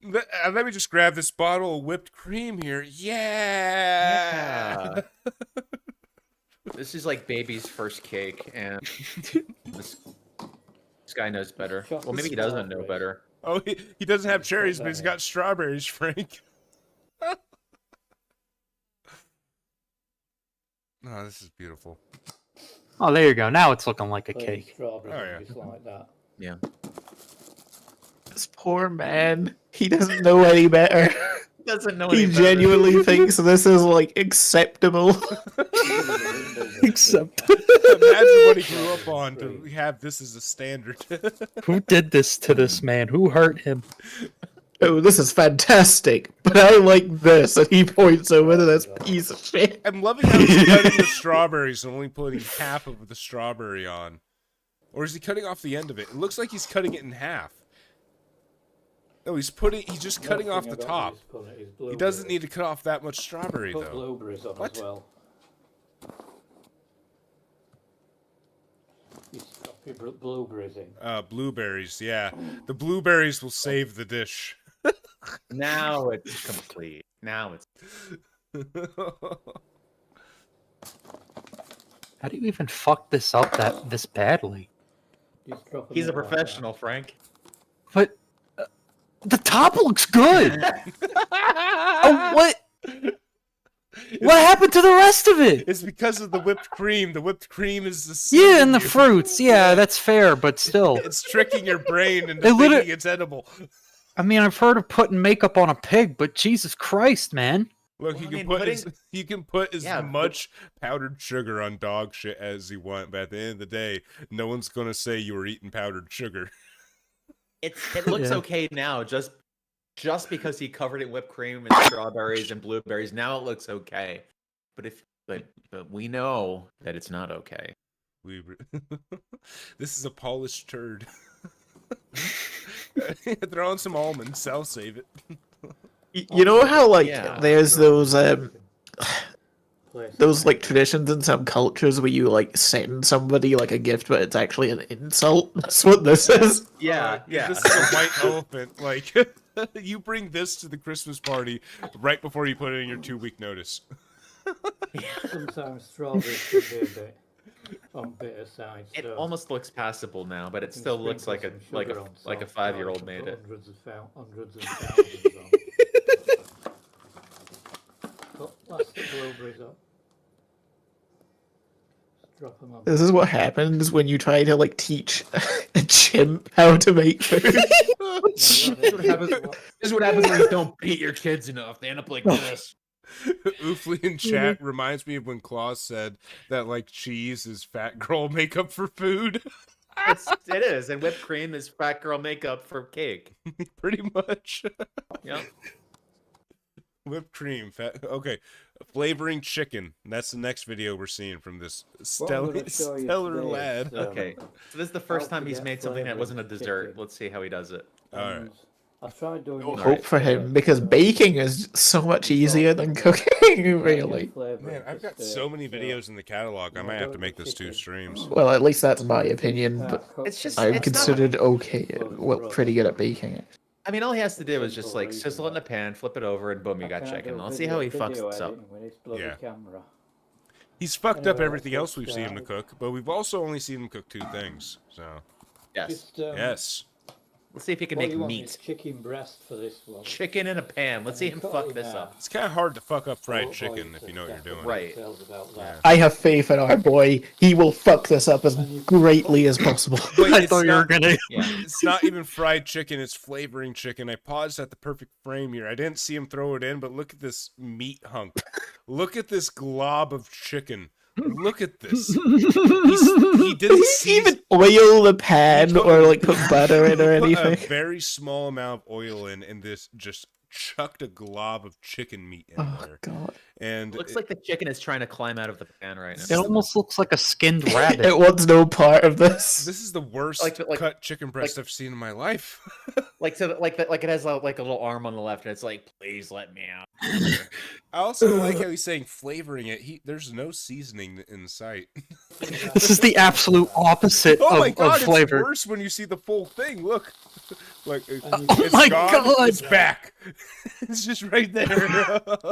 D: Let me just grab this bottle of whipped cream here. Yeah.
Q: This is like baby's first cake, and this guy knows better. Well, maybe he doesn't know better.
D: Oh, he doesn't have cherries, but he's got strawberries, Frank. Oh, this is beautiful.
E: Oh, there you go. Now it's looking like a
R: Plain
E: cake.
R: strawberries,
D: Oh, yeah.
R: just like that.
Q: Yeah.
F: This poor man, he doesn't know any better.
Q: Doesn't know.
F: He
Q: any better.
F: genuinely thinks this is, like, acceptable.
E: Except,
D: Imagine what he grew up on to have this as a standard.
E: who did this to this man? Who hurt him?
F: Oh, this is fantastic, but I like this, and he points over to this piece of shit.
D: I'm loving how he's cutting the strawberries and only putting half of the strawberry on. Or is he cutting off the end of it? It looks like he's cutting it in half. No, he's just cutting off the top. He doesn't need to cut off that much strawberry,
R: Put
D: though.
R: blueberries on
D: What?
R: as well. You copy blueberries in.
D: Blueberries, yeah. The blueberries will save the dish.
Q: Now it's complete. Now it's.
E: How do you even fuck this up this badly?
R: Just drop 'em
Q: He's a
R: in like
Q: professional, Frank.
E: But the top looks good. Oh, what? What happened to the rest of it?
D: It's because of the whipped cream. The whipped cream is the
E: Yeah, and the fruits. Yeah, that's fair, but still.
D: It's tricking your brain into
E: It literally-
D: thinking it's edible.
E: I mean, I've heard of putting makeup on a pig, but Jesus Christ, man.
D: Look,
Q: Well,
D: you
Q: I
D: can
Q: mean,
D: put
Q: putting-
D: you can put as
Q: Yeah, but-
D: much powdered sugar on dog shit as you want, but at the end of the day, no one's gonna say you were eating powdered sugar.
Q: It looks
E: Yeah.
Q: okay now, just because he covered it in whipped cream and strawberries and blueberries. Now it looks okay, but we know that it's not okay.
D: This is a polished turd. Throw on some almonds. I'll save it.
F: You know how, like,
Q: Yeah.
F: there's those, those like traditions in some cultures where you like send somebody like a gift, but it's actually an insult. That's what this is.
H: Yeah, yeah.
D: This is a white elephant. Like, you bring this to the Christmas party right before you put in your 2-week notice.
R: Sometimes strawberries can be a bit on bitter side.
Q: It
R: so
Q: almost looks passable now, but it
R: you can
Q: still looks
R: sprinkle
Q: like
R: some sugar on
Q: a
R: top,
Q: 5-year-old
R: or
Q: made
R: put
Q: it.
R: Hundreds of thousands on. Put plastic blueberries up. Just drop them on.
F: This is what happens when you try to like teach a chimp how to make food.
Q: This is what happens when you don't beat your kids enough. They end up like this.
D: Oofly in chat reminds me of when Claus said that like cheese is fat girl makeup for food.
Q: It is, and whipped cream is fat girl makeup for cake.
D: Pretty much.
Q: Yeah.
D: Whipped cream, fat. Okay, flavoring chicken. That's the next video we're seeing from this stellar lad.
Q: Okay, so this is the first time he's made something that wasn't a dessert.
R: chicken.
Q: Let's see how he does it.
D: All right.
R: I've tried doing
F: Hope for him because baking is so much easier than cooking, really.
D: Man, I've got so many videos in the catalog. I might have to make this 2 streams.
F: Well, at least that's my opinion, but
Q: It's
F: I'm
Q: not-
F: considered okay, well, pretty good at baking it.
Q: I mean, all he has to do is just like sizzle it in a pan, flip it over, and boom, you got chicken. Let's see how he fucks this up.
D: Yeah. He's fucked up everything else we've seen him to cook, but we've also only seen him cook 2 things. So
Q: Yes.
D: yes.
Q: Let's see if he can
R: What
Q: make
R: you want
Q: meat.
R: is chicken breast for this one.
Q: Chicken in a pan. Let's see him fuck this up.
D: It's kind of hard to fuck up fried chicken if you know what you're doing.
Q: Right.
D: Yeah.
F: I have faith in our boy. He will fuck this up as greatly as possible.
D: But
E: I
D: it's
E: thought you were
D: not-
E: gonna.
D: It's not even fried chicken, it's flavoring chicken. I paused at the perfect frame here. I didn't see him throw it in, but look at this meat hunk. Look at this glob of chicken. Look at this. He didn't
F: even oil the pan or like put butter in or
D: put
F: anything.
D: a very small amount of oil in, and this just chucked a glob of chicken meat in there.
F: God.
D: And
Q: Looks like the chicken is trying to climb out of the pan right
E: It
Q: now.
E: almost looks like a skinned rabbit.
F: It wants no part of this.
D: This is the worst cut chicken breast I've seen in my life.
Q: Like it has like a little arm on the left, and it's like, please let me out.
D: I also like how he's saying flavoring it. There's no seasoning in sight.
E: This is the absolute opposite
D: Oh my
E: of
D: god,
E: flavor.
D: it's worse when you see the full thing. Look. Like,
E: Oh
D: it's
E: my
D: gone,
E: God.
D: it's back. It's just right there.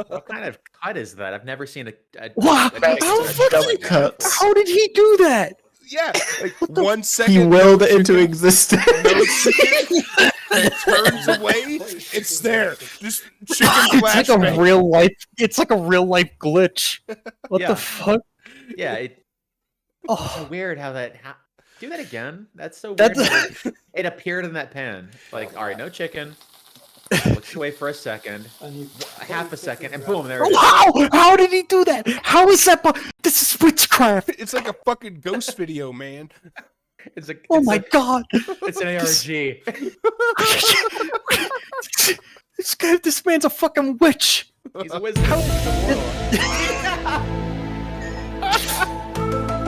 Q: What kind of cut is that? I've never seen a
E: Wow!
Q: chicken
E: How did he do that?
D: Yeah, like 1 second.
F: He willed it into existence.
D: It turns away. It's there. Just chicken
E: It's like a
D: flashbang.
E: real life. It's like a real life glitch. What
Q: Yeah.
E: the fuck?
Q: Yeah, it's
E: Oh,
Q: so weird how that. Do that again. That's so weird.
E: That's-
Q: how it appeared in that pan. Like, all right, no chicken. Looks away for a second, half a second, and boom, there it is.
E: wow! How did he do that? How is that? This is witchcraft.
D: It's like a fucking ghost video, man.
Q: It's a.
E: Oh
Q: it's
E: my
Q: a-
E: god!
Q: It's an ARG.
E: This man's a fucking witch.
Q: He's a wizard.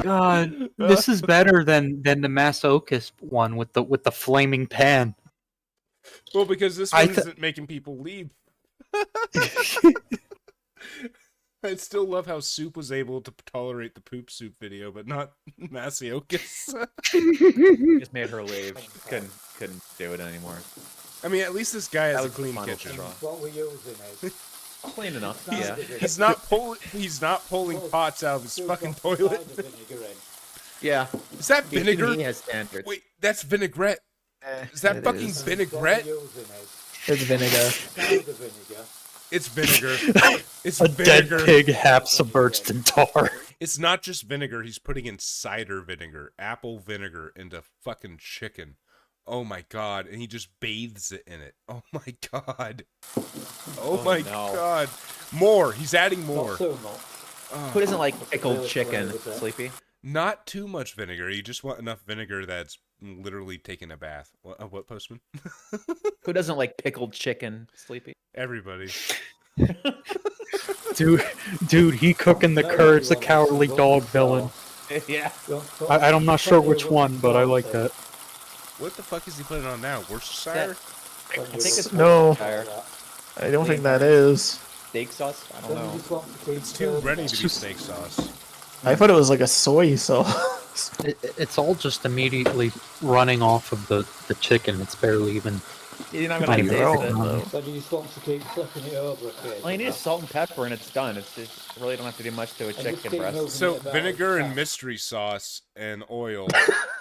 E: God, this is better than the Masocus one with the flaming pan.
D: Well, because this
E: I
D: one isn't making people leave. I still love how Soup was able to tolerate the poop soup video, but not Masiokas.
Q: Just made her leave. Couldn't do it anymore.
D: I mean, at least this guy has
Q: That
D: a
Q: was the
D: clean
Q: final
D: kitchen.
Q: straw.
R: What we're using is
Q: Clean enough.
R: Yeah.
D: He's not pulling pots out of his fucking toilet.
Q: Yeah.
D: Is that vinegar?
Q: He has standards.
D: Wait, that's vinaigrette. Is that
F: it
D: fucking
F: is.
D: vinaigrette?
F: It's vinegar.
D: It's vinegar. It's
E: A
D: vinegar.
E: dead pig half submerged in tar.
D: It's not just vinegar. He's putting in cider vinegar, apple vinegar into fucking chicken. Oh my god. And he just bathes it in it. Oh my god. Oh my
Q: no.
D: god. More. He's adding more.
R: Not so much.
Q: Who doesn't like pickled
R: Really
Q: chicken,
R: flavours there.
Q: Sleepy?
D: Not too much vinegar. You just want enough vinegar that's literally taking a bath. What Postman?
Q: Who doesn't like pickled chicken, Sleepy?
D: Everybody.
E: Dude, he cooking the Kurds, the cowardly dog villain.
Q: Yeah.
E: I'm not sure which one, but I like that.
D: What the fuck is he putting on now? Worcestershire?
Q: I think it's
F: No.
Q: Worcestershire.
F: I don't think that is.
Q: steak sauce? I don't know.
D: It's too ready to be steak sauce.
F: I thought it was like a soy sauce.
E: It's all just immediately running off of the chicken. It's barely even.
Q: You're not
E: not
Q: gonna
E: even
Q: taste
E: raw.
Q: it though.
R: So do you just want to keep flipping it over occasionally?
Q: Well, you need salt and pepper and it's done. It's just really don't have to do much to a
R: just
Q: chicken
R: keep
Q: breast.
R: moving
D: So
R: it about
D: vinegar
R: as
D: and
R: fast.
D: mystery sauce and oil,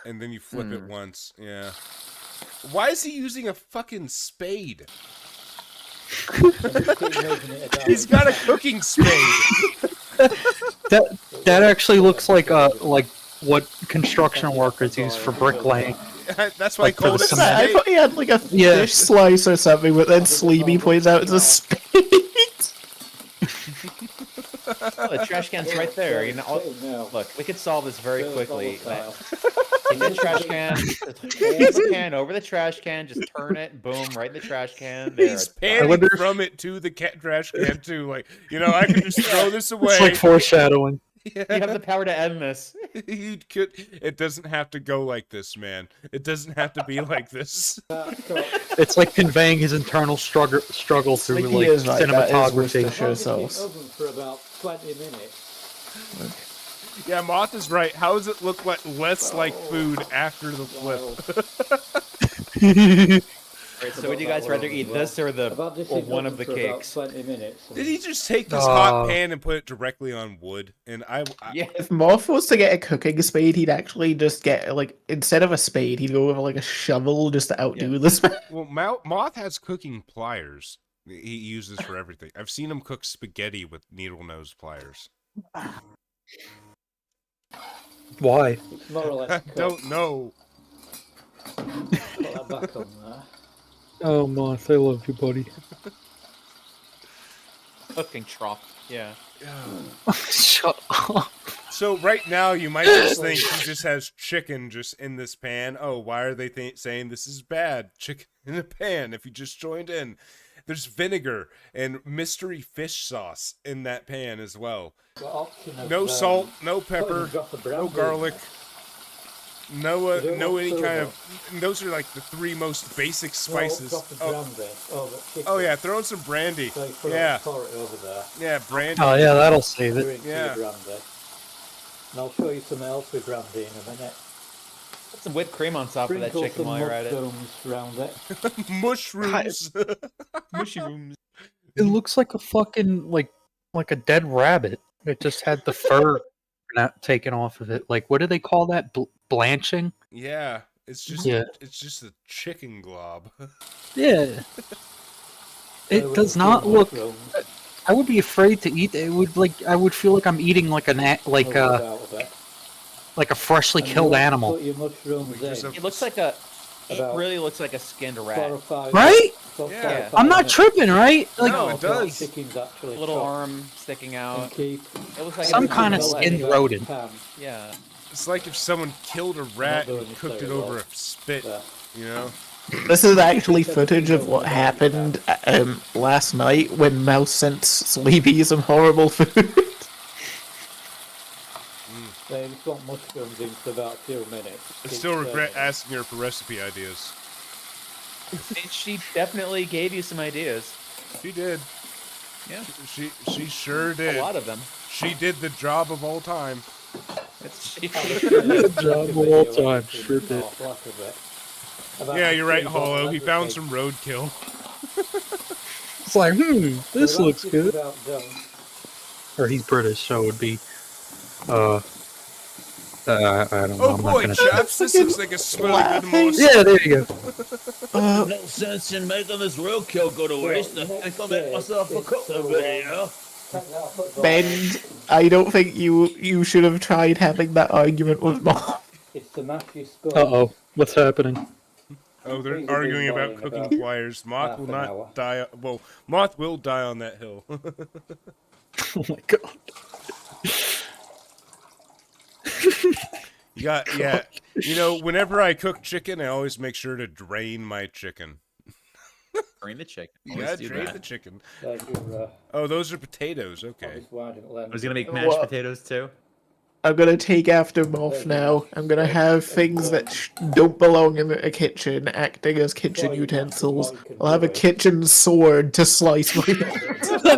D: and then you flip it once. Yeah. Why is he using a fucking spade? He's got a cooking spade.
E: That actually looks like what construction workers use for bricklaying.
D: That's why I
E: Like for
D: called
E: the
D: it
E: cement.
F: I thought he had like a fish slice or something, but then Sleepy points out it's a spade.
Q: Oh, the trash can's right there. You know, look, we could solve this very quickly. Take the trash can, just hold the can over the trash can, just turn it, boom, right in the trash can. There,
D: He's
Q: it's
D: panning
Q: done.
D: from it to the trash can too. Like, I could just throw this away.
E: It's like foreshadowing.
Q: You have the power to end this.
D: You could. It doesn't have to go like this, man. It doesn't have to be like this.
E: It's like conveying his internal struggle through
F: Like he
E: like
F: is right, that is
E: cinematography.
F: Worcestershire sauce.
R: Oven for about 20 minutes.
D: Yeah, Moth is right. How does it look less like food after the flip?
Q: Right, so would you guys rather eat this or one of the cakes?
R: 20 minutes.
D: Did he just take this hot pan and put it directly on wood? And
F: If Moth was to get a cooking spade, he'd actually just get instead of a spade, he'd go with like a shovel just to outdo the spade.
D: Well, Moth has cooking pliers. He uses for everything. I've seen him cook spaghetti with needle nose pliers.
E: Why?
R: It's more or less
D: I don't know.
R: Put that back on there.
E: Oh, Moth, I love you, buddy.
Q: Cooking trough. Yeah.
E: Shut up.
D: So right now you might just think he just has chicken just in this pan. Oh, why are they saying this is bad? Chicken in a pan. If you just joined in, there's vinegar and mystery fish sauce in that pan as well. No salt, no pepper, no garlic, no any kind of. Those are like the three most basic spices. Oh yeah, throw in some brandy. Yeah. Yeah, brandy.
E: Oh yeah, that'll save it.
D: Yeah.
R: And I'll show you something else with brandy in a minute.
Q: Put some whipped cream on top of that chicken while you're at it.
R: Around it.
D: Mushrooms.
Q: Mushrooms.
E: It looks like a fucking like a dead rabbit. It just had the fur not taken off of it. Like, what do they call that? Blanching?
D: Yeah, it's just it's just a chicken glob.
E: Yeah. It does not look. I would be afraid to eat it. It would I would feel like I'm eating like a freshly killed animal.
Q: It looks like it really looks like a skinned rat.
E: Right?
Q: Yeah.
E: I'm not tripping, right? Like,
D: no, it does.
Q: Little arm sticking out. It looks like
E: some kind of skinned rodent.
Q: Yeah.
D: It's like if someone killed a rat and cooked it over a spit, you know?
F: This is actually footage of what happened last night when Mouse sent Sleepy some horrible food.
R: They just want mushrooms in for about 2 minutes.
D: I still regret asking her for recipe ideas.
Q: She definitely gave you some ideas.
D: She did.
Q: Yeah.
D: She sure did.
Q: A lot of them.
D: She did the job of all time.
E: The job of all time. Sure did.
D: Yeah, you're right, Hollow. He found some roadkill.
E: It's like, this looks good. Or he's British, so it would be, I don't know.
D: Oh
E: I'm
D: boy,
E: not gonna
D: chaps, this looks like a smelly good moose.
E: Yeah, there you go.
S: No sense in making this roadkill go to waste. I think I'll make myself a cooking video.
F: Ben, I don't think you should have tried having that argument with Mom.
E: Uh-oh. What's happening?
D: Oh, they're arguing about cooking pliers. Moth will not die. Well, Moth will die on that hill.
E: Oh my god.
D: Yeah. You know, whenever I cook chicken, I always make sure to drain my chicken.
Q: Drain the chicken.
D: Yeah, drain the chicken. Oh, those are potatoes. Okay.
Q: I was gonna make mashed potatoes too.
F: I'm gonna take after Moth now. I'm gonna have things that don't belong in a kitchen acting as kitchen utensils. I'll have a kitchen sword to slice my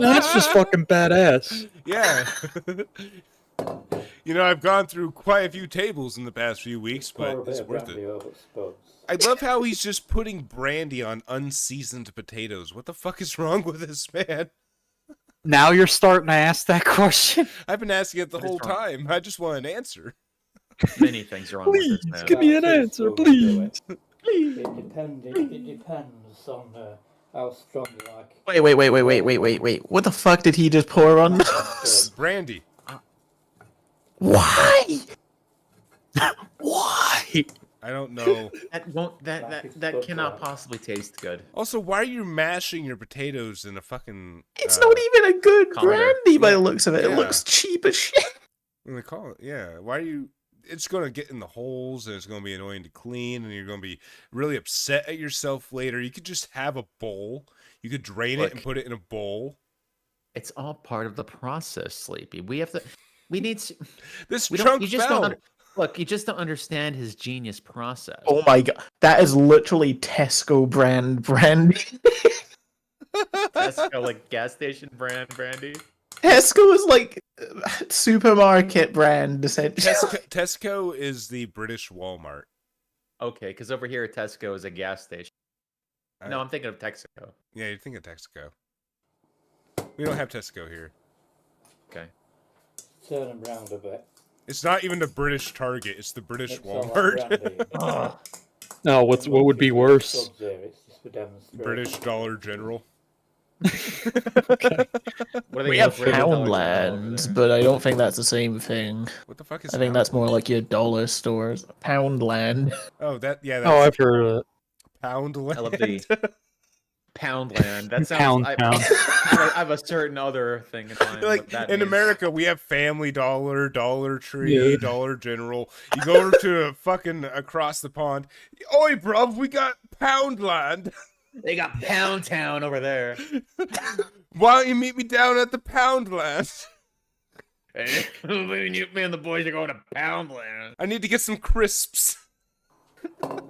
E: Yeah, that's just fucking badass.
D: Yeah. You know, I've gone through quite a few tables in the past few weeks, but it's worth it. I love how he's just putting brandy on unseasoned potatoes. What the fuck is wrong with this man?
E: Now you're starting to ask that question.
D: I've been asking it the whole time. I just want an answer.
Q: Many things are wrong with this man.
E: Give me an answer, please.
R: It depends on how strong you like.
F: Wait. What the fuck did he just pour on those?
D: Brandy.
F: Why?
E: Why?
D: I don't know.
Q: That cannot possibly taste good.
D: Also, why are you mashing your potatoes in a fucking...
F: It's not even a good
D: colander?
F: brandy by the looks of it. It
D: Yeah.
F: looks cheap as shit.
D: They call it, yeah. Why are you... It's going to get in the holes, and it's going to be annoying to clean, and you're going to be really upset at yourself later. You could just have a bowl. You could drain it and put it in a bowl.
Q: It's all part of the process, Sleepy. We have to... We need...
D: This
Q: we
D: chunk
Q: you just
D: fell.
Q: Look, you just don't understand his genius process.
F: Oh my god. That is literally Tesco brand brandy.
Q: Tesco, like gas station brand brandy.
F: Tesco is like supermarket brand, essentially.
D: Tesco is the British Walmart.
Q: Okay, because over here, Tesco is a gas station. No, I'm thinking of Texaco.
D: Yeah, you think of Texaco. We don't have Tesco here.
Q: Okay.
R: Turn them round a bit.
D: It's not even the British Target. It's the British
R: Mix all that
D: Walmart.
R: brandy.
E: No, what would be worse?
R: Subs here, it's just for demonstration.
D: British Dollar General.
F: We have Poundlands, but I don't think that's the same thing.
D: What the fuck is
F: I think that's more like your dollar stores. Poundland.
D: Oh, that yeah.
E: Oh, I've heard of it.
D: Poundland.
Q: I love the Poundland. That sounds.
E: Pound.
Q: I have a certain other thing in mind.
D: Like
Q: what that
D: in
Q: means.
D: America, we have Family Dollar, Dollar Tree,
E: Yeah.
D: Dollar General. You go over to fucking across the pond. Oi, bruv, we got Poundland.
Q: They got Pound Town over there.
D: Why don't you meet me down at the Poundland?
Q: Hey, me and the boys are going to Poundland.
D: I need to get some crisps.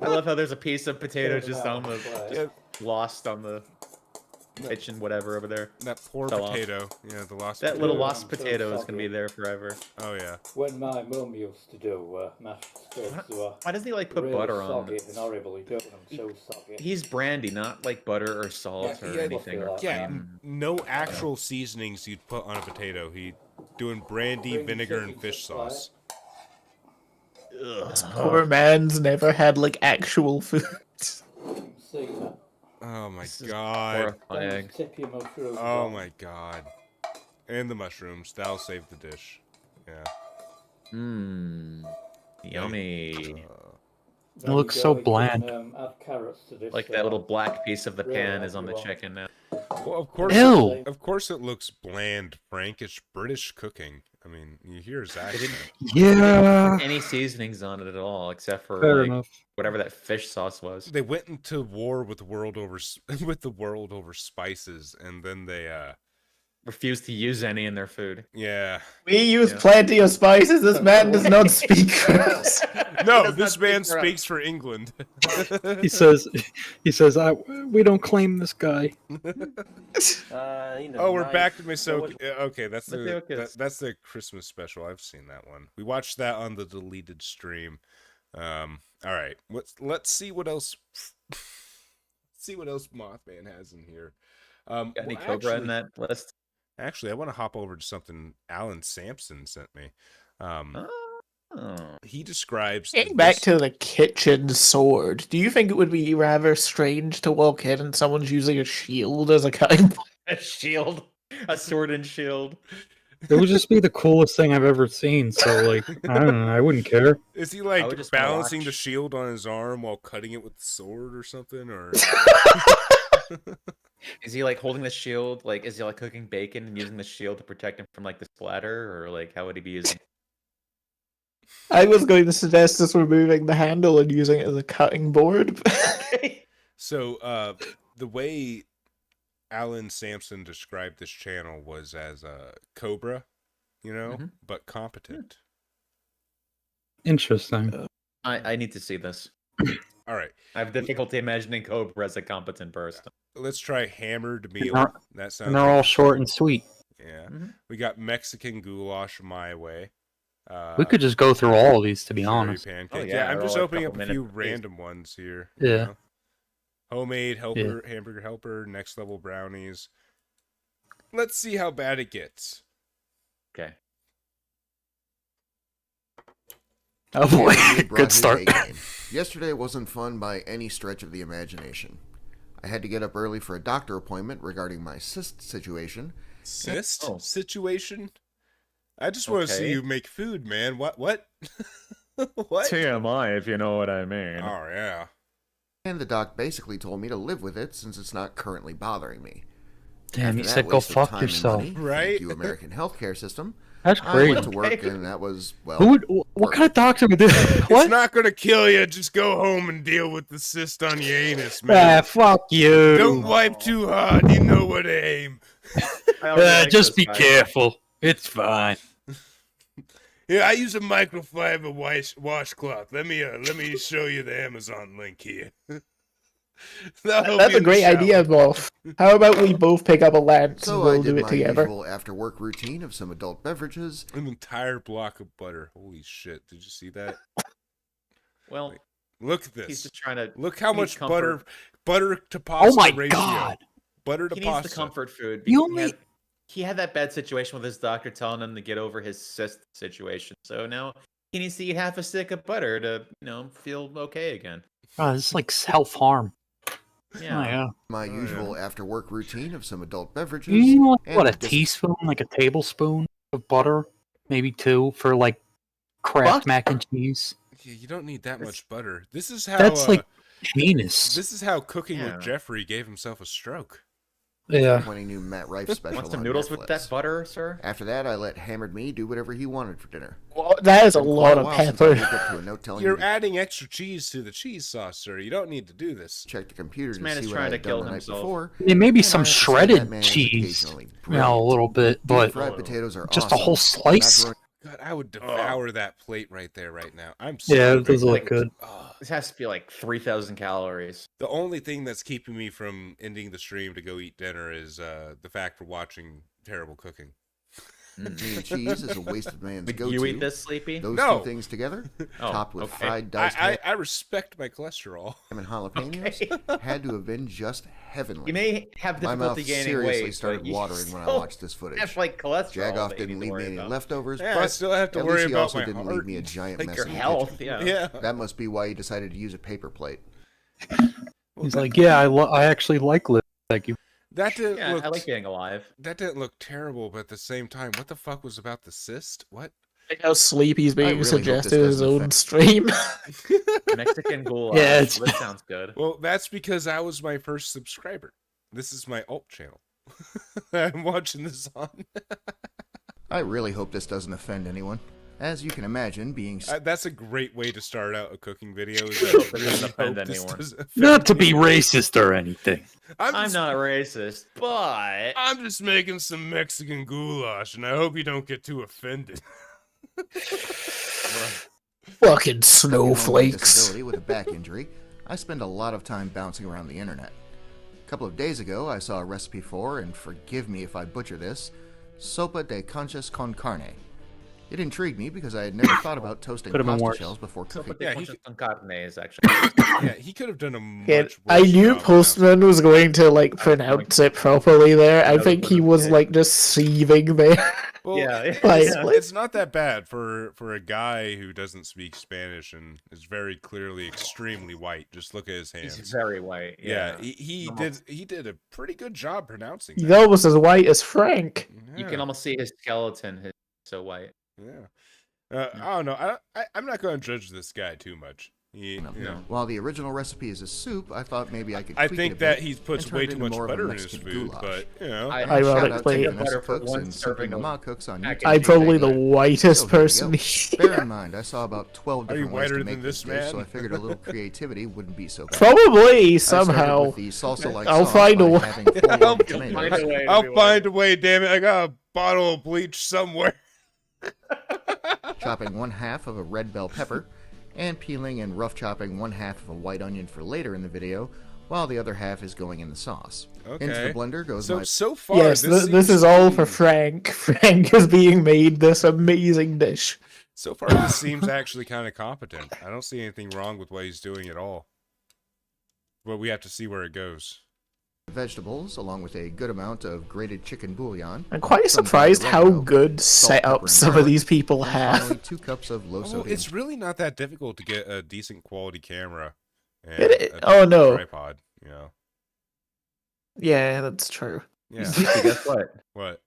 Q: I love how there's a piece of potato just on the lost on the kitchen, whatever over there.
D: That poor
Q: Fell off.
D: potato. Yeah, the lost.
Q: That
D: potato.
Q: little lost potato is gonna be there forever.
D: Oh yeah.
R: When my mum used to do mashed potatoes,
Q: Why doesn't he like put
R: really
Q: butter on
R: soggy
Q: them?
R: and horribly done them, so soggy.
Q: He's brandy, not like butter or salt or anything. Or
D: Yeah, no actual seasonings you'd put on a potato. He doing brandy, vinegar, and fish sauce.
F: This poor man's never had like actual food.
R: See that?
D: Oh my god.
Q: Horrifying.
R: Tip your mushrooms
D: Oh
R: on.
D: my god. And the mushrooms. That'll save the dish. Yeah.
Q: Mmm. Yummy.
E: It
R: There
E: looks
R: you
E: so
R: go, you
E: bland.
R: can, add carrots to this,
Q: Like that little black piece of the
R: really
Q: pan
R: like
Q: is on the
R: you want.
Q: chicken now.
D: Well, of course.
E: Ew.
D: Of course, it looks bland, Frank. It's British cooking. I mean, you hear his accent.
E: Yeah.
Q: Any seasonings on it at all, except for
E: Fair
Q: like
E: enough.
Q: whatever that fish sauce was.
D: They went into war with the world over spices, and then they
Q: Refused to use any in their food.
D: yeah.
F: We use plenty of spices. This man does not speak for us.
D: No, this man speaks for England.
E: He says, we don't claim this guy.
D: Oh, we're back to Misoki. Okay, that's
Q: Misoki.
D: that's the Christmas special. I've seen that one. We watched that on the deleted stream. All right, let's see what else. See what else Mothman has in here.
Q: Got any Cobra in that list?
D: Actually, I want to hop over to something Alan Sampson sent me. He describes
F: Getting back to the kitchen sword, do you think it would be rather strange to walk in and someone's using a shield as a cutting board?
Q: A shield, a sword and shield.
E: It would just be the coolest thing I've ever seen. So, like, I don't know. I wouldn't care.
D: Is he
Q: I
D: like
Q: would just wanna
D: balancing the
Q: watch.
D: shield on his arm while cutting it with the sword or something? Or
Q: Is he like holding the shield? Like, is he like cooking bacon and using the shield to protect him from like the splatter, or like how would he be using?
F: I was going to suggest just removing the handle and using it as a cutting board.
D: so, the way Alan Sampson described this channel was as a Cobra, you know, but competent.
E: Interesting.
Q: I need to see this.
D: All right.
Q: I have difficulty imagining Cobra as a competent person.
D: let's try hammered meal.
E: they're-
D: That sounds.
E: And they're all short and sweet.
D: Yeah. We got Mexican goulash my way.
E: We could just go through all of these, to be
D: cherry
E: honest.
D: Pancake.
Q: Oh,
D: yeah,
Q: yeah,
D: I'm
Q: they're
D: just
Q: all a
D: opening up
Q: couple
D: a few
Q: minutes apiece.
D: random ones here.
E: Yeah.
D: You know? Homemade helper, hamburger helper, next level brownies. Let's see how bad it gets.
Q: Okay.
E: Oh boy,
T: Brought
E: good
T: his
E: start.
T: A-game. Yesterday wasn't fun by any stretch of the imagination. I had to get up early for a doctor appointment regarding my cyst situation.
D: Cyst situation? I just want to see
Q: Okay.
D: you make food, man. What? What?
Q: TMI, if you know what I mean.
D: Oh, yeah.
T: And the doc basically told me to live with it since it's not currently bothering me.
E: Damn,
T: After
E: you
T: that
E: said go
T: waste of
E: fuck
T: time and
E: yourself.
T: money,
D: Right?
T: Thank you, American healthcare system.
E: That's
T: I
E: great.
T: went to work and that was, well...
E: Who would? What kind of doctor would do that?
D: It's not gonna kill you. Just go home and deal with the cyst on your anus, man.
E: Ah, fuck you.
D: Don't wipe too hard. You know where to aim.
E: Just be careful. It's fine.
D: Yeah, I use a microfiber washcloth. Let me show you the Amazon link here. That'll
F: That's
D: be
F: a
D: in the
F: great
D: shower.
F: idea, Wolf. How about we both pick up a lance
T: So
F: and
T: I
F: we'll
T: did
F: do it
T: my
F: together?
T: usual after-work routine of some adult beverages.
D: An entire block of butter. Holy shit! Did you see that?
Q: Well,
D: Look at this.
Q: he's just trying to.
D: Look how
Q: he needs
D: much butter to
E: Oh
D: pasta
E: my
D: ratio.
E: God.
D: Butter to
Q: He
D: pasta.
Q: needs the comfort food.
E: You
Q: because he had that bad situation with his doctor telling him to get over his cyst situation. So now he needs to eat half a stick of butter to, feel okay again.
E: Oh, this is like self-harm.
Q: Yeah.
E: Oh, yeah.
T: My usual after-work routine of some adult beverages.
E: You know,
T: and
E: what, a
T: dis-
E: teaspoon, like a tablespoon of butter? Maybe 2 for like Kraft mac and cheese.
D: Yeah, you don't need that much butter. This is how.
E: That's like heinous.
D: This is how cooking
Q: Yeah.
D: with Jeffrey gave himself a stroke.
E: Yeah.
T: 20 new Matt Rife special
Q: Want some
T: on
Q: noodles
T: Netflix.
Q: with that butter, sir?
T: After that, I let Hammered Me do whatever he wanted for dinner.
F: Well, that is a
T: Been quite
F: lot of
T: while since I
F: pepper.
T: woke up to a note telling me
D: You're
T: to
D: adding extra cheese to the cheese sauce, sir. You don't need to do this.
T: check the computer
Q: This
T: to
Q: man is
T: see what
Q: trying
T: I
Q: to
T: had done
Q: kill
T: the night
Q: himself.
T: before.
E: Yeah, maybe
T: And
E: some
T: I have to say that
E: shredded
T: man is
E: cheese.
T: occasionally
E: You know, a
T: brilliant.
E: little bit, but
T: Deep-fried potatoes are
E: just
T: awesome.
E: a whole slice.
T: Macaroni-
D: God, I would devour that plate right there, right now. I'm
E: Yeah,
D: so
E: it does look
Q: Like,
E: good.
Q: This has to be like 3,000 calories.
D: The only thing that's keeping me from ending the stream to go eat dinner is the fact we're watching terrible cooking.
T: Meat and cheese is a wasted man's
Q: Would
T: go-to.
Q: you eat this, Sleepy?
T: Those
D: No.
T: two things together,
Q: Oh,
T: topped with
Q: okay.
T: fried diced
D: I respect my cholesterol.
T: ham and jalapenos, had to have been just heavenly.
Q: You may have
T: My mouth
Q: difficulty gaining
T: seriously
Q: weight,
T: started
Q: but you
T: watering when I
Q: still
T: watched this footage.
Q: have like cholesterol.
T: Jagoff
Q: that you
T: didn't
Q: need to
T: leave me
Q: worry
T: any
Q: about.
T: leftovers,
D: Yeah,
T: but
D: I still have to
T: at
D: worry
T: least he
D: about
T: also
D: my
T: didn't
D: heart.
T: leave me a giant
Q: Like
T: mess
Q: your
T: in the
Q: health,
T: kitchen.
Q: yeah.
T: That must be why he decided to use a paper plate.
E: He's like, yeah, I actually like living. Thank you.
D: That didn't
Q: Yeah,
D: look.
Q: I like being alive.
D: That didn't look terrible, but at the same time, what the fuck was about the cyst? What?
F: Like how Sleepy's
T: I
F: being
T: really hope
F: suggested
T: this
F: his
T: doesn't
F: own
T: affect-
F: stream.
Q: Mexican goulash.
E: Yeah, it's-
Q: That sounds good.
D: Well, that's because I was my first subscriber. This is my alt channel. I'm watching this on.
T: I really hope this doesn't offend anyone. As you can imagine, being
D: That's a great way to start out a cooking video. Is
Q: I hope
D: I
Q: it doesn't
D: really
Q: offend
D: hope this
Q: anyone.
D: doesn't offend
E: Not to be
D: anyone.
E: racist or anything.
Q: I'm
D: just-
Q: not racist, but
D: I'm just making some Mexican goulash, and I hope you don't get too offended.
F: Fucking
T: with
F: snowflakes.
T: disability with a back injury, I spend a lot of time bouncing around the internet. A couple of days ago, I saw a recipe for, and forgive me if I butcher this, sopa de conchas con carne. It intrigued me because I had never thought about toasting
E: Could've been
T: pasta
E: worse.
T: shells before cooking.
Q: Sopa de
D: Yeah,
Q: conchas
D: he-
Q: con carne is actually.
D: Yeah, he could have done a much
F: Yeah,
D: worse
F: I knew
D: job
F: Postman was going to like pronounce it properly there. I
Q: That
F: think
Q: was
F: he was
Q: okay.
F: like just seething there.
D: Well,
Q: Yeah,
F: Like,
Q: yeah.
D: it's not that bad for a guy who doesn't speak Spanish and is very clearly extremely white. Just look at his hands.
Q: He's very white.
D: Yeah,
Q: Yeah,
D: he did a pretty good job pronouncing
F: He's
D: that.
F: almost as white as Frank.
Q: You can almost see his skeleton. He's so white.
D: Yeah. I don't know. I'm not going to judge this guy too much. You know.
T: While the original recipe is a soup, I thought maybe I could
D: I
T: tweak
D: think
T: it a
D: that
T: bit
D: he puts
T: and turn
D: way
T: it
D: too
T: into
D: much
T: more of a
D: butter in his
T: Mexican
D: food,
T: goulash.
D: but you know.
T: And shout out to
F: Ironically-
T: Vanessa
Q: Butter for
T: Cooks
Q: one
T: and
Q: serving
T: Sipping
Q: of
T: Ma Cooks on
Q: mac
T: YouTube.
Q: and
F: I'm probably the
T: Say that.
F: whitest
T: So here we
F: person
T: go.
F: here.
T: Bear in mind, I saw about 12
D: Are you
T: different ways
D: whiter
T: to
D: than
T: make
D: this
T: this dish, so
D: man?
T: I figured a little creativity wouldn't be so bad.
F: Probably
T: I started
F: somehow.
T: with the salsa-like
F: I'll
T: sauce
F: find a
T: by
F: way.
T: having fully
D: I'll
T: ripe tomatoes.
Q: Find a way to
D: I'll
Q: be
D: find a way, damn it. I got a bottle of bleach somewhere.
T: chopping 1/2 of a red bell pepper, and peeling and rough chopping 1/2 of a white onion for later in the video, while the other half is going in the sauce. Into the
D: Okay.
T: blender goes
D: So far,
F: Yes, this is all for Frank. Frank is being made this amazing dish.
D: So far, this seems actually kind of competent. I don't see anything wrong with what he's doing at all. But we have to see where it goes.
T: vegetables, along with a good amount of grated chicken bouillon.
F: I'm quite
T: some
F: surprised
T: fried
F: how
T: oregano,
F: good
T: salt, pepper,
F: setup
T: and
F: some of
T: garlic,
F: these people
T: and
F: have.
T: finally 2 cups of low
D: Oh,
T: sodium.
D: it's really not that difficult to get a decent quality camera and
F: Oh,
D: a
F: no.
D: tripod, you know.
F: Yeah, that's true.
D: Yeah.
Q: Guess what?
D: What?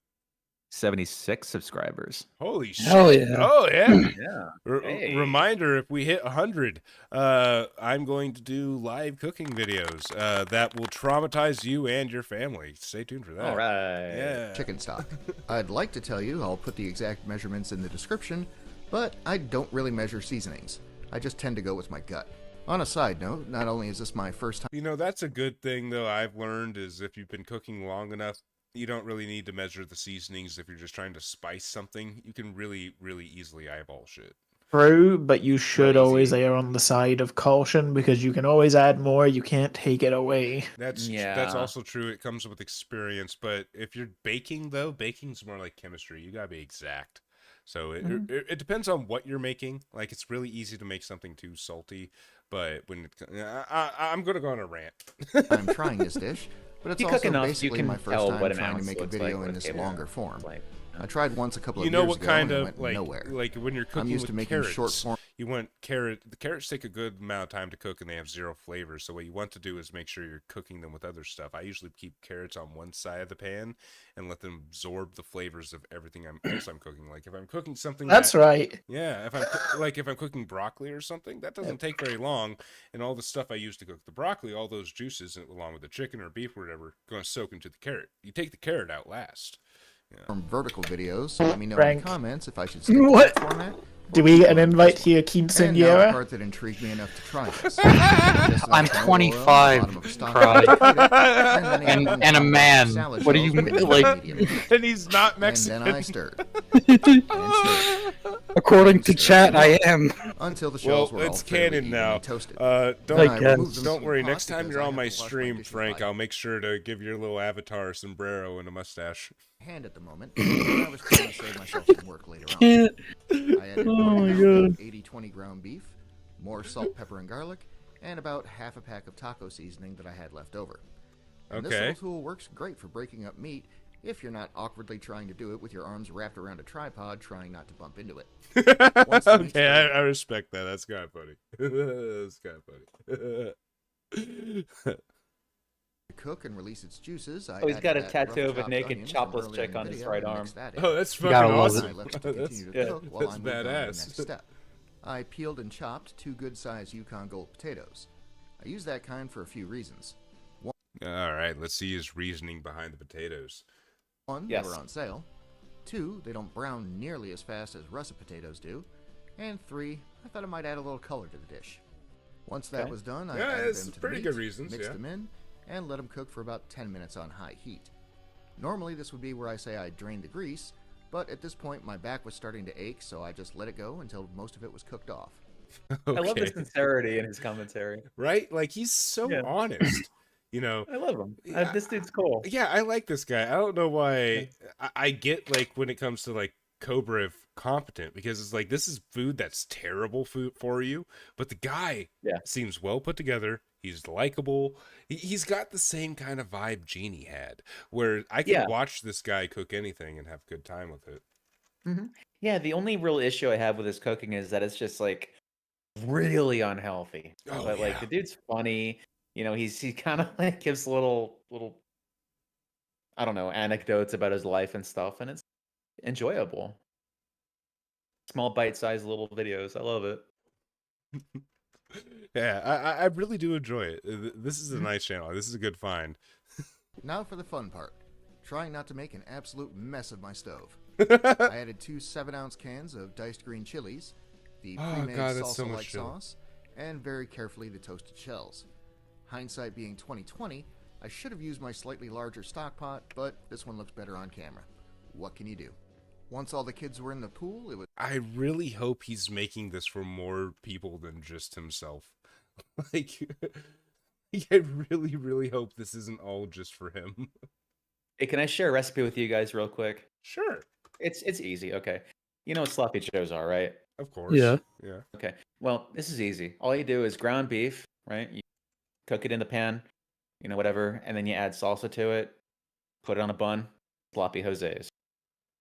Q: 76 subscribers.
D: Holy shit.
F: Hell yeah.
D: Oh, yeah.
Q: Yeah. Hey.
D: Reminder, if we hit 100, I'm going to do live cooking videos that will traumatize you and your family. Stay tuned for that.
Q: All right.
D: Yeah.
T: Chicken stock. I'd like to tell you I'll put the exact measurements in the description, but I don't really measure seasonings. I just tend to go with my gut. On a side note, not only is this my first time...
D: You know, that's a good thing, though, I've learned, is if you've been cooking long enough, you don't really need to measure the seasonings if you're just trying to spice something. You can really, really easily eyeball shit.
F: True, but you should always err on the side of caution because you can always add more. You can't take it away.
D: That's also true. It comes with experience. But if you're baking, though, baking's more like chemistry. You gotta be exact. So it depends on what you're making. Like, it's really easy to make something too salty, but when I'm gonna go on a rant.
T: I'm trying this dish, but it's
Q: You cook
T: also
Q: enough, you
T: basically
Q: can
T: my first
Q: tell
T: time
Q: what
T: trying to
Q: amounts
T: make a
Q: looks
T: video
Q: like
T: in
Q: with
T: this
Q: a
T: longer
Q: camera.
T: form.
Q: Like,
T: I tried once a couple of
D: You know
T: years
D: what
T: ago
D: kind
T: and it
D: of
T: went
D: like
T: nowhere.
D: when you're cooking
T: I'm used
D: with
T: to making
D: carrots,
T: short form.
D: you want the carrots take a good amount of time to cook and they have zero flavor. So what you want to do is make sure you're cooking them with other stuff. I usually keep carrots on one side of the pan and let them absorb the flavors of everything else I'm cooking. Like if I'm cooking something
F: That's right.
D: Yeah, if I'm cooking broccoli or something, that doesn't take very long, and all the stuff I use to cook the broccoli, all those juices along with the chicken or beef or whatever, going to soak into the carrot. You take the carrot out last. Yeah.
T: From vertical videos, so let me know in the
F: Frank.
T: comments if I should stick to
F: What?
T: that format.
F: Do we get an invite to your
T: And now the
F: quinceañera?
T: part that intrigued me enough to try this.
E: I'm 25, and a man. What do you like?
D: And he's not Mexican.
T: And then I stirred.
E: According to chat, I am.
T: Until the shells were all
D: it's
T: fairly
D: canon now.
T: evenly toasted.
D: Don't worry. Next time you're on my stream, Frank, I'll make sure to give your little avatar a sombrero and a mustache.
T: Hand at the moment. I was trying to save myself some work later on. I added 80-20 ground beef, more salt, pepper, and garlic, and about half a pack of taco seasoning that I had left over. And this little tool works great for breaking up meat if you're not awkwardly trying to do it with your arms wrapped around a tripod trying not to bump into it.
D: Okay, I respect that. That's kind of funny. That's kind of funny.
T: Cook and release its juices.
Q: Oh, he's got a tattoo of a naked chopless chick on his right arm.
D: Oh, that's fucking awesome.
T: I left it to continue to cook while I moved on to the next
D: badass.
T: step. I peeled and chopped 2 good-sized Yukon Gold potatoes. I use that kind for a few reasons.
D: All right, let's see his reasoning behind the potatoes.
T: 1, they were on sale. 2, they don't brown nearly as fast as russet potatoes do. And 3, I thought I might add a little color to the dish. Once that was done, I added them to the
D: pretty
T: meat,
D: good reasons,
T: mixed
D: yeah.
T: them in, and let them cook for about 10 minutes on high heat. Normally this would be where I say I drained the grease, but at this point my back was starting to ache, so I just let it go until most of it was cooked off.
Q: I love the sincerity in his commentary.
D: Right? Like, he's so honest. You know,
Q: I love him. This dude's cool.
D: Yeah, I like this guy. I don't know why. I get, like, when it comes to, like, Cobra competent, because it's like, this is food that's terrible food for you, but the guy seems well put together. He's likable. He's got the same kind of vibe Genie had, where I can watch this guy cook anything and have a good time with it.
Q: Mm-hmm. Yeah, the only real issue I have with his cooking is that it's just like really unhealthy. But like the dude's funny. You know, he kind of like gives little I don't know, anecdotes about his life and stuff, and it's enjoyable. Small bite-sized little videos. I love it.
D: Yeah, I really do enjoy it. This is a nice channel. This is a good find.
T: Now for the fun part. Trying not to make an absolute mess of my stove. I added 2 7-ounce cans of diced green chilies, the pre-made salsa-like sauce, and very carefully the toasted shells. Hindsight being 20/20, I should have used my slightly larger stock pot, but this one looks better on camera. What can you do? Once all the kids were in the pool, it was...
D: I really hope he's making this for more people than just himself. Like, I really, really hope this isn't all just for him.
Q: Hey, can I share a recipe with you guys real quick?
D: Sure.
Q: It's easy. Okay. You know what sloppy joes are, right?
D: Of course.
E: Yeah.
D: Yeah.
Q: Okay. Well, this is easy. All you do is ground beef, right? You cook it in the pan, whatever, and then you add salsa to it, put it on a bun, sloppy Jose's.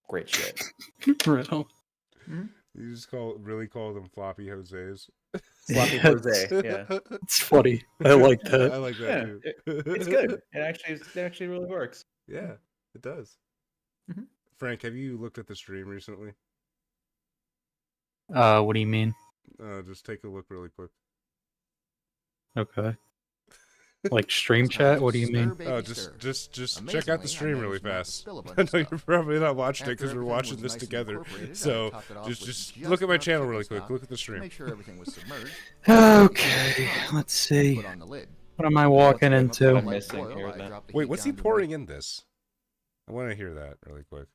Q: Great shit.
E: Right on.
D: You just really call them floppy Jose's.
Q: Sloppy Jose, yeah.
E: It's funny. I like that.
D: I like that
Q: Yeah,
D: too.
Q: it's good. It actually really works.
D: Yeah, it does. Frank, have you looked at the stream recently?
E: What do you mean?
D: Just take a look really quick.
E: Okay. Like stream chat? What do you mean?
D: Oh, just check out the stream really fast. I know you're probably not watching it because we're watching this together. So just look at my channel really quick. Look at the stream.
T: Make sure everything was submerged.
E: Okay, let's see. What am I walking into?
D: Wait, what's he pouring in this? I want to hear that really quick.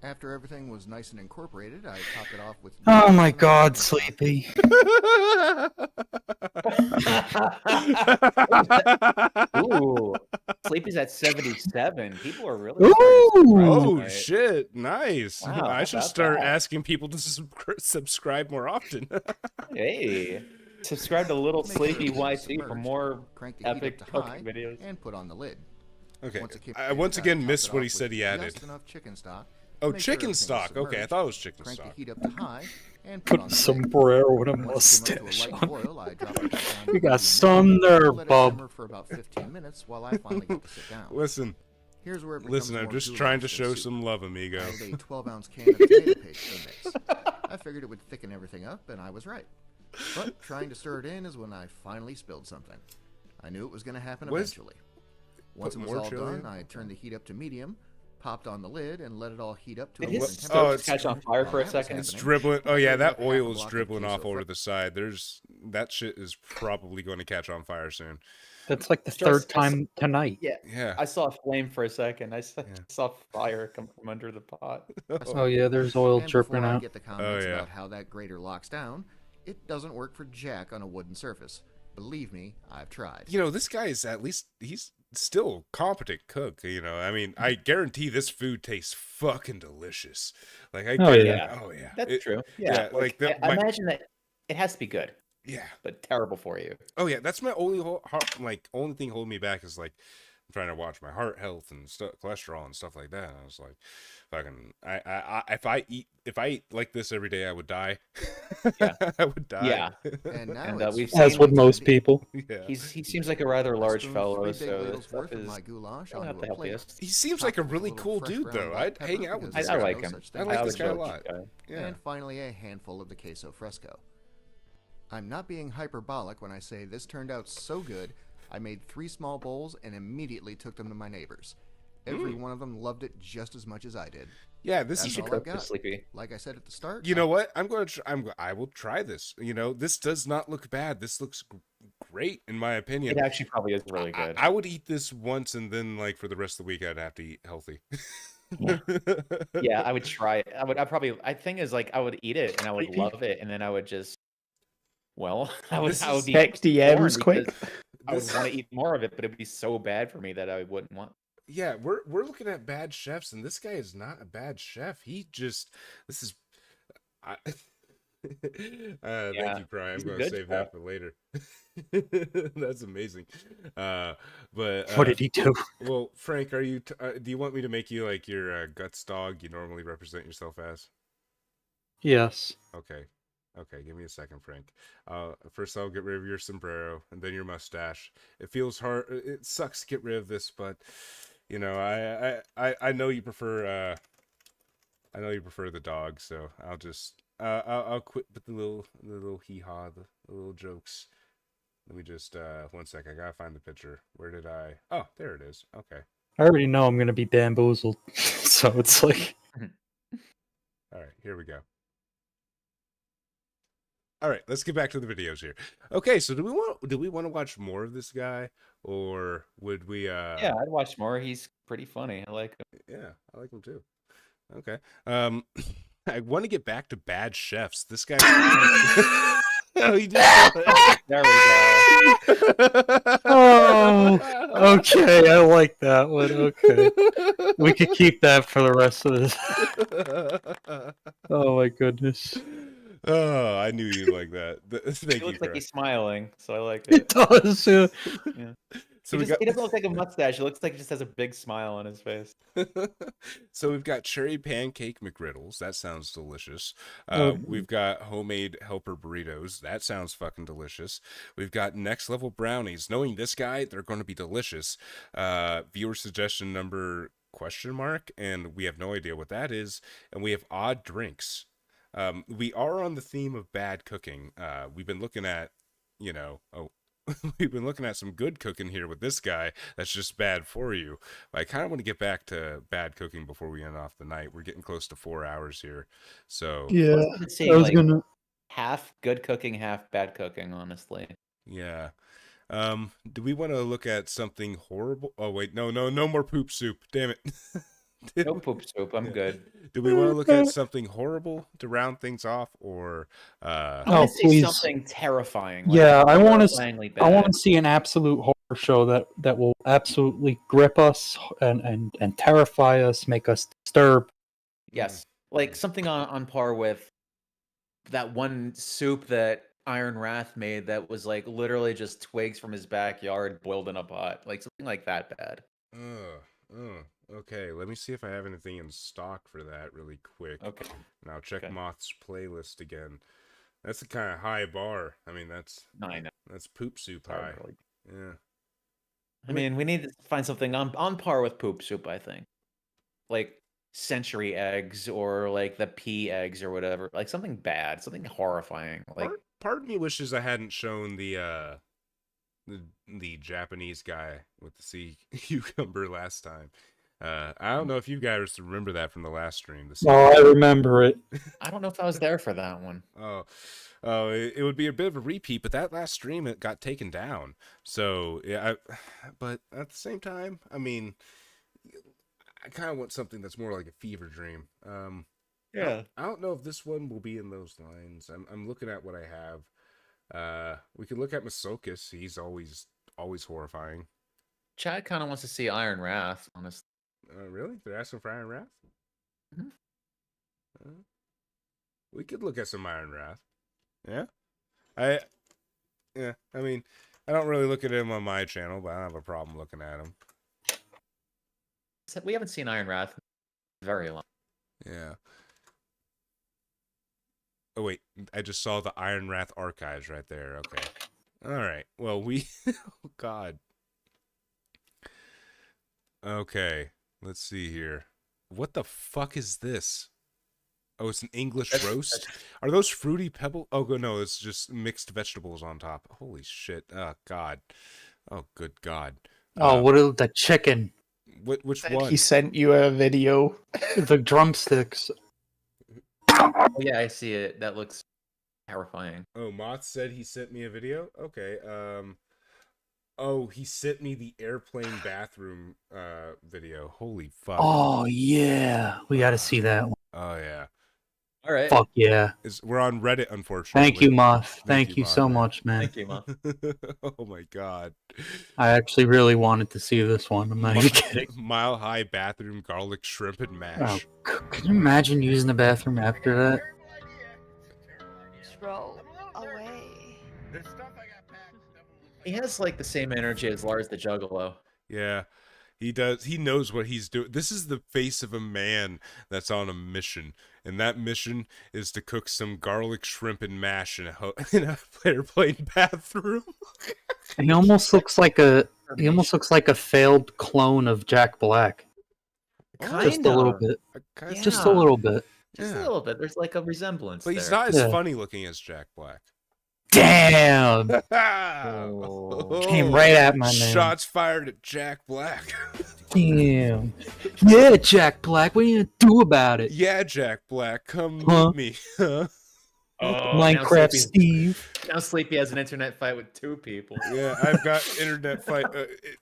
T: After everything was nice and incorporated, I topped it off with.
E: Oh my God, Sleepy.
Q: Ooh, Sleepy's at 77. People are really.
E: Ooh.
D: Oh shit! Nice.
Q: Wow,
D: I
Q: how
D: should
Q: about
D: start
Q: that?
D: asking people to subscribe more often.
Q: Hey, subscribe to Little
T: Make
Q: Sleepy
T: sure everything's
Q: YT for
T: submerged.
Q: more
T: Crank the heat
Q: epic
T: up to high
Q: cooking videos.
T: and put on the lid.
D: Okay.
T: Once it came
D: I
T: in,
D: once
T: I
D: again
T: topped
D: missed
T: it
D: what
T: off
D: he said
T: with
D: he added.
T: just enough chicken stock.
D: Oh,
T: Make sure
D: chicken
T: everything was
D: stock. Okay, I
T: submerged.
D: thought it was chicken
T: Crank
D: stock.
T: the heat up to high and put
E: Put
T: on the lid.
E: sombrero with a
T: Once it came up to a
E: mustache
T: light
E: on.
T: boil, I dropped it back down to
E: You got
T: medium
E: some
T: low and
E: nerve,
T: let it
E: bub.
T: simmer for about 15 minutes while I finally got to sit down.
D: Listen.
T: Here's where it becomes
D: Listen, I'm
T: more
D: just trying to
T: goulash than
D: show
T: soup.
D: some love, amigo.
T: I added a 12-ounce can of tomato paste to the mix. I figured it would thicken everything up, and I was right. But trying to stir it in is when I finally spilled something. I knew it was going to happen eventually. Once it was all done, I turned the heat up to medium, popped on the lid, and let it all heat up to a
Q: Did his
T: even
Q: stove
T: temperature.
Q: catch on fire for a
T: While that was
Q: second?
D: It's
T: happening,
D: dribbling. Oh
T: I
D: yeah,
T: heated
D: that
T: up half a
D: oil is
T: block of
D: dribbling off
T: queso
D: over the side. That shit is probably going to catch on fire soon.
E: That's like the third time tonight.
Q: Yeah.
D: Yeah.
Q: I saw a flame for a second. I saw fire come from under the pot.
E: Oh yeah, there's oil
T: And
E: dripping
T: before I
E: out.
T: get the comments
D: yeah.
T: about how that grater locks down, it doesn't work for jack on a wooden surface. Believe me, I've tried.
D: You know, this guy is he's still a competent cook. You know, I mean, I guarantee this food tastes fucking delicious. Like,
E: Oh, yeah.
D: Oh yeah.
Q: That's true. Yeah,
D: like that.
Q: I imagine that it has to be good.
D: Yeah,
Q: but terrible for you.
D: Oh yeah, that's my only only thing holding me back is like I'm trying to watch my heart health and stuff, cholesterol and stuff like that. And I was like, fucking, if I eat like this every day, I would die.
Q: Yeah,
D: I would die.
Q: Yeah,
T: and
Q: we've
E: as
Q: seen
E: with most people.
D: Yeah.
Q: he seems like a rather large fellow,
T: Three big
Q: so
T: ladles
Q: this
T: worth
Q: stuff
T: of
Q: is
T: my goulash
Q: not
T: onto
Q: the
T: a plate.
Q: healthiest.
D: He seems like a really cool dude, though. I'd hang out with this
Q: I
D: guy.
Q: like him.
D: I like this guy a
Q: would
D: lot.
Q: go with this guy.
D: Yeah.
T: And finally, a handful of the queso fresco. I'm not being hyperbolic when I say this turned out so good, I made 3 small bowls and immediately took them to my neighbors. Every one of them loved it just as much as I did.
D: Yeah, this
T: That's
D: is
T: all I've got.
Q: Sleepy.
T: Like I said at the start,
D: You know what? I will try this. You know, this does not look bad. This looks great in my opinion.
Q: It actually probably is really good.
D: I would eat this once, and then like for the rest of the week, I'd have to eat healthy.
Q: Yeah, I would try it. I think is like I would eat it and I would love it, and then I would just I would be
F: Text DMs
Q: torn
F: quick.
Q: because I would want to eat more of it, but it'd be so bad for me that I wouldn't want.
D: Yeah, we're looking at bad chefs, and this guy is not a bad chef. He just thank you, Cry. I'm
Q: he's a
D: going to
Q: good
D: save
Q: chef.
D: that for later. That's amazing. But
E: What did he do?
D: Well, Frank, are you? Do you want me to make you like your guts dog you normally represent yourself as?
E: Yes.
D: Okay. Okay, give me a second, Frank. First I'll get rid of your sombrero and then your mustache. It feels hard. It sucks to get rid of this, but you know, I know you prefer the dog, so I'll just I'll quit with the little hee-haw, the little jokes. Let me just 1 sec. I gotta find the picture. Where did I? Oh, there it is. Okay.
E: I already know I'm gonna be bamboozled, so it's like.
D: All right, here we go. All right, let's get back to the videos here. Okay, so do we want to watch more of this guy, or would we?
Q: Yeah, I'd watch more. He's pretty funny. I like him.
D: Yeah, I like him too. Okay. I want to get back to bad chefs. This guy. Oh, you just
Q: There we go.
E: Oh, okay. I like that one. Okay, we could keep that for the rest of this. Oh my goodness.
D: Oh, I knew you'd like that. Thank
Q: He
D: you,
Q: looks like
D: Craig.
Q: he's smiling, so I like
E: It
Q: it.
E: does. Yeah.
Q: Yeah.
D: So
Q: He doesn't look like a mustache. He looks like he just has a big smile on his face.
D: So we've got cherry pancake McGriddles. That sounds delicious.
E: Oh.
D: We've got homemade helper burritos. That sounds fucking delicious. We've got next level brownies. Knowing this guy, they're going to be delicious. Viewer suggestion number ? And we have no idea what that is. And we have odd drinks. We are on the theme of bad cooking. We've been looking at, we've been looking at some good cooking here with this guy that's just bad for you. I kind of want to get back to bad cooking before we end off the night. We're getting close to 4 hours here. So
E: Yeah,
Q: I was gonna half good cooking, half bad cooking, honestly.
D: yeah. Do we want to look at something horrible? Oh wait, no more poop soup. Damn it.
Q: No poop soup. I'm good.
D: Do we want to look at something horrible to round things off, or
Q: I want to see
E: please.
Q: something terrifying.
E: Yeah, I want to.
Q: terrifyingly
E: I want
Q: bad.
E: to see an absolute horror show that will absolutely grip us and terrify us, make us disturb.
Q: Yes, like something on par with that one soup that Iron Wrath made that was like literally just twigs from his backyard boiled in a pot, like something like that bad.
D: Okay, let me see if I have anything in stock for that really quick.
Q: Okay.
D: And I'll check
Q: Okay.
D: Moth's playlist again. That's a kind of high bar. I mean, that's
Q: I know.
D: that's poop soup high. Yeah.
Q: I mean, we need to find something on par with poop soup, I think. Like century eggs or like the pea eggs or whatever. Like something bad, something horrifying. Like
D: Part of me wishes I hadn't shown the Japanese guy with the sea cucumber last time. I don't know if you guys remember that from the last stream.
E: Oh, I remember it.
Q: I don't know if I was there for that one.
D: It would be a bit of a repeat, but that last stream it got taken down. So yeah, but at the same time, I mean, I kind of want something that's more like a fever dream.
Q: Yeah.
D: I don't know if this one will be in those lines. I'm looking at what I have. We could look at Masokas. He's always horrifying.
Q: Chad kind of wants to see Iron Wrath, honestly.
D: Really? They're asking for Iron Wrath?
Q: Mm-hmm.
D: We could look at some Iron Wrath. Yeah? I mean, I don't really look at him on my channel, but I don't have a problem looking at him.
Q: We haven't seen Iron Wrath in very long.
D: Yeah. Oh, wait. I just saw the Iron Wrath archives right there. Okay. All right. Well, oh, God. Okay. Let's see here. What the fuck is this? Oh, it's an English roast? Are those fruity pebbles? Oh, no, it's just mixed vegetables on top. Holy shit. Oh, God. Oh, good God.
E: Oh, what are the chicken?
D: Which one?
F: He sent you a video.
E: The drumsticks.
Q: Oh, yeah, I see it. That looks terrifying.
D: Oh, Moth said he sent me a video? Okay. Oh, he sent me the airplane bathroom video. Holy fuck.
E: Oh yeah, we got to see that one.
D: Oh yeah.
Q: All right.
E: Fuck yeah.
D: We're on Reddit, unfortunately.
E: Thank you, Moth. Thank you so much, man.
Q: Thank you, Moth.
D: Oh my God.
E: I actually really wanted to see this one. I'm not even kidding.
D: Mile High bathroom garlic shrimp and mash.
E: Oh, can you imagine using the bathroom after that?
U: Throw away.
Q: He has like the same energy as Lars the Juggalo.
D: Yeah, he does. He knows what he's doing. This is the face of a man that's on a mission, and that mission is to cook some garlic shrimp and mash in a airplane bathroom.
E: He almost looks like a failed clone of Jack Black. Just a little bit. Just a little bit.
Q: Just a little bit. There's like a resemblance.
D: But he's not as funny looking as Jack Black.
E: Damn! Came right at my man.
D: Shots fired at Jack Black.
E: Damn. Yeah, Jack Black. What are you gonna do about it?
D: Yeah, Jack Black, come
E: Huh?
D: meet me. Huh?
H: Oh,
E: Minecraft Steve.
H: Now Sleepy has an internet fight with 2 people.
D: Yeah, I've got internet fight.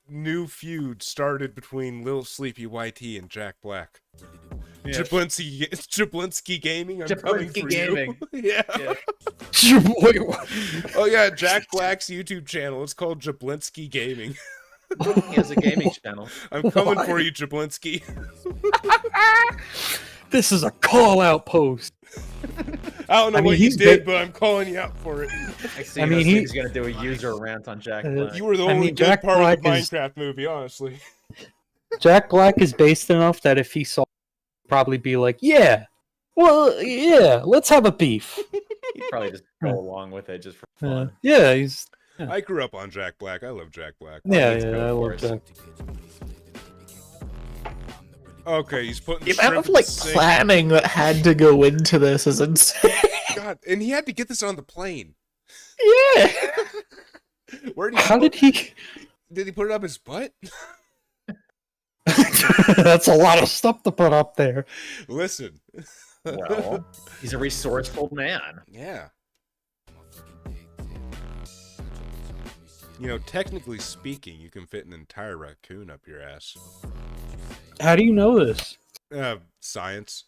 D: New feud started between Lil Sleepy YT and Jack Black.
H: Yeah.
D: Jablinski Gaming, I'm coming
H: Jablinski
D: for
H: Gaming.
D: you. Yeah.
E: Wait, what?
D: Oh yeah, Jack Black's YouTube channel. It's called Jablinski Gaming.
H: He has a gaming channel.
D: I'm coming for you, Jablinski.
E: This is a call-out post.
D: I don't know what you did, but I'm calling you out for it.
H: I mean, he's gonna do a user rant on Jack Black.
D: You were the only good
E: Jack
D: part
E: Black
D: of the
E: is-
D: Minecraft movie, honestly.
E: Jack Black is based enough that if he saw, he'd probably be like, yeah, well, yeah, let's have a beef.
H: He'd probably just go along with it just for fun.
E: Yeah, he's. Yeah.
D: I grew up on Jack Black. I love Jack Black.
E: Yeah, I love Jack.
D: Okay, he's putting
F: The
D: shrimp
F: amount of
D: in
F: like
D: the sink.
F: planning that had to go into this is insane.
D: God, and he had to get this on the plane.
F: Yeah.
D: Where did he?
E: How did he?
D: Did he put it up his butt?
E: That's a lot of stuff to put up there.
D: Listen.
H: Well, he's a resourceful man.
D: Yeah. You know, technically speaking, you can fit an entire raccoon up your ass.
E: How do you know this?
D: Science.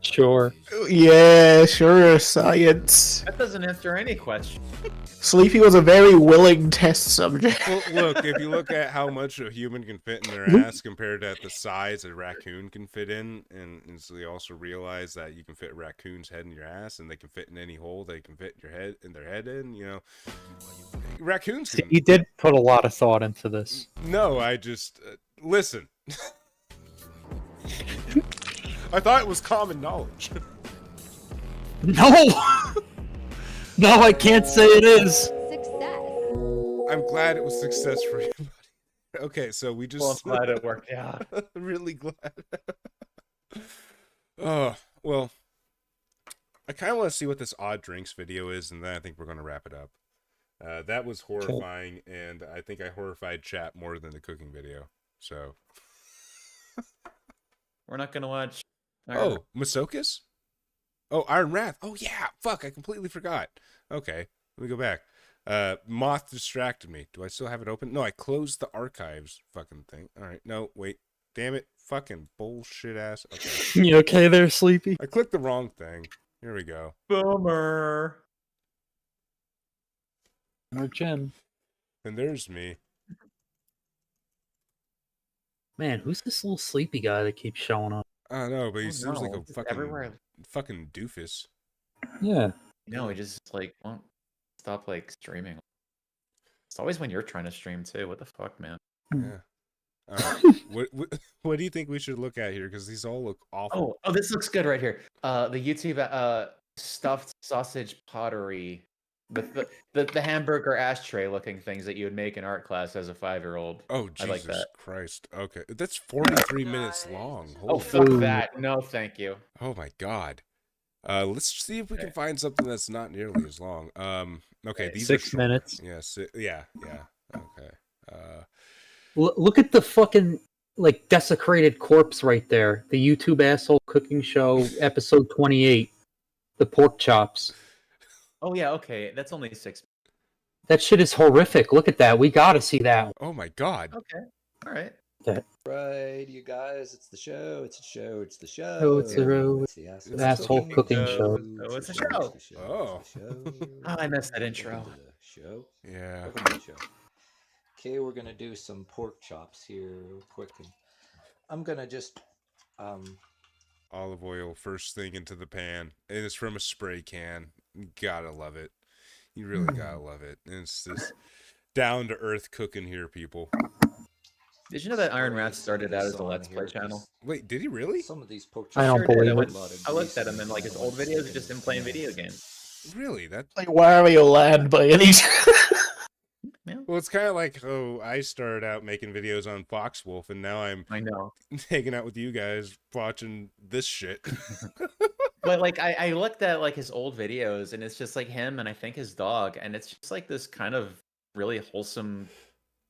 E: Sure.
F: Yeah, sure, science.
H: That doesn't answer any question.
F: Sleepy was a very willing test subject.
D: Well, look, if you look at how much a human can fit in their ass compared to the size a raccoon can fit in, and so you also realize that you can fit a raccoon's head in your ass, and they can fit in any hole they can fit their head in. You know, raccoons.
E: See, he did put a lot of thought into this.
D: No, I just listen. I thought it was common knowledge.
E: No! No, I can't say it is.
D: I'm glad it was success for everybody. Okay, so we just...
H: Well, I'm glad it worked out.
D: Really glad. Oh, well, I kind of want to see what this odd drinks video is, and then I think we're going to wrap it up. That was horrifying, and I think I horrified chat more than the cooking video, so...
H: We're not going to watch...
D: Oh, Masokas? Oh, Iron Wrath. Oh, yeah. Fuck, I completely forgot. Okay, let me go back. Moth distracted me. Do I still have it open? No, I closed the archives fucking thing. All right, no, wait. Damn it. Fucking bullshit ass. Okay.
E: You okay there, Sleepy?
D: I clicked the wrong thing. Here we go.
H: Boomer.
E: Or Jen.
D: And there's me.
E: Man, who's this little sleepy guy that keeps showing up?
D: I don't know, but he seems like a
H: Just
D: fucking
H: everywhere.
D: fucking doofus.
E: Yeah.
H: No, he just like won't stop like streaming. It's always when you're trying to stream too. What the fuck, man?
D: Yeah. What do you think we should look at here? Because these all look awful.
H: Oh, this looks good right here. The YouTube stuffed sausage pottery with the hamburger ashtray looking things that you would make in art class as a 5-year-old.
D: Oh, Jesus
H: I like that.
D: Christ. Okay. That's 43 minutes long.
H: Oh,
D: Holy
H: fuck
D: fuck.
H: that. No, thank you.
D: Oh, my God. Let's see if we can find something that's not nearly as long. Okay, these
E: 6
D: are
E: minutes.
D: Yes, yeah. Okay.
E: Look at the fucking like desecrated corpse right there. The YouTube asshole cooking show episode 28. The pork chops.
H: Oh yeah, okay. That's only 6.
E: That shit is horrific. Look at that. We gotta see that.
D: Oh my God.
H: Okay. All right.
C: Right, you guys, it's the show. It's the show. It's the show.
E: Oh, it's the asshole cooking show.
H: Oh, it's a show.
D: Oh.
H: Oh, I missed that intro.
C: Show.
D: Yeah.
C: Welcome to the show. Okay, we're gonna do some pork chops here real quick. And I'm gonna just
D: Olive oil first thing into the pan. And it's from a spray can. You gotta love it. You really gotta love it. And it's this down to earth cooking here, people.
H: Did you know that Iron Wrath started out as a Let's Play channel?
D: Wait, did he really?
C: Some of these pork
E: I don't believe it.
H: I looked at him and like his old videos are just him playing video games.
D: Really? That
F: Like Wario Land by any
D: Well, it's kind of like, I started out making videos on Foxwolf, and now
H: I know.
D: hanging out with you guys watching this shit.
H: But like I looked at like his old videos and it's just like him and I think his dog, and it's just like this kind of really wholesome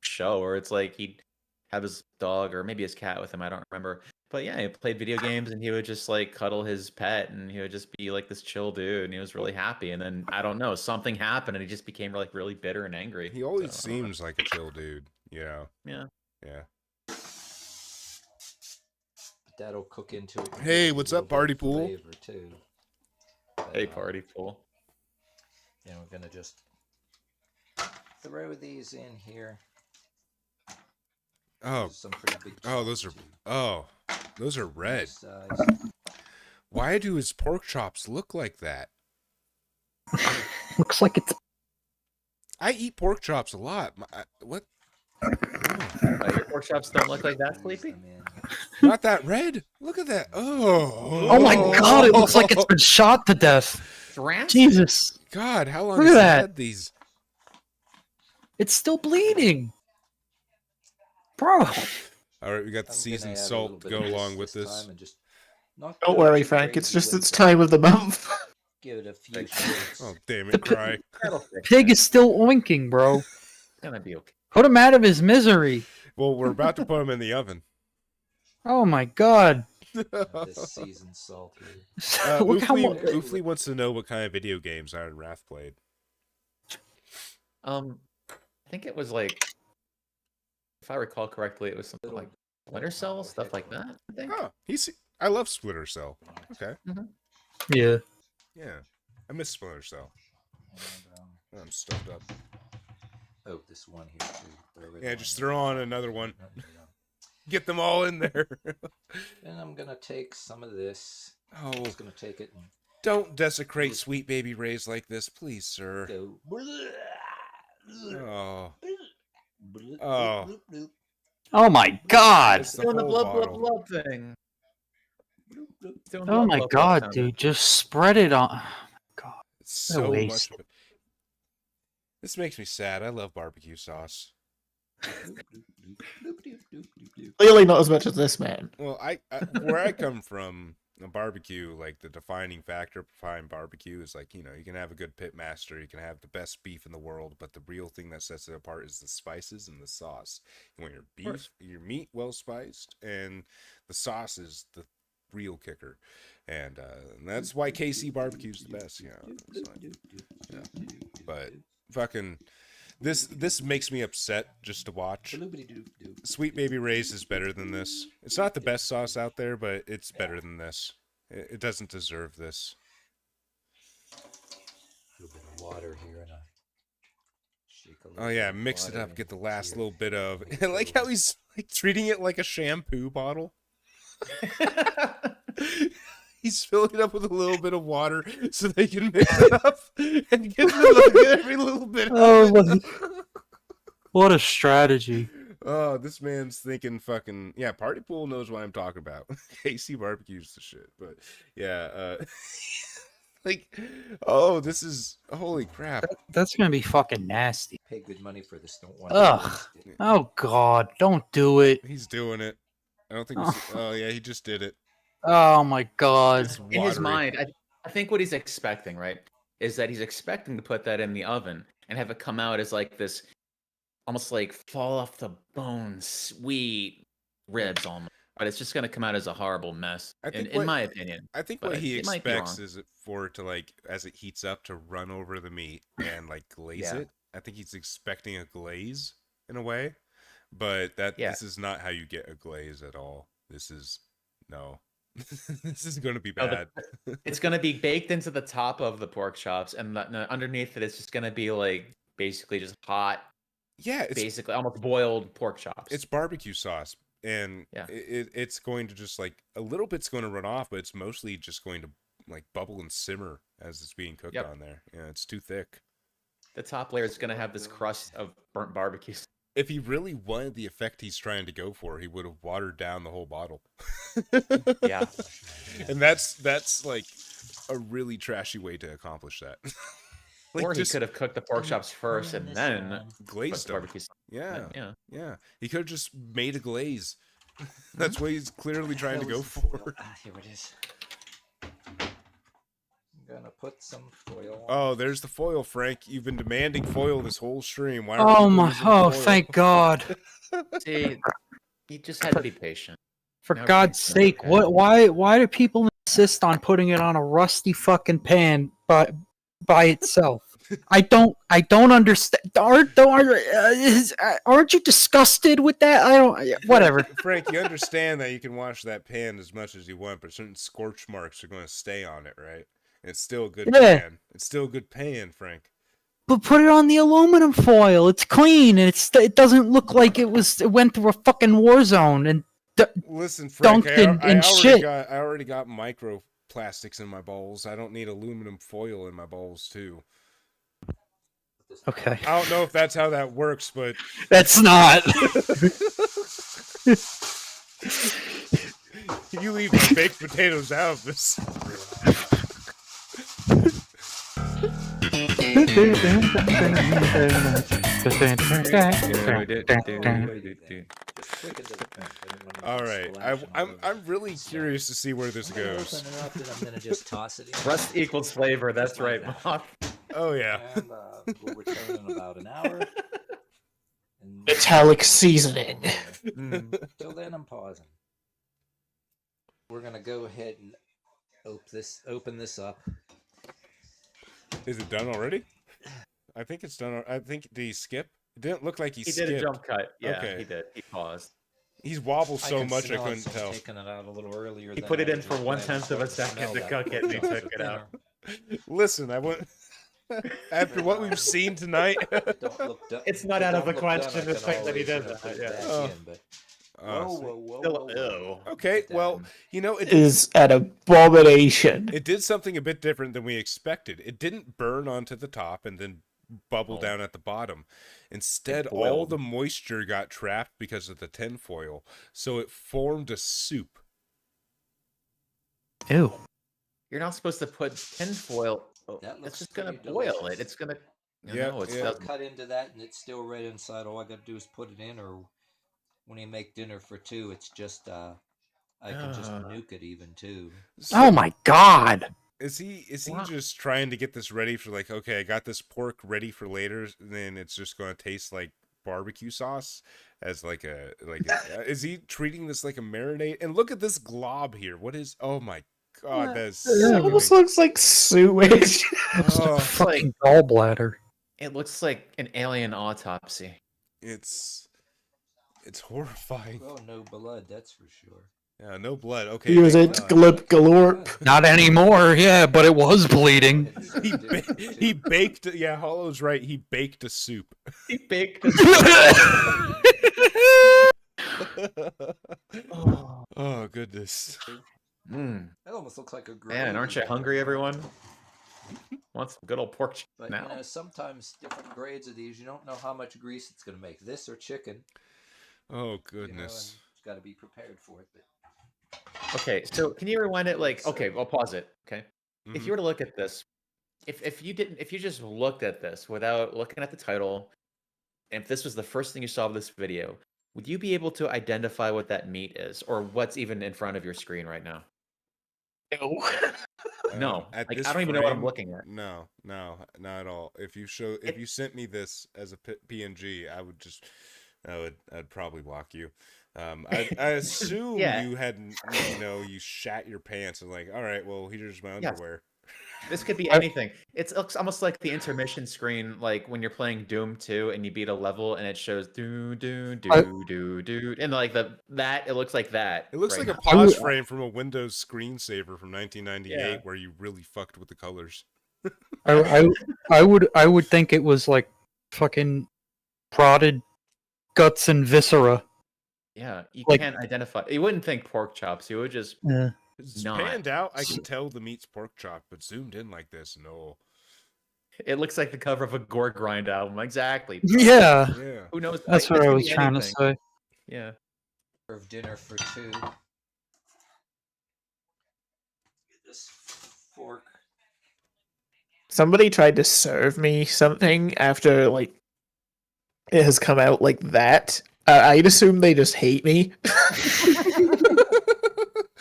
H: show where it's like he'd have his dog or maybe his cat with him, I don't remember.
Q: But yeah, he played video games and he would just like cuddle his pet and he would just be like this chill dude and he was really happy. And then I don't know, something happened and he just became like really bitter and angry.
D: He always seems like a chill dude. Yeah.
Q: Yeah.
D: Yeah.
C: That'll cook into it.
D: Hey, what's up, Party Pool?
C: Too.
Q: Hey, Party Pool.
C: And we're gonna just throw these in here.
D: Oh,
C: some pretty big
D: those are red. Why do his pork chops look like that?
E: Looks like it's.
D: I eat pork chops a lot. What?
Q: Your pork chops don't look like that, Sleepy?
D: Not that red. Look at that. Oh.
E: Oh my god! It looks like it's been shot to death. Jesus.
D: God, how long
E: Look
D: has
E: at
D: it
E: that.
D: had these?
E: It's still bleeding. Bro.
D: All right, we got the seasoned salt to go along with this.
F: Don't worry, Frank. It's just it's time of the month.
C: Give it a few shakes.
D: Oh, damn it, cry.
E: Pig is still oinking, bro.
Q: It's gonna be okay.
E: Put him out of his misery.
D: Well, we're about to put him in the oven.
E: Oh my god.
C: This seasoned salt here.
D: Oofly wants to know what kind of video games Iron Wrath played.
Q: I think it was like, if I recall correctly, it was something like Splinter Cell, stuff like that. I think.
D: Oh, I love Splinter Cell. Okay.
E: Yeah.
D: Yeah, I miss Splinter Cell. I'm stuffed up.
C: Oh, this one here too.
D: Yeah, just throw on another one. Get them all in there.
C: Then I'm gonna take some of this.
D: Oh,
C: I'm just gonna take it and
D: don't desecrate Sweet Baby Ray's like this, please, sir.
C: go.
D: Oh. Oh.
E: Oh my god.
D: It's
Q: Doing the
D: whole
Q: blood
D: bottle.
Q: thing. Doing
E: Oh my
Q: blood
E: god,
Q: thing.
E: dude. Just spread it on. Oh my god.
D: It's so
E: waste.
D: much of it. This makes me sad. I love barbecue sauce.
F: Clearly not as much as this man.
D: Well, I where I come from, a barbecue, like the defining factor behind barbecue is like, you know, you can have a good pit master, you can have the best beef in the world, but the real thing that sets it apart is the spices and the sauce. You want your meat well spiced, and the sauce is the real kicker. And that's why KC barbecue's the best, you know. It's like, yeah. But fucking this makes me upset just to watch. Sweet Baby Ray's is better than this. It's not the best sauce out there, but it's better than this. It doesn't deserve this.
C: A little bit of water here and shake a little.
D: Oh yeah, mix it up, get the last little bit of. I like how he's like treating it like a shampoo bottle. He's filling it up with a little bit of water so they can mix it up and give it like every little bit.
E: What a strategy.
D: Oh, this man's thinking fucking yeah. Party Pool knows what I'm talking about. KC barbecues the shit, but yeah, like, oh, this is holy crap.
E: That's gonna be fucking nasty.
C: Pay good money for this. Don't want.
E: Ugh. Oh god, don't do it.
D: He's doing it. I don't think. Oh yeah, he just did it.
E: Oh my god.
Q: In his mind, I think what he's expecting, right, is that he's expecting to put that in the oven and have it come out as like this, almost like fall off the bone, sweet ribs almost. But it's just gonna come out as a horrible mess, in my opinion.
D: I think what he expects is for it to, like, as it heats up, to run over the meat and like glaze it. I think he's expecting a glaze in a way, but this is not how you get a glaze at all. This is no. This is going to be bad.
Q: It's going to be baked into the top of the pork chops, and underneath it, it's just going to be like basically just hot.
D: Yeah, it's
Q: basically almost boiled pork chops.
D: It's barbecue sauce, and it's going to just like a little bit's going to run off, but it's mostly just going to like bubble and simmer as it's being cooked on there. Yeah, it's too thick.
Q: The top layer is going to have this crust of burnt barbecue.
D: If he really wanted the effect he's trying to go for, he would have watered down the whole bottle.
Q: Yeah.
D: And that's like a really trashy way to accomplish that.
Q: Like, or he could have cooked the pork chops first and then
D: glazed them.
Q: Barbecue.
D: Yeah. He could have just made a glaze. That's what he's clearly trying to go for.
C: Here it is. I'm gonna put some foil on.
D: Oh, there's the foil, Frank. You've been demanding foil this whole stream. Why
E: oh my! Oh, foil? Thank God.
Q: See, you just had to be patient.
E: For
Q: Now
E: God's sake,
Q: okay.
E: why do people insist on putting it on a rusty fucking pan by itself? I don't understand. Aren't you disgusted with that? I don't. Whatever.
D: Frank, you understand that you can wash that pan as much as you want, but certain scorch marks are going to stay on it, right? And it's still a good pan. It's still a good pan, Frank.
E: But put it on the aluminum foil. It's clean, and it doesn't look like it went through a fucking war zone and
D: listen, Frank. I
E: shit.
D: already got microplastics in my bowls. I don't need aluminum foil in my bowls too.
E: Okay.
D: I don't know if that's how that works, but
E: that's not.
D: You leave the baked potatoes out of this. All right, I'm really curious to see where this goes.
C: I'm gonna just toss it in.
Q: Rust equals flavor. That's right, Mock.
D: Oh yeah.
C: And we'll return in about an hour.
F: Metallic seasoning.
C: Till then, I'm pausing. We're gonna go ahead and open this up.
D: Is it done already? I think it's done. I think did he skip? It didn't look like he skipped.
Q: He did a jump cut. Yeah,
D: okay.
Q: He did. He paused.
D: He's wobbled so much I couldn't tell.
C: Taking it out a little earlier.
Q: He put it in for 1/10 of a second to cook it, and he took it out.
D: Listen, I went. After what we've seen tonight,
Q: it's not out of the question the fact that he did that. Yeah.
D: Whoa. Okay, well, you know,
F: it is an abomination.
D: It did something a bit different than we expected. It didn't burn onto the top and then bubble down at the bottom. Instead, all the moisture got trapped because of the tinfoil, so it formed a soup.
E: Ew.
Q: You're not supposed to put tinfoil. It's just gonna boil it. It's gonna.
C: It's cut into that, and it's still right inside. All I got to do is put it in, or when you make dinner for two, it's just I can just nuke it even too.
E: Oh my god!
D: Is he just trying to get this ready for, like, okay, I got this pork ready for later, and then it's just going to taste like barbecue sauce as like is he treating this like a marinade? And look at this glob here. What is? Oh my god, that's
F: it almost looks like sewage.
E: Fucking gallbladder.
Q: It looks like an alien autopsy.
D: It's horrifying.
C: Oh, no blood, that's for sure.
D: Yeah, no blood. Okay.
F: He was at Galorp.
E: Not anymore, yeah, but it was bleeding.
D: He baked. Yeah, Hollow's right. He baked a soup.
Q: He baked a soup.
D: Oh goodness.
C: That almost looks like a gravy.
Q: Man, aren't you hungry, everyone? Want some good old pork
C: but
Q: now?
C: You know, sometimes different grades of these, you don't know how much grease it's going to make. This or chicken.
D: Oh goodness.
C: It's got to be prepared for it. But...
Q: Okay, so can you rewind it? Like, okay, I'll pause it. Okay, if you were to look at this, if you just looked at this without looking at the title, and if this was the first thing you saw of this video, would you be able to identify what that meat is, or what's even in front of your screen right now?
F: No.
Q: No,
D: At
Q: like,
D: this
Q: I don't even know what I'm
D: frame,
Q: looking at.
D: No, not at all. If you sent me this as a PNG, I'd probably block you. I assume you had, you shat your pants and like, all right, well, here's my underwear.
Q: This could be anything. It looks almost like the intermission screen, like when you're playing Doom 2 and you beat a level and it shows do do do do do, and like it looks like that.
D: It looks
Q: right
D: like
Q: now.
D: a pause frame from a Windows screensaver from 1998 where you really fucked with the colors.
E: I would think it was like fucking prodded guts and viscera.
Q: Yeah, you
E: Like-
Q: can't identify. You wouldn't think pork chops. You would just
D: It's
Q: not.
D: panned out. I can tell the meat's pork chop, but zoomed in like this, no.
Q: It looks like the cover of a gore grind album. Exactly.
E: Yeah.
Q: Who knows?
E: That's
Q: Like,
E: what
Q: this
E: I
Q: could
E: was
Q: be
E: trying to
Q: anything.
E: say.
Q: Yeah.
C: Serve dinner for two. Get this fork.
F: Somebody tried to serve me something after like it has come out like that. I'd assume they just hate me.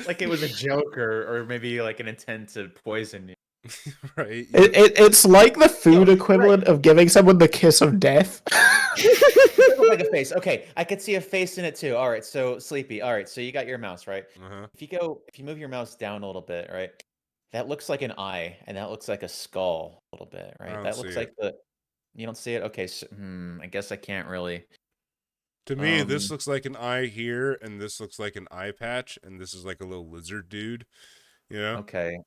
Q: Like it was a joke or maybe like an intent to poison you.
D: Right.
F: It's like the food equivalent of giving someone the kiss of death.
Q: does look like a face. Okay, I could see a face in it too. All right, so Sleepy. All right, so you got your mouse, right? If you move your mouse down a little bit, right? That looks like an eye, and that looks like a skull a little bit, right?
D: don't
Q: That looks
D: see
Q: like you don't see it? Okay, so, I guess I can't really.
D: To me, this looks like an eye here, and this looks like an eye patch, and this is like a little lizard dude. You know?
Q: Okay.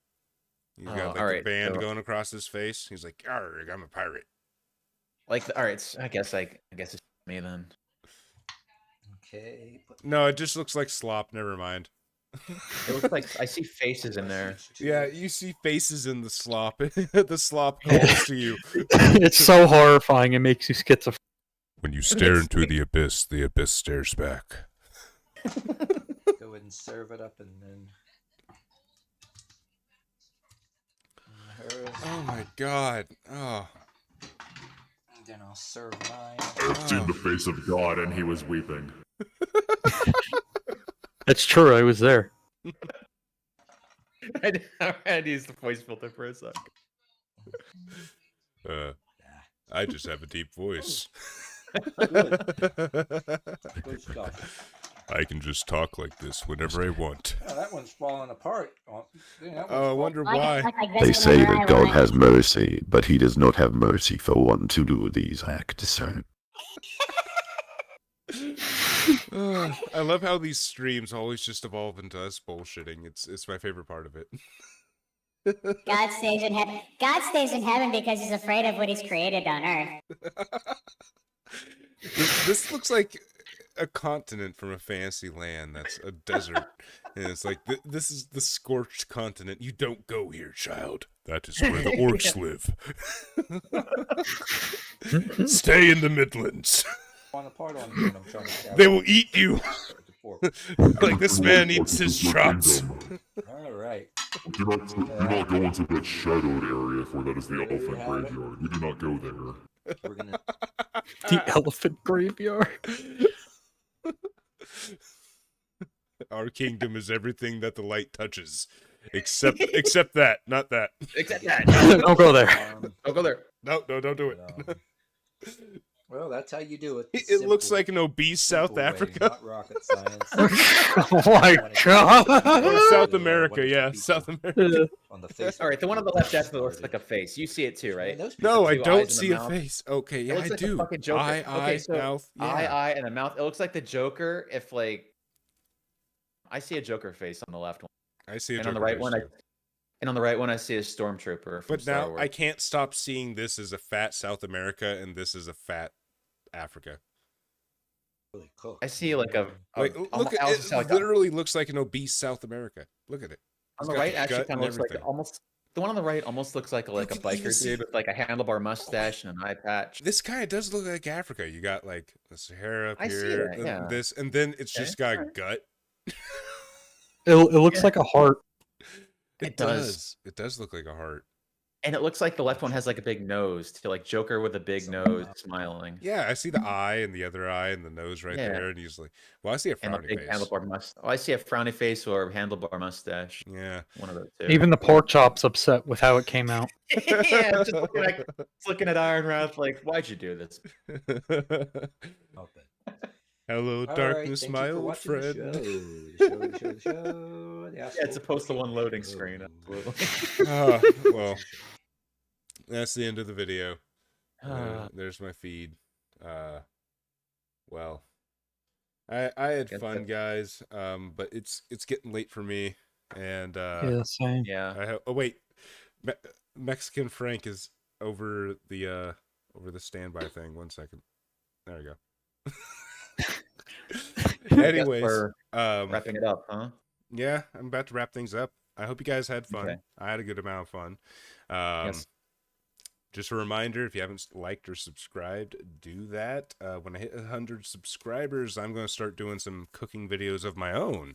D: He's got like
Q: all
D: a
Q: right,
D: band
Q: so-
D: going across his face. He's like, "Arg, I'm a pirate."
Q: Like, all right, I guess it's me then.
C: Okay.
D: No, it just looks like slop. Never mind.
Q: It looks like I see faces in there.
D: Yeah, you see faces in the slop. The slop calls to you.
E: It's so horrifying. It makes you schizophrenic.
D: When you stare into the abyss stares back.
C: Go ahead and serve it up and then.
D: Oh my god. Oh.
C: And then I'll serve mine.
B: I've seen the face of God and he was weeping.
E: It's true. I was there.
Q: I had to use the voice filter for a sec.
D: I just have a deep voice.
C: Good stuff.
D: I can just talk like this whenever I want.
C: Oh, that one's falling apart.
D: I wonder why.
K: They say that God has mercy, but he does not have mercy for one to do these acts.
D: I love how these streams always just evolve into us bullshitting. It's my favorite part of it.
G: God stays in heaven. God stays in heaven because he's afraid of what he's created on earth.
D: This looks like a continent from a fantasy land that's a desert. And it's like, this is the scorched continent. You don't go here, child. That is where the orcs live. Stay in the Midlands. They will eat you. Like this man eats his chops.
C: All right.
B: Do not go into that shadowed area, for that is the elephant graveyard. We do not go there.
C: We're gonna...
E: The elephant graveyard.
D: Our kingdom is everything that the light touches, except that, not that.
Q: Except that.
E: Don't go there.
Q: Don't go there.
D: No, don't do it.
C: Well, that's how you do it.
D: It looks like an obese South Africa.
C: Not rocket science.
E: Oh my god.
D: Or South America, yeah, South America.
C: On the face.
Q: All right, the one on the left definitely looks like a face. You see it too, right?
D: No, I
Q: Two
D: don't
Q: eyes and
D: see a
Q: mouth.
D: face. Okay,
Q: It
D: yeah,
Q: looks
D: I
Q: like a
D: do.
Q: fucking Joker.
D: Eye, mouth. Yeah.
Q: Eye, and a mouth. It looks like the Joker. If like, I see a Joker face on the left one.
D: I see a
Q: and
D: Joker
Q: on the right
D: face
Q: one,
D: too.
Q: and on the right one, I see a stormtrooper. From
D: But
Q: Star
D: now
Q: Wars.
D: I can't stop seeing this as a fat South America and this is a fat Africa.
C: Really cool.
Q: I see like a
D: Like, look at it. Literally looks like an obese South America. Look at it.
Q: On
D: It's
Q: the
D: got
Q: right,
D: the
Q: actually
D: gut
Q: kind
D: and
Q: of looks like
D: everything.
Q: almost. The one on the right almost looks like a
D: can even
Q: biker
D: see-
Q: dude with like a handlebar mustache and an eye patch.
D: This kind of does look like Africa. You got like the Sahara up
Q: I see
D: here,
Q: that,
D: then
Q: yeah.
D: this, and then it's
Q: Okay,
D: just got
Q: alright.
D: gut.
E: It looks like a heart.
Q: It does.
D: It does look like a heart.
Q: And it looks like the left one has like a big nose, too, like Joker with a big nose, smiling.
D: Yeah, I see the eye and the other eye and the nose right
Q: Yeah.
D: there, and he's like, "Well, I see a
Q: And a
D: frowny
Q: big
D: face."
Q: handlebar mustache. Oh, I see a frowny face or handlebar mustache.
D: Yeah,
Q: one of those two.
E: Even the pork chop's upset with how it came out.
Q: Yeah, just looking at Iron Wrath like, why'd you do this?
D: Hello,
C: All right,
D: darkness,
C: thank
D: my
C: you for
D: old
C: watching the
D: friend.
C: show. The
Q: Yeah, it's opposed to one loading screen. Absolutely.
D: Oh, well, that's the end of the video. There's my feed. Well, I had
Q: Guess
D: fun, guys. But it's getting late for me, and
E: Yeah, same.
Q: Yeah.
D: oh wait, Mexican Frank is over the standby thing. 1 second. There we go. Anyways,
Q: we're wrapping it up, huh?
D: Yeah, I'm about to wrap things up. I hope you guys had fun.
Q: Okay.
D: I had a good amount of fun.
Q: Yes.
D: Just a reminder, if you haven't liked or subscribed, do that. When I hit 100 subscribers, I'm going to start doing some cooking videos of my own.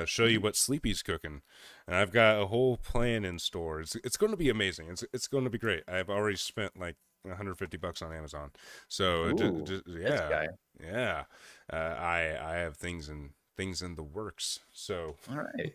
D: Show you what Sleepy's cooking. And I've got a whole plan in store. It's going to be amazing. It's going to be great. I've already spent like $150 on Amazon. So
Q: Ooh,
D: yeah,
Q: guy.
D: yeah. I have things in the works. So
Q: all right.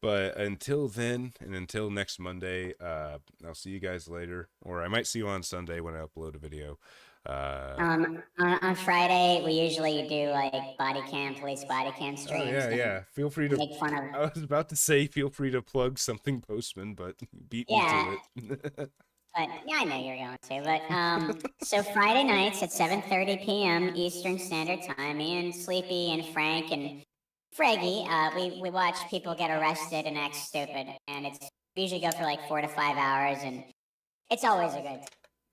D: But until then, and until next Monday, I'll see you guys later, or I might see you on Sunday when I upload a video.
G: On Friday, we usually do like body cam, police body cam streams.
D: Oh yeah,
G: and
D: yeah. Feel free to.
G: make fun of.
D: I was about to say feel free to plug something, Postman, but you beat me
G: Yeah.
D: to it.
G: But yeah, I know you're going to. But so Friday nights at 7:30 p.m. Eastern Standard Time, me and Sleepy and Frank and Freggy, we watch people get arrested and act stupid, and it's we usually go for like 4 to 5 hours, and it's always a good.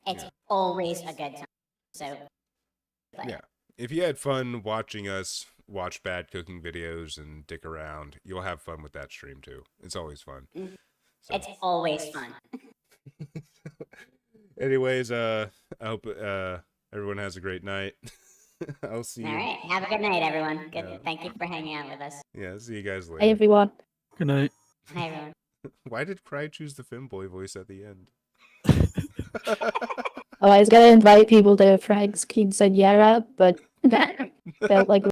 G: It's always a good time. So.
D: Yeah. If you had fun watching us watch bad cooking videos and dick around, you'll have fun with that stream too. It's always fun. So.
G: It's always fun.
D: Anyways, I hope everyone has a great night. I'll see you.
G: All right. Have a good night, everyone. Good. Thank you for hanging out with us.
D: Yeah, see you guys later.
M: Hey everyone.
E: Good night.
G: Hi, everyone.
D: Why did Cry choose the femboy voice at the end?
M: Oh, I was gonna invite people to Frank's quinceañera, but felt like